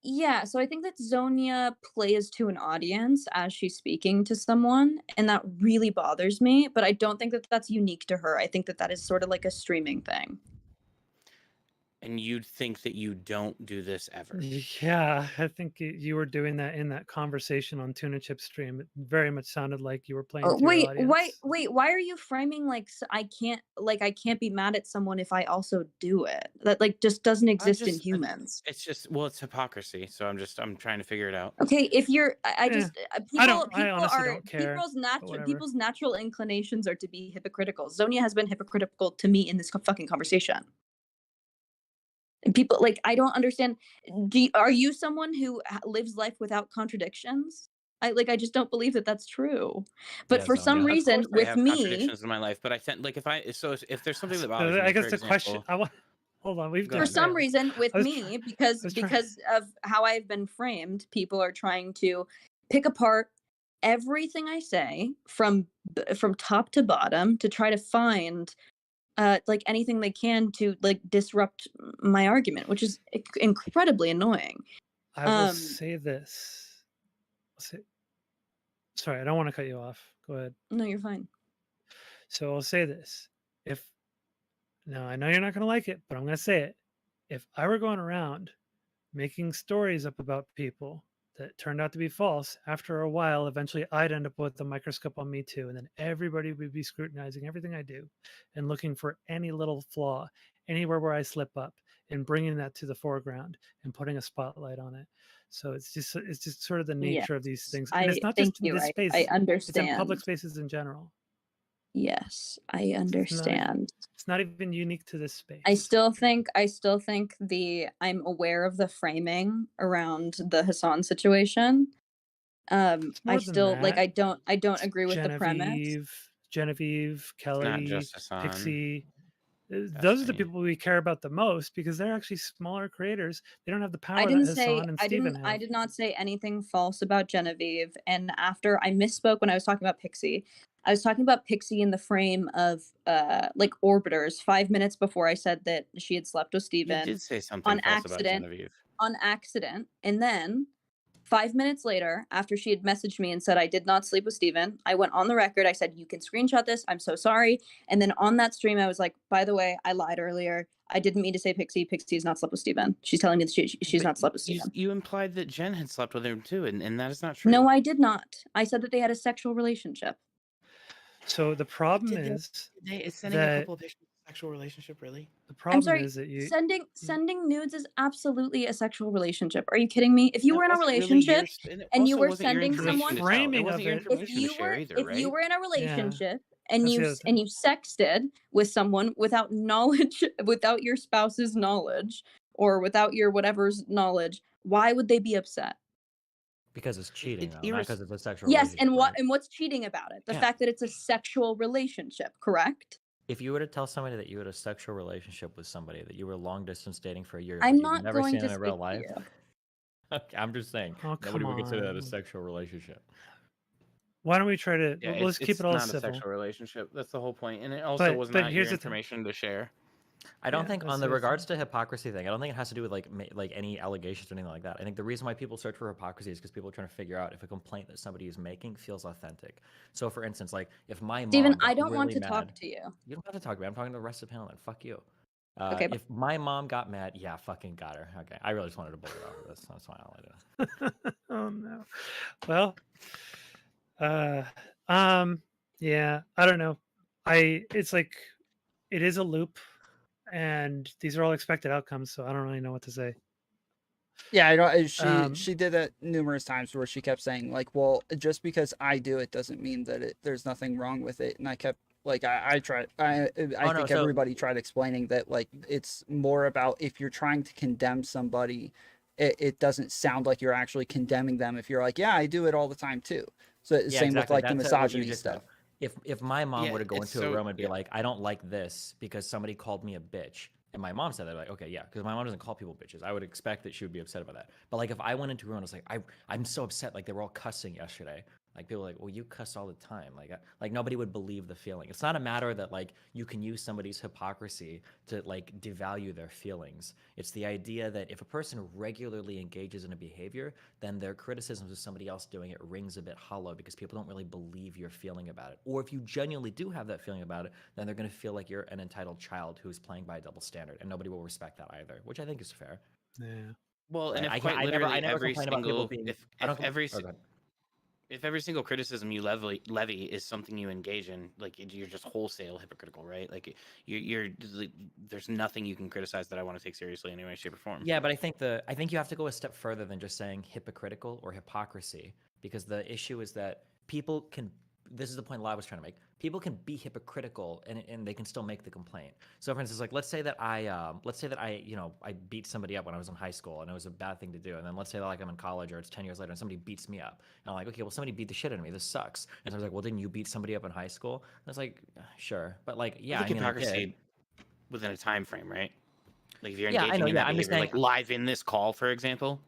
Yeah, so I think that Zonia plays to an audience as she's speaking to someone, and that really bothers me, but I don't think that that's unique to her. I think that that is sort of like a streaming thing. And you'd think that you don't do this ever. Yeah, I think you were doing that in that conversation on Tuna Chip stream. It very much sounded like you were playing to your audience. Why are you framing like I can't be mad at someone if I also do it? That like just doesn't exist in humans. It's just it's hypocrisy. So I'm trying to figure it out. Okay, if you're I honestly don't care. People's natural inclinations are to be hypocritical. Zonia has been hypocritical to me in this fucking conversation. And people like I don't understand. Are you someone who lives life without contradictions? I just don't believe that that's true. But for some reason, with me, contradictions in my life. But I think like if there's something that bothers me, I guess the question. Hold on. For some reason, with me, because of how I've been framed, people are trying to pick apart everything I say from top to bottom to try to find like anything they can to like disrupt my argument, which is incredibly annoying. I will say this. Sorry, I don't want to cut you off. Go ahead. No, you're fine. So I'll say this. Now I know you're not going to like it, but I'm going to say it. If I were going around making stories up about people that turned out to be false, after a while, eventually I'd end up with a microscope on me too. And then everybody would be scrutinizing everything I do and looking for any little flaw, anywhere where I slip up, and bringing that to the foreground and putting a spotlight on it. So it's just sort of the nature of these things. And it's not just in this space. I understand. It's in public spaces in general. Yes, I understand. It's not even unique to this space. I still think I'm aware of the framing around the Hassan situation. I still like I don't agree with the premise. Genevieve, Kelly, Hassan. Pixie. Those are the people we care about the most because they're actually smaller creators. They don't have the power that Hassan and Steven have. I did not say anything false about Genevieve. And after I misspoke when I was talking about Pixie. I was talking about Pixie in the frame of like orbiters 5 minutes before I said that she had slept with Steven. You did say something false about Genevieve. On accident. And then 5 minutes later, after she had messaged me and said I did not sleep with Steven, I went on the record. I said, you can screenshot this. I'm so sorry. And then on that stream, I was like, by the way, I lied earlier. I didn't mean to say Pixie. Pixie has not slept with Steven. She's telling me that she's not slept with Steven. You implied that Jen had slept with him too, and that is not true. No, I did not. I said that they had a sexual relationship. So the problem is sending a couple of pictures of a sexual relationship, really? The problem I'm sorry, is that sending nudes is absolutely a sexual relationship. Are you kidding me? If you were in a relationship and you were sending someone, framing of if you were in a relationship and That's you the other thing. and you sexted with someone without knowledge, without your spouse's knowledge, or without your whatever's knowledge, why would they be upset? Because it's cheating, It's though, not because it's a sexual Yes, relationship. Right? and what's cheating about it? The Yeah. fact that it's a sexual relationship, correct? If you were to tell somebody that you had a sexual relationship with somebody, that you were long distance dating for a year, I'm but you've not never going seen to them in real speak to life, you. I'm just saying, Oh, nobody would come consider that a on. sexual relationship. Why don't we try to Yeah, let's keep it's it all not a civil. sexual relationship. That's the whole point. And it also was but not here's your the thing. information to share. I don't Yeah, think that's on the the other thing. regards to hypocrisy thing, I don't think it has to do with like any allegations or anything like that. I think the reason why people search for hypocrisy is because people are trying to figure out if a complaint that somebody is making feels authentic. So, for instance, like if my mom Steven, got I don't want really to mad, talk to you. you don't have to talk to me. I'm talking to the rest of the panel. Then fuck you. Okay, If my mom got mad, yeah, fucking got her. Okay, I really just wanted to bully her over this. That's why all I did. Oh no. Well, yeah, I don't know. It's like it is a loop, and these are all expected outcomes, so I don't really know what to say. Yeah, I know. She did that numerous times where she kept saying like, "Well, just because I do it doesn't mean that there's nothing wrong with it." And I kept like, I tried. I Oh, no, think so- everybody tried explaining that like it's more about if you're trying to condemn somebody, it doesn't sound like you're actually condemning them. If you're like, "Yeah, I do it all the time too." So Yeah, same with exactly. like the That's what you misogyny just stuff. said. If my mom Yeah, were to go it's into a so- room and be yeah. like, I don't like this because somebody called me a bitch, and my mom said that, like, okay, yeah, because my mom doesn't call people bitches. I would expect that she would be upset about that. But like, if I went into a room and was like, I'm so upset, like they were all cussing yesterday. Like people were like, well, you cuss all the time. Like nobody would believe the feeling. It's not a matter that like you can use somebody's hypocrisy to like devalue their feelings. It's the idea that if a person regularly engages in a behavior, then their criticisms of somebody else doing it rings a bit hollow because people don't really believe your feeling about it. Or if you genuinely do have that feeling about it, then they're going to feel like you're an entitled child who's playing by a double standard, and nobody will respect that either, which I think is fair. Yeah. Well, and Right. if quite I literally never every complain about people single being. if I don't. every Oh, go ahead. if every single criticism you levy is something you engage in, like you're just wholesale hypocritical, right? Like you're there's nothing you can criticize that I want to take seriously in any way, shape, or form. Yeah, but I think you have to go a step further than just saying hypocritical or hypocrisy, because the issue is that people can. This is the point Lai was trying to make. People can be hypocritical and they can still make the complaint. So, for instance, like let's say that I I beat somebody up when I was in high school and it was a bad thing to do, and then let's say that like I'm in college or it's 10 years later and somebody beats me up, and I'm like, okay, well somebody beat the shit out of me. This sucks. And so I was like, well, didn't you beat somebody up in high school? And it's like, sure, but like, yeah, I think I did. hypocrisy within a time frame, right? Like if you're Yeah, I engaging know, in yeah, that I'm just behavior, like saying- live in this call, for example.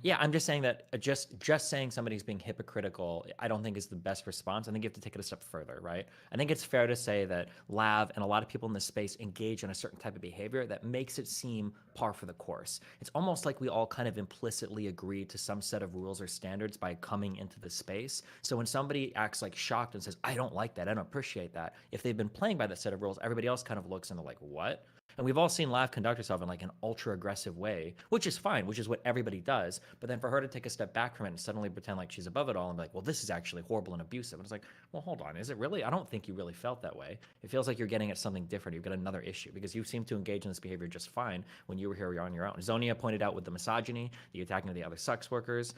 Yeah, I'm just saying that just saying somebody's being hypocritical, I don't think is the best response. I think you have to take it a step further, right? I think it's fair to say that Lav and a lot of people in this space engage in a certain type of behavior that makes it seem par for the course. It's almost like we all kind of implicitly agree to some set of rules or standards by coming into the space. So when somebody acts like shocked and says, I don't like that, I don't appreciate that, if they've been playing by that set of rules, everybody else kind of looks and they're like, what? And we've all seen Lav conduct herself in like an ultra aggressive way, which is fine, which is what everybody does. But then for her to take a step back from it and suddenly pretend like she's above it all and be like, well, this is actually horrible and abusive. And it's like, well, hold on, is it really? I don't think you really felt that way. It feels like you're getting at something different. You've got another issue because you seem to engage in this behavior just fine when you were here on your own. Zonia pointed out with the misogyny, the attacking of the other sex workers,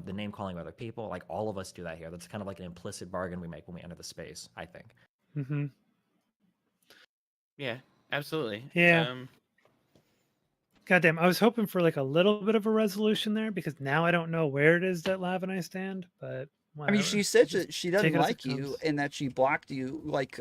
the name calling of other people. Like all of us do that here. That's kind of like an implicit bargain we make when we enter the space, I think. Mm-hmm. Yeah, absolutely. Yeah. Goddamn, I was hoping for like a little bit of a resolution there because now I don't know where it is that Lav and I stand. But whatever. I mean, she said Just that she take doesn't it as it like you comes. and that she blocked you. Like,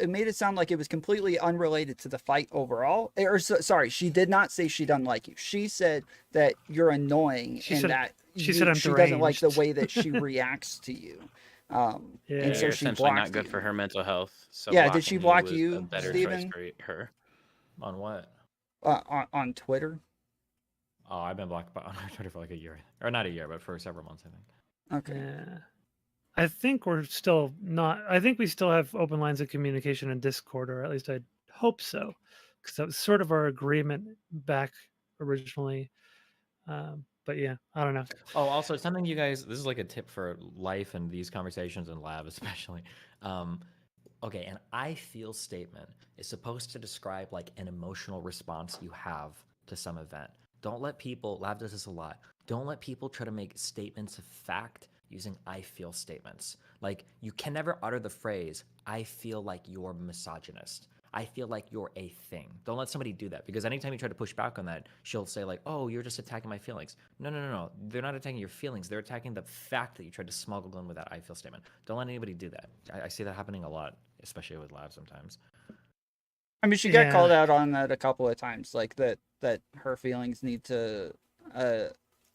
it made it sound like it was completely unrelated to the fight overall. Sorry, she did not say she doesn't like you. She said that you're annoying She and said- that she said I'm she doesn't like the deranged. way that she reacts to you. Yeah. And so You're she essentially blocked not good you. for her mental health. So Yeah, did she block was a you, better Steven? choice for her. On what? On Twitter. Oh, I've been blocked on Twitter for like a year. Or not a year, but for several months, I think. Okay. Yeah. I think we're still not. I think we still have open lines of communication in Discord, or at least I hope so, because that was sort of our agreement back originally. But yeah, I don't know. Oh, also something you guys, this is like a tip for life and these conversations in Lab especially. Okay, an I feel statement is supposed to describe like an emotional response you have to some event. Don't let people, Lab does this a lot, don't let people try to make statements of fact using I feel statements. Like, you can never utter the phrase, I feel like you're misogynist. I feel like you're a thing. Don't let somebody do that, because anytime you try to push back on that, she'll say like, oh, you're just attacking my feelings. No. They're not attacking your feelings. They're attacking the fact that you tried to smuggle in with that I feel statement. Don't let anybody do that. I see that happening a lot, especially with Lav sometimes. I mean, she got called out on that a couple of times, like that her feelings need to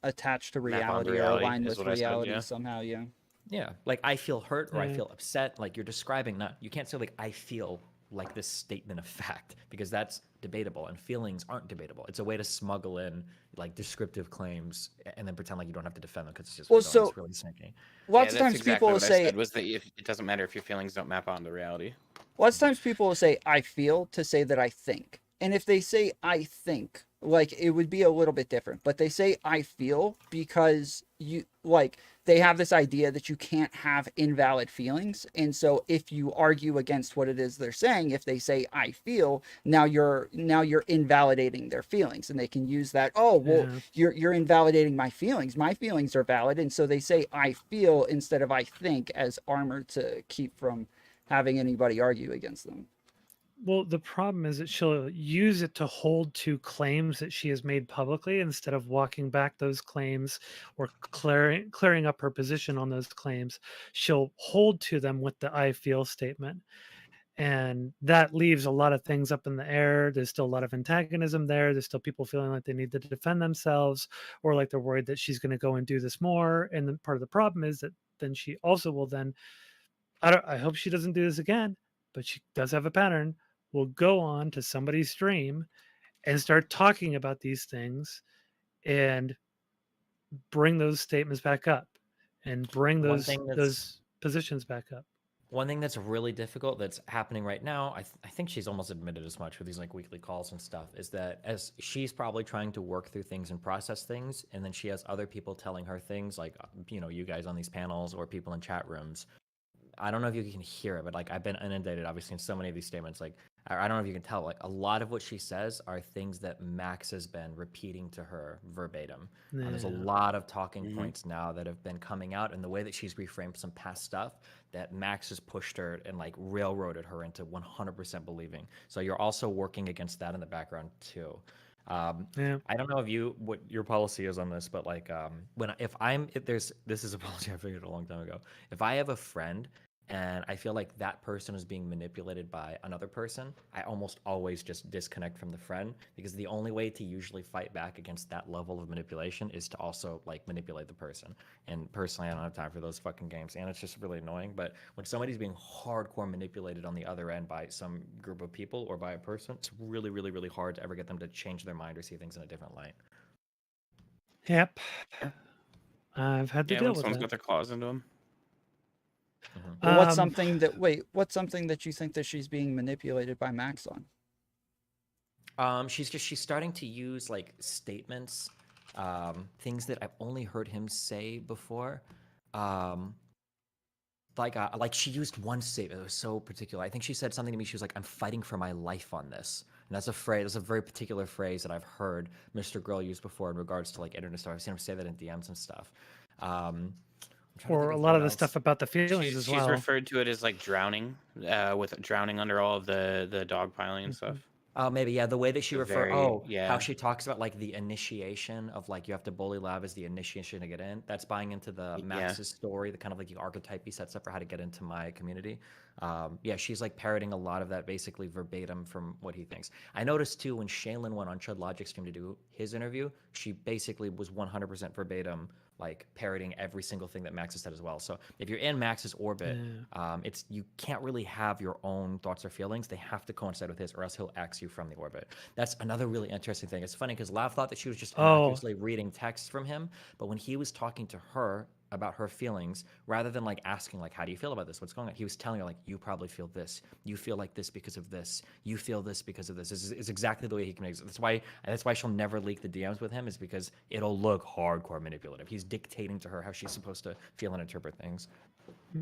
attach to reality or align with reality somehow. Yeah, like I feel hurt or I feel upset. Like, you're describing, not, you can't say like I feel like this statement of fact, because that's debatable, and feelings aren't debatable. It's a way to smuggle in like descriptive claims and then pretend like you don't have to defend them, because it's just it's really sneaky. Lots of times people will say it doesn't matter if your feelings don't map onto reality. Lots of times people will say I feel to say that I think. And if they say I think, like, it would be a little bit different. But they say I feel because they have this idea that you can't have invalid feelings. And so if you argue against what it is they're saying, if they say I feel, now you're invalidating their feelings, and they can use that, you're invalidating my feelings. My feelings are valid. And so they say I feel instead of I think as armor to keep from having anybody argue against them. Well, the problem is that she'll use it to hold to claims that she has made publicly instead of walking back those claims or clearing up her position on those claims. She'll hold to them with the I feel statement. And that leaves a lot of things up in the air. There's still a lot of antagonism there. There's still people feeling like they need to defend themselves, or like they're worried that she's going to go and do this more. And then part of the problem is that then she also will then, I hope she doesn't do this again, but she does have a pattern, will go on to somebody's stream and start talking about these things and bring those statements back up and bring those positions back up. One thing that's really difficult that's happening right now, I think she's almost admitted as much with these like weekly calls and stuff, is that as she's probably trying to work through things and process things, and then she has other people telling her things, like, you guys on these panels or people in chat rooms. I don't know if you can hear it, but like, I've been inundated, obviously, in so many of these statements. Like, I don't know if you can tell, like, a lot of what she says are things that Max has been repeating to her verbatim. There's a lot of talking points now that have been coming out, and the way that she's reframed some past stuff that Max has pushed her and like railroaded her into 100% believing. So you're also working against that in the background too. I don't know what your policy is on this, but like, this is a policy I figured a long time ago. If I have a friend and I feel like that person is being manipulated by another person, I almost always just disconnect from the friend, because the only way to usually fight back against that level of manipulation is to also like manipulate the person. And personally, I don't have time for those fucking games, and it's just really annoying. But when somebody's being hardcore manipulated on the other end by some group of people or by a person, it's really, really, really hard to ever get them to change their mind or see things in a different light. Yep. I've had to deal with someone's that. got their claws into them. Well, what's something that you think that she's being manipulated by Max on? She's starting to use like statements, things that I've only heard him say before. Like she used one statement that was so particular. I think she said something to me. She was like, "I'm fighting for my life on this," and that's a phrase. That's a very particular phrase that I've heard Mr. Grill use before in regards to like internet stuff. I've seen him say that in DMs and stuff. Or a lot of the stuff about the feelings as well. She's referred to it as like drowning, with drowning under all of the dogpiling and stuff. Maybe, yeah. The way that she how she talks about like the initiation of like you have to bully Lav as the initiation to get in. That's buying into the Max's story, the kind of like the archetype he sets up for how to get into my community. She's like parroting a lot of that basically verbatim from what he thinks. I noticed too when Shaylin went on Chud Logic stream to do his interview, she basically was 100% verbatim, like parroting every single thing that Max has said as well. So if you're in Max's orbit, you can't really have your own thoughts or feelings. They have to coincide with his, or else he'll X you from the orbit. That's another really interesting thing. It's funny because Lav thought that she was just innocuously reading texts from him, but when he was talking to her about her feelings, rather than like asking like, how do you feel about this? What's going on? He was telling her like, you probably feel this. You feel like this because of this. You feel this because of this. It's exactly the way he communicates. That's why she'll never leak the DMs with him, is because it'll look hardcore manipulative. He's dictating to her how she's supposed to feel and interpret things.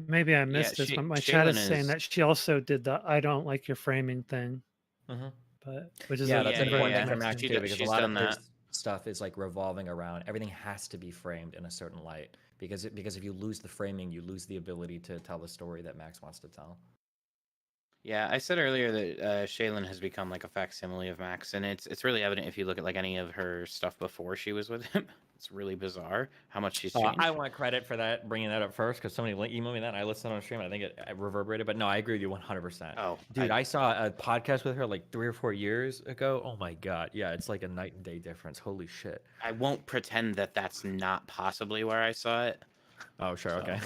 Maybe I missed this, but my chat is saying that she also did the I don't like your framing thing. But which is that's an important thing for Max too, because a lot of stuff is like revolving around everything has to be framed in a certain light because if you lose the framing, you lose the ability to tell the story that Max wants to tell. Yeah, I said earlier that Shaylin has become like a facsimile of Max, and it's really evident if you look at like any of her stuff before she was with him. It's really bizarre how much she's changed. I want credit for that, bringing that up first, because somebody emailed me that, and I listened on stream, and I think it reverberated. But no, I agree with you 100%. Oh, dude, I saw a podcast with her like 3 or 4 years ago. Oh my god, yeah, it's like a night and day difference. Holy shit. I won't pretend that that's not possibly where I saw it. Oh, sure, okay.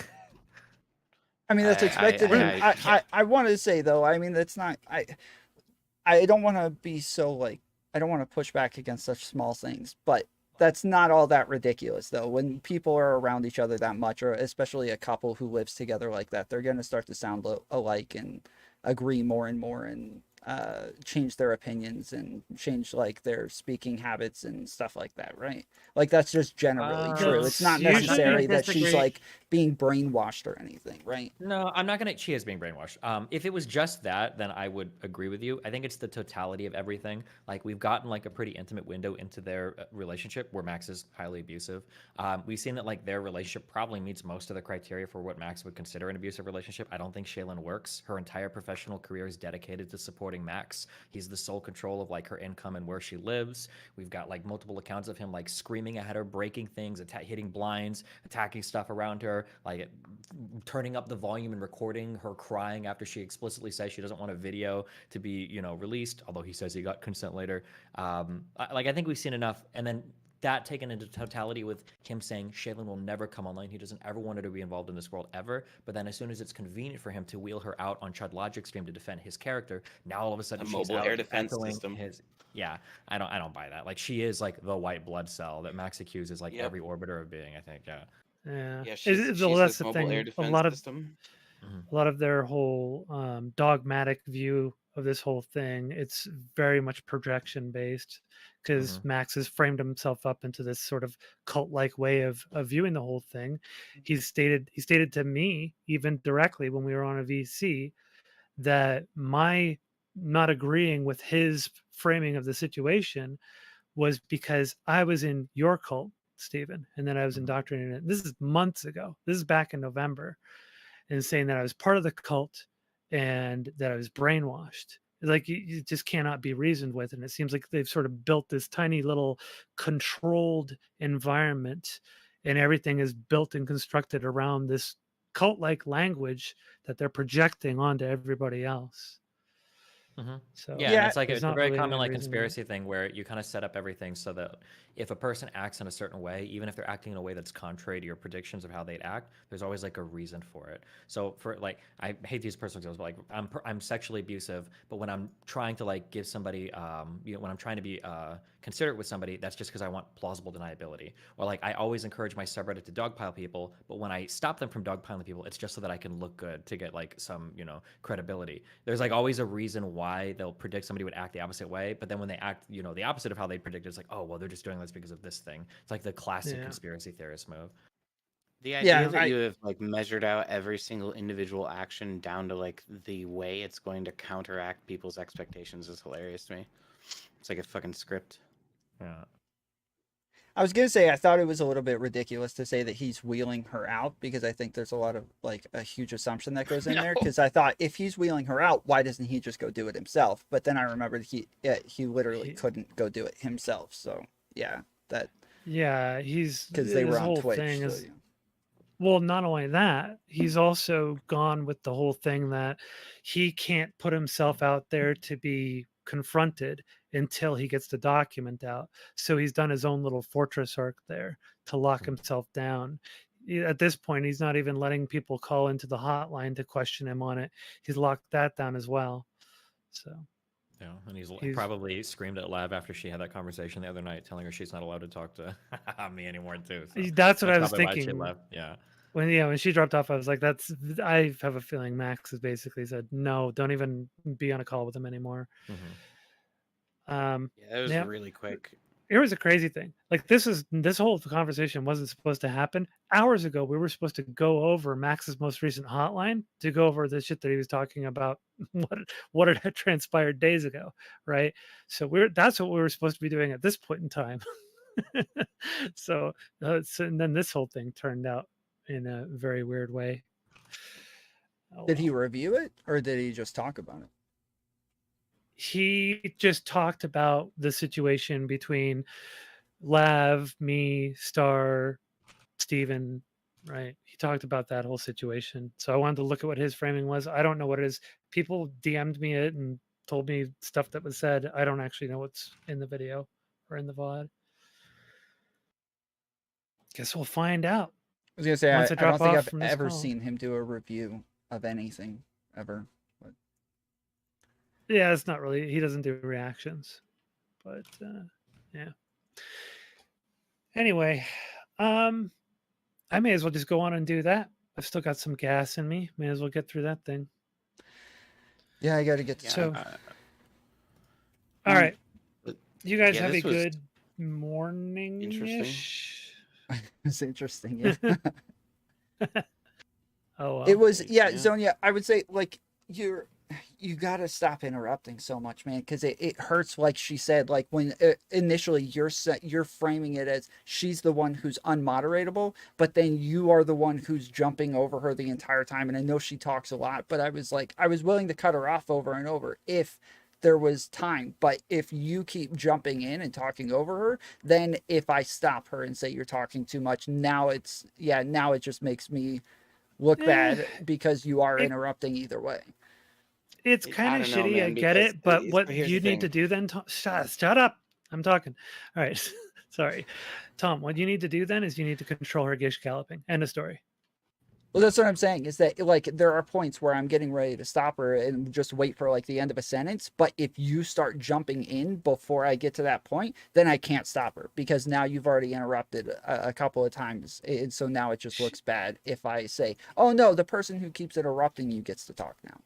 I mean, that's expected. I want to say though, I mean, that's not. I don't want to be so like. I don't want to push back against such small things, but that's not all that ridiculous though. When people are around each other that much, or especially a couple who lives together like that, they're going to start to sound alike and agree more and more, and change their opinions and change like their speaking habits and stuff like that, right? Like that's just generally true. It's not necessary that she's like being brainwashed or anything, right? No, I'm not gonna. She is being brainwashed. If it was just that, then I would agree with you. I think it's the totality of everything. Like we've gotten like a pretty intimate window into their relationship where Max is highly abusive. We've seen that like their relationship probably meets most of the criteria for what Max would consider an abusive relationship. I don't think Shaylin works. Her entire professional career is dedicated to supporting Max. He's the sole control of like her income and where she lives. We've got like multiple accounts of him like screaming at her, breaking things, hitting blinds, attacking stuff around her, like turning up the volume and recording her crying after she explicitly says she doesn't want a video to be, released, although he says he got consent later. I think we've seen enough. And then that taken into totality with him saying Shaylin will never come online. He doesn't ever want her to be involved in this world ever. But then as soon as it's convenient for him to wheel her out on Chud Logic stream to defend his character, now all of a sudden A she's mobile out air defense echoing system. Yeah, I don't buy that. Like she is like the white blood cell that Max accuses like every orbiter of being, I think. Yeah. Yeah, That's the thing. A lot of their whole dogmatic view of this whole thing, it's very much projection based, because Max has framed himself up into this sort of cult-like way of viewing the whole thing. He stated to me even directly when we were on a VC that my not agreeing with his framing of the situation was because I was in your cult, Stephen, and then I was indoctrinated. This is months ago. This is back in November, and saying that I was part of the cult and that I was brainwashed. Like you just cannot be reasoned with, and it seems like they've sort of built this tiny little controlled environment, and everything is built and constructed around this cult-like language that they're projecting onto everybody else. So yeah, it's like there's it's a not very really common any like reason to- conspiracy thing where you kind of set up everything so that if a person acts in a certain way, even if they're acting in a way that's contrary to your predictions of how they'd act, there's always like a reason for it. So for like, I hate these personal examples, but like I'm sexually abusive, but when I'm trying to like give somebody, when I'm trying to be considerate with somebody, that's just because I want plausible deniability. Or like I always encourage my subreddit to dogpile people, but when I stop them from dogpiling people, it's just so that I can look good to get like some credibility. There's like always a reason why they'll predict somebody would act the opposite way, but then when they act the opposite of how they predict, it's like, oh well, they're just doing this because of this thing. It's like the classic conspiracy theorist move. The idea that you have like measured out every single individual action down to like the way it's going to counteract people's expectations is hilarious to me. It's like a fucking script. Yeah. I was going to say, I thought it was a little bit ridiculous to say that he's wheeling her out, because I think there's a lot of like a huge assumption that goes in there. Because I thought if he's wheeling her out, why doesn't he just go do it himself? But then I remembered he literally couldn't go do it himself. So he's because they were on whole Twitch. thing So, is, well, not only that, he's also gone with the whole thing that he can't put himself out there to be confronted until he gets the document out. So he's done his own little fortress arc there to lock himself down. At this point, he's not even letting people call into the hotline to question him on it. He's locked that down as well. So yeah, and he's probably screamed at Lav after she had that conversation the other night, telling her she's not allowed to talk to me anymore too. So that's what I was probably why she thinking. left. Yeah. When she dropped off, I was like, I have a feeling Max has basically said, no, don't even be on a call with him anymore. Yeah, it was really quick. It was a crazy thing. Like this whole conversation wasn't supposed to happen. Hours ago, we were supposed to go over Max's most recent hotline to go over the shit that he was talking about, what had transpired days ago, right? So that's what we were supposed to be doing at this point in time. So, and then this whole thing turned out in a very weird way. Oh, Did he review it or did he just talk about it? He just talked about the situation between Lav, me, Star, Steven, right? He talked about that whole situation. So I wanted to look at what his framing was. I don't know what it is. People DM'd me it and told me stuff that was said. I don't actually know what's in the video or in the VOD. Guess we'll find out. I was gonna say Once I drop don't think off I've from this ever call. seen him do a review of anything ever. But Yeah, it's not really. He doesn't do reactions, but yeah. Anyway, I may as well just go on and do that. I've still got some gas in me. May as well get through that thing. yeah, I got to get to. So, all right, you guys have a good morning. Interesting. It's interesting. Yeah. Oh, well. It was Zonia. I would say like you gotta stop interrupting so much, man, because it hurts. Like she said, like when initially you're framing it as she's the one who's unmoderatable, but then you are the one who's jumping over her the entire time. And I know she talks a lot, but I was willing to cut her off over and over if there was time. But if you keep jumping in and talking over her, then if I stop her and say you're talking too much, now it just makes me look bad because you are interrupting either way. It's kind of shitty. I get it, but what you need to do then, Tom, shut up. I'm talking. All right. Sorry. Tom, what you need to do then is you need to control her gish galloping. End of story. Well, that's what I'm saying is that like there are points where I'm getting ready to stop her and just wait for like the end of a sentence. But if you start jumping in before I get to that point, then I can't stop her because now you've already interrupted a couple of times. And so now it just looks bad if I say, oh no, the person who keeps interrupting you gets to talk now.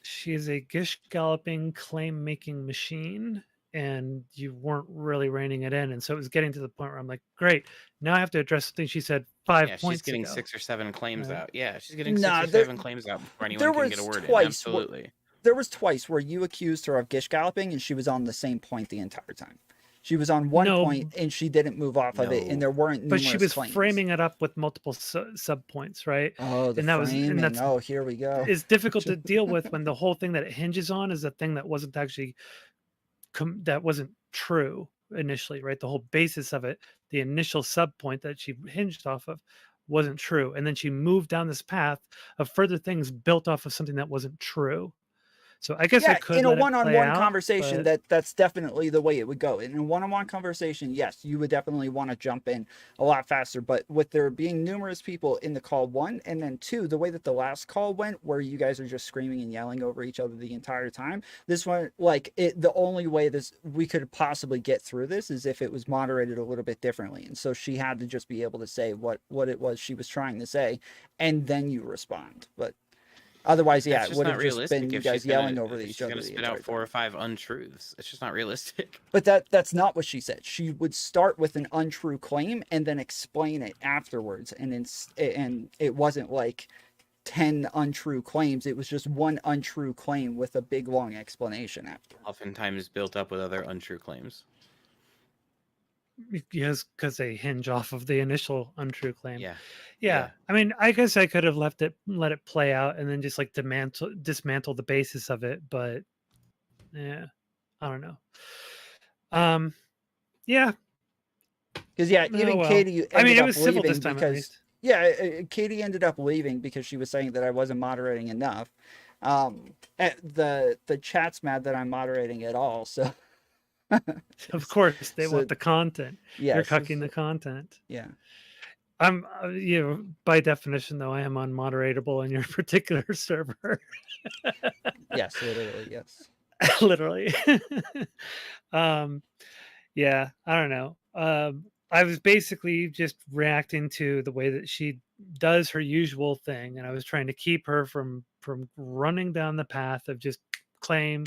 She is a gish galloping claim making machine, and you weren't really reining it in. And so it was getting to the point where I'm like, great, now I have to address something she said 5 points she's getting ago. 6 or 7 claims Right. out. Yeah, she's getting 6 or 7 claims out before anyone can get a word in. Absolutely. There was twice where you accused her of gish galloping and she was on the same point the entire time. She was on one point and she didn't move off of it, and there weren't numerous But she was claims. framing it up with multiple sub points, right? Oh, the framing. Oh, here we go. It's difficult to deal with when the whole thing that it hinges on is a thing that wasn't actually that wasn't true initially, right? The whole basis of it, the initial sub point that she hinged off of, wasn't true, and then she moved down this path of further things built off of something that wasn't true. So I guess I could in a let it play one-on-one out, conversation, but that's definitely the way it would go. In a one-on-one conversation, yes, you would definitely want to jump in a lot faster. But with there being numerous people in the call, one, and then two, the way that the last call went, where you guys are just screaming and yelling over each other the entire time, this one, like the only way we could possibly get through this is if it was moderated a little bit differently. And so she had to just be able to say what it was she was trying to say, and then you respond. But otherwise, yeah, it would have just been you guys yelling over each other. She's gonna spit out 4 or 5 untruths. It's just not realistic. But that's not what she said. She would start with an untrue claim and then explain it afterwards. And it wasn't like 10 untrue claims. It was just one untrue claim with a big long explanation after. Oftentimes built up with other untrue claims. yes, because they hinge off of the initial untrue claim. Yeah. I mean, I guess I could have let it play out and then just like dismantle the basis of it, but yeah, I don't know. Yeah, because even Katee. I mean, it was civil this time at least. Yeah, Katee ended up leaving because she was saying that I wasn't moderating enough. The chat's mad that I'm moderating at all, so. Of course, they want the content. Yeah, you're cucking the content. Yeah. I'm, by definition, though, I am unmoderatable in your particular server. Yes, literally, yes. Literally. Yeah, I don't know. I was basically just reacting to the way that she does her usual thing, and I was trying to keep her from running down the path of just claim.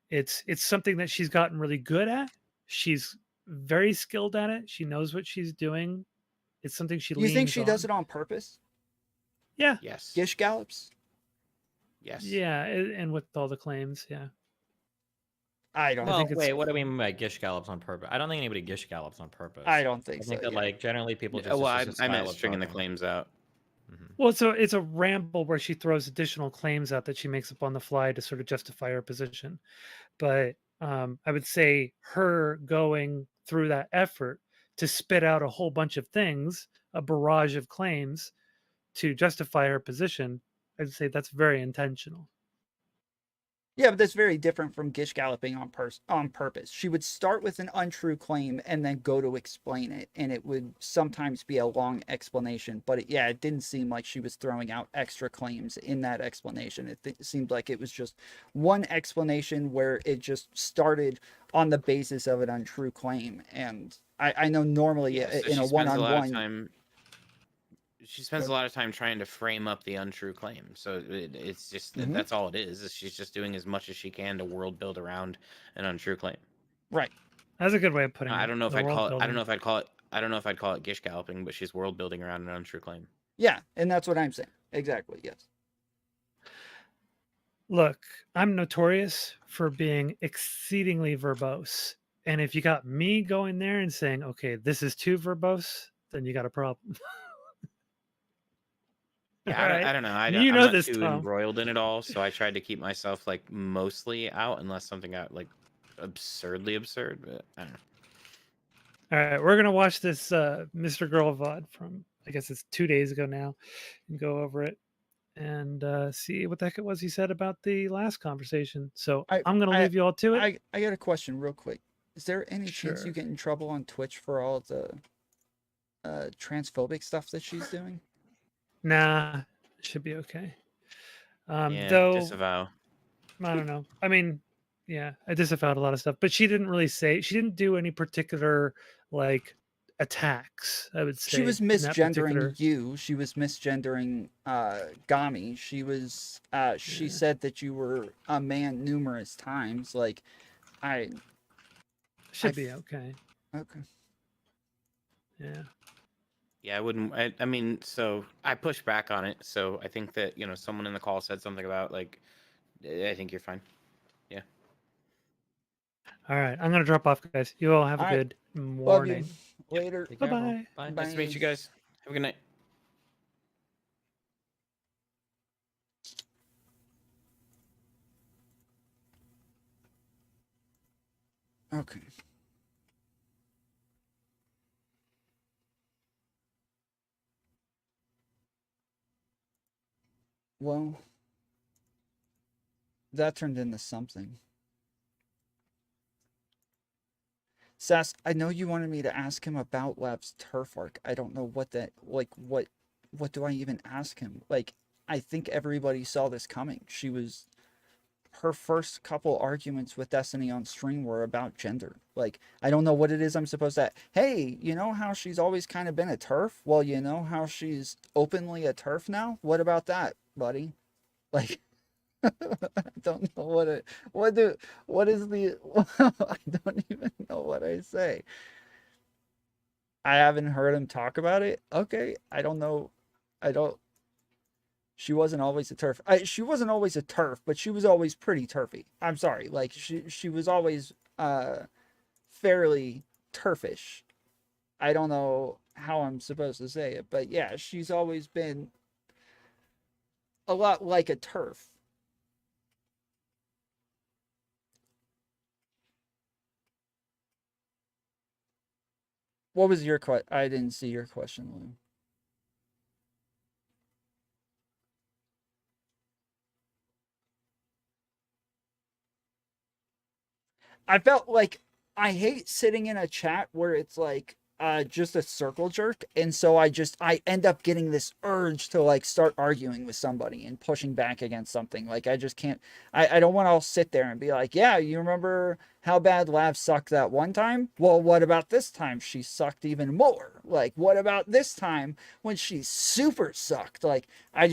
It's something that she's gotten really good at. She's very skilled at it. She knows what she's doing. It's something she leans on. You think she does it on purpose? Yeah. Yes. Gish gallops? Yes. Yeah, and with all the claims, yeah. I don't Well, think it's. wait, what do we mean by gish gallops on purpose? I don't think anybody gish gallops on purpose. I don't think I think so, that yeah. like generally people just. Well, it's just a I meant style of stringing the talking. claims out. Well, it's a ramble where she throws additional claims out that she makes up on the fly to sort of justify her position. But I would say her going through that effort to spit out a whole bunch of things, a barrage of claims to justify her position, I'd say that's very intentional. Yeah, but that's very different from gish galloping on purpose. She would start with an untrue claim and then go to explain it, and it would sometimes be a long explanation. But it didn't seem like she was throwing out extra claims in that explanation. It seemed like it was just one explanation where it just started on the basis of an untrue claim. And I know normally Yeah, so in a one-on-one. She spends a lot of time trying to frame up the untrue claim. So it's just Mhm. that's all it is she's just doing as much as she can to world build around an untrue claim. Right. That's a good way of putting it. I don't know if the I'd world call it. I building. don't know if I'd call it. I don't know if I'd call it gish galloping, but she's world building around an untrue claim. Yeah, and that's what I'm saying. Exactly. Yes. Look, I'm notorious for being exceedingly verbose. And if you got me going there and saying, okay, this is too verbose, then you got a problem. Yeah, Alright. I don't know. I'm You know not this, too Tom. embroiled in it all, so I tried to keep myself like mostly out unless something got like absurdly absurd. But I don't know. All right, we're gonna watch this Mr. Girl VOD from I guess it's 2 days ago now, and go over it and see what the heck it was he said about the last conversation. So I'm gonna leave you all to it. I got a question real quick. Is there any chance Sure. you get in trouble on Twitch for all the transphobic stuff that she's doing? Nah, should be okay. Yeah, Though disavow. I don't know. I mean, yeah, I disavowed a lot of stuff, but she didn't really say. She didn't do any particular like attacks. I would say She was in that misgendering particular- you. She was misgendering Gami. She was she said that you were a man numerous times. Like Should be okay. Okay. Yeah. Yeah, I wouldn't. I mean, so I pushed back on it. So I think that someone in the call said something about like, I think you're fine. Yeah. All right, I'm gonna drop off, guys. You all have a All right. good Love you. morning. Later. Take care, everyone. Bye-bye. Bye. Nice to meet you guys. Have a good night. Okay. Well, that turned into something. Sass, I know you wanted me to ask him about Lab's turf arc. I don't know what that, like, what do I even ask him? Like, I think everybody saw this coming. Her first couple arguments with Destiny on stream were about gender. Like, I don't know what it is I'm supposed to, hey, you know how she's always kind of been a turf? Well, you know how she's openly a turf now? What about that, buddy? Like, I don't know what is the, I don't even know what I say. I haven't heard him talk about it. Okay, I don't know. She wasn't always a turf. She wasn't always a turf, but she was always pretty turfy. I'm sorry. Like, she was always fairly turfish. I don't know how I'm supposed to say it, but yeah, she's always been a lot like a turf. What was your question? I didn't see your question, Lou. I felt like I hate sitting in a chat where it's like just a circle jerk, and so I end up getting this urge to like start arguing with somebody and pushing back against something. Like, I just can't. I don't want to sit there and be like, yeah, you remember how bad Lav sucked that one time? Well, what about this time? She sucked even more. Like, what about this time when she super sucked? Like, I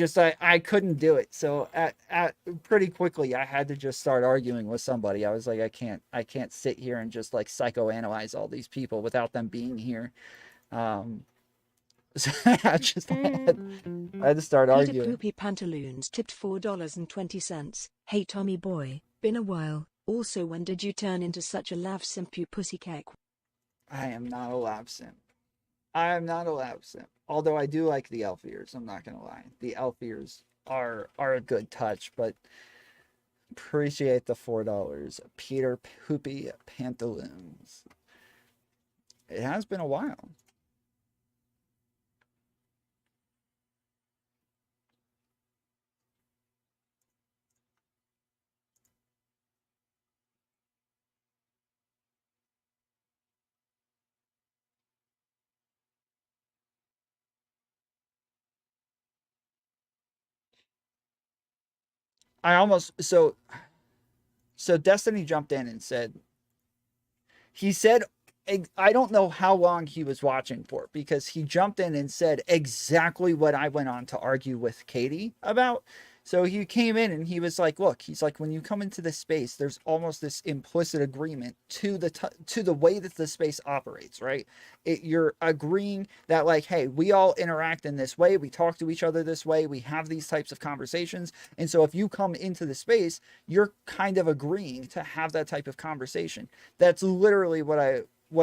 couldn't do it. So at pretty quickly, I had to just start arguing with somebody. I was like, I can't sit here and just like psychoanalyze all these people without them being here. So I had to start Peter arguing. Poopy Pantaloons tipped $4.20. Hey Tommy boy, been a while. Also, when did you turn into such a lav simp, you pussycat? I am not a lav simp. I am not a lav simp. Although I do like the elf ears, I'm not gonna lie. The elf ears are a good touch, but appreciate the $4. Peter Poopy Pantaloons. It has been a while. I almost so Destiny jumped in and said, he said, I don't know how long he was watching for, because he jumped in and said exactly what I went on to argue with Katee about. So he came in and he was like, look, he's like, when you come into this space, there's almost this implicit agreement to the way that the space operates, right? You're agreeing that, like, hey, we all interact in this way. We talk to each other this way. We have these types of conversations. And so if you come into the space, you're kind of agreeing to have that type of conversation. That's literally what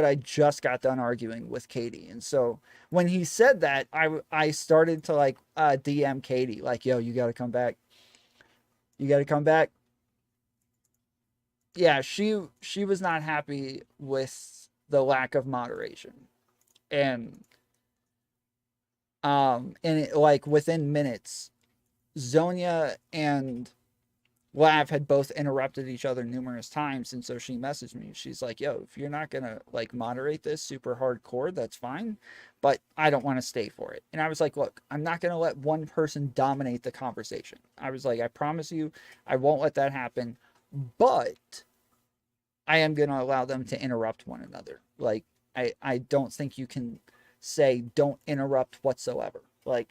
I just got done arguing with Katee. And so when he said that, I started to like DM Katee, like, yo, you got to come back. You got to come back. Yeah, she was not happy with the lack of moderation. And like within minutes, Zonia and Lav had both interrupted each other numerous times, and so she messaged me. She's like, yo, if you're not gonna like moderate this super hardcore, that's fine, but I don't want to stay for it. And I was like, look, I'm not gonna let one person dominate the conversation. I was like, I promise you I won't let that happen, but I am gonna allow them to interrupt one another. Like, I don't think you can say don't interrupt whatsoever. Like,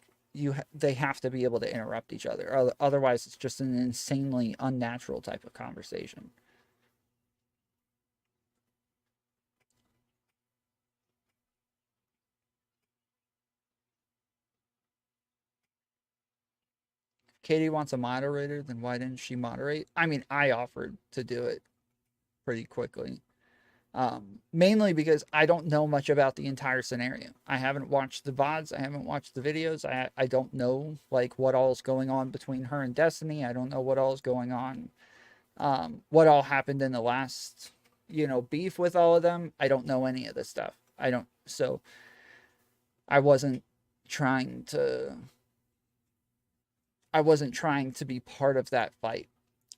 they have to be able to interrupt each other. Otherwise, it's just an insanely unnatural type of conversation. Katee wants a moderator, then why didn't she moderate? I mean, I offered to do it pretty quickly. Mainly because I don't know much about the entire scenario. I haven't watched the VODs. I haven't watched the videos. I don't know like what all is going on between her and Destiny. I don't know what all is going on. What all happened in the last, beef with all of them. I don't know any of this stuff. So I wasn't trying to be part of that fight.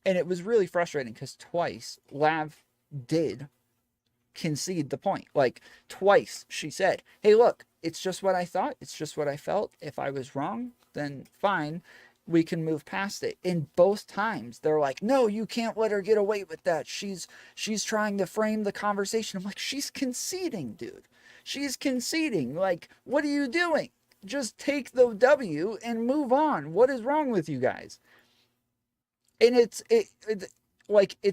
And it was really frustrating because twice Lav did concede the point. Like, twice she said, hey, look, it's just what I thought, it's just what I felt. If I was wrong, then fine, we can move past it. And both times they're like, no, you can't let her get away with that, she's trying to frame the conversation. I'm like, she's conceding, dude. She's conceding. Like, what are you doing? Just take the W and move on. What is wrong with you guys? And it's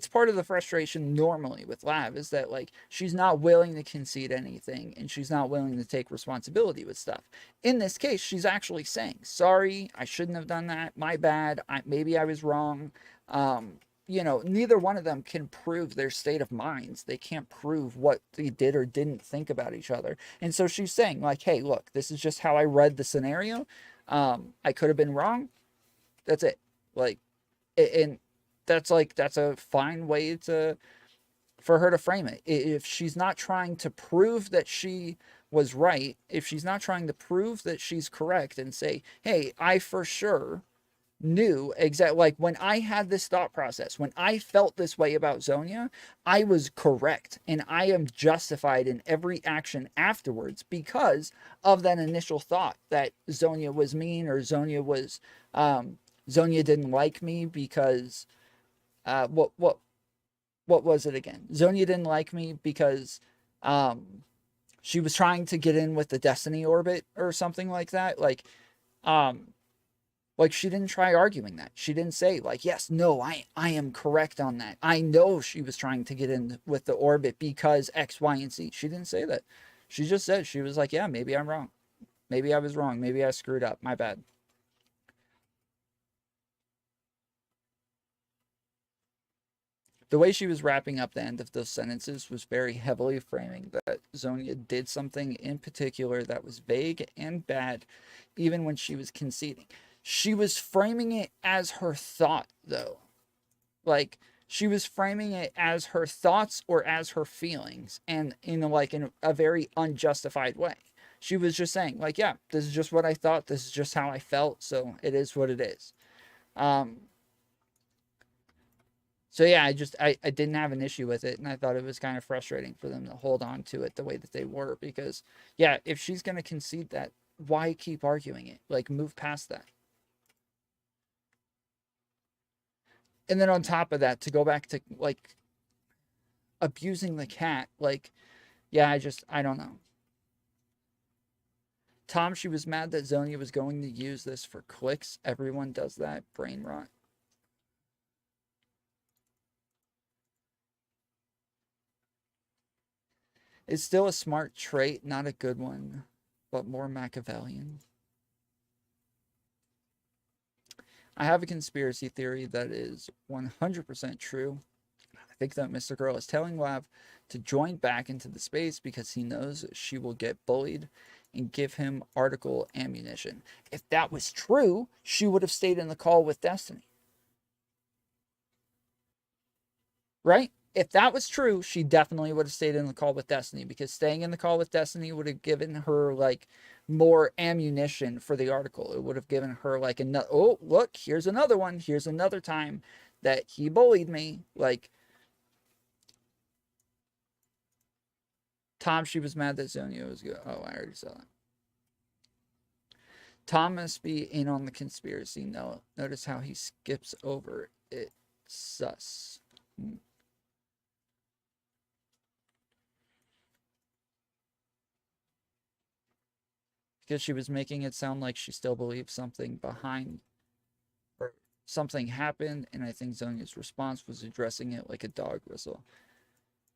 part of the frustration normally with Lav is that, like, she's not willing to concede anything and she's not willing to take responsibility with stuff. In this case, she's actually saying, sorry, I shouldn't have done that. My bad. Maybe I was wrong. Neither one of them can prove their state of minds. They can't prove what they did or didn't think about each other. And so she's saying, like, hey, look, this is just how I read the scenario. I could have been wrong. That's it. Like, and that's a fine way for her to frame it. If she's not trying to prove that she was right, if she's not trying to prove that she's correct and say, hey, I for sure knew exactly, like, when I had this thought process, when I felt this way about Zonia, I was correct and I am justified in every action afterwards because of that initial thought that Zonia was mean, or Zonia didn't like me because what was it again? Zonia didn't like me because she was trying to get in with the Destiny orbit or something like that. Like she didn't try arguing that. She didn't say, like, yes, no, I am correct on that. I know she was trying to get in with the orbit because X, Y, and Z. She didn't say that. She just said, she was like, yeah, maybe I'm wrong. Maybe I was wrong. Maybe I screwed up. My bad. the way she was wrapping up the end of those sentences was very heavily framing that Zonia did something in particular that was vague and bad, even when she was conceding. She was framing it as her thought, though. Like, she was framing it as her thoughts or as her feelings, and in a very unjustified way. She was just saying, like, yeah, this is just what I thought, this is just how I felt, so it is what it is. So yeah, I didn't have an issue with it, and I thought it was kind of frustrating for them to hold on to it the way that they were, because, yeah, if she's going to concede that, why keep arguing it? Like, move past that. And then on top of that, to go back to, like, abusing the cat, like, yeah, I don't know. Tom, she was mad that Zonia was going to use this for clicks. Everyone does that. Brain rot. It's still a smart trait, not a good one, but more Machiavellian. I have a conspiracy theory that is 100% true. I think that Mr. Girl is telling Lav to join back into the space because he knows she will get bullied and give him article ammunition. If that was true, she would have stayed in the call with Destiny. Right? If that was true, she definitely would have stayed in the call with Destiny, because staying in the call with Destiny would have given her, like, more ammunition for the article. It would have given her, like, another, oh, look, here's another one. Here's another time that he bullied me. Like, Tom, she was mad that Zonia was good. Oh, I already saw that. Tom must be in on the conspiracy. No, notice how he skips over it. Sus. Because she was making it sound like she still believes something behind, or something happened, and I think Zonia's response was addressing it like a dog whistle.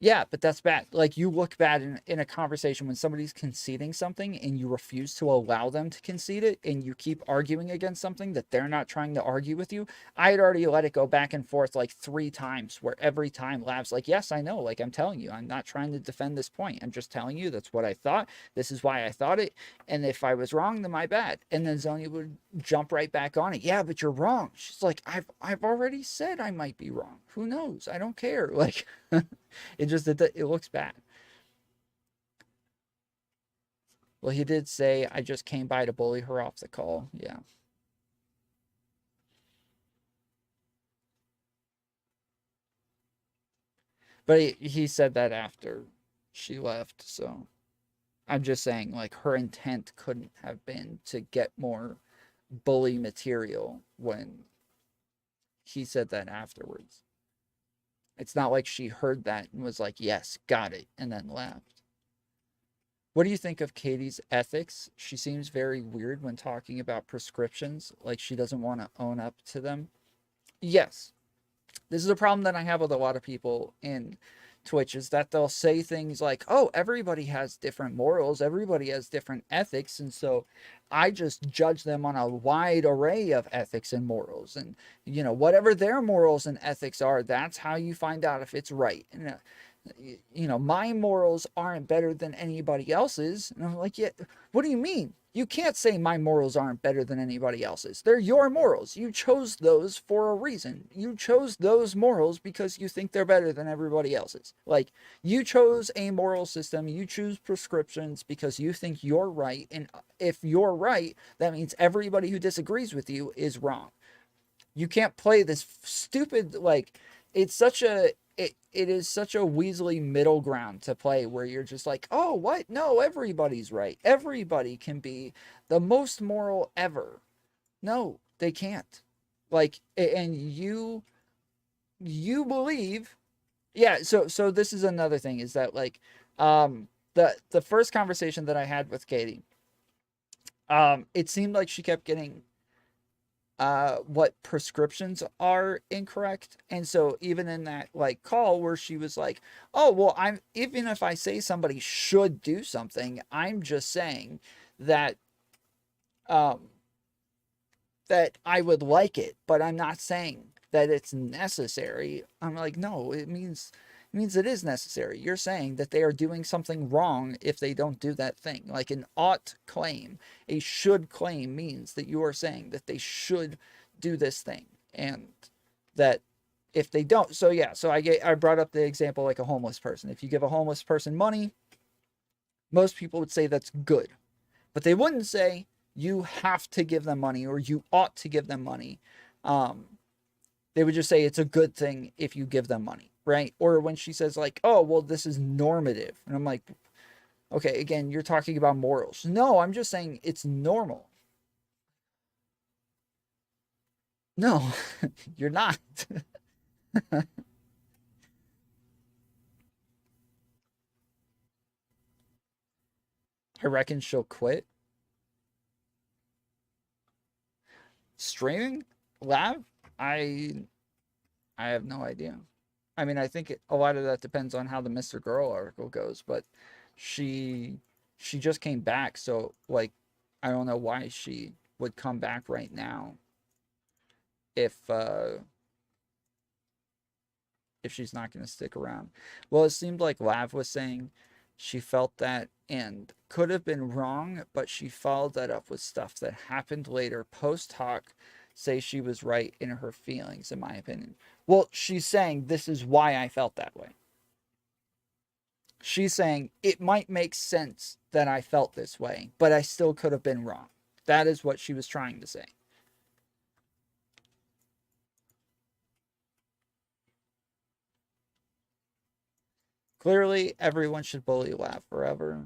Yeah, but that's bad. Like, you look bad in a conversation when somebody's conceding something and you refuse to allow them to concede it, and you keep arguing against something that they're not trying to argue with you. I had already let it go back and forth like 3 times, where every time Lav's like, yes, I know. Like, I'm telling you, I'm not trying to defend this point. I'm just telling you that's what I thought. This is why I thought it. And if I was wrong, then my bad. And then Zonia would jump right back on it. Yeah, but you're wrong. She's like, I've already said I might be wrong. Who knows? I don't care. Like, it looks bad. Well, he did say, I just came by to bully her off the call. Yeah. But he said that after she left, so I'm just saying, like, her intent couldn't have been to get more bully material when he said that afterwards. It's not like she heard that and was like, yes, got it, and then left. What do you think of Katie's ethics? She seems very weird when talking about prescriptions, like she doesn't want to own up to them. Yes. This is a problem that I have with a lot of people in Twitch, is that they'll say things like, oh, everybody has different morals, everybody has different ethics, and so I just judge them on a wide array of ethics and morals, and, you know, whatever their morals and ethics are, that's how you find out if it's right. And you know, my morals aren't better than anybody else's. And I'm like, yeah, what do you mean? You can't say my morals aren't better than anybody else's. They're your morals. You chose those for a reason. You chose those morals because you think they're better than everybody else's. Like, you chose a moral system. You choose prescriptions because you think you're right. And if you're right, that means everybody who disagrees with you is wrong. You can't play this stupid, like, it's such a, it is such a Weasley middle ground to play, where you're just like, oh, what? No, everybody's right. Everybody can be the most moral ever. No, they can't. Like, and you believe, yeah. So this is another thing, is that, like, the first conversation that I had with Katie, it seemed like she kept getting what prescriptions are incorrect. And so even in that, like, call where she was like, oh, well, even if I say somebody should do something, I'm just saying that that I would like it, but I'm not saying that it's necessary. I'm like, no, it means it is necessary. You're saying that they are doing something wrong if they don't do that thing. Like an ought claim, a should claim means that you are saying that they should do this thing, and that if they don't, so yeah, so I brought up the example like a homeless person. If you give a homeless person money, most people would say that's good, but they wouldn't say you have to give them money or you ought to give them money. They would just say it's a good thing if you give them money, right? Or when she says like, oh, well, this is normative. And I'm like, okay, again, you're talking about morals. No, I'm just saying it's normal. No, you're not. I reckon she'll quit. Streaming? Lav? I have no idea. I mean, I think a lot of that depends on how the Mr. Girl article goes, but she just came back, so like I don't know why she would come back right now if she's not going to stick around. Well, it seemed like Lav was saying she felt that and could have been wrong, but she followed that up with stuff that happened later post hoc, say she was right in her feelings, in my opinion. Well, she's saying this is why I felt that way. She's saying it might make sense that I felt this way, but I still could have been wrong. That is what she was trying to say. Clearly, everyone should bully Lav forever.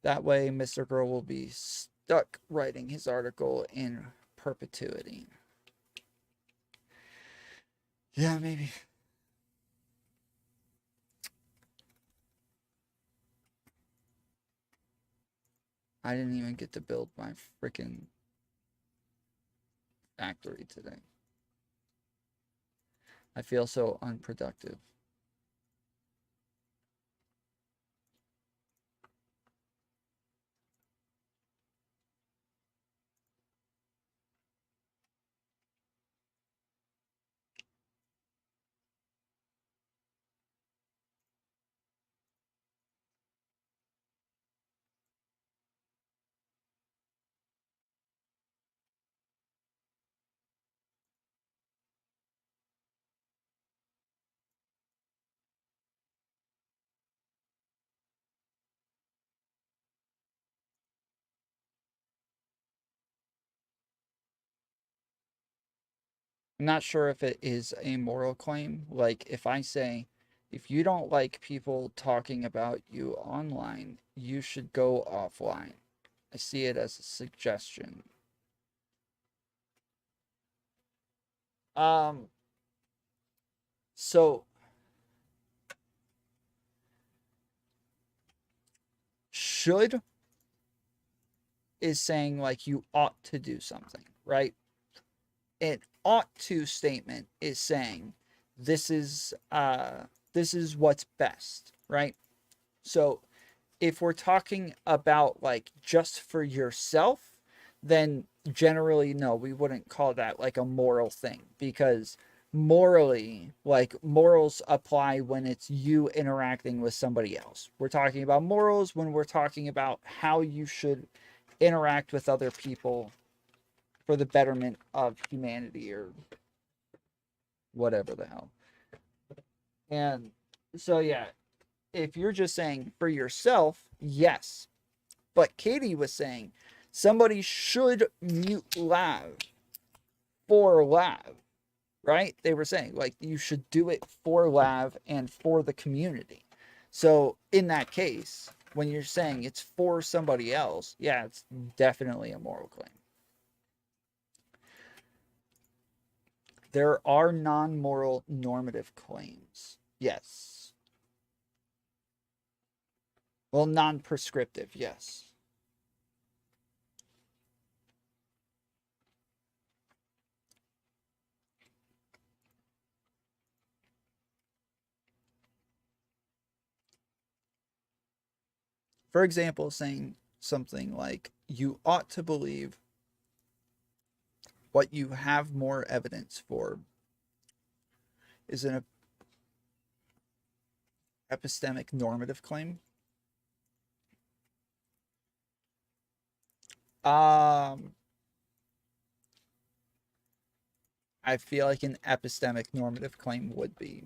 That way, Mr. Girl will be stuck writing his article in perpetuity. Yeah, maybe. I didn't even get to build my freaking factory today. I feel so unproductive. I'm not sure if it is a moral claim. Like, if I say, if you don't like people talking about you online, you should go offline. I see it as a suggestion. So should is saying like you ought to do something, right? An ought to statement is saying this is what's best, right? So if we're talking about like just for yourself, then generally no, we wouldn't call that like a moral thing, because morally, like morals apply when it's you interacting with somebody else. We're talking about morals when we're talking about how you should interact with other people for the betterment of humanity or whatever the hell. And so yeah, if you're just saying for yourself, yes. But Katee was saying somebody should mute Lav for Lav, right? They were saying like you should do it for Lav and for the community. So in that case, when you're saying it's for somebody else, yeah, it's definitely a moral claim. There are non-moral normative claims. Yes. Well, non-prescriptive, yes. For example, saying something like, you ought to believe what you have more evidence for is an epistemic normative claim. I feel like an epistemic normative claim would be.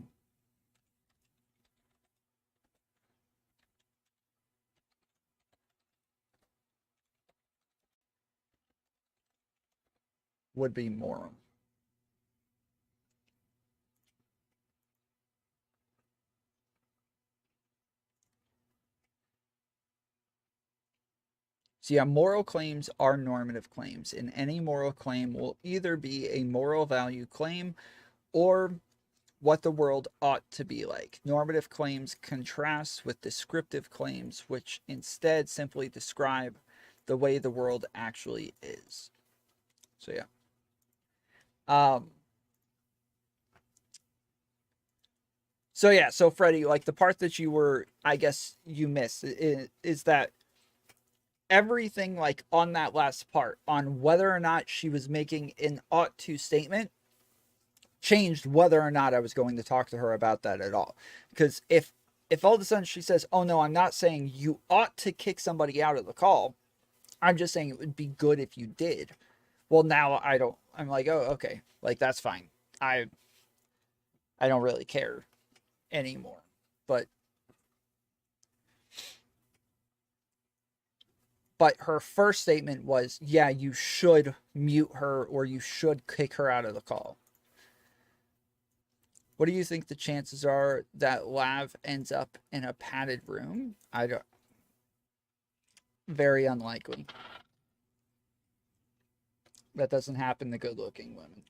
Would be moral. So yeah, moral claims are normative claims, and any moral claim will either be a moral value claim or what the world ought to be like. Normative claims contrast with descriptive claims, which instead simply describe the way the world actually is. So yeah. So Freddie, like the part that you were, I guess you missed is that everything like on that last part on whether or not she was making an ought to statement changed whether or not I was going to talk to her about that at all. Because if all of a sudden she says, oh no, I'm not saying you ought to kick somebody out of the call, I'm just saying it would be good if you did. Well, now I'm like, oh, okay, like that's fine. I don't really care anymore. But her first statement was, yeah, you should mute her or you should kick her out of the call. What do you think the chances are that Lav ends up in a padded room? Very unlikely. That doesn't happen to good-looking women.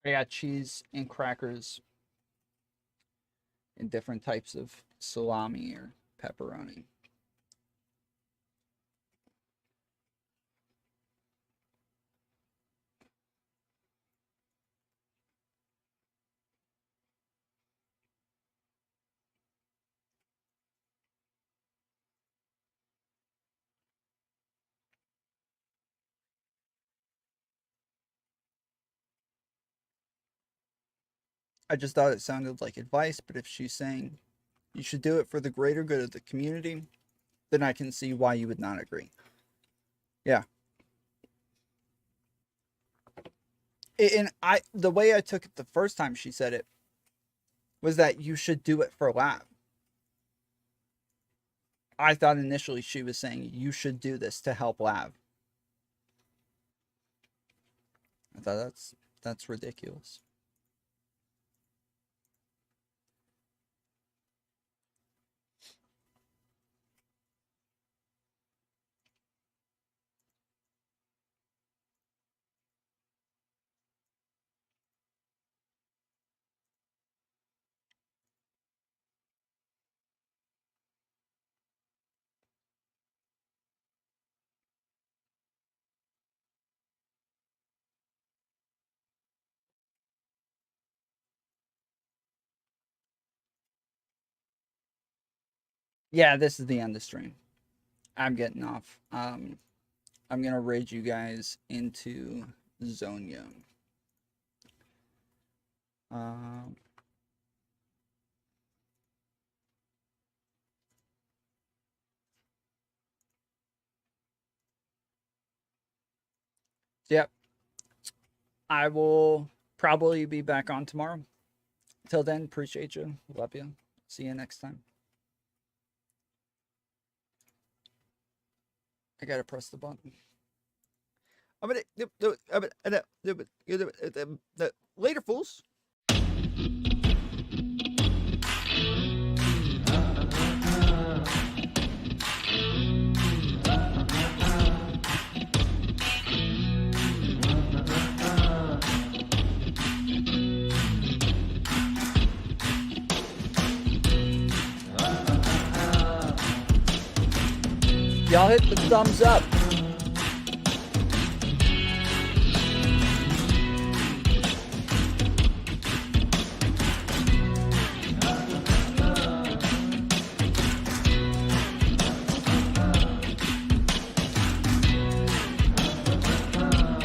I got cheese and crackers and different types of salami or pepperoni. I just thought it sounded like advice, but if she's saying you should do it for the greater good of the community, then I can see why you would not agree. Yeah. And the way I took it the first time she said it was that you should do it for Lav. I thought initially she was saying you should do this to help Lav. I thought that's ridiculous. Yeah, this is the end of stream. I'm getting off. I'm gonna raid you guys into Zonia. Yep. I will probably be back on tomorrow. Till then, appreciate you. Love you. See you next time. I gotta press the button. Later, fools. Y'all hit the thumbs up.